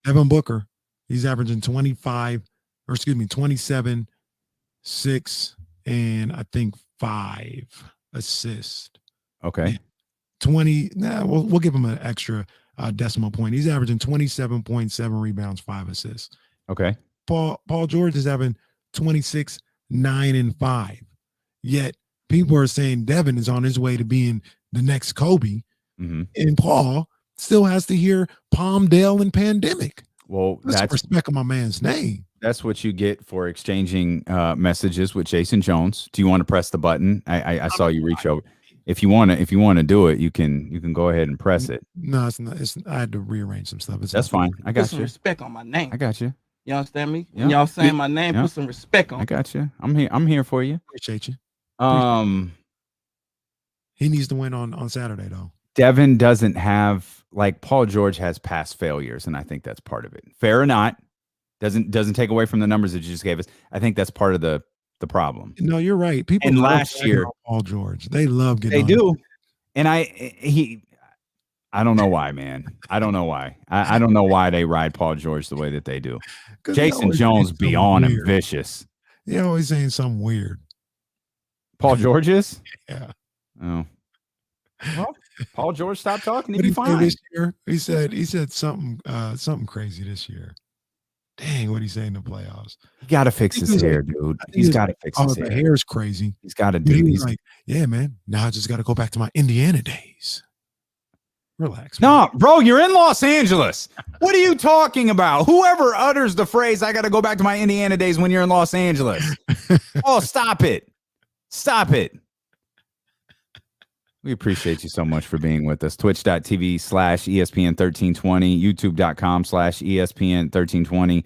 Devin Booker, he's averaging 27, 6, and I think 5 assists. Okay. 20. We'll give him an extra decimal point. He's averaging 27.7 rebounds, 5 assists. Okay. Paul George is having 26, 9, and 5. Yet people are saying Devin is on his way to being the next Kobe, and Paul still has to hear Palmdale and Pandemic. Well, that's respect of my man's name. That's what you get for exchanging messages with Jason Jones. Do you want to press the button? I saw you reach over. If you want to do it, you can go ahead and press it. No, it's not. I had to rearrange some stuff. That's fine. I got put some respect on my name. I got you. You understand me? Yeah. When y'all saying my name, put some respect on. I got you. I'm here for you. Appreciate you. He needs to win on Saturday though. Devin doesn't have, like, Paul George has past failures, and I think that's part of it. Fair or not, doesn't take away from the numbers that you just gave us. I think that's part of the problem. No, you're right. People and last year, Paul George, they love getting. They do, and I don't know why, man. I don't know why. I don't know why they ride Paul George the way that they do. Jason Jones beyond him vicious. You're always saying something weird. Paul George is? Yeah. Oh. Well, Paul George stopped talking. What He'd be fine. This year? He said something crazy this year. Dang, what he say in the playoffs? He got to fix his hair, dude. He's got to fix his hair. The hair is crazy. He's got to do. He's like, yeah, man. Now I just got to go back to my Indiana days. Relax. No, bro, you're in Los Angeles. What are you talking about? Whoever utters the phrase, I got to go back to my Indiana days when you're in Los Angeles. Oh, stop it. Stop it. We appreciate you so much for being with us. Twitch.tv/ESPN1320, YouTube.com/ESPN1320.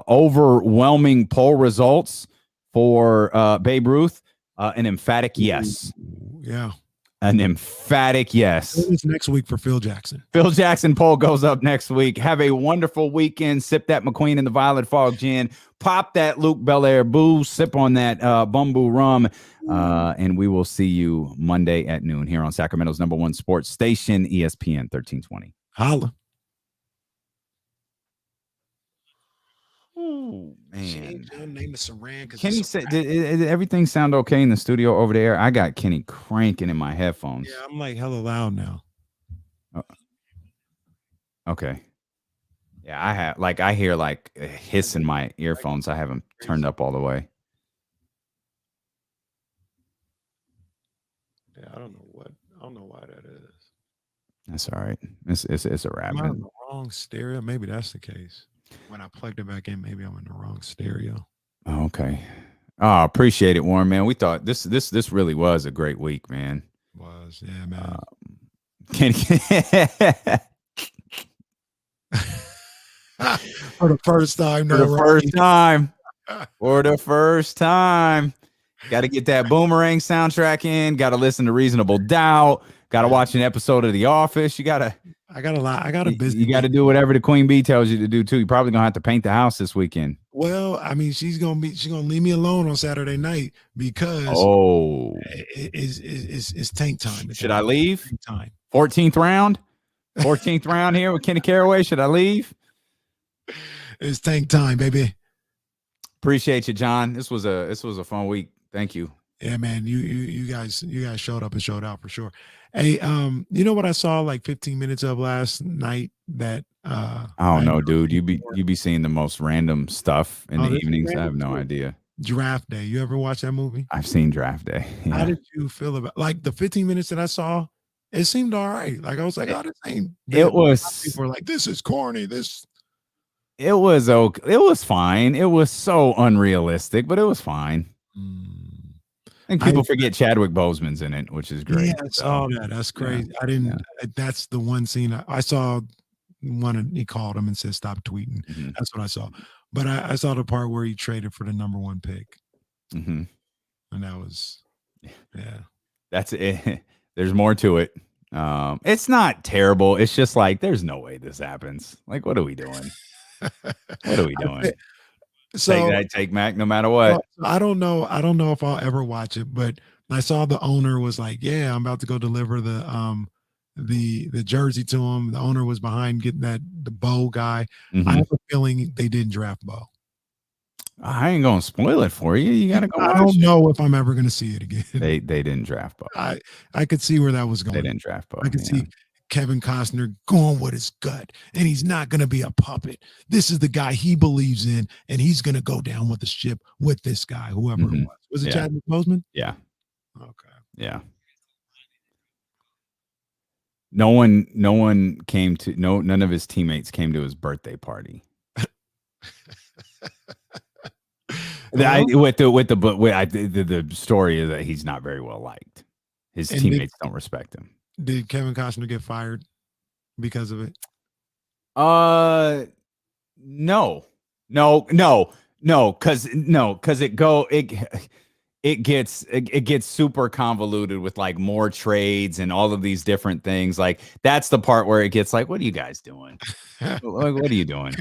Overwhelming poll results for Babe Ruth. An emphatic yes. Yeah. An emphatic yes. It's next week for Phil Jackson. Phil Jackson poll goes up next week. Have a wonderful weekend. Sip that McQueen and the Violet Fog gin. Pop that Luke Belair booze. Sip on that Bumbu rum. And we will see you Monday at noon here on Sacramento's #1 sports station, ESPN 1320. Holla. Oh, man. Name is Saran. Kenny said, did everything sound okay in the studio over there? I got Kenny cranking in my headphones. Yeah, I'm like hella loud now. Okay. Yeah, I hear like a hiss in my earphones. I haven't turned up all the way. Yeah, I don't know why that is. That's all right. It's a wrap. Am I in the wrong stereo? Maybe that's the case. When I plugged it back in, maybe I'm in the wrong stereo. Okay. Oh, appreciate it, Warren, man. We thought this really was a great week, man. Was, yeah, man. For the first time, For the first time. Got to get that Boomerang soundtrack in. Got to listen to Reasonable Doubt. Got to watch an episode of The Office. You got to. I got a lot. I got a busy. You got to do whatever the Queen Bee tells you to do too. You're probably gonna have to paint the house this weekend. Well, I mean, she's gonna leave me alone on Saturday night because it's tank time. Should I leave? Time. 14th round here with Kenny Caraway. Should I leave? It's tank time, baby. Appreciate you, John. This was a fun week. Thank you. Yeah, man. You guys showed up and showed out for sure. Hey, you know what I saw like 15 minutes of last night that I don't know, dude. You be seeing the most random stuff in the evenings. I have no idea. Draft Day. You ever watch that movie? I've seen Draft Day. Yeah. How did you feel about like the 15 minutes that I saw? It seemed all right. Like I was like, oh, this ain't. It was. People were like, this is corny. It was okay. It was fine. It was so unrealistic, but it was fine. I think people forget Chadwick Boseman's in it, which is great. Yeah, I saw that. That's crazy. Yeah. I didn't. That's the one scene I saw. He called him and said, "Stop tweeting." Mm-hmm. That's what I saw. But I saw the part where he traded for the number 1 pick, and that was, yeah. That's it. There's more to it. It's not terrible. It's just like there's no way this happens. Like, what are we doing? What are we doing? So take Mac, no matter what. I don't know if I'll ever watch it, but I saw the owner was like, "Yeah, I'm about to go deliver the jersey to him." The owner was behind getting the Bo guy. I have a feeling they didn't draft Bo. I ain't gonna spoil it for you. You gotta go. I don't know if I'm ever gonna see it again. They didn't draft Bo. I could see where that was going. They didn't draft Bo. I could see Kevin Costner going with his gut, and he's not going to be a puppet. This is the guy he believes in, and he's going to go down with the ship with this guy, whoever it was. Was it Chadwick Boseman? Yeah. Okay. Yeah. None of his teammates came to his birthday party. The story is that he's not very well liked. His teammates don't respect him. Did Kevin Costner get fired because of it? No, because it gets super convoluted with like more trades and all of these different things. Like that's the part where it gets like, what are you guys doing? What are you doing?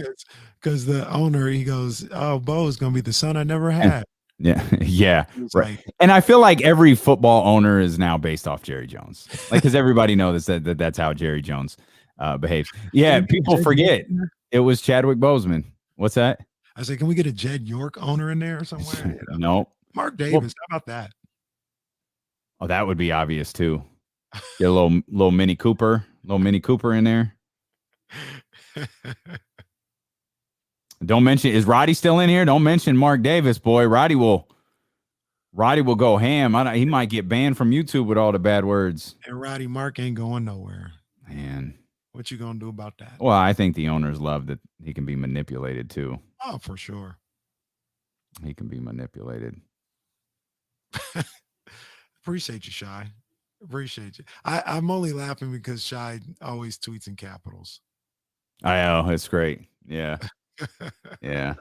Because the owner, he goes, "Oh, Bo is going to be the son I never had." Yeah, right. And I feel like every football owner is now based off Jerry Jones, like because everybody knows that's how Jerry Jones behaves. Yeah, people forget it was Chadwick Boseman. What's that? I said, can we get a Jed York owner in there somewhere? No. Mark Davis. How about that? Oh, that would be obvious too. Get a little Mini Cooper in there. Don't mention, is Roddy still in here? Don't mention Mark Davis, boy. Roddy will go ham. He might get banned from YouTube with all the bad words. And Mark ain't going nowhere. Man. What you gonna do about that? Well, I think the owners love that he can be manipulated too. Oh, for sure. He can be manipulated. Appreciate you, Shy. Appreciate you. I'm only laughing because Shy always tweets in capitals. I know, it's great. Yeah. Yeah.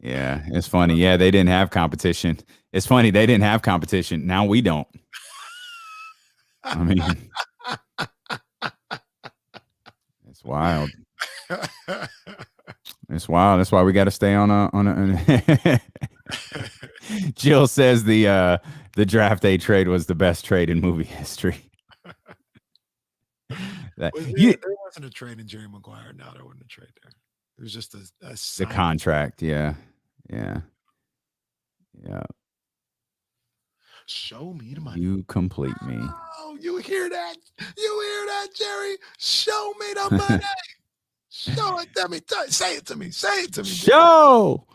It's funny. Yeah, they didn't have competition. It's funny, they didn't have competition. Now we don't. I mean, it's wild. It's wild. That's why we got to stay on a Jill says the draft day trade was the best trade in movie history. There wasn't a trade in Jerry Maguire. No, there wasn't a trade there. It was just the contract. Yeah. Show me the money. You complete me. Oh, you hear that? Jerry? Show me the money. Show it to me. Say it to me. Say it to me. Show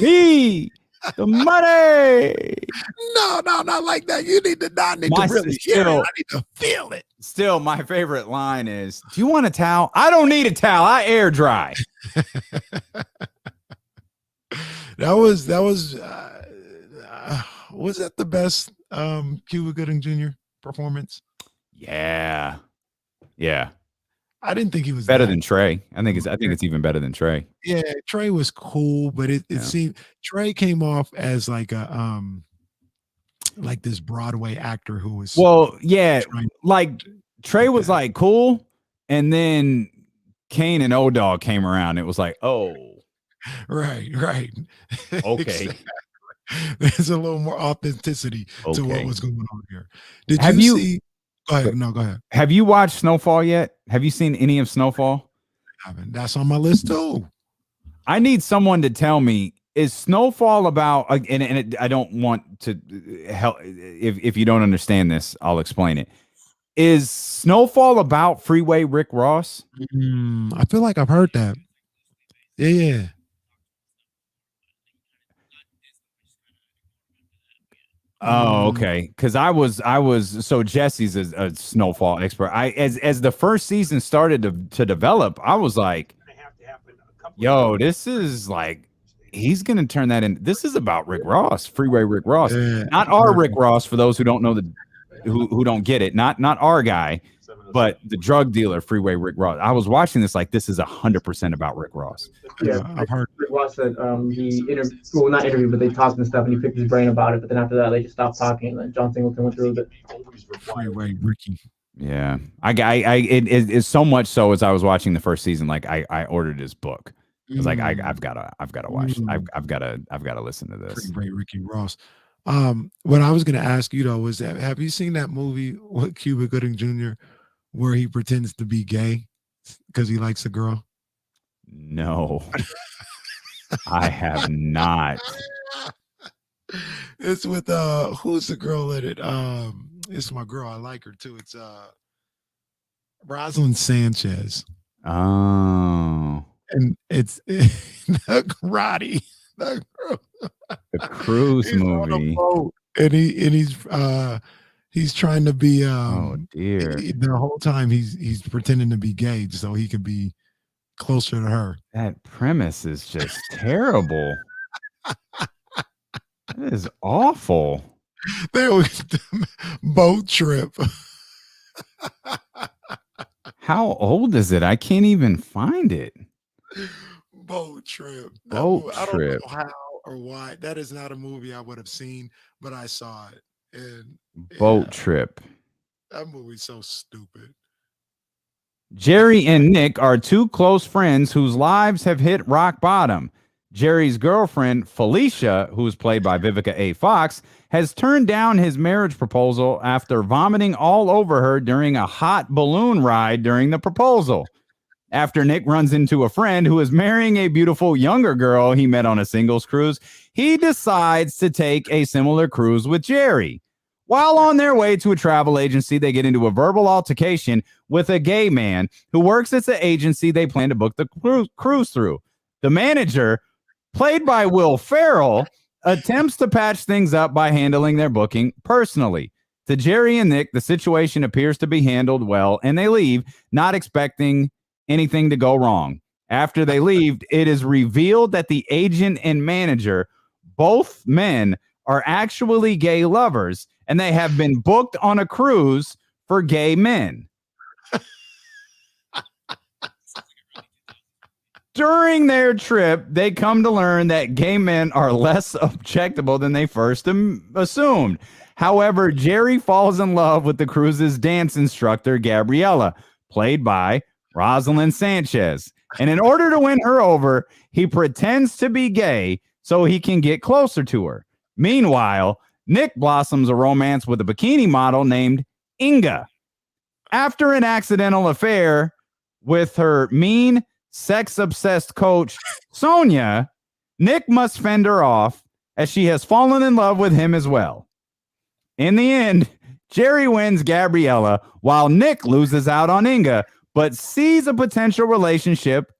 me The money. No, not like that. You need to not need My to really hear it. I need to feel it. Still, my favorite line is, "Do you want a towel? I don't need a towel. I air dry." That was that the best Cuba Gooding Jr. performance? Yeah. I didn't think he was better than Trey. I think it's even better than Trey. Yeah, Trey was cool, but it seemed Trey came off as like a like this Broadway actor who was like Trey was like cool, and then Kane and O-Dog came around. It was like, oh, right. Okay. Exactly. There's a little more authenticity to what was going on here. Did you see? Go ahead. No, go ahead. Have you watched Snowfall yet? Have you seen any of Snowfall? I haven't. That's on my list too. I need someone to tell me, is Snowfall about, I don't want to help. If you don't understand this, I'll explain it. Is Snowfall about Freeway Rick Ross? I feel like I've heard that. Yeah. Oh, okay. Because I was so Jesse's a Snowfall expert. As the first season started to develop, I was like, yo, this is like, he's gonna turn that in. This is about Rick Ross, Freeway Rick Ross, not our Rick Ross. For those who don't know who don't get it, not our guy, but the drug dealer, Freeway Rick Ross. I was watching this like, this is 100% about Rick Ross. Yeah, I've heard. Rick Ross said not interviewed, but they talked and stuff, and he picked his brain about it. But then after that, they just stopped talking. And then John Singleton went through it. Freeway Ricky. Yeah, it is so much so as I was watching the first season, like I ordered his book. I was like, I've got to watch. I've got to listen to this. Freeway Ricky Ross. What I was going to ask you though was that, have you seen that movie with Cuba Gooding Jr. where he pretends to be gay because he likes a girl? No, I have not. It's with who's the girl in it? It's my girl. I like her too. It's Rosalind Sanchez. Oh, and it's the karate. The cruise movie. And he's trying to be oh dear. The whole time he's pretending to be gay so he can be closer to her. That premise is just terrible. That is awful. There was boat trip. How old is it? I can't even find it. Boat trip. Boat I trip. don't know how or why. That is not a movie I would have seen, but I saw it. And Boat trip. That movie's so stupid. Jerry and Nick are two close friends whose lives have hit rock bottom. Jerry's girlfriend, Felicia, who's played by Vivica A. Fox, has turned down his marriage proposal after vomiting all over her during a hot balloon ride during the proposal. After Nick runs into a friend who is marrying a beautiful younger girl he met on a singles cruise, he decides to take a similar cruise with Jerry. While on their way to a travel agency, they get into a verbal altercation with a gay man who works at the agency they plan to book the cruise through. The manager, played by Will Ferrell, attempts to patch things up by handling their booking personally. To Jerry and Nick, the situation appears to be handled well, and they leave, not expecting anything to go wrong. After they leave, it is revealed that the agent and manager, both men, are actually gay lovers, and they have been booked on a cruise for gay men. During their trip, they come to learn that gay men are less objectable than they first assumed. However, Jerry falls in love with the cruise's dance instructor, Gabriella, played by Rosalind Sanchez. And in order to win her over, he pretends to be gay so he can get closer to her. Meanwhile, Nick blossoms a romance with a bikini model named Inga. After an accidental affair with her mean, sex-obsessed coach, Sonia, Nick must fend her off as she has fallen in love with him as well. In the end, Jerry wins Gabriella while Nick loses out on Inga, but sees a potential relationship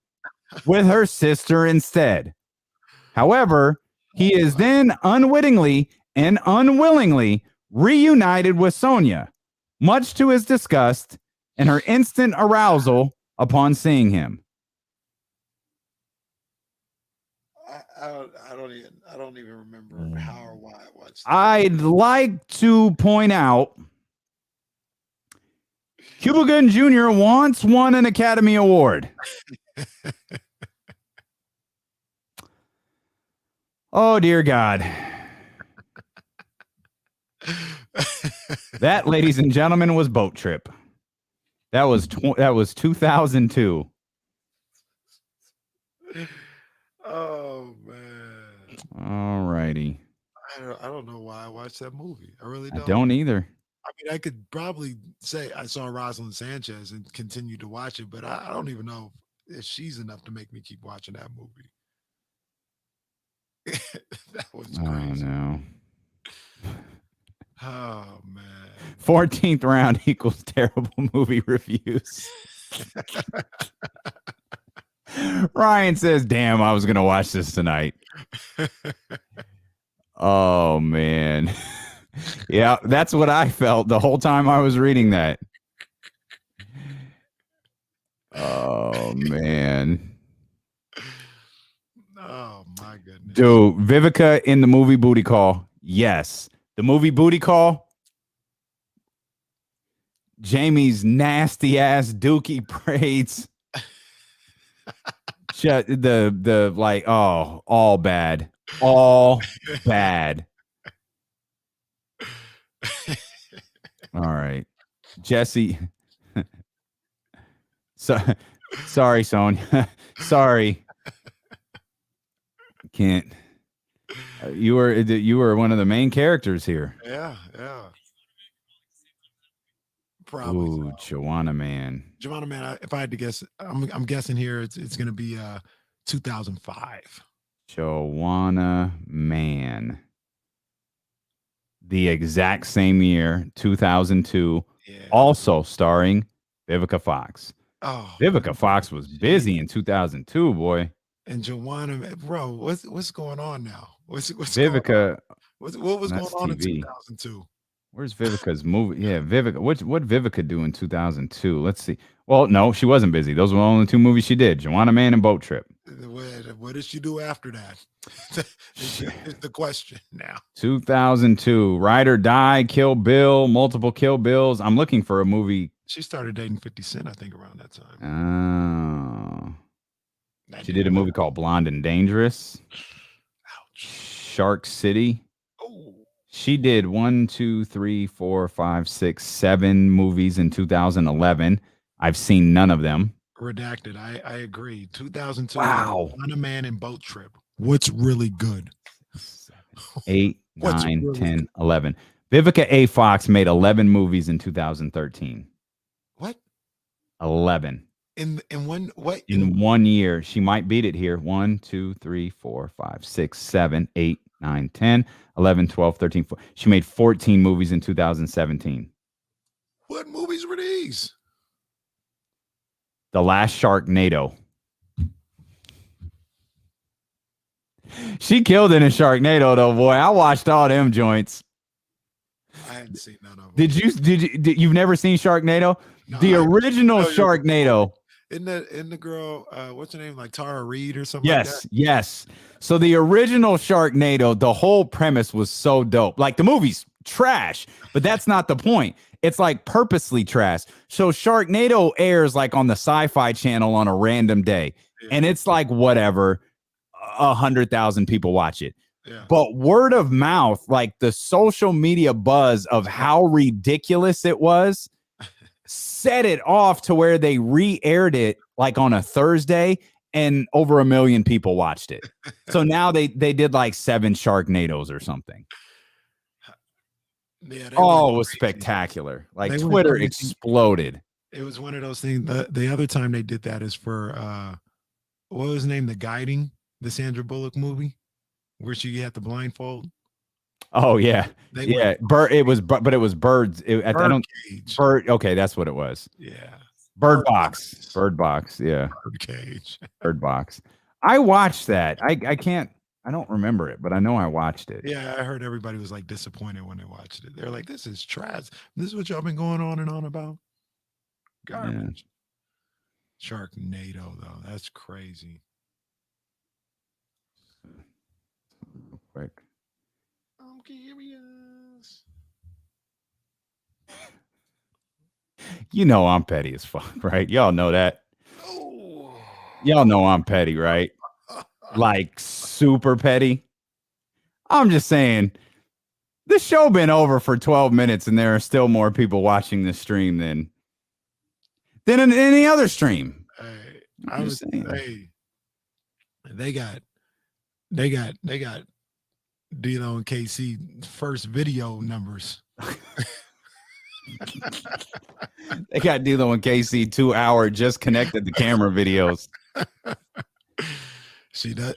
with her sister instead. However, He is then unwittingly and unwillingly reunited with Sonia, much to his disgust and her instant arousal upon seeing him. I don't even remember how or why I watched that. I'd like to point out Cuba Gooding Jr. once won an Academy Award. Oh, dear God. That, ladies and gentlemen, was Boat Trip. That was 2002. Oh, man. All righty. I don't know why I watched that movie. I really don't. I don't either. I mean, I could probably say I saw Rosalind Sanchez and continue to watch it, but I don't even know if she's enough to make me keep watching that movie. That was crazy. Oh, no. Oh, man. 14th round equals terrible movie reviews. Ryan says, damn, I was going to watch this tonight. Oh, man. Yeah, that's what I felt the whole time I was reading that. Oh, man. Oh, my goodness. Dude, Vivica in the movie Booty Call. Yes. The movie Booty Call. Jamie's nasty ass dookie braids. The like, oh, all bad. All bad. All right. Jesse. Sorry, Sonia. Sorry. Can't. You were one of the main characters here. Yeah. Probably. Ooh, Joanna Man. Joanna Man. If I had to guess, I'm guessing here it's going to be 2005. Joanna Man. The exact same year, 2002. Yeah. Also starring Vivica Fox. Oh, Vivica Fox was busy in 2002, boy. And Joanna, bro, what's going on now? What's Vivica? Going on? What was going on TV. in 2002? Where's Vivica's movie? Yeah, Vivica. What Vivica do in 2002? Let's see. Well, no, she wasn't busy. Those were the only two movies she did: Joanna Man and Boat Trip. What did she do after that? Is the question now. 2002, Ride or Die, Kill Bill, multiple Kill Bills. I'm looking for a movie. She started dating 50 Cent, I think, around that time. Oh. She did a movie called Blonde and Dangerous. Ouch. Shark City. Oh. She did 1, 2, 3, 4, 5, 6, 7 movies in 2011. I've seen none of them. Redacted. I agree. 2002. Wow. On a Man and Boat Trip. What's really good? 8, 9, 10, 11. Vivica A. Fox made 11 movies in 2013. What? 11. In one what? In 1 year. She might beat it here. 1, 2, 3, 4, 5, 6, 7, 8, 9, 10, 11, 12, 13, 14. She made 14 movies in 2017. What movies were these? The Last Sharknado. She killed it in Sharknado, though, boy. I watched all them joints. I hadn't seen none of them. You've never seen Sharknado? No, the original Sharknado. Isn't the girl, what's her name, like Tara Reid or something like that? Yes. So the original Sharknado, the whole premise was so dope. Like, the movie's trash, but that's not the point. It's like purposely trash. So Sharknado airs like on the Sci-Fi Channel on a random day. Yeah. And it's like whatever, 100,000 people watch it. Yeah. But word of mouth, like the social media buzz of how ridiculous it was, set it off to where they re-aired it like on a Thursday and over 1 million people watched it. So now they did like 7 Sharknadoes or something. Yeah, it was spectacular. Like Twitter exploded. It was one of those things. The other time they did that is for what was his name? The Guiding, the Sandra Bullock movie where she had the blindfold. Oh yeah, yeah. It was birds. Bird. Okay, that's what it was. Yeah. Bird box. Yeah. Bird cage. Bird box. I watched that. I can't. I don't remember it, but I know I watched it. Yeah, I heard everybody was like disappointed when they watched it. They're like, "This is trash. This is what y'all been going on and on about." Garbage. Yeah. Sharknado, though, that's crazy. Real quick. I'm curious. You know I'm petty as fuck, right? Y'all know that. Oh. Y'all know I'm petty, right? Like super petty. I'm just saying, this show been over for 12 minutes, and there are still more people watching this stream than in any other stream. Hey, I was saying, they got D'Lo and KC first video numbers. They got D'Lo and KC 2 hour just connected to camera videos. She does.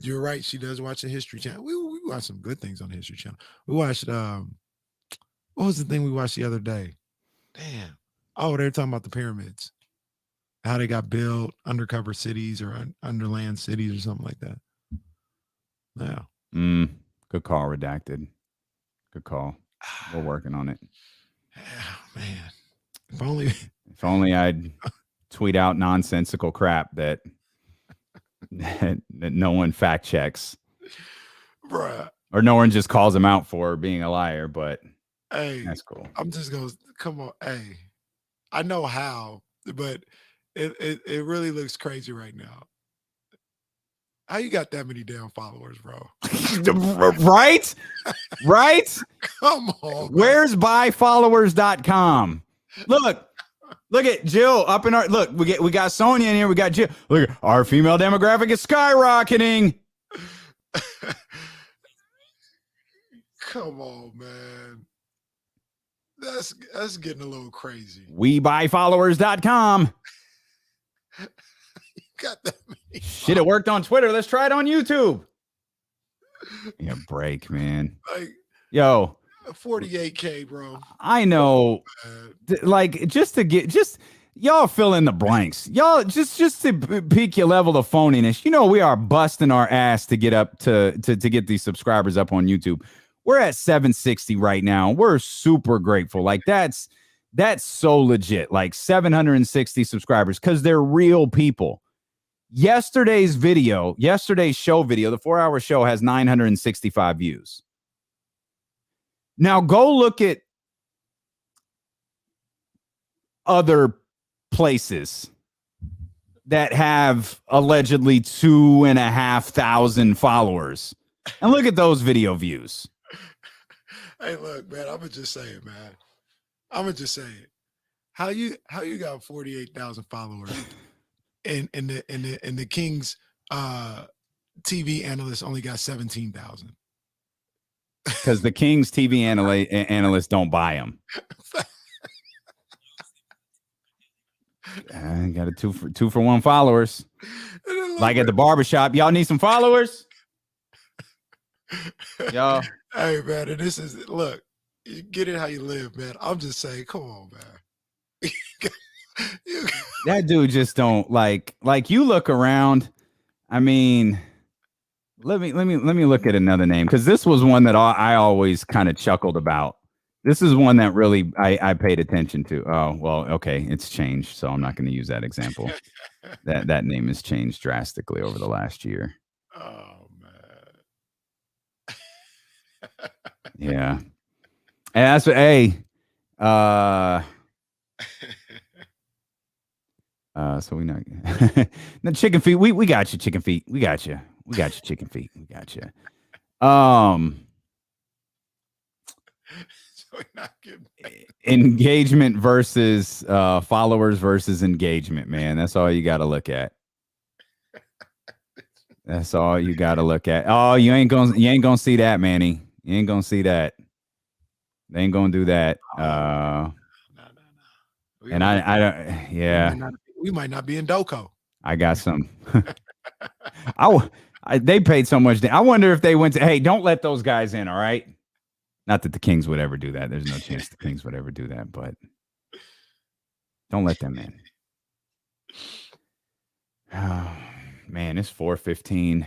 You're right. She does watch the History Channel. We watch some good things on the History Channel. We watched what was the thing we watched the other day? Damn. Oh, they're talking about the pyramids. How they got built, undercover cities or underland cities or something like that. Yeah. Good call, redacted. Good call. We're working on it. Oh, man. If only I'd tweet out nonsensical crap that no one fact checks. Bruh. Or no one just calls him out for being a liar, but hey, that's cool. I'm just gonna come on. Hey, I know how, but it really looks crazy right now. How you got that many damn followers, bro? Right? Right? Come on. Where's buyfollowers.com? Look at Jill up in our look. We got Sonia in here. We got Jill. Look, our female demographic is skyrocketing. Come on, man. That's getting a little crazy. WeBuyFollowers.com. Got that many shit. It worked on Twitter. Let's try it on YouTube. Yeah, break, man. Like, yo, 48K, bro. I know. Like, just y'all fill in the blanks. Y'all just to peak your level of phoniness. You know, we are busting our ass to get up to get these subscribers up on YouTube. We're at 760 right now. We're super grateful. Like that's so legit. Like 760 subscribers because they're real people. Yesterday's show video, the 4-hour show has 965 views. Now go look at other places that have allegedly 2,500 followers and look at those video views. Hey, look, man, I'm gonna just say it, man. I'm gonna just say it. How you got 48,000 followers and the Kings TV analyst only got 17,000? Because the Kings TV analysts don't buy them. I got a two for one followers. Like at the barbershop, y'all need some followers. Y'all. Hey, man, and this is, look, you get it how you live, man. I'm just saying, come on, man. That dude just don't like you look around. I mean, let me look at another name because this was one that I always kind of chuckled about. This is one that really I paid attention to. Oh, well, okay, it's changed, so I'm not going to use that example. that name has changed drastically over the last year. Oh man. Yeah. And that's what so we know the chicken feet. We got you, chicken feet. We got you. We got you, chicken feet. We got you. So not engagement versus followers versus engagement, man. That's all you got to look at. That's all you got to look at. Oh, you ain't gonna see that, Manny. You ain't gonna see that. They ain't gonna do that. No. And I don't. Yeah. We might not be in Doko. I got some. They paid so much. I wonder if they went to, hey, don't let those guys in. All right. Not that the Kings would ever do that. There's no chance the Kings would ever do that, but don't let them in. Oh, man, it's 4:15.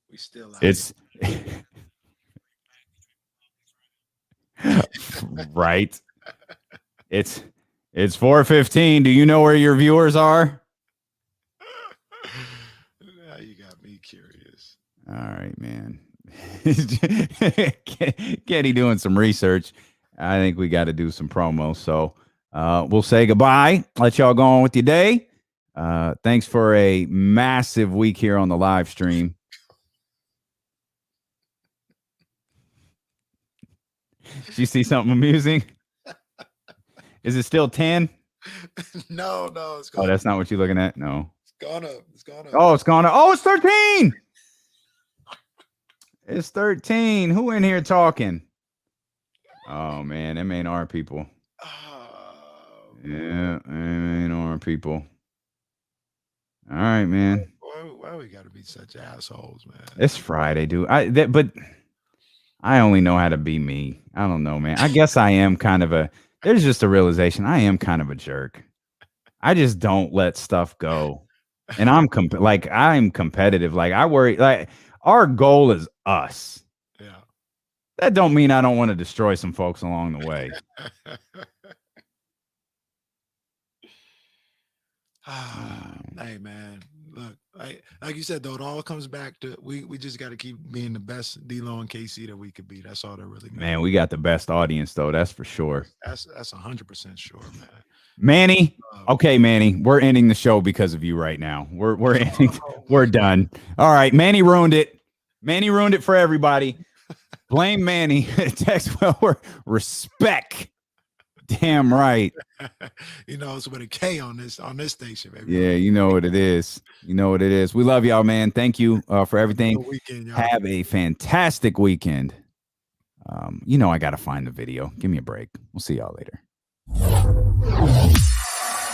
We still out It's right. It's 4:15. Do you know where your viewers are? Now you got me curious. All right, man. Kenny doing some research. I think we got to do some promo. So we'll say goodbye. Let y'all go on with your day. Thanks for a massive week here on the live stream. Did you see something amusing? Is it still 10? No, it's Oh, that's not what you're looking at? No. It's gone up. It's gone up. Oh, it's gone up. Oh, it's 13. It's 13. Who in here talking? Oh, man, them ain't our people. Yeah, them ain't our people. All right, man. Why we got to be such assholes, man? It's Friday, dude. But I only know how to be me. I don't know, man. I guess I am kind of there's just a realization. I am kind of a jerk. I just don't let stuff go. And I'm competitive. Like I worry, like our goal is us. Yeah. That don't mean I don't want to destroy some folks along the way. Hey, man. Look, like you said, though, it all comes back to we just got to keep being the best D-Lo and KC that we could be. That's all that really matters. Man, we got the best audience, though. That's for sure. That's 100% sure, man. Manny. Okay, Manny, we're ending the show because of you right now. We're ending. We're done. All right, Manny ruined it. Manny ruined it for everybody. Blame Manny. Text well, respect. Damn right. You know, it's with a K on this station, baby. Yeah, you know what it is. You know what it is. We love y'all, man. Thank you for everything. Weekend, have a fantastic weekend. I got to find the video. Give me a break. We'll see y'all later.